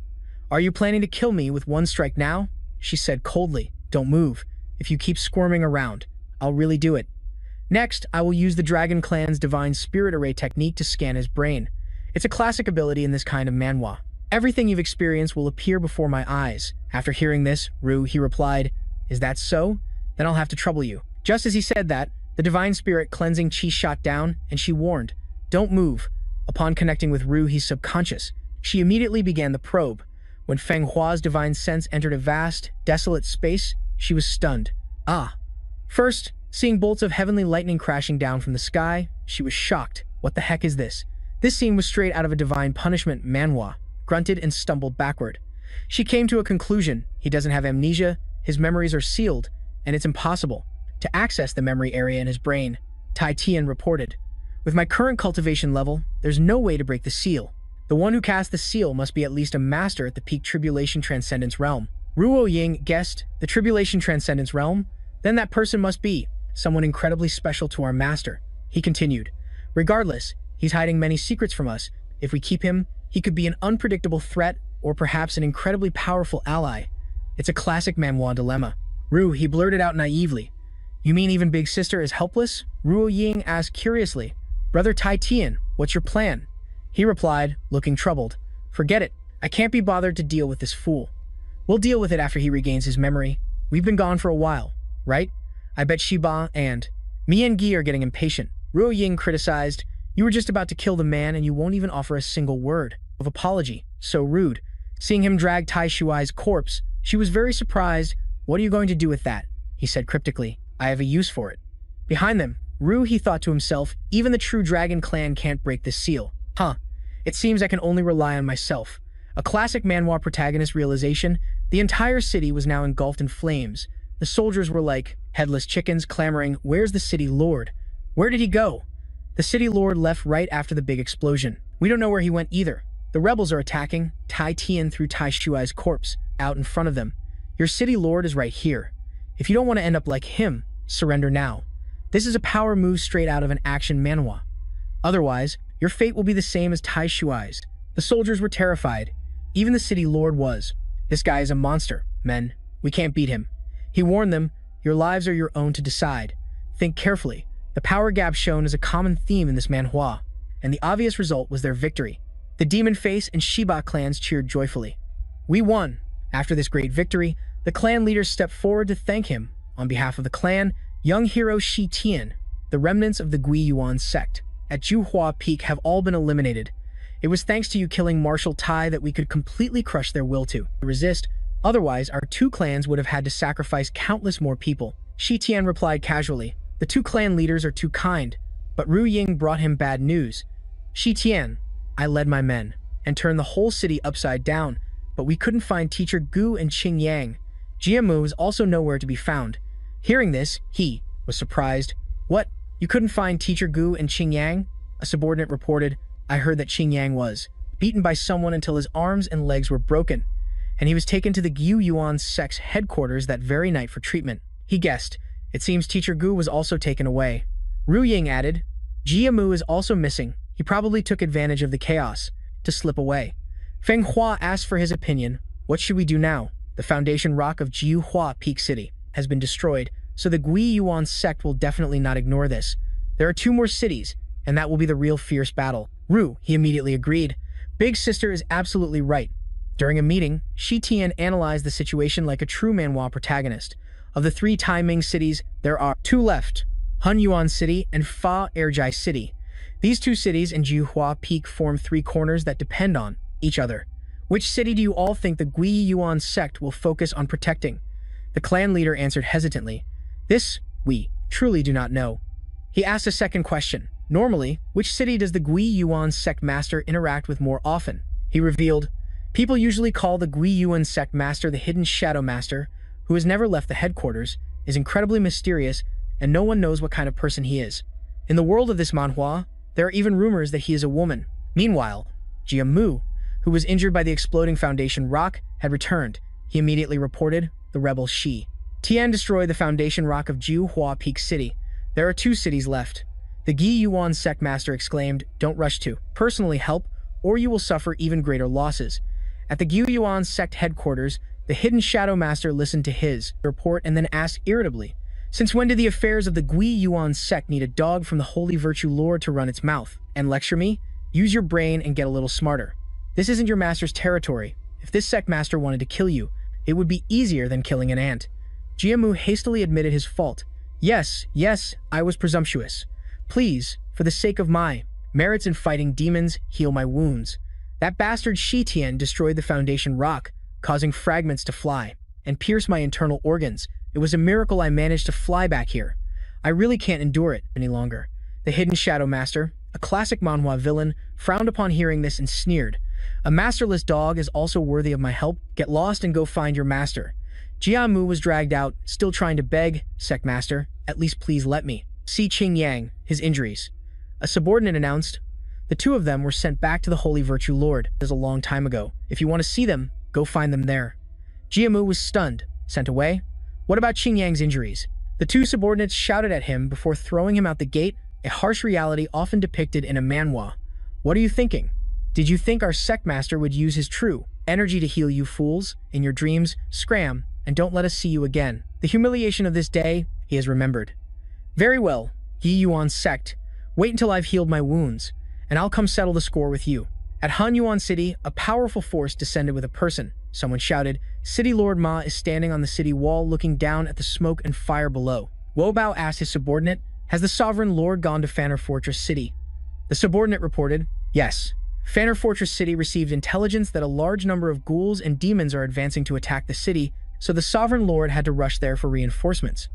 Are you planning to kill me with one strike now? She said coldly, don't move. If you keep squirming around, I'll really do it. Next, I will use the Dragon Clan's Divine Spirit Array technique to scan his brain. It's a classic ability in this kind of manhwa. Everything you've experienced will appear before my eyes. After hearing this, Ru, he replied, is that so? Then I'll have to trouble you. Just as he said that, the Divine Spirit cleansing chi shot down, and she warned, don't move. Upon connecting with Ru, he's subconscious. She immediately began the probe. When Feng Hua's divine sense entered a vast, desolate space, she was stunned. First, seeing bolts of heavenly lightning crashing down from the sky, she was shocked. What the heck is this? This scene was straight out of a divine punishment manhwa, grunted and stumbled backward. She came to a conclusion. He doesn't have amnesia, his memories are sealed, and it's impossible to access the memory area in his brain, Tai Tian reported. With my current cultivation level, there's no way to break the seal. The one who cast the seal must be at least a master at the peak Tribulation Transcendence realm. Ruo Ying guessed, the Tribulation Transcendence realm? Then that person must be someone incredibly special to our master. He continued, regardless, he's hiding many secrets from us. If we keep him, he could be an unpredictable threat or perhaps an incredibly powerful ally. It's a classic manhwa dilemma. Ru, he blurted out naively. You mean even Big Sister is helpless? Ruo Ying asked curiously. Brother Tai Tian, what's your plan? He replied, looking troubled. Forget it. I can't be bothered to deal with this fool. We'll deal with it after he regains his memory. We've been gone for a while, right? I bet Shiba and Mi and Gi are getting impatient. Ruo Ying criticized, you were just about to kill the man and you won't even offer a single word of apology. So rude. Seeing him drag Tai Shuai's corpse, she was very surprised. What are you going to do with that? He said cryptically. I have a use for it. Behind them, Ru, he thought to himself, even the true Dragon Clan can't break this seal. It seems I can only rely on myself. A classic manhwa protagonist realization, the entire city was now engulfed in flames. The soldiers were like headless chickens clamoring, where's the city lord? Where did he go? The city lord left right after the big explosion. We don't know where he went either. The rebels are attacking. Tai Tian threw Tai Shuai's corpse out in front of them. Your city lord is right here. If you don't want to end up like him, surrender now. This is a power move straight out of an action manhwa. Otherwise, your fate will be the same as Tai Shuai's. The soldiers were terrified. Even the city lord was. This guy is a monster, men. We can't beat him. He warned them, your lives are your own to decide. Think carefully. The power gap shown is a common theme in this manhwa, and the obvious result was their victory. The Demon Face and Shiba clans cheered joyfully. We won. After this great victory, the clan leaders stepped forward to thank him. On behalf of the clan, young hero Shi Tian, the remnants of the Gui Yuan sect, at Juhua Peak have all been eliminated. It was thanks to you killing Marshal Tai that we could completely crush their will to resist. Otherwise, our two clans would have had to sacrifice countless more people. Shi Tian replied casually, the two clan leaders are too kind, but Ru Ying brought him bad news. Shi Tian, I led my men, and turned the whole city upside down, but we couldn't find Teacher Gu and Qing Yang. Jiamu was also nowhere to be found. Hearing this, he was surprised. What? You couldn't find Teacher Gu and Qing Yang? A subordinate reported, I heard that Qing Yang was beaten by someone until his arms and legs were broken, and he was taken to the Gyu Yuan sect's headquarters that very night for treatment. He guessed. It seems Teacher Gu was also taken away. Ru Ying added, Jiamu is also missing. He probably took advantage of the chaos to slip away. Feng Hua asked for his opinion. What should we do now? The foundation rock of Jiuhua Peak City has been destroyed, so the Gui Yuan sect will definitely not ignore this. There are 2 more cities, and that will be the real fierce battle. Ru, he immediately agreed. Big Sister is absolutely right. During a meeting, Shi Tian analyzed the situation like a true manhwa protagonist. Of the 3 Taiming cities, there are 2 left, Hun Yuan City and Fa Erjai City. These 2 cities and Jiuhua Peak form 3 corners that depend on each other. Which city do you all think the Gui Yuan sect will focus on protecting? The clan leader answered hesitantly. This, we truly do not know. He asked a second question. Normally, which city does the Gui Yuan sect master interact with more often? He revealed, people usually call the Gui Yuan sect master the hidden shadow master, who has never left the headquarters, is incredibly mysterious, and no one knows what kind of person he is. In the world of this manhwa, there are even rumors that he is a woman. Meanwhile, Jiamu, who was injured by the exploding foundation rock, had returned. He immediately reported, the rebel Shi Tian destroyed the foundation rock of Jiuhua Peak City. There are 2 cities left. The Gui Yuan sect master exclaimed, don't rush to personally help, or you will suffer even greater losses. At the Gui Yuan sect headquarters, the hidden shadow master listened to his report and then asked irritably, since when did the affairs of the Gui Yuan sect need a dog from the holy virtue lord to run its mouth and lecture me? Use your brain and get a little smarter. This isn't your master's territory. If this sect master wanted to kill you, it would be easier than killing an ant. Jiamu hastily admitted his fault. Yes, I was presumptuous. Please, for the sake of my merits in fighting demons, heal my wounds. That bastard Shi Tian destroyed the foundation rock, causing fragments to fly and pierce my internal organs. It was a miracle I managed to fly back here. I really can't endure it any longer. The hidden shadow master, a classic manhwa villain, frowned upon hearing this and sneered. A masterless dog is also worthy of my help. Get lost and go find your master. Jiamu was dragged out, still trying to beg, sect master, at least please let me see Qing Yang, his injuries. A subordinate announced. The 2 of them were sent back to the Holy Virtue Lord. It was a long time ago. If you want to see them, go find them there. Jiamu was stunned. Sent away? What about Qing Yang's injuries? The 2 subordinates shouted at him before throwing him out the gate, a harsh reality often depicted in a manhwa. What are you thinking? Did you think our sect master would use his true energy to heal you fools? In your dreams, scram, and don't let us see you again. The humiliation of this day, he has remembered. Very well, Yi Yuan sect. Wait until I've healed my wounds, and I'll come settle the score with you. At Han Yuan City, a powerful force descended with a person. Someone shouted, City Lord Ma is standing on the city wall looking down at the smoke and fire below. Wobao asked his subordinate, has the Sovereign Lord gone to Fanner Fortress City? The subordinate reported, yes. Fanner Fortress City received intelligence that a large number of ghouls and demons are advancing to attack the city, so the Sovereign Lord had to rush there for reinforcements.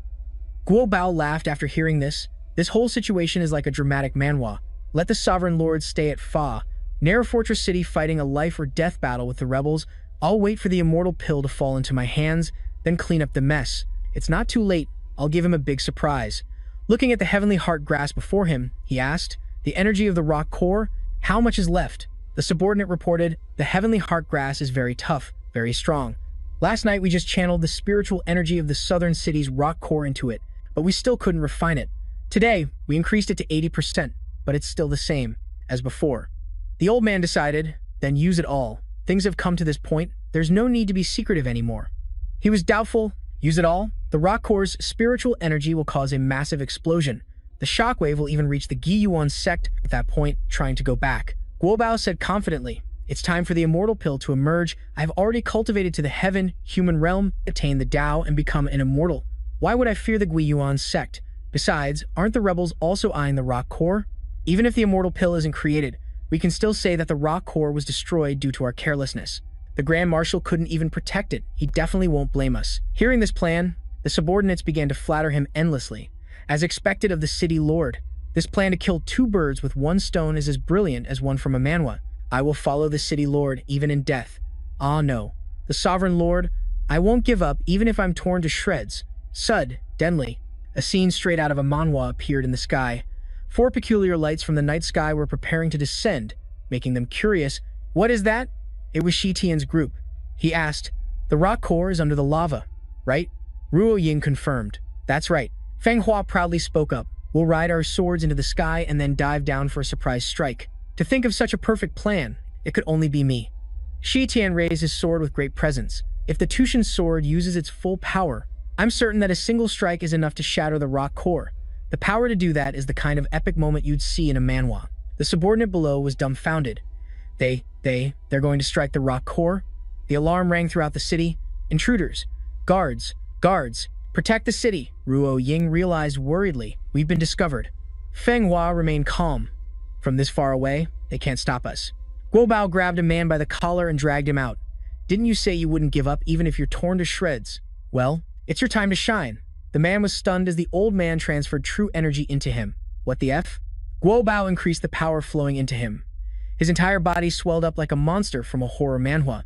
Guo Bao laughed after hearing this. This whole situation is like a dramatic manhwa. Let the Sovereign Lord stay at Fa, near Fortress City fighting a life or death battle with the rebels. I'll wait for the immortal pill to fall into my hands, then clean up the mess. It's not too late. I'll give him a big surprise. Looking at the heavenly heart grass before him, he asked, the energy of the rock core, how much is left? The subordinate reported, "The heavenly heart grass is very tough, very strong. Last night we just channeled the spiritual energy of the southern city's rock core into it, but we still couldn't refine it. Today, we increased it to 80%, but it's still the same as before." The old man decided, "Then use it all. Things have come to this point, there's no need to be secretive anymore." He was doubtful. Use it all? The rock core's spiritual energy will cause a massive explosion. The shockwave will even reach the Giyuan sect at that point, trying to go back. Guobao said confidently, "It's time for the immortal pill to emerge. I have already cultivated to the human realm, attain the Tao, and become an immortal. Why would I fear the Giyuan sect? Besides, aren't the rebels also eyeing the rock core? Even if the immortal pill isn't created, we can still say that the rock core was destroyed due to our carelessness. The Grand Marshal couldn't even protect it. He definitely won't blame us." Hearing this plan, the subordinates began to flatter him endlessly. As expected of the city lord, this plan to kill two birds with one stone is as brilliant as one from a manhwa. "I will follow the city lord, even in death. Ah no, the sovereign lord, I won't give up even if I'm torn to shreds." Suddenly, a scene straight out of a manhwa appeared in the sky. Four peculiar lights from the night sky were preparing to descend, making them curious. "What is that?" It was Shi Tian's group. He asked, "The rock core is under the lava, right?" Ruo Ying confirmed, "That's right." Feng Hua proudly spoke up, "We'll ride our swords into the sky and then dive down for a surprise strike." To think of such a perfect plan, it could only be me. Shi Tian raised his sword with great presence. If the Tushan sword uses its full power, I'm certain that a single strike is enough to shatter the rock core. The power to do that is the kind of epic moment you'd see in a manhwa. The subordinate below was dumbfounded. They're going to strike the rock core? The alarm rang throughout the city. "Intruders! Guards! Protect the city!" Ruo Ying realized worriedly, "We've been discovered." Feng Hua remained calm. "From this far away, they can't stop us." Guobao grabbed a man by the collar and dragged him out. "Didn't you say you wouldn't give up even if you're torn to shreds? Well, it's your time to shine." The man was stunned as the old man transferred true energy into him. "What the F?" Guobao increased the power flowing into him. His entire body swelled up like a monster from a horror manhwa.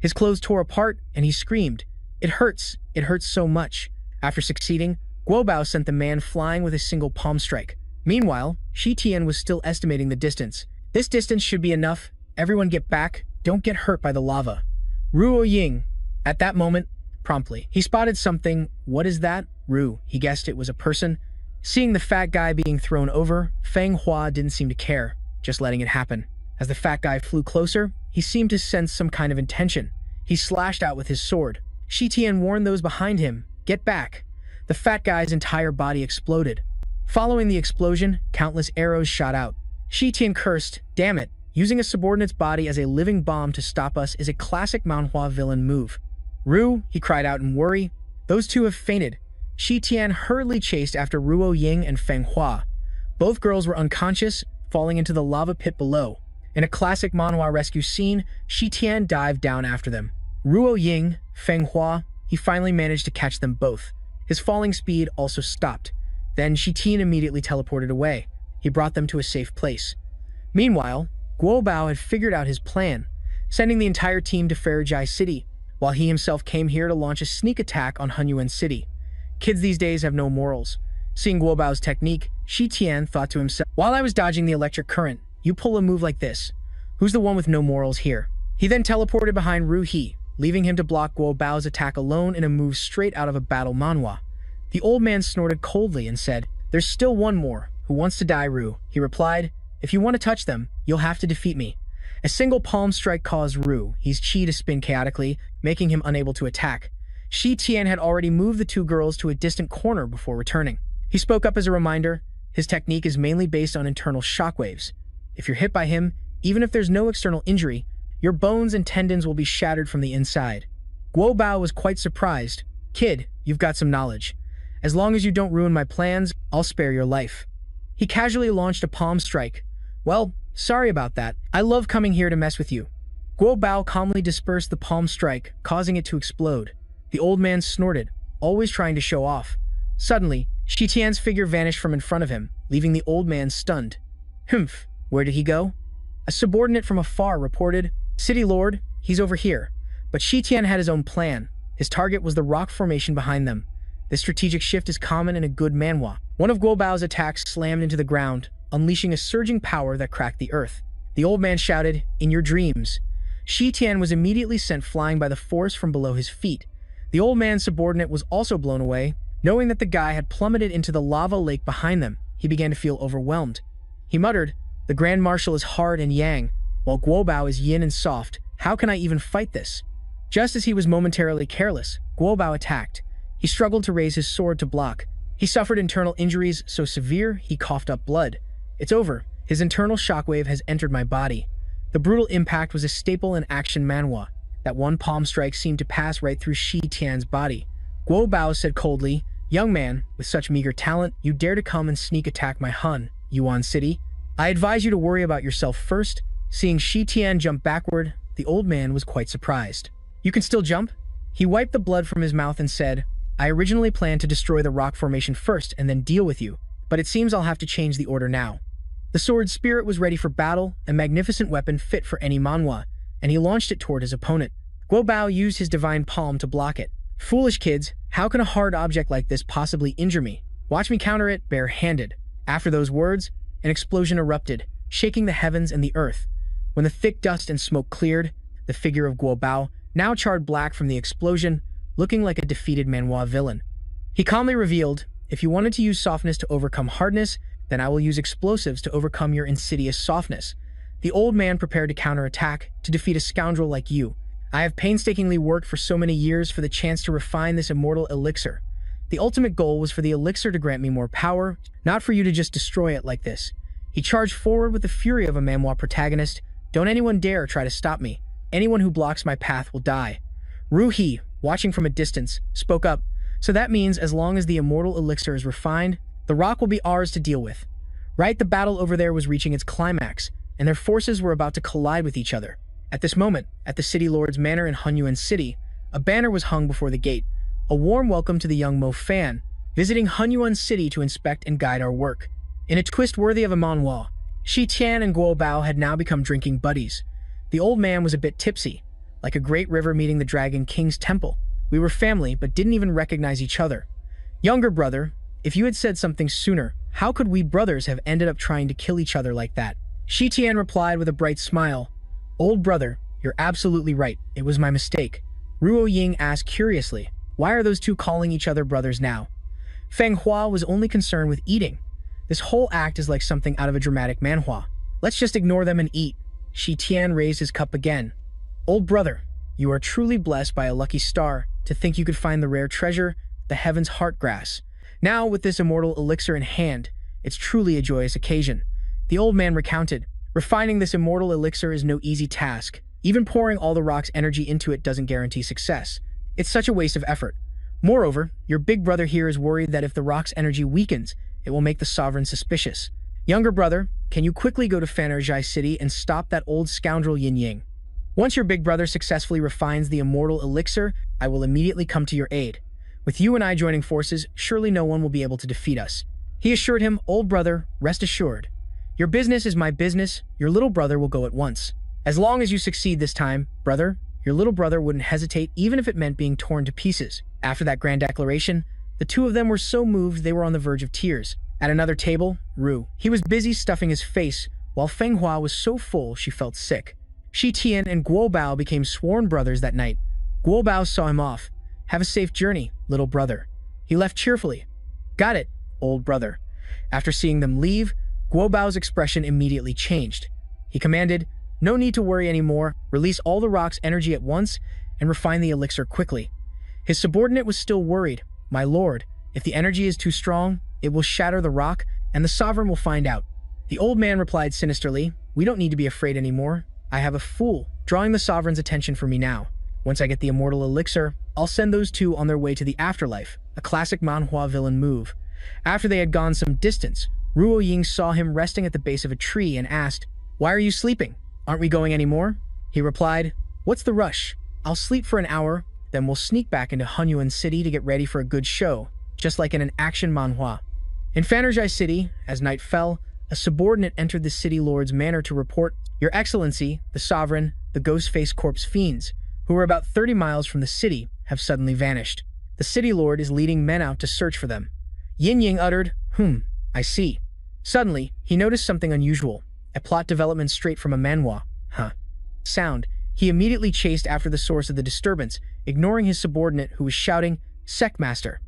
His clothes tore apart, and he screamed, it hurts so much." After succeeding, Guobao sent the man flying with a single palm strike. Meanwhile, Shi Tian was still estimating the distance. "This distance should be enough. Everyone get back. Don't get hurt by the lava." Ruo Ying, at that moment, promptly. He spotted something. "What is that?" He guessed it was a person. Seeing the fat guy being thrown over, Feng Hua didn't seem to care, just letting it happen. As the fat guy flew closer, he seemed to sense some kind of intention. He slashed out with his sword. Shi Tian warned those behind him, "Get back." The fat guy's entire body exploded. Following the explosion, countless arrows shot out. Shi Tian cursed, "Damn it, using a subordinate's body as a living bomb to stop us is a classic manhwa villain move." He cried out in worry. "Those two have fainted." Shi Tian hurriedly chased after Ruo Ying and Feng Hua. Both girls were unconscious, falling into the lava pit below. In a classic manhwa rescue scene, Shi Tian dived down after them. Ruo Ying, Feng Hua, he finally managed to catch them both. His falling speed also stopped. Then Shi Tian immediately teleported away. He brought them to a safe place. Meanwhile, Guobao had figured out his plan, sending the entire team to Farajai City, while he himself came here to launch a sneak attack on Hunyuan City. Kids these days have no morals. Seeing Guobao's technique, Shi Tian thought to himself, "While I was dodging the electric current, you pull a move like this. Who's the one with no morals here?" He then teleported behind He, leaving him to block Guobao's attack alone in a move straight out of a battle manhwa. The old man snorted coldly and said, "There's still one more. Who wants to die, He replied, "If you want to touch them, you'll have to defeat me." A single palm strike caused his chi to spin chaotically, making him unable to attack. Shi Tian had already moved the two girls to a distant corner before returning. He spoke up as a reminder, his technique is mainly based on internal shockwaves. If you're hit by him, even if there's no external injury, your bones and tendons will be shattered from the inside. Guobao was quite surprised. "Kid, you've got some knowledge. As long as you don't ruin my plans, I'll spare your life." He casually launched a palm strike. "Well, sorry about that. I love coming here to mess with you." Guobao calmly dispersed the palm strike, causing it to explode. The old man snorted, always trying to show off. Suddenly, Shi Tian's figure vanished from in front of him, leaving the old man stunned. "Humph, where did he go?" A subordinate from afar reported, "City Lord, he's over here." But Shi Tian had his own plan. His target was the rock formation behind them. This strategic shift is common in a good manhwa. One of Guobao's attacks slammed into the ground, unleashing a surging power that cracked the earth. The old man shouted, "In your dreams." Shi Tian was immediately sent flying by the force from below his feet. The old man's subordinate was also blown away. Knowing that the guy had plummeted into the lava lake behind them, he began to feel overwhelmed. He muttered, "The Grand Marshal is hard and yang, while Guobao is yin and soft. How can I even fight this?" Just as he was momentarily careless, Guobao attacked. He struggled to raise his sword to block. He suffered internal injuries so severe he coughed up blood. "It's over. His internal shockwave has entered my body." The brutal impact was a staple in action manhwa. That one palm strike seemed to pass right through Shi Tian's body. Guobao said coldly, "Young man, with such meager talent, you dare to come and sneak attack my Hun, Yuan City? I advise you to worry about yourself first." Seeing Shi Tian jump backward, the old man was quite surprised. "You can still jump?" He wiped the blood from his mouth and said, "I originally planned to destroy the rock formation first and then deal with you, but it seems I'll have to change the order now." The sword spirit was ready for battle, a magnificent weapon fit for any manhwa, and he launched it toward his opponent. Guobao used his divine palm to block it. "Foolish kids, how can a hard object like this possibly injure me? Watch me counter it bare-handed." After those words, an explosion erupted, shaking the heavens and the earth. When the thick dust and smoke cleared, the figure of Guobao, now charred black from the explosion, looking like a defeated manhwa villain. He calmly revealed, "If you wanted to use softness to overcome hardness, then I will use explosives to overcome your insidious softness." The old man prepared to counterattack, to defeat a scoundrel like you. "I have painstakingly worked for so many years for the chance to refine this immortal elixir. The ultimate goal was for the elixir to grant me more power, not for you to just destroy it like this." He charged forward with the fury of a manhwa protagonist. "Don't anyone dare try to stop me. Anyone who blocks my path will die." Ru He, watching from a distance, spoke up, "So that means as long as the immortal elixir is refined, the rock will be ours to deal with." Right, the battle over there was reaching its climax, and their forces were about to collide with each other. At this moment, at the City Lord's Manor in Hunyuan City, a banner was hung before the gate, a warm welcome to the young Mo fan, visiting Hunyuan City to inspect and guide our work. In a twist worthy of a manhwa, Shi Tian and Guobao had now become drinking buddies. The old man was a bit tipsy, like a great river meeting the Dragon King's temple. "We were family, but didn't even recognize each other. Younger brother, if you had said something sooner, how could we brothers have ended up trying to kill each other like that?" Shi Tian replied with a bright smile, "Old brother, you're absolutely right. It was my mistake." Ruo Ying asked curiously, "Why are those two calling each other brothers now?" Feng Hua was only concerned with eating. "This whole act is like something out of a dramatic manhwa. Let's just ignore them and eat." Shi Tian raised his cup again. "Old brother, you are truly blessed by a lucky star to think you could find the rare treasure, the heaven's heart grass. Now, with this immortal elixir in hand, it's truly a joyous occasion." The old man recounted, "Refining this immortal elixir is no easy task. Even pouring all the rock's energy into it doesn't guarantee success. It's such a waste of effort. Moreover, your big brother here is worried that if the rock's energy weakens, it will make the sovereign suspicious. Younger brother, can you quickly go to Fanerjai City and stop that old scoundrel Yin Ying? Once your big brother successfully refines the immortal elixir, I will immediately come to your aid. With you and I joining forces, surely no one will be able to defeat us." He assured him, "Old brother, rest assured. Your business is my business. Your little brother will go at once. As long as you succeed this time, brother, your little brother wouldn't hesitate even if it meant being torn to pieces." After that grand declaration, the two of them were so moved they were on the verge of tears. At another table, he was busy stuffing his face, while Feng Hua was so full she felt sick. Shi Tian and Guobao became sworn brothers that night. Guobao saw him off. "Have a safe journey, little brother." He left cheerfully. "Got it, old brother." After seeing them leave, Guobao's expression immediately changed. He commanded, "No need to worry anymore. Release all the rock's energy at once and refine the elixir quickly." His subordinate was still worried. "My lord, if the energy is too strong, it will shatter the rock, and the sovereign will find out." The old man replied sinisterly, "We don't need to be afraid anymore. I have a fool drawing the sovereign's attention for me now. Once I get the immortal elixir, I'll send those two on their way to the afterlife," a classic manhwa villain move. After they had gone some distance, Ruo Ying saw him resting at the base of a tree and asked, "Why are you sleeping? Aren't we going anymore?" He replied, "What's the rush? I'll sleep for an hour, then we'll sneak back into Hunyuan City to get ready for a good show, just like in an action manhwa." In Fanerjai City, as night fell, a subordinate entered the city lord's manor to report, "Your Excellency, the sovereign, the ghost-faced corpse fiends, who were about 30 miles from the city, have suddenly vanished. The city lord is leading men out to search for them." Yin Ying uttered, I see." Suddenly, he noticed something unusual. a plot development straight from a manhwa. Sound. He immediately chased after the source of the disturbance, ignoring his subordinate who was shouting, "Sect Master."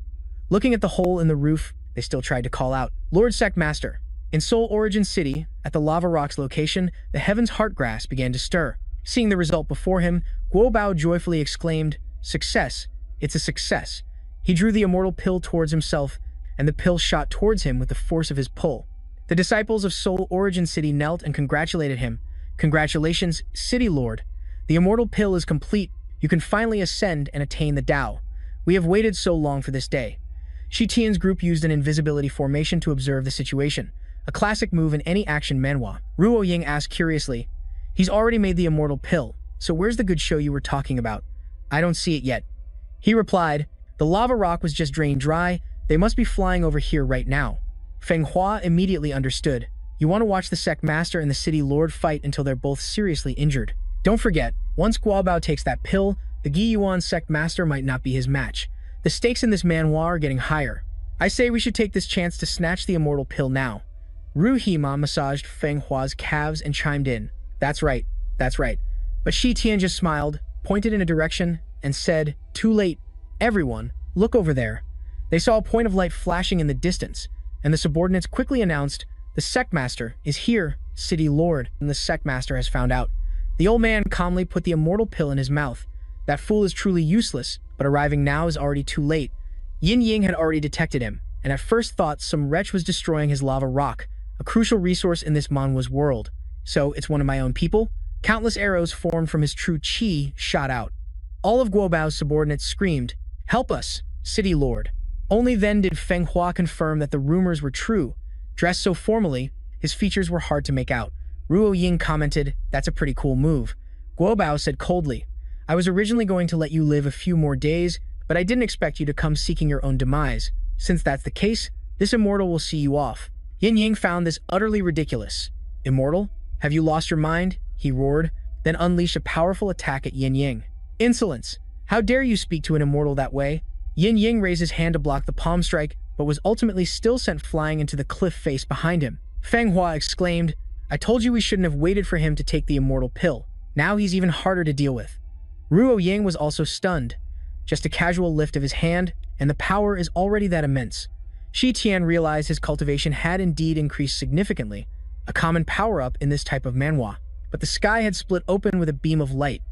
Looking at the hole in the roof, they still tried to call out, "Lord Sect Master." In Seoul Origin City, at the Lava Rock's location, the heaven's heartgrass began to stir. Seeing the result before him, Guobao joyfully exclaimed, "Success! It's a success!" He drew the immortal pill towards himself, and the pill shot towards him with the force of his pull. The disciples of Seoul Origin City knelt and congratulated him. "Congratulations, City Lord! The immortal pill is complete. You can finally ascend and attain the Tao. We have waited so long for this day." Shi Tian's group used an invisibility formation to observe the situation, a classic move in any action manhwa. Ruo Ying asked curiously, "He's already made the immortal pill, so where's the good show you were talking about? I don't see it yet." He replied, "The lava rock was just drained dry. They must be flying over here right now." Feng Hua immediately understood. "You want to watch the Sect Master and the City Lord fight until they're both seriously injured. Don't forget, once Guobao takes that pill, the Gi Yuan Sect Master might not be his match. The stakes in this manhwa are getting higher. I say we should take this chance to snatch the immortal pill now." Ru Hima massaged Feng Hua's calves and chimed in, That's right. But Shi Tian just smiled, pointed in a direction, and said, "Too late. Everyone, look over there." They saw a point of light flashing in the distance, and the subordinates quickly announced, "The Sect Master is here, City Lord," and the Sect Master has found out. The old man calmly put the immortal pill in his mouth. That fool is truly useless, but arriving now is already too late. Yin Ying had already detected him, and at first thought some wretch was destroying his lava rock, a crucial resource in this manhwa's world. So, it's one of my own people? Countless arrows formed from his true chi shot out. All of Guobao's subordinates screamed, "Help us, City Lord." Only then did Feng Hua confirm that the rumors were true. Dressed so formally, his features were hard to make out. Ruo Ying commented, "That's a pretty cool move." Guobao said coldly, "I was originally going to let you live a few more days, but I didn't expect you to come seeking your own demise. Since that's the case, this immortal will see you off." Yin Ying found this utterly ridiculous. "Immortal? Have you lost your mind?" he roared, then unleashed a powerful attack at Yin Ying. "Insolence! How dare you speak to an immortal that way?" Yin Ying raised his hand to block the palm strike, but was ultimately still sent flying into the cliff face behind him. Feng Hua exclaimed, "I told you we shouldn't have waited for him to take the immortal pill. Now he's even harder to deal with." Ruo Ying was also stunned. Just a casual lift of his hand, and the power is already that immense. Shi Tian realized his cultivation had indeed increased significantly, a common power-up in this type of manhwa. But the sky had split open with a beam of light.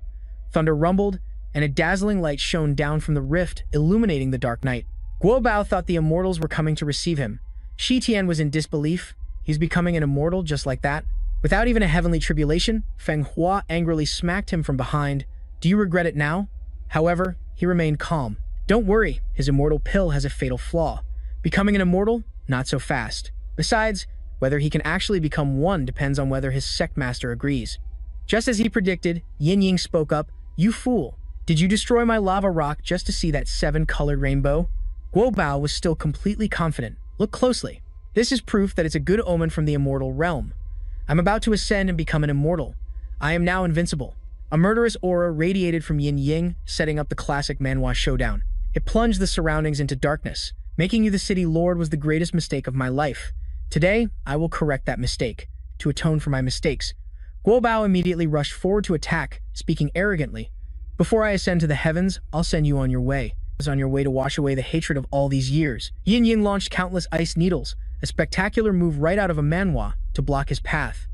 Thunder rumbled, and a dazzling light shone down from the rift, illuminating the dark night. Guobao thought the immortals were coming to receive him. Shi Tian was in disbelief. He's becoming an immortal just like that? Without even a heavenly tribulation, Feng Hua angrily smacked him from behind. "Do you regret it now?" However, he remained calm. "Don't worry, his immortal pill has a fatal flaw. Becoming an immortal? Not so fast. Besides, whether he can actually become one depends on whether his sect master agrees." Just as he predicted, Yin Ying spoke up, "You fool! Did you destroy my lava rock just to see that 7-colored rainbow?" Guobao was still completely confident. "Look closely. This is proof that it's a good omen from the immortal realm. I'm about to ascend and become an immortal. I am now invincible." A murderous aura radiated from Yin Ying, setting up the classic manhwa showdown. It plunged the surroundings into darkness. "Making you the City Lord was the greatest mistake of my life. Today, I will correct that mistake. To atone for my mistakes." Guobao immediately rushed forward to attack, speaking arrogantly. "Before I ascend to the heavens, I'll send you on your way. On your way to wash away the hatred of all these years." Yin Ying launched countless ice needles, a spectacular move right out of a manhwa, to block his path.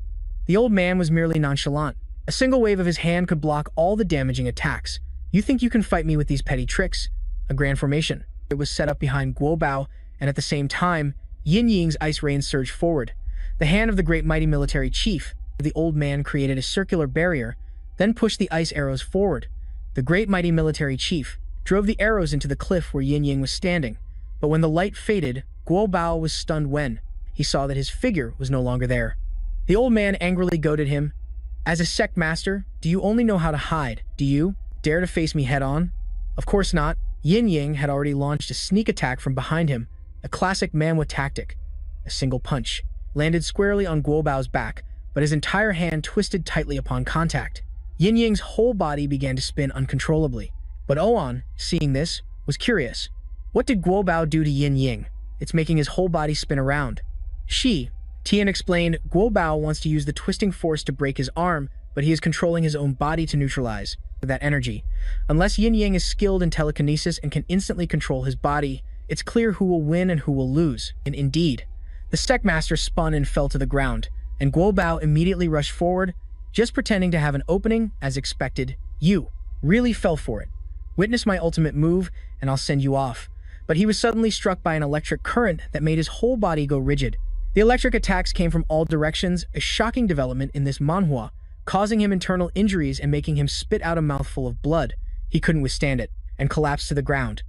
The old man was merely nonchalant. A single wave of his hand could block all the damaging attacks. "You think you can fight me with these petty tricks?" A grand formation. It was set up behind Guobao, and at the same time, Yin Ying's ice rain surged forward. The hand of the great mighty military chief, the old man, created a circular barrier, then pushed the ice arrows forward. The great mighty military chief drove the arrows into the cliff where Yin Ying was standing, but when the light faded, Guobao was stunned when he saw that his figure was no longer there. The old man angrily goaded him. "As a sect master, do you only know how to hide? Do you dare to face me head-on?" Of course not. Yin Ying had already launched a sneak attack from behind him, a classic manhwa tactic. A single punch landed squarely on Guobao's back, but his entire hand twisted tightly upon contact. Yin Ying's whole body began to spin uncontrollably. But Oan, seeing this, was curious. What did Guobao do to Yin Ying? It's making his whole body spin around. She, Tian explained, Guo Bao wants to use the twisting force to break his arm, but he is controlling his own body to neutralize that energy. Unless Yin Yang is skilled in telekinesis and can instantly control his body, it's clear who will win and who will lose. And indeed, the Steckmaster spun and fell to the ground, and Guo Bao immediately rushed forward, just pretending to have an opening as expected. You really fell for it. Witness my ultimate move, and I'll send you off. But he was suddenly struck by an electric current that made his whole body go rigid. The electric attacks came from all directions, a shocking development in this Manhwa, causing him internal injuries and making him spit out a mouthful of blood. He couldn't withstand it, and collapsed to the ground.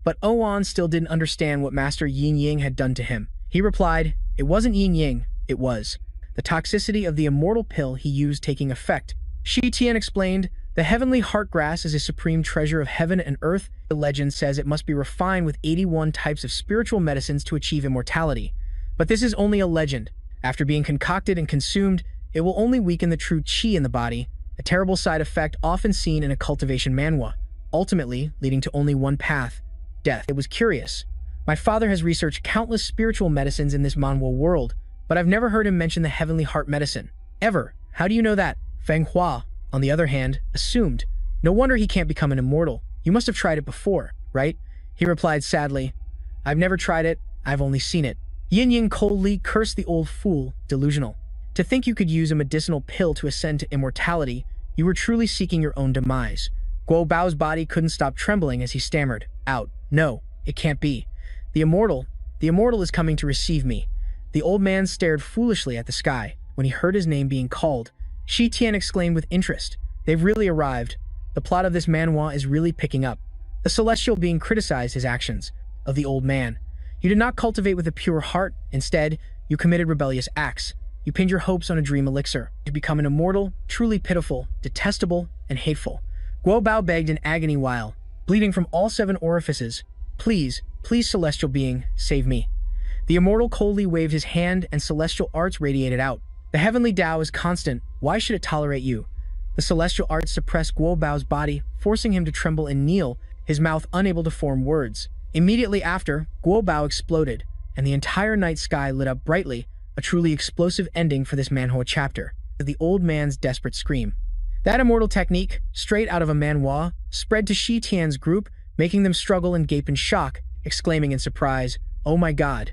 But Oan still didn't understand what Master Yin Yang had done to him. He replied, it wasn't Yin Yang, it was the toxicity of the immortal pill he used taking effect. Shi Tian explained, the heavenly heart grass is a supreme treasure of heaven and earth. The legend says it must be refined with 81 types of spiritual medicines to achieve immortality. But this is only a legend. After being concocted and consumed, it will only weaken the true qi in the body, a terrible side effect often seen in a cultivation manhwa, ultimately leading to only one path, death. It was curious. My father has researched countless spiritual medicines in this manhwa world, but I've never heard him mention the heavenly heart medicine. Ever. How do you know that? Feng Hua, on the other hand, assumed. No wonder he can't become an immortal. You must have tried it before, right? He replied sadly, I've never tried it, I've only seen it. Yin Yang coldly cursed the old fool, delusional. To think you could use a medicinal pill to ascend to immortality, you were truly seeking your own demise. Guo Bao's body couldn't stop trembling as he stammered out, no, it can't be. The immortal is coming to receive me. The old man stared foolishly at the sky. When he heard his name being called, Shi Tian exclaimed with interest, they've really arrived. The plot of this manhwa is really picking up. The celestial being criticized his actions of the old man. You did not cultivate with a pure heart. Instead, you committed rebellious acts. You pinned your hopes on a dream elixir. To become an immortal, truly pitiful, detestable, and hateful. Guo Bao begged in agony while, bleeding from all 7 orifices, please, please, celestial being, save me. The immortal coldly waved his hand and celestial arts radiated out. The heavenly Tao is constant, why should it tolerate you? The celestial arts suppressed Guo Bao's body, forcing him to tremble and kneel, his mouth unable to form words. Immediately after, Guo Bao exploded, and the entire night sky lit up brightly, a truly explosive ending for this manhwa chapter. The old man's desperate scream. That immortal technique, straight out of a manhwa, spread to Shi Tian's group, making them struggle and gape in shock, exclaiming in surprise, oh my god.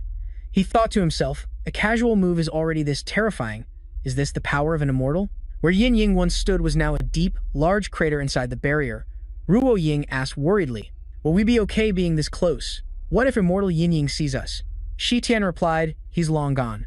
He thought to himself, a casual move is already this terrifying. Is this the power of an immortal? Where Yin Yang once stood was now a deep, large crater inside the barrier. Ruo Ying asked worriedly, will we be okay being this close? What if immortal Yin Yang sees us? Shi Tian replied, he's long gone.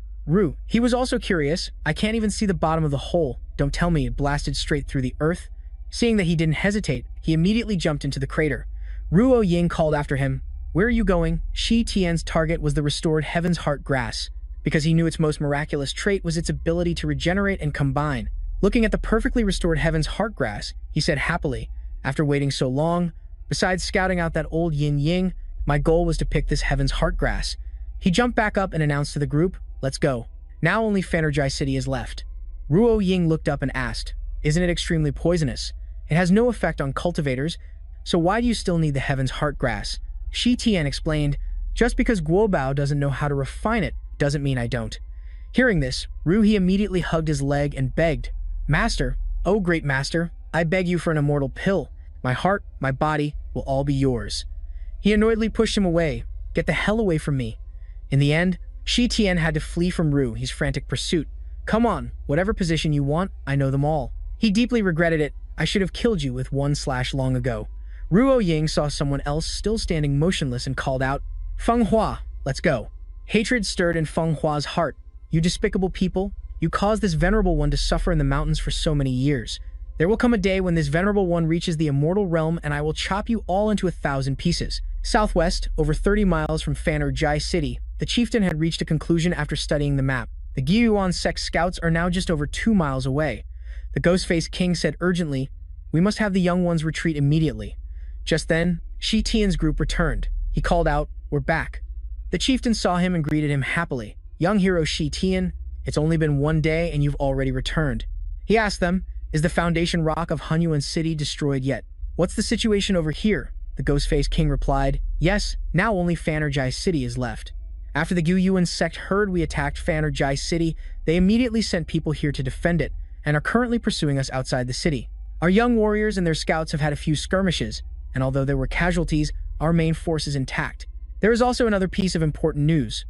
He was also curious, I can't even see the bottom of the hole. Don't tell me it blasted straight through the earth. Seeing that he didn't hesitate, he immediately jumped into the crater. Ruo Ying called after him, where are you going? Shi Tian's target was the restored Heaven's Heart grass, because he knew its most miraculous trait was its ability to regenerate and combine. Looking at the perfectly restored Heaven's Heart grass, he said happily, after waiting so long, besides scouting out that old Yin Yang, my goal was to pick this Heaven's Heart grass. He jumped back up and announced to the group, let's go. Now only Fanerjai City is left. Ruo Ying looked up and asked, isn't it extremely poisonous? It has no effect on cultivators, so why do you still need the Heaven's Heart grass? Shi Tian explained, just because Guo Bao doesn't know how to refine it doesn't mean I don't. Hearing this, He immediately hugged his leg and begged, Master, oh great master, I beg you for an immortal pill. My heart, my body, will all be yours. He annoyedly pushed him away. Get the hell away from me. In the end, Shi Tian had to flee from Ru's frantic pursuit. Come on, whatever position you want, I know them all. He deeply regretted it. I should have killed you with 1/ long ago. Ruo Ying saw someone else still standing motionless and called out, Feng Hua, let's go. Hatred stirred in Feng Hua's heart. You despicable people, you caused this venerable one to suffer in the mountains for so many years. There will come a day when this venerable one reaches the immortal realm and I will chop you all into 1,000 pieces. Southwest, over 30 miles from Fanerjai City, the chieftain had reached a conclusion after studying the map. The Gyuan sect scouts are now just over 2 miles away. The Ghost-Faced King said urgently, we must have the young ones retreat immediately. Just then, Shi Tian's group returned. He called out, we're back. The chieftain saw him and greeted him happily. Young hero Shi Tian, it's only been 1 day and you've already returned. He asked them, is the foundation rock of Hunyuan City destroyed yet? What's the situation over here? The Ghost-Faced King replied, yes, now only Fanerjai City is left. After the Gu Yuan sect heard we attacked Fan Jai City, they immediately sent people here to defend it, and are currently pursuing us outside the city. Our young warriors and their scouts have had a few skirmishes, and although there were casualties, our main force is intact. There is also another piece of important news.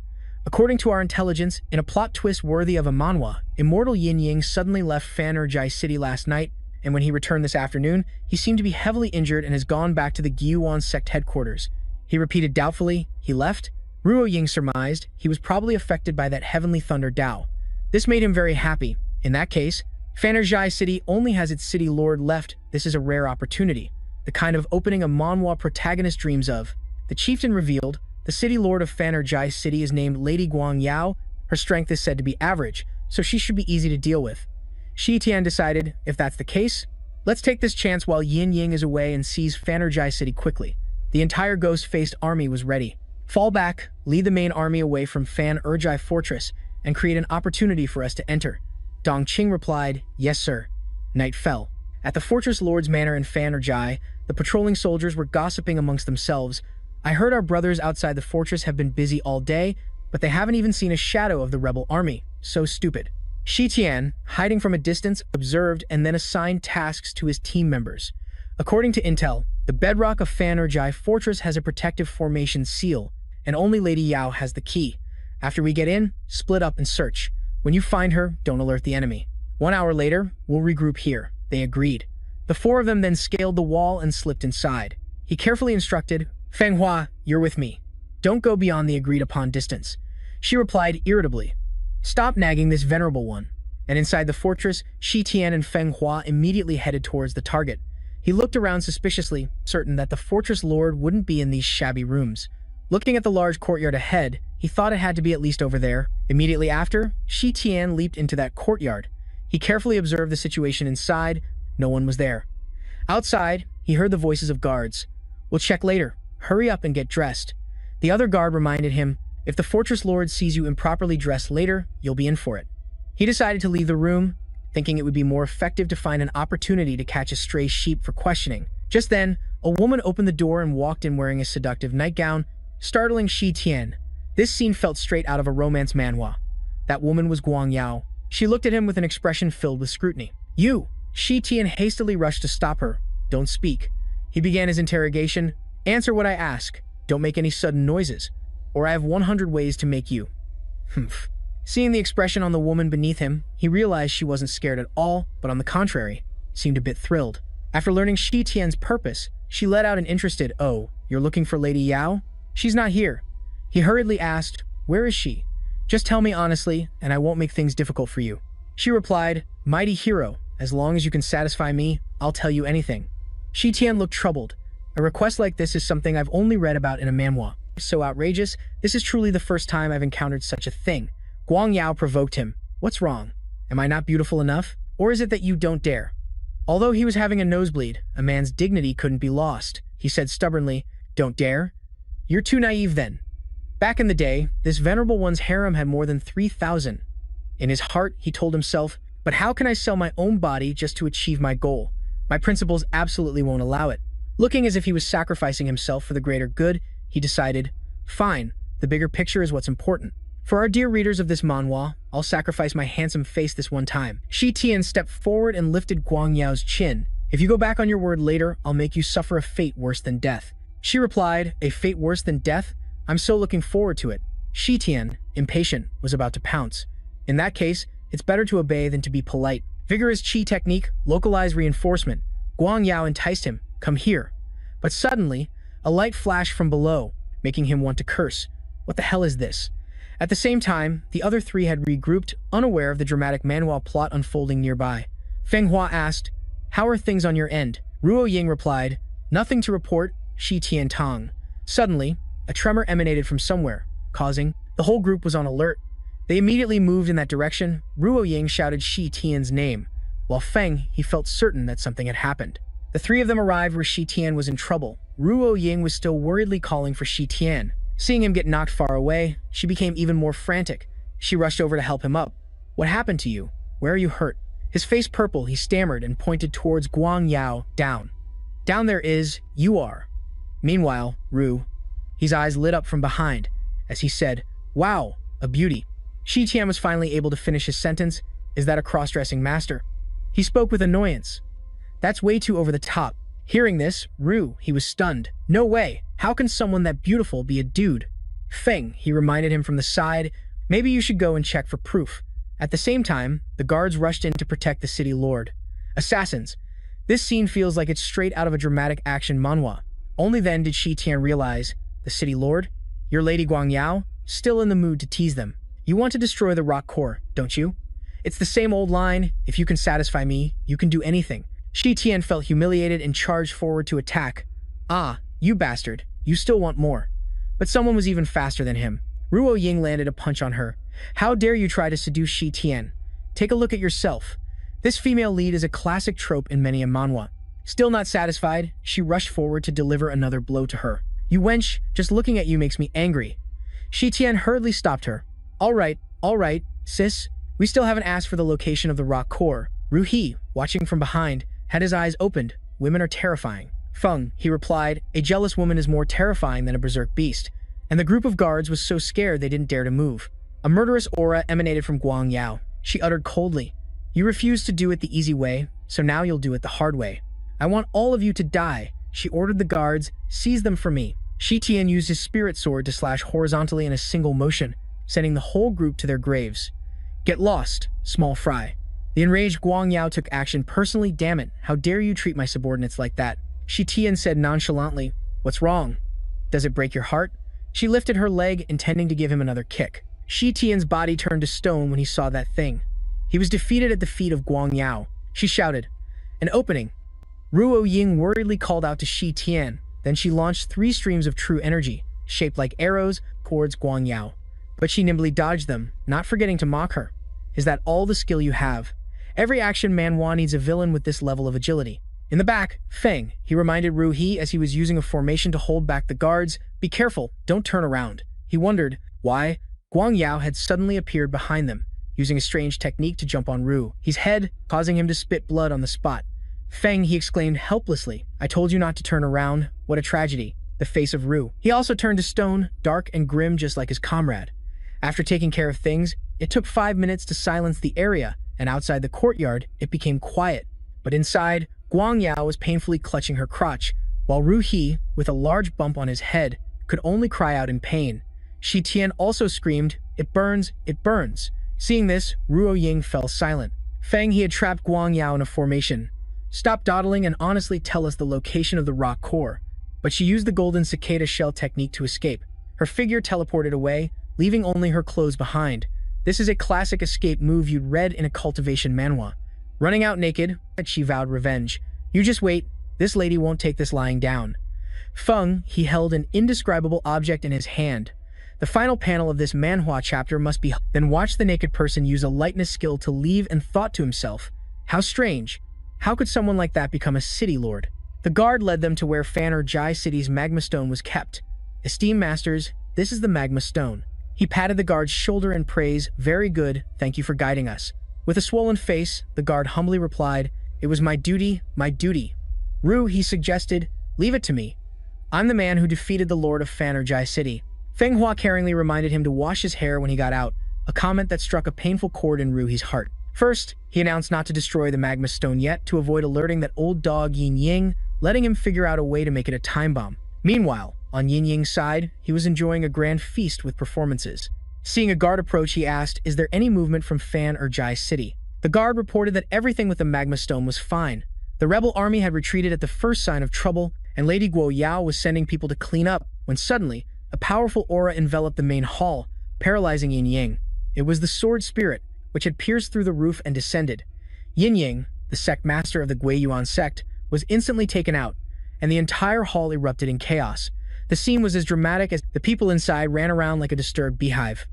According to our intelligence, in a plot twist worthy of a manhwa, immortal Yin Ying suddenly left Fan Jai City last night, and when he returned this afternoon, he seemed to be heavily injured and has gone back to the Gyuan sect headquarters. He repeated doubtfully, "He left?" Ruo Ying surmised he was probably affected by that heavenly thunder Dao. This made him very happy. In that case, Fan Jai City only has its city lord left. This is a rare opportunity, the kind of opening a manhwa protagonist dreams of. The chieftain revealed, the city lord of Fan Jai City is named Lady Guang Yao. Her strength is said to be average, so she should be easy to deal with. Shi Tian decided, if that's the case, let's take this chance while Yin Ying is away and seize Fan Jai City quickly. The entire ghost-faced army was ready. Fall back, lead the main army away from Fan Jai Fortress, and create an opportunity for us to enter. Dong Qing replied, yes sir. Night fell. At the fortress lord's manor in Fan Jai, the patrolling soldiers were gossiping amongst themselves. I heard our brothers outside the fortress have been busy all day, but they haven't even seen a shadow of the rebel army. So stupid. Shi Tian, hiding from a distance, observed and then assigned tasks to his team members. According to intel, the bedrock of Fan Jai Fortress has a protective formation seal, and only Lady Yao has the key. After we get in, split up and search. When you find her, don't alert the enemy. 1 hour later, we'll regroup here. They agreed. The four of them then scaled the wall and slipped inside. He carefully instructed, Feng Hua, you're with me. Don't go beyond the agreed-upon distance. She replied irritably, stop nagging this venerable one. And inside the fortress, Shi Tian and Feng Hua immediately headed towards the target. He looked around suspiciously, certain that the fortress lord wouldn't be in these shabby rooms. Looking at the large courtyard ahead, he thought it had to be at least over there. Immediately after, Shi Tian leaped into that courtyard. He carefully observed the situation inside. No one was there. Outside, he heard the voices of guards. We'll check later. Hurry up and get dressed. The other guard reminded him, if the fortress lord sees you improperly dressed later, you'll be in for it. He decided to leave the room, thinking it would be more effective to find an opportunity to catch a stray sheep for questioning. Just then, a woman opened the door and walked in wearing a seductive nightgown, startling Shi Tian. This scene felt straight out of a romance manhwa. That woman was Guang Yao. She looked at him with an expression filled with scrutiny. You! Shi Tian hastily rushed to stop her. Don't speak. He began his interrogation. Answer what I ask. Don't make any sudden noises, or I have 100 ways to make you. Humph. Seeing the expression on the woman beneath him, he realized she wasn't scared at all, but on the contrary, seemed a bit thrilled. After learning Shi Tian's purpose, she let out an interested, oh, you're looking for Lady Yao? She's not here. He hurriedly asked, where is she? Just tell me honestly, and I won't make things difficult for you. She replied, mighty hero, as long as you can satisfy me, I'll tell you anything. Shi Tian looked troubled. A request like this is something I've only read about in a manhwa. So outrageous, this is truly the first time I've encountered such a thing. Guang Yao provoked him. What's wrong? Am I not beautiful enough? Or is it that you don't dare? Although he was having a nosebleed, a man's dignity couldn't be lost. He said stubbornly, don't dare? You're too naive then. Back in the day, this venerable one's harem had more than 3,000. In his heart, he told himself, but how can I sell my own body just to achieve my goal? My principles absolutely won't allow it. Looking as if he was sacrificing himself for the greater good, he decided, fine, the bigger picture is what's important. For our dear readers of this manhwa, I'll sacrifice my handsome face this one time. Shi Tian stepped forward and lifted Guang Yao's chin. If you go back on your word later, I'll make you suffer a fate worse than death. She replied, a fate worse than death? I'm so looking forward to it. Shi Tian, impatient, was about to pounce. In that case, it's better to obey than to be polite. Vigorous chi technique, localized reinforcement. Guang Yao enticed him, come here. But suddenly, a light flashed from below, making him want to curse. What the hell is this? At the same time, the other three had regrouped, unaware of the dramatic manhwa plot unfolding nearby. Feng Hua asked, how are things on your end? Ruo Ying replied, nothing to report, Shi Tian Tong. Suddenly, a tremor emanated from somewhere, causing the whole group was on alert. They immediately moved in that direction. Ruo Ying shouted Shi Tian's name, while Feng, he felt certain that something had happened. The three of them arrived where Shi Tian was in trouble. Ruo Ying was still worriedly calling for Shi Tian. Seeing him get knocked far away, she became even more frantic. She rushed over to help him up. What happened to you? Where are you hurt? His face purple, he stammered and pointed towards Guang Yao, down. Down there is, you are. Meanwhile, Ru, his eyes lit up from behind, as he said, Wow, a beauty. Shi Tian was finally able to finish his sentence. Is that a cross-dressing master? He spoke with annoyance. That's way too over the top. Hearing this, he was stunned. No way. How can someone that beautiful be a dude? Feng, he reminded him from the side. Maybe you should go and check for proof. At the same time, the guards rushed in to protect the city lord. Assassins. This scene feels like it's straight out of a dramatic action manhwa. Only then did Shi Tian realize, the city lord? Your Lady Guangyao? Still in the mood to tease them. You want to destroy the rock core, don't you? It's the same old line, if you can satisfy me, you can do anything. Shi Tian felt humiliated and charged forward to attack. Ah, you bastard, you still want more. But someone was even faster than him. Ruo Ying landed a punch on her. How dare you try to seduce Shi Tian? Take a look at yourself. This female lead is a classic trope in many a manhwa. Still not satisfied, she rushed forward to deliver another blow to her. You wench, just looking at you makes me angry. Shi Tian hurriedly stopped her. All right, sis. We still haven't asked for the location of the rock core. Ru He, watching from behind, had his eyes opened. Women are terrifying. Feng, he replied, a jealous woman is more terrifying than a berserk beast. And the group of guards was so scared they didn't dare to move. A murderous aura emanated from Guang Yao. She uttered coldly, you refused to do it the easy way, so now you'll do it the hard way. I want all of you to die. She ordered the guards, seize them for me. Shi Tian used his spirit sword to slash horizontally in a single motion, sending the whole group to their graves. Get lost, small fry. The enraged Guang Yao took action personally. Damn it, how dare you treat my subordinates like that? Shi Tian said nonchalantly, what's wrong? Does it break your heart? She lifted her leg, intending to give him another kick. Shi Tian's body turned to stone when he saw that thing. He was defeated at the feet of Guang Yao. She shouted, an opening. Ruo Ying worriedly called out to Shi Tian. Then she launched 3 streams of true energy, shaped like arrows, towards Guang Yao. But she nimbly dodged them, not forgetting to mock her. Is that all the skill you have? Every action manhwa needs a villain with this level of agility. In the back, Feng, he reminded Ru He as he was using a formation to hold back the guards. Be careful, don't turn around. He wondered why Guang Yao had suddenly appeared behind them, using a strange technique to jump on Ru He's head, causing him to spit blood on the spot. Feng, he exclaimed helplessly, I told you not to turn around. What a tragedy. The face of Ru. He also turned to stone, dark and grim just like his comrade. After taking care of things, it took 5 minutes to silence the area, and outside the courtyard, it became quiet. But inside, Guang Yao was painfully clutching her crotch, while Ru He, with a large bump on his head, could only cry out in pain. Shi Tian also screamed, it burns, it burns. Seeing this, Ruo Ying fell silent. Feng, he had trapped Guang Yao in a formation. Stop dawdling and honestly tell us the location of the rock core. But she used the golden cicada shell technique to escape. Her figure teleported away, leaving only her clothes behind. This is a classic escape move you'd read in a cultivation manhwa. Running out naked, she vowed revenge. You just wait, this lady won't take this lying down. Feng, he held an indescribable object in his hand. The final panel of this manhwa chapter must be. Then watch the naked person use a lightness skill to leave and thought to himself, how strange. How could someone like that become a city lord? The guard led them to where Fan Jai City's magma stone was kept. Esteemed masters, this is the magma stone. He patted the guard's shoulder in praise. Very good, thank you for guiding us. With a swollen face, the guard humbly replied, it was my duty, my duty. Ru, he suggested, leave it to me. I'm the man who defeated the lord of Fan Jai City. Feng Hua caringly reminded him to wash his hair when he got out, a comment that struck a painful chord in Ru He's heart. First, he announced not to destroy the magma stone yet to avoid alerting that old dog Yin Ying, letting him figure out a way to make it a time bomb. Meanwhile, on Yin Ying's side, he was enjoying a grand feast with performances. Seeing a guard approach, he asked, is there any movement from Fan Jai City? The guard reported that everything with the magma stone was fine. The rebel army had retreated at the first sign of trouble, and Lady Guo Yao was sending people to clean up, when suddenly, a powerful aura enveloped the main hall, paralyzing Yin Ying. It was the sword spirit, which had pierced through the roof and descended. Yin Ying, the sect master of the Gui Yuan sect, was instantly taken out, and the entire hall erupted in chaos. The scene was as dramatic as the people inside ran around like a disturbed beehive.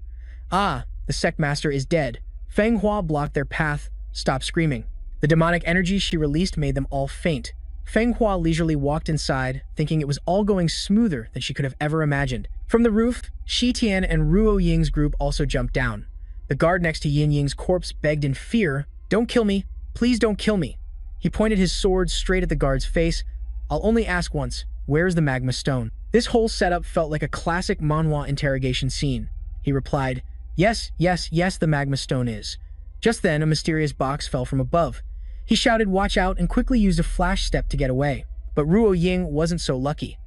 Ah, the sect master is dead. Feng Hua blocked their path, stopped screaming. The demonic energy she released made them all faint. Feng Hua leisurely walked inside, thinking it was all going smoother than she could have ever imagined. From the roof, Shi Tian and Ruo Ying's group also jumped down. The guard next to Yin Ying's corpse begged in fear, don't kill me, please don't kill me. He pointed his sword straight at the guard's face. I'll only ask once, where's the magma stone? This whole setup felt like a classic manhwa interrogation scene. he replied. Yes, yes, yes, the magma stone is. Just then, a mysterious box fell from above. He shouted, watch out, and quickly used a flash step to get away. But Ruo Ying wasn't so lucky.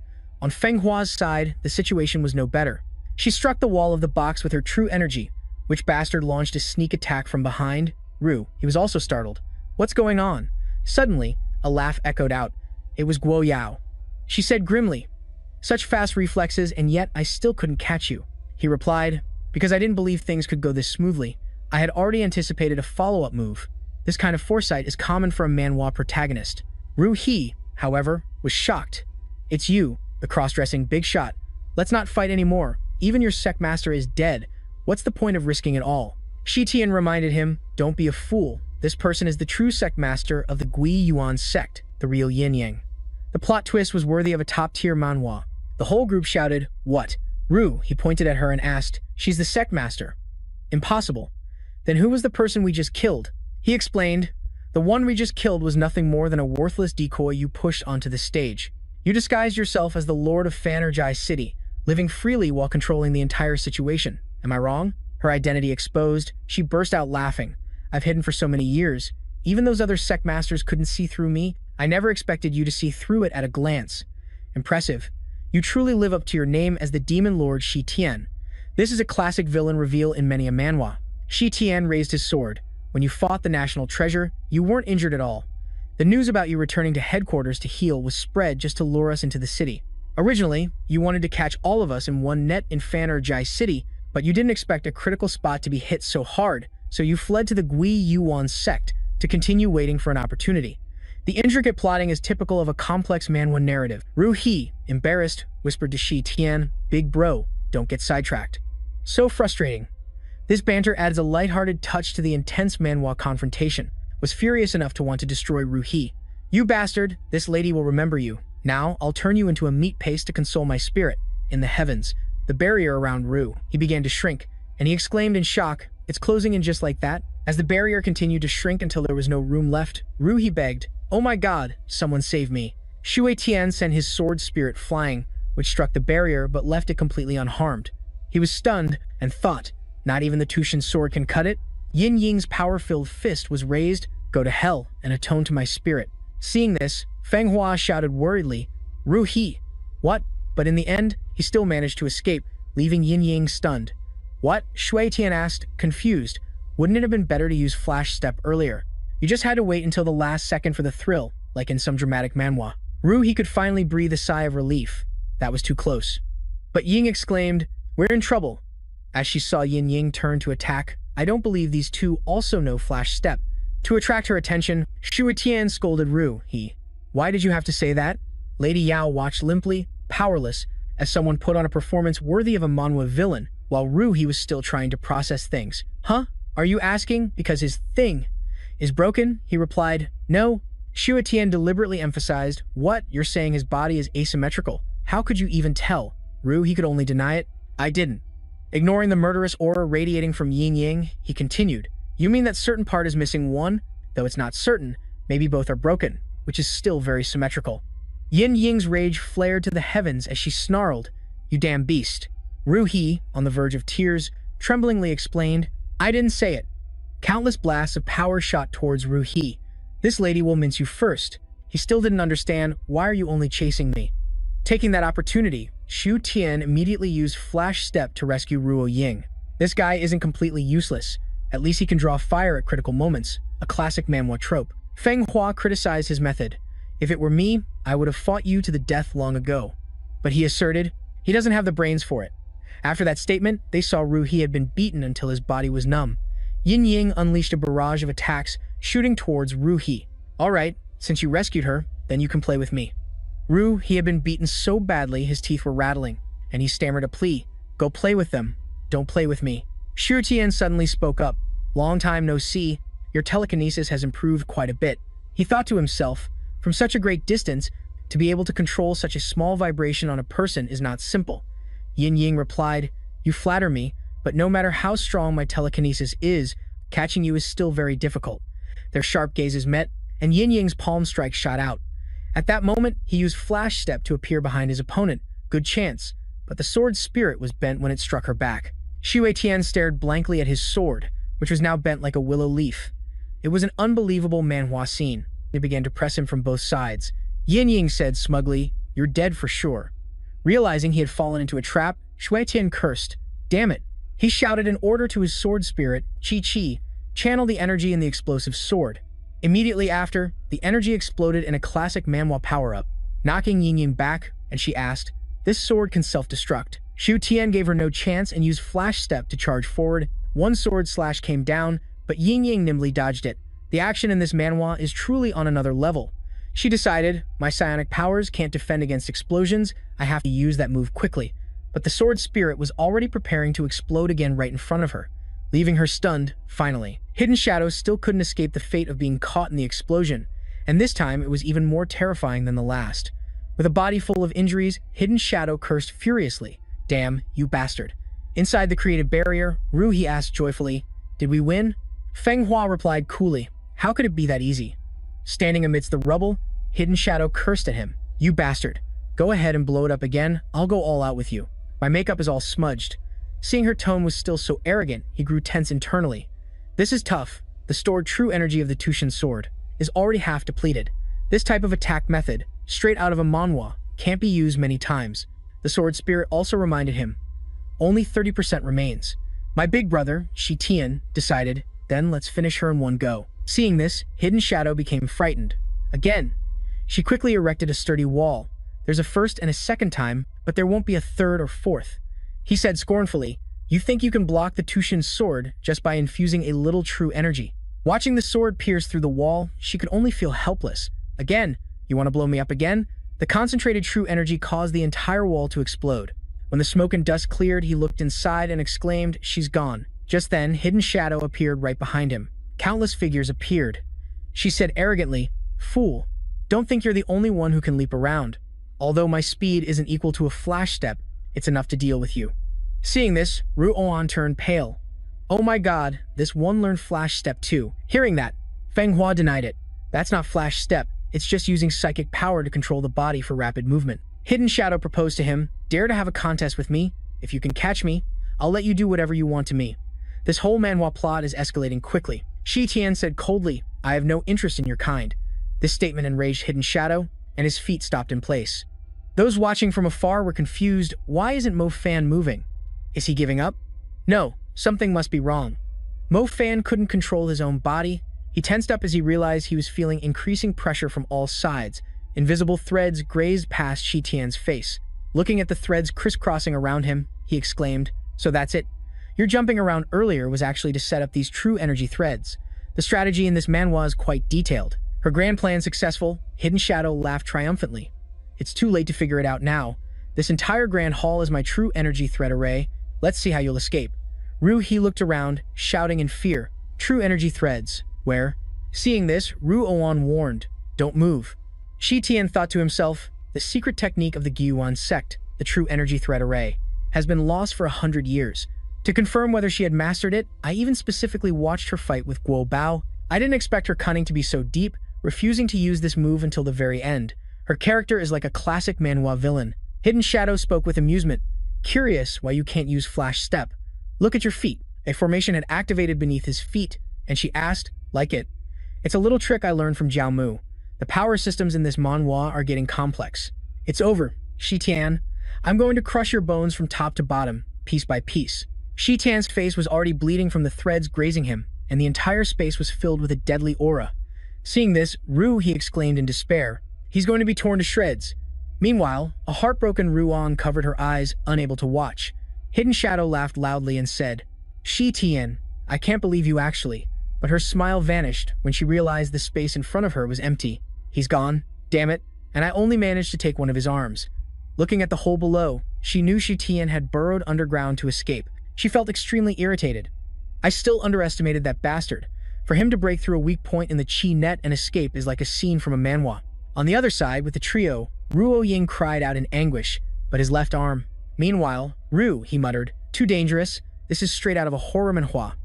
On Feng Hua's side, the situation was no better. She struck the wall of the box with her true energy, which bastard launched a sneak attack from behind. Ru, he was also startled. What's going on? Suddenly, a laugh echoed out. It was Guo Yao. She said grimly, such fast reflexes, and yet I still couldn't catch you. He replied, because I didn't believe things could go this smoothly. I had already anticipated a follow-up move. This kind of foresight is common for a manhwa protagonist. Ru He, however, was shocked. It's you, the cross-dressing big shot. Let's not fight anymore. Even your sect master is dead. What's the point of risking it all? Shi Tian reminded him, don't be a fool. This person is the true sect master of the Gui Yuan sect, the real Yin Yang. The plot twist was worthy of a top-tier manhwa. The whole group shouted, what? Ru, he pointed at her and asked, she's the sect master. Impossible. Then who was the person we just killed? He explained, the one we just killed was nothing more than a worthless decoy you pushed onto the stage. You disguised yourself as the Lord of Fanerjai City, living freely while controlling the entire situation. Am I wrong? Her identity exposed, she burst out laughing. I've hidden for so many years. Even those other sect masters couldn't see through me. I never expected you to see through it at a glance. Impressive. You truly live up to your name as the Demon Lord Shi Tian. This is a classic villain reveal in many a manhwa. Shi Tian raised his sword. When you fought the national treasure, you weren't injured at all. The news about you returning to headquarters to heal was spread just to lure us into the city. Originally, you wanted to catch all of us in one net in Fanerjai City, but you didn't expect a critical spot to be hit so hard, so you fled to the Gui Yuan sect to continue waiting for an opportunity. The intricate plotting is typical of a complex manhwa narrative. Ru He, embarrassed, whispered to Shi Tian, big bro, don't get sidetracked. So frustrating. This banter adds a lighthearted touch to the intense manhwa confrontation. Was furious enough to want to destroy Ru He. You bastard, this lady will remember you. Now, I'll turn you into a meat paste to console my spirit. In the heavens, the barrier around Ru, he began to shrink, and he exclaimed in shock, it's closing in just like that? As the barrier continued to shrink until there was no room left, Ru He begged, oh my god, someone save me. Shui Tian sent his sword spirit flying, which struck the barrier but left it completely unharmed. He was stunned and thought, not even the Tushin sword can cut it? Yin Ying's power-filled fist was raised, go to hell and atone to my spirit. Seeing this, Feng Hua shouted worriedly, Ru He. What? But in the end, he still managed to escape, leaving Yin Ying stunned. What? Shui Tian asked, confused. Wouldn't it have been better to use Flash Step earlier? You just had to wait until the last second for the thrill, like in some dramatic manhwa. Ru He could finally breathe a sigh of relief. That was too close. But Ying exclaimed, we're in trouble. As she saw Yin Ying turn to attack, I don't believe these two also know Flash Step. To attract her attention, Shui Tian scolded Ru He. Why did you have to say that? Lady Yao watched limply, powerless, as someone put on a performance worthy of a manhwa villain, while Ru He was still trying to process things. Huh? Are you asking because his thing is broken? He replied, no. Shui Tian deliberately emphasized, what? You're saying his body is asymmetrical. How could you even tell? Ru He could only deny it. I didn't. Ignoring the murderous aura radiating from Yin Ying, he continued, you mean that certain part is missing one? Though it's not certain, maybe both are broken, which is still very symmetrical. Yin Ying's rage flared to the heavens as she snarled, you damn beast. Ru He, on the verge of tears, tremblingly explained, I didn't say it. Countless blasts of power shot towards Ru He. This lady will mince you first. He still didn't understand, why are you only chasing me? Taking that opportunity, Shu Tian immediately used Flash Step to rescue Ruo Ying. This guy isn't completely useless. At least he can draw fire at critical moments, a classic manhwa trope. Feng Hua criticized his method. If it were me, I would have fought you to the death long ago. But he asserted, he doesn't have the brains for it. After that statement, they saw Ru He had been beaten until his body was numb. Yin Ying unleashed a barrage of attacks, shooting towards Ru He. Alright, since you rescued her, then you can play with me. Ru He had been beaten so badly his teeth were rattling, and he stammered a plea. Go play with them. Don't play with me. Shu Tian suddenly spoke up. Long time no see. Your telekinesis has improved quite a bit. He thought to himself, from such a great distance, to be able to control such a small vibration on a person is not simple. Yin Ying replied, you flatter me, but no matter how strong my telekinesis is, catching you is still very difficult. Their sharp gazes met, and Yin Ying's palm strike shot out. At that moment, he used Flash Step to appear behind his opponent. Good chance, but the sword's spirit was bent when it struck her back. Xue Tian stared blankly at his sword, which was now bent like a willow leaf. It was an unbelievable manhwa scene. They began to press him from both sides. Yin Ying said smugly, "You're dead for sure." Realizing he had fallen into a trap, Xue Tian cursed. "Damn it." He shouted an order to his sword spirit, Qi Qi, channel the energy in the explosive sword. Immediately after, the energy exploded in a classic manhwa power-up, knocking Yin Ying back, and she asked, "This sword can self-destruct." Xue Tian gave her no chance and used Flash Step to charge forward. One sword slash came down, but Yin Ying nimbly dodged it. The action in this manhwa is truly on another level. She decided, my psionic powers can't defend against explosions, I have to use that move quickly. But the sword spirit was already preparing to explode again right in front of her, leaving her stunned, finally. Hidden Shadow still couldn't escape the fate of being caught in the explosion, and this time it was even more terrifying than the last. With a body full of injuries, Hidden Shadow cursed furiously. "Damn, you bastard." Inside the creative barrier, Ruhi asked joyfully, "Did we win?" Feng Hua replied coolly, "How could it be that easy?" Standing amidst the rubble, Hidden Shadow cursed at him. "You bastard. Go ahead and blow it up again, I'll go all out with you. My makeup is all smudged." Seeing her tone was still so arrogant, he grew tense internally. This is tough. The stored true energy of the Tushin sword is already half depleted. This type of attack method, straight out of a manhwa, can't be used many times. The sword spirit also reminded him. Only 30% remains. My big brother, Xi Tian, decided, then let's finish her in one go. Seeing this, Hidden Shadow became frightened. Again, she quickly erected a sturdy wall. There's a first and a second time, but there won't be a third or fourth. He said scornfully, "You think you can block the Tushin sword just by infusing a little true energy?" Watching the sword pierce through the wall, she could only feel helpless. Again, "You want to blow me up again?" The concentrated true energy caused the entire wall to explode. When the smoke and dust cleared, he looked inside and exclaimed, "She's gone." Just then, Hidden Shadow appeared right behind him. Countless figures appeared. She said arrogantly, "Fool, don't think you're the only one who can leap around. Although my speed isn't equal to a flash step, it's enough to deal with you." Seeing this, Ru Oan turned pale. "Oh my god, this one learned flash step too." Hearing that, Feng Hua denied it. "That's not flash step, it's just using psychic power to control the body for rapid movement." Hidden Shadow proposed to him, "Dare to have a contest with me? If you can catch me, I'll let you do whatever you want to me." This whole manhwa plot is escalating quickly. Xi Tian said coldly, "I have no interest in your kind." This statement enraged Hidden Shadow, and his feet stopped in place. Those watching from afar were confused. Why isn't Mo Fan moving? Is he giving up? No, something must be wrong. Mo Fan couldn't control his own body. He tensed up as he realized he was feeling increasing pressure from all sides. Invisible threads grazed past Xi Tian's face. Looking at the threads crisscrossing around him, he exclaimed, "So that's it? Your jumping around earlier was actually to set up these true energy threads. The strategy in this manhwa is quite detailed." Her grand plan successful, Hidden Shadow laughed triumphantly. "It's too late to figure it out now. This entire grand hall is my true energy thread array. Let's see how you'll escape." Ru-He looked around, shouting in fear, "True energy threads, where?" Seeing this, Ru-Oan warned, "Don't move." Xi Tian thought to himself, the secret technique of the Gyuan sect, the true energy thread array, has been lost for 100 years. To confirm whether she had mastered it, I even specifically watched her fight with Guo Bao. I didn't expect her cunning to be so deep, refusing to use this move until the very end. Her character is like a classic manhwa villain. Hidden Shadow spoke with amusement. "Curious why you can't use Flash Step. Look at your feet." A formation had activated beneath his feet, and she asked, "Like it?" "It's a little trick I learned from Jiao Mu. The power systems in this manhwa are getting complex." "It's over, Xi Tian. I'm going to crush your bones from top to bottom, piece by piece." Xi Tian's face was already bleeding from the threads grazing him, and the entire space was filled with a deadly aura. Seeing this, Ru-He exclaimed in despair, "He's going to be torn to shreds." Meanwhile, a heartbroken Ruan covered her eyes, unable to watch. Hidden Shadow laughed loudly and said, "Xi Tian, I can't believe you actually." But her smile vanished when she realized the space in front of her was empty. "He's gone, damn it, and I only managed to take one of his arms." Looking at the hole below, she knew Xi Tian had burrowed underground to escape. She felt extremely irritated. "I still underestimated that bastard. For him to break through a weak point in the chi net and escape is like a scene from a manhwa." On the other side, with the trio, Ruo Ying cried out in anguish, but his left arm. Meanwhile, "Ru," he muttered, "too dangerous. This is straight out of a horror manhwa."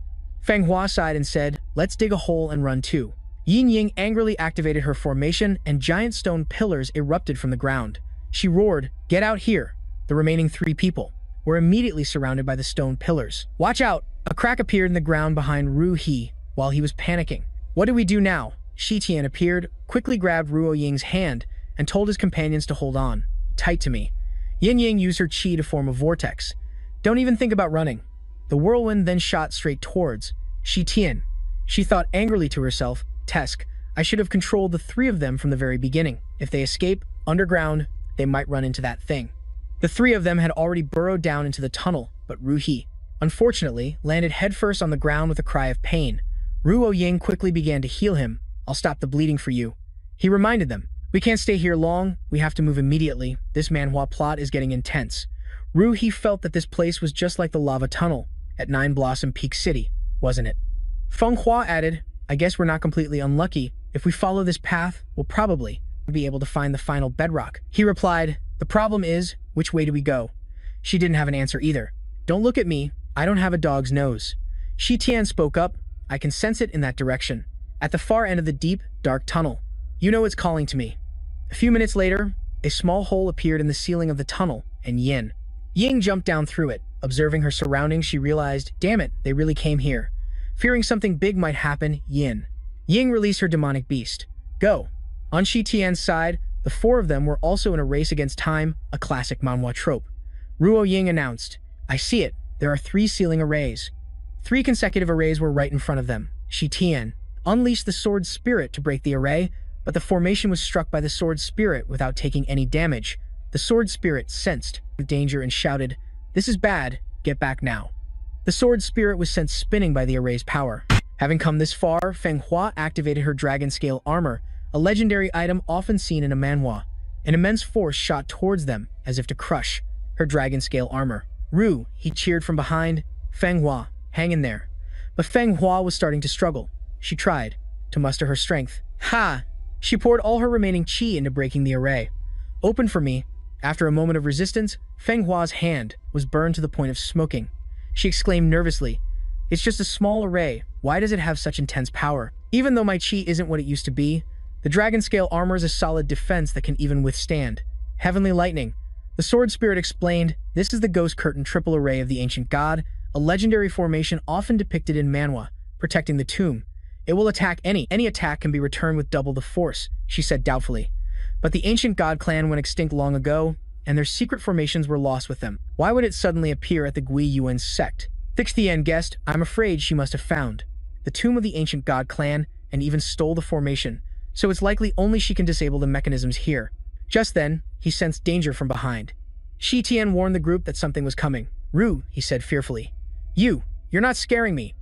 Feng Hua sighed and said, "Let's dig a hole and run too." Yin Ying angrily activated her formation, and giant stone pillars erupted from the ground. She roared, "Get out here, the remaining 3 people." were immediately surrounded by the stone pillars. Watch out! A crack appeared in the ground behind Ru He while he was panicking. What do we do now? Shi Tian appeared, quickly grabbed Ruo Ying's hand, and told his companions to hold on tight to me. Yin Yang used her chi to form a vortex. Don't even think about running. The whirlwind then shot straight towards Shi Tian. She thought angrily to herself, Tesk, I should have controlled the three of them from the very beginning. If they escape, underground, they might run into that thing. The three of them had already burrowed down into the tunnel, but Ru He, unfortunately, landed headfirst on the ground with a cry of pain. Ruo Ying quickly began to heal him. I'll stop the bleeding for you. He reminded them, we can't stay here long, we have to move immediately. This Manhwa plot is getting intense. Ru He felt that this place was just like the lava tunnel at Nine Blossom Peak City, wasn't it? Feng Hua added, I guess we're not completely unlucky. If we follow this path, we'll probably be able to find the final bedrock. He replied, the problem is, which way do we go? She didn't have an answer either. Don't look at me, I don't have a dog's nose. Shi Tian spoke up, I can sense it in that direction. At the far end of the deep, dark tunnel. You know it's calling to me. A few minutes later, a small hole appeared in the ceiling of the tunnel, and Ying jumped down through it. Observing her surroundings, she realized, damn it, they really came here. Fearing something big might happen, Ying released her demonic beast. Go. On Shi Tian's side, the four of them were also in a race against time, a classic manhwa trope. Ruo Ying announced, I see it, there are 3 ceiling arrays. 3 consecutive arrays were right in front of them. Shi Tian unleashed the sword spirit to break the array, but the formation was struck by the sword spirit without taking any damage. The sword spirit sensed the danger and shouted, this is bad, get back now. The sword spirit was sent spinning by the array's power. Having come this far, Feng Hua activated her dragon scale armor, a legendary item often seen in a manhwa. An immense force shot towards them, as if to crush her dragon scale armor. Ru, he cheered from behind, Feng Hua, hang in there. But Feng Hua was starting to struggle. She tried to muster her strength. Ha! She poured all her remaining chi into breaking the array. Open for me. After a moment of resistance, Feng Hua's hand was burned to the point of smoking. She exclaimed nervously, it's just a small array. Why does it have such intense power? Even though my chi isn't what it used to be, the dragon scale armor is a solid defense that can even withstand heavenly lightning. The sword spirit explained, this is the ghost curtain triple array of the ancient god, a legendary formation often depicted in manhwa, protecting the tomb. It will attack any attack can be returned with double the force, she said doubtfully. But the ancient god clan went extinct long ago, and their secret formations were lost with them. Why would it suddenly appear at the Gui Yuan sect? Thixtian guessed, I'm afraid she must have found the tomb of the ancient god clan and even stole the formation, so it's likely only she can disable the mechanisms here. Just then, he sensed danger from behind. Shi Tian warned the group that something was coming. Ru, he said fearfully. You're not scaring me.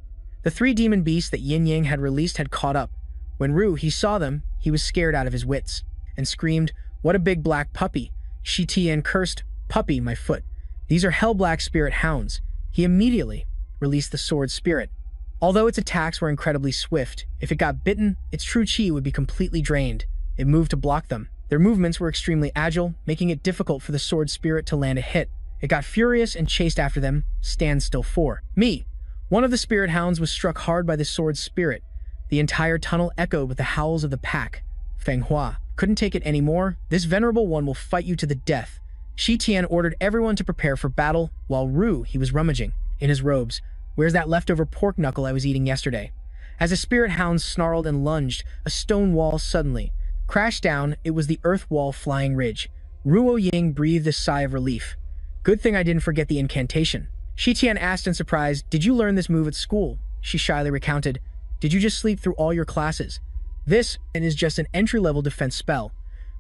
The 3 demon beasts that Yin Yang had released had caught up. When Ru, he saw them, he was scared out of his wits, and screamed, what a big black puppy. Shi Tian cursed, puppy, my foot. These are hell-black spirit hounds. He immediately released the sword spirit. Although its attacks were incredibly swift, if it got bitten, its true chi would be completely drained. It moved to block them. Their movements were extremely agile, making it difficult for the sword spirit to land a hit. It got furious and chased after them. Stand still for me. One of the spirit hounds was struck hard by the sword spirit. The entire tunnel echoed with the howls of the pack. Feng Hua couldn't take it anymore. This venerable one will fight you to the death. Shi Tian ordered everyone to prepare for battle, while Ru, he was rummaging in his robes. Where's that leftover pork knuckle I was eating yesterday? As the spirit hounds snarled and lunged, a stone wall suddenly crashed down. It was the earth wall flying ridge. Ruo Ying breathed a sigh of relief. Good thing I didn't forget the incantation. Shi Tian asked in surprise, did you learn this move at school? She shyly recounted, did you just sleep through all your classes? This is just an entry-level defense spell.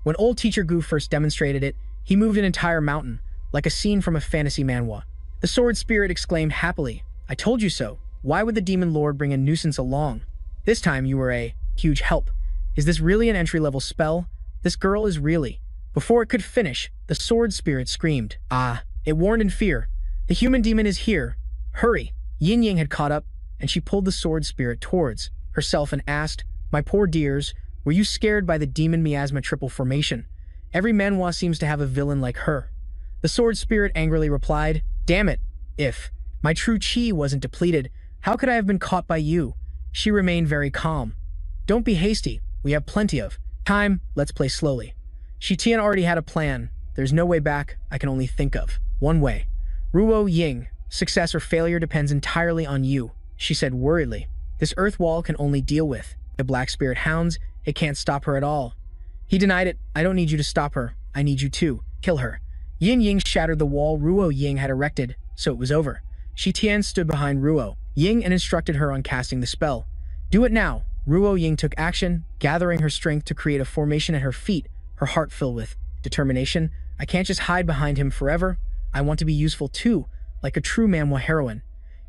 When old teacher Gu first demonstrated it, he moved an entire mountain, like a scene from a fantasy manhwa. The sword spirit exclaimed happily, I told you so. Why would the demon lord bring a nuisance along? This time you were a huge help. Is this really an entry-level spell? This girl is really... Before it could finish, the sword spirit screamed. Ah, it warned in fear. The human demon is here. Hurry. Yin Yang had caught up, and she pulled the sword spirit towards herself and asked, my poor dears, were you scared by the demon miasma triple formation? Every manhwa seems to have a villain like her. The sword spirit angrily replied, damn it, if my true chi wasn't depleted, how could I have been caught by you? She remained very calm. Don't be hasty, we have plenty of time, let's play slowly. Shi Tian already had a plan. There's no way back, I can only think of one way. Ruo Ying, success or failure depends entirely on you, she said worriedly. This earth wall can only deal with the Black Spirit Hounds. It can't stop her at all. He denied it. I don't need you to stop her. I need you to kill her. Yin Ying shattered the wall Ruo Ying had erected, so it was over. Shi Tian stood behind Ruo Ying and instructed her on casting the spell. Do it now. Ruo Ying took action, gathering her strength to create a formation at her feet, her heart filled with determination. I can't just hide behind him forever. I want to be useful too, like a true Manhwa heroine.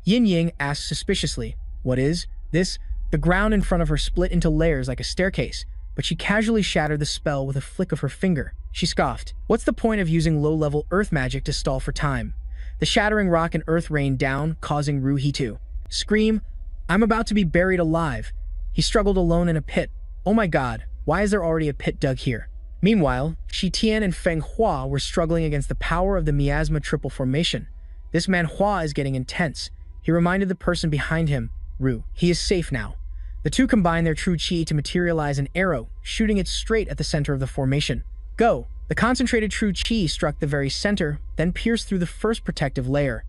Yin Ying asked suspiciously, what is this? The ground in front of her split into layers like a staircase, but she casually shattered the spell with a flick of her finger. She scoffed. What's the point of using low-level earth magic to stall for time? The shattering rock and earth rained down, causing Ruhi to scream, I'm about to be buried alive. He struggled alone in a pit. Oh my god, why is there already a pit dug here? Meanwhile, Shi Tian and Feng Hua were struggling against the power of the miasma triple formation. This Manhwa is getting intense. He reminded the person behind him, Ru. He is safe now. The two combined their true chi to materialize an arrow, shooting it straight at the center of the formation. Go! The concentrated true chi struck the very center, then pierced through the first protective layer.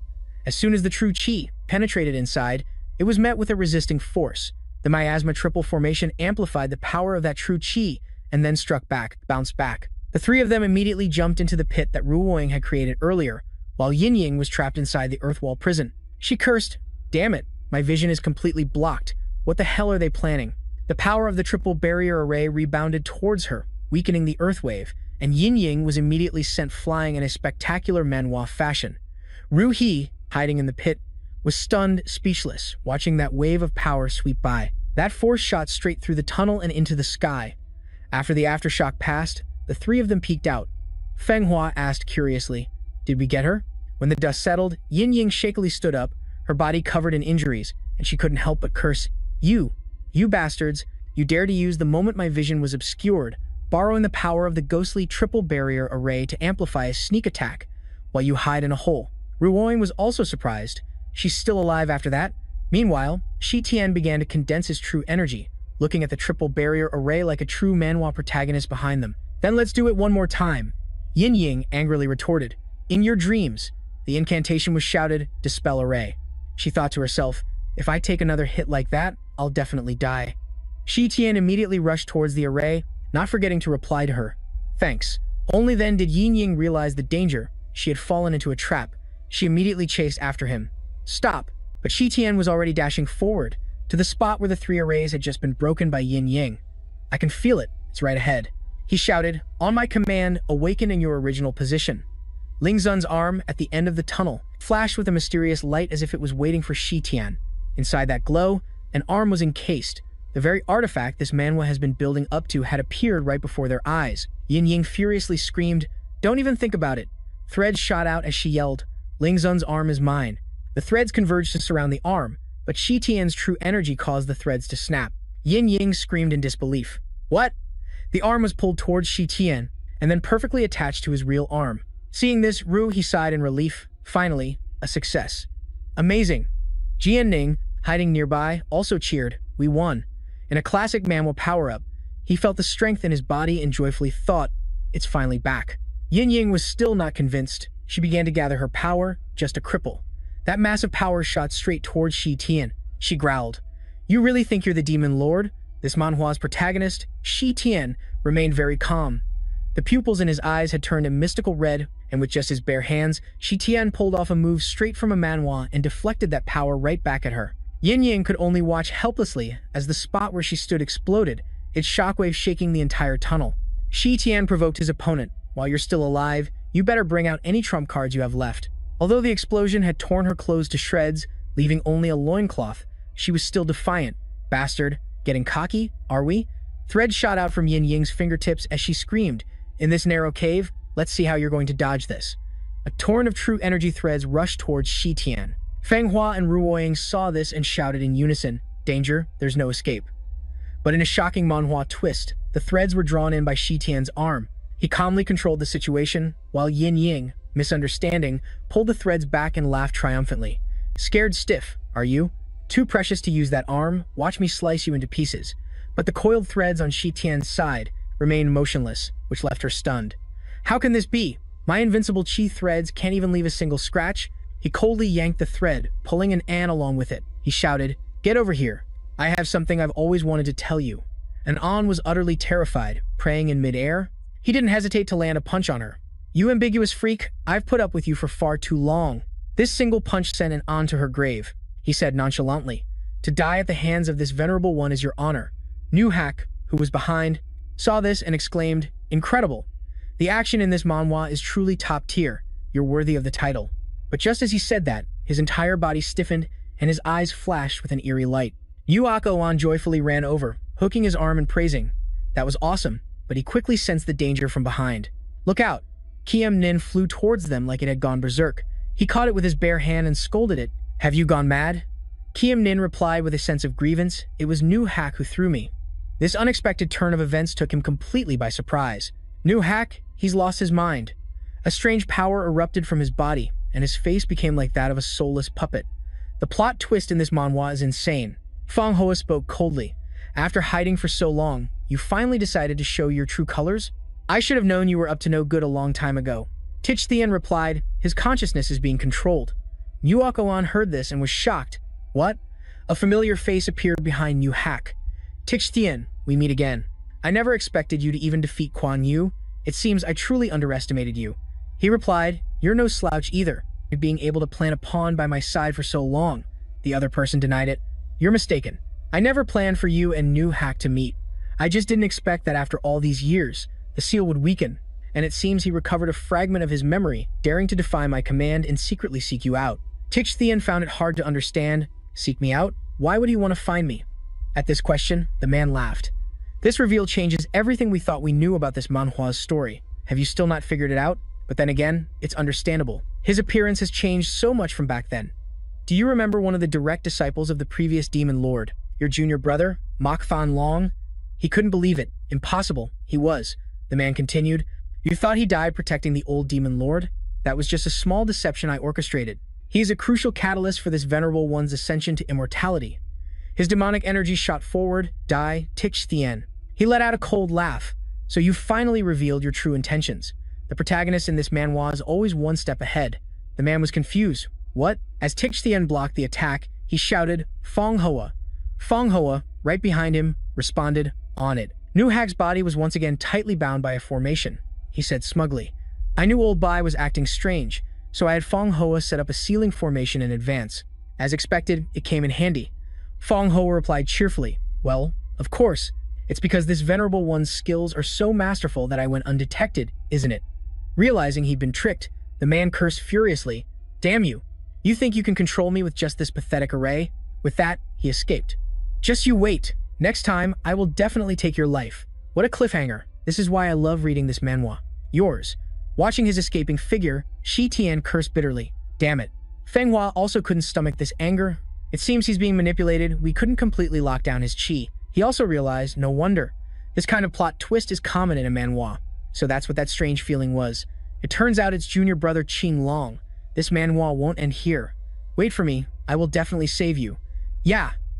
As soon as the true chi penetrated inside, it was met with a resisting force. The miasma triple formation amplified the power of that true chi and then struck back, bounced back. The three of them immediately jumped into the pit that Ruoying had created earlier, while Yin Ying was trapped inside the earth wall prison. She cursed, damn it, my vision is completely blocked. What the hell are they planning? The power of the triple barrier array rebounded towards her, weakening the earth wave, and Yin Ying was immediately sent flying in a spectacular Manhwa fashion. Ru He, hiding in the pit, was stunned, speechless, watching that wave of power sweep by. That force shot straight through the tunnel and into the sky. After the aftershock passed, the three of them peeked out. Feng Hua asked curiously, did we get her? When the dust settled, Yin Ying shakily stood up, her body covered in injuries, and she couldn't help but curse, You bastards, you dare to use the moment my vision was obscured, borrowing the power of the ghostly triple barrier array to amplify a sneak attack, while you hide in a hole. Ruoying was also surprised. She's still alive after that. Meanwhile, Shi Tian began to condense his true energy, looking at the triple barrier array like a true Manhwa protagonist behind them. Then let's do it one more time. Yin Ying angrily retorted, in your dreams. The incantation was shouted, dispel array. She thought to herself, if I take another hit like that, I'll definitely die. Shi Tian immediately rushed towards the array, not forgetting to reply to her. Thanks. Only then did Yin Ying realize the danger. She had fallen into a trap. She immediately chased after him. Stop! But Shi Tian was already dashing forward, to the spot where the three arrays had just been broken by Yin Ying. I can feel it. It's right ahead. He shouted, on my command, awaken in your original position. Ling Zun's arm, at the end of the tunnel, flashed with a mysterious light as if it was waiting for Shi Tian. Inside that glow, an arm was encased. The very artifact this Manhwa has been building up to had appeared right before their eyes. Yin Ying furiously screamed, don't even think about it. Threads shot out as she yelled, Ling Zun's arm is mine. The threads converged to surround the arm, but Shi Tian's true energy caused the threads to snap. Yin Ying screamed in disbelief. What? The arm was pulled towards Shi Tian, and then perfectly attached to his real arm. Seeing this, He sighed in relief. Finally, a success. Amazing. Jian Ning, hiding nearby, also cheered. We won. In a classic Manhwa power-up, he felt the strength in his body and joyfully thought, it's finally back. Yin Ying was still not convinced. She began to gather her power, just a cripple. That massive power shot straight towards Shi Tian. She growled, you really think you're the Demon Lord? This Manhwa's protagonist, Shi Tian, remained very calm. The pupils in his eyes had turned a mystical red, and with just his bare hands, Shi Tian pulled off a move straight from a Manhwa and deflected that power right back at her. Yin Ying could only watch helplessly as the spot where she stood exploded, its shockwave shaking the entire tunnel. Shi Tian provoked his opponent. While you're still alive, you better bring out any trump cards you have left. Although the explosion had torn her clothes to shreds, leaving only a loincloth, she was still defiant. Bastard, getting cocky, are we? Threads shot out from Yin Ying's fingertips as she screamed, in this narrow cave, let's see how you're going to dodge this. A torrent of true energy threads rushed towards Shi Tian. Feng Hua and Ruoying saw this and shouted in unison, danger, there's no escape. But in a shocking Manhwa twist, the threads were drawn in by Shi Tian's arm. He calmly controlled the situation, while Yin Ying, misunderstanding, pulled the threads back and laughed triumphantly. Scared stiff, are you? Too precious to use that arm, watch me slice you into pieces. But the coiled threads on Shi Tian's side remained motionless, which left her stunned. How can this be? My invincible chi threads can't even leave a single scratch. He coldly yanked the thread, pulling an An along with it. He shouted, "Get over here. I have something I've always wanted to tell you." And An was utterly terrified, praying in midair. He didn't hesitate to land a punch on her. "You ambiguous freak, I've put up with you for far too long." This single punch sent an An to her grave. He said nonchalantly, "To die at the hands of this venerable one is your honor." New Hack, who was behind, saw this and exclaimed, "Incredible. The action in this manhwa is truly top tier. You're worthy of the title." But just as he said that, his entire body stiffened and his eyes flashed with an eerie light. Yuak-Oan joyfully ran over, hooking his arm and praising. That was awesome, but he quickly sensed the danger from behind. "Look out!" Kiem Nin flew towards them like it had gone berserk. He caught it with his bare hand and scolded it. "Have you gone mad?" Kiem Nin replied with a sense of grievance. "It was New Hack who threw me." This unexpected turn of events took him completely by surprise. New Hack? He's lost his mind. A strange power erupted from his body, and his face became like that of a soulless puppet. The plot twist in this manhwa is insane. Fang Hoa spoke coldly. "After hiding for so long, you finally decided to show your true colors? I should have known you were up to no good a long time ago." Tich Thien replied, "His consciousness is being controlled." Yuak-Oan heard this and was shocked. "What?" A familiar face appeared behind New Hack. "Tich Thien, we meet again. I never expected you to even defeat Kuan Yu. It seems I truly underestimated you." He replied, "You're no slouch either, being able to plant a pawn by my side for so long." The other person denied it. "You're mistaken. I never planned for you and New Hack to meet. I just didn't expect that after all these years, the seal would weaken." And it seems he recovered a fragment of his memory, daring to defy my command and secretly seek you out. Tich Thien found it hard to understand. "Seek me out? Why would he want to find me?" At this question, the man laughed. "This reveal changes everything we thought we knew about this manhwa's story. Have you still not figured it out? But then again, it's understandable. His appearance has changed so much from back then. Do you remember one of the direct disciples of the previous demon lord, your junior brother, Mok Fan Long?" He couldn't believe it. "Impossible. He was." The man continued, "You thought he died protecting the old demon lord? That was just a small deception I orchestrated. He is a crucial catalyst for this venerable one's ascension to immortality." His demonic energy shot forward. "Die, Tich Thien." He let out a cold laugh. "So you finally revealed your true intentions. The protagonist in this manhwa is always one step ahead." The man was confused. "What?" As Tich Thien blocked the attack, he shouted, "Fang Hoa." Fang Hoa, right behind him, responded, "On it." New Hack's body was once again tightly bound by a formation. He said smugly, "I knew old Bai was acting strange, so I had Fang Hoa set up a sealing formation in advance. As expected, it came in handy." Fang Hoa replied cheerfully, "Well, of course. It's because this venerable one's skills are so masterful that I went undetected, isn't it?" Realizing he'd been tricked, the man cursed furiously. "Damn you! You think you can control me with just this pathetic array?" With that, he escaped. "Just you wait. Next time, I will definitely take your life." What a cliffhanger. This is why I love reading this manhwa. Yours. Watching his escaping figure, Shi Tian cursed bitterly. "Damn it." Feng Hua also couldn't stomach this anger. It seems he's being manipulated. We couldn't completely lock down his chi. He also realized, no wonder. This kind of plot twist is common in a manhwa. So that's what that strange feeling was. It turns out it's junior brother Qing Long. This manhwa won't end here. Wait for me. I will definitely save you. Yeah,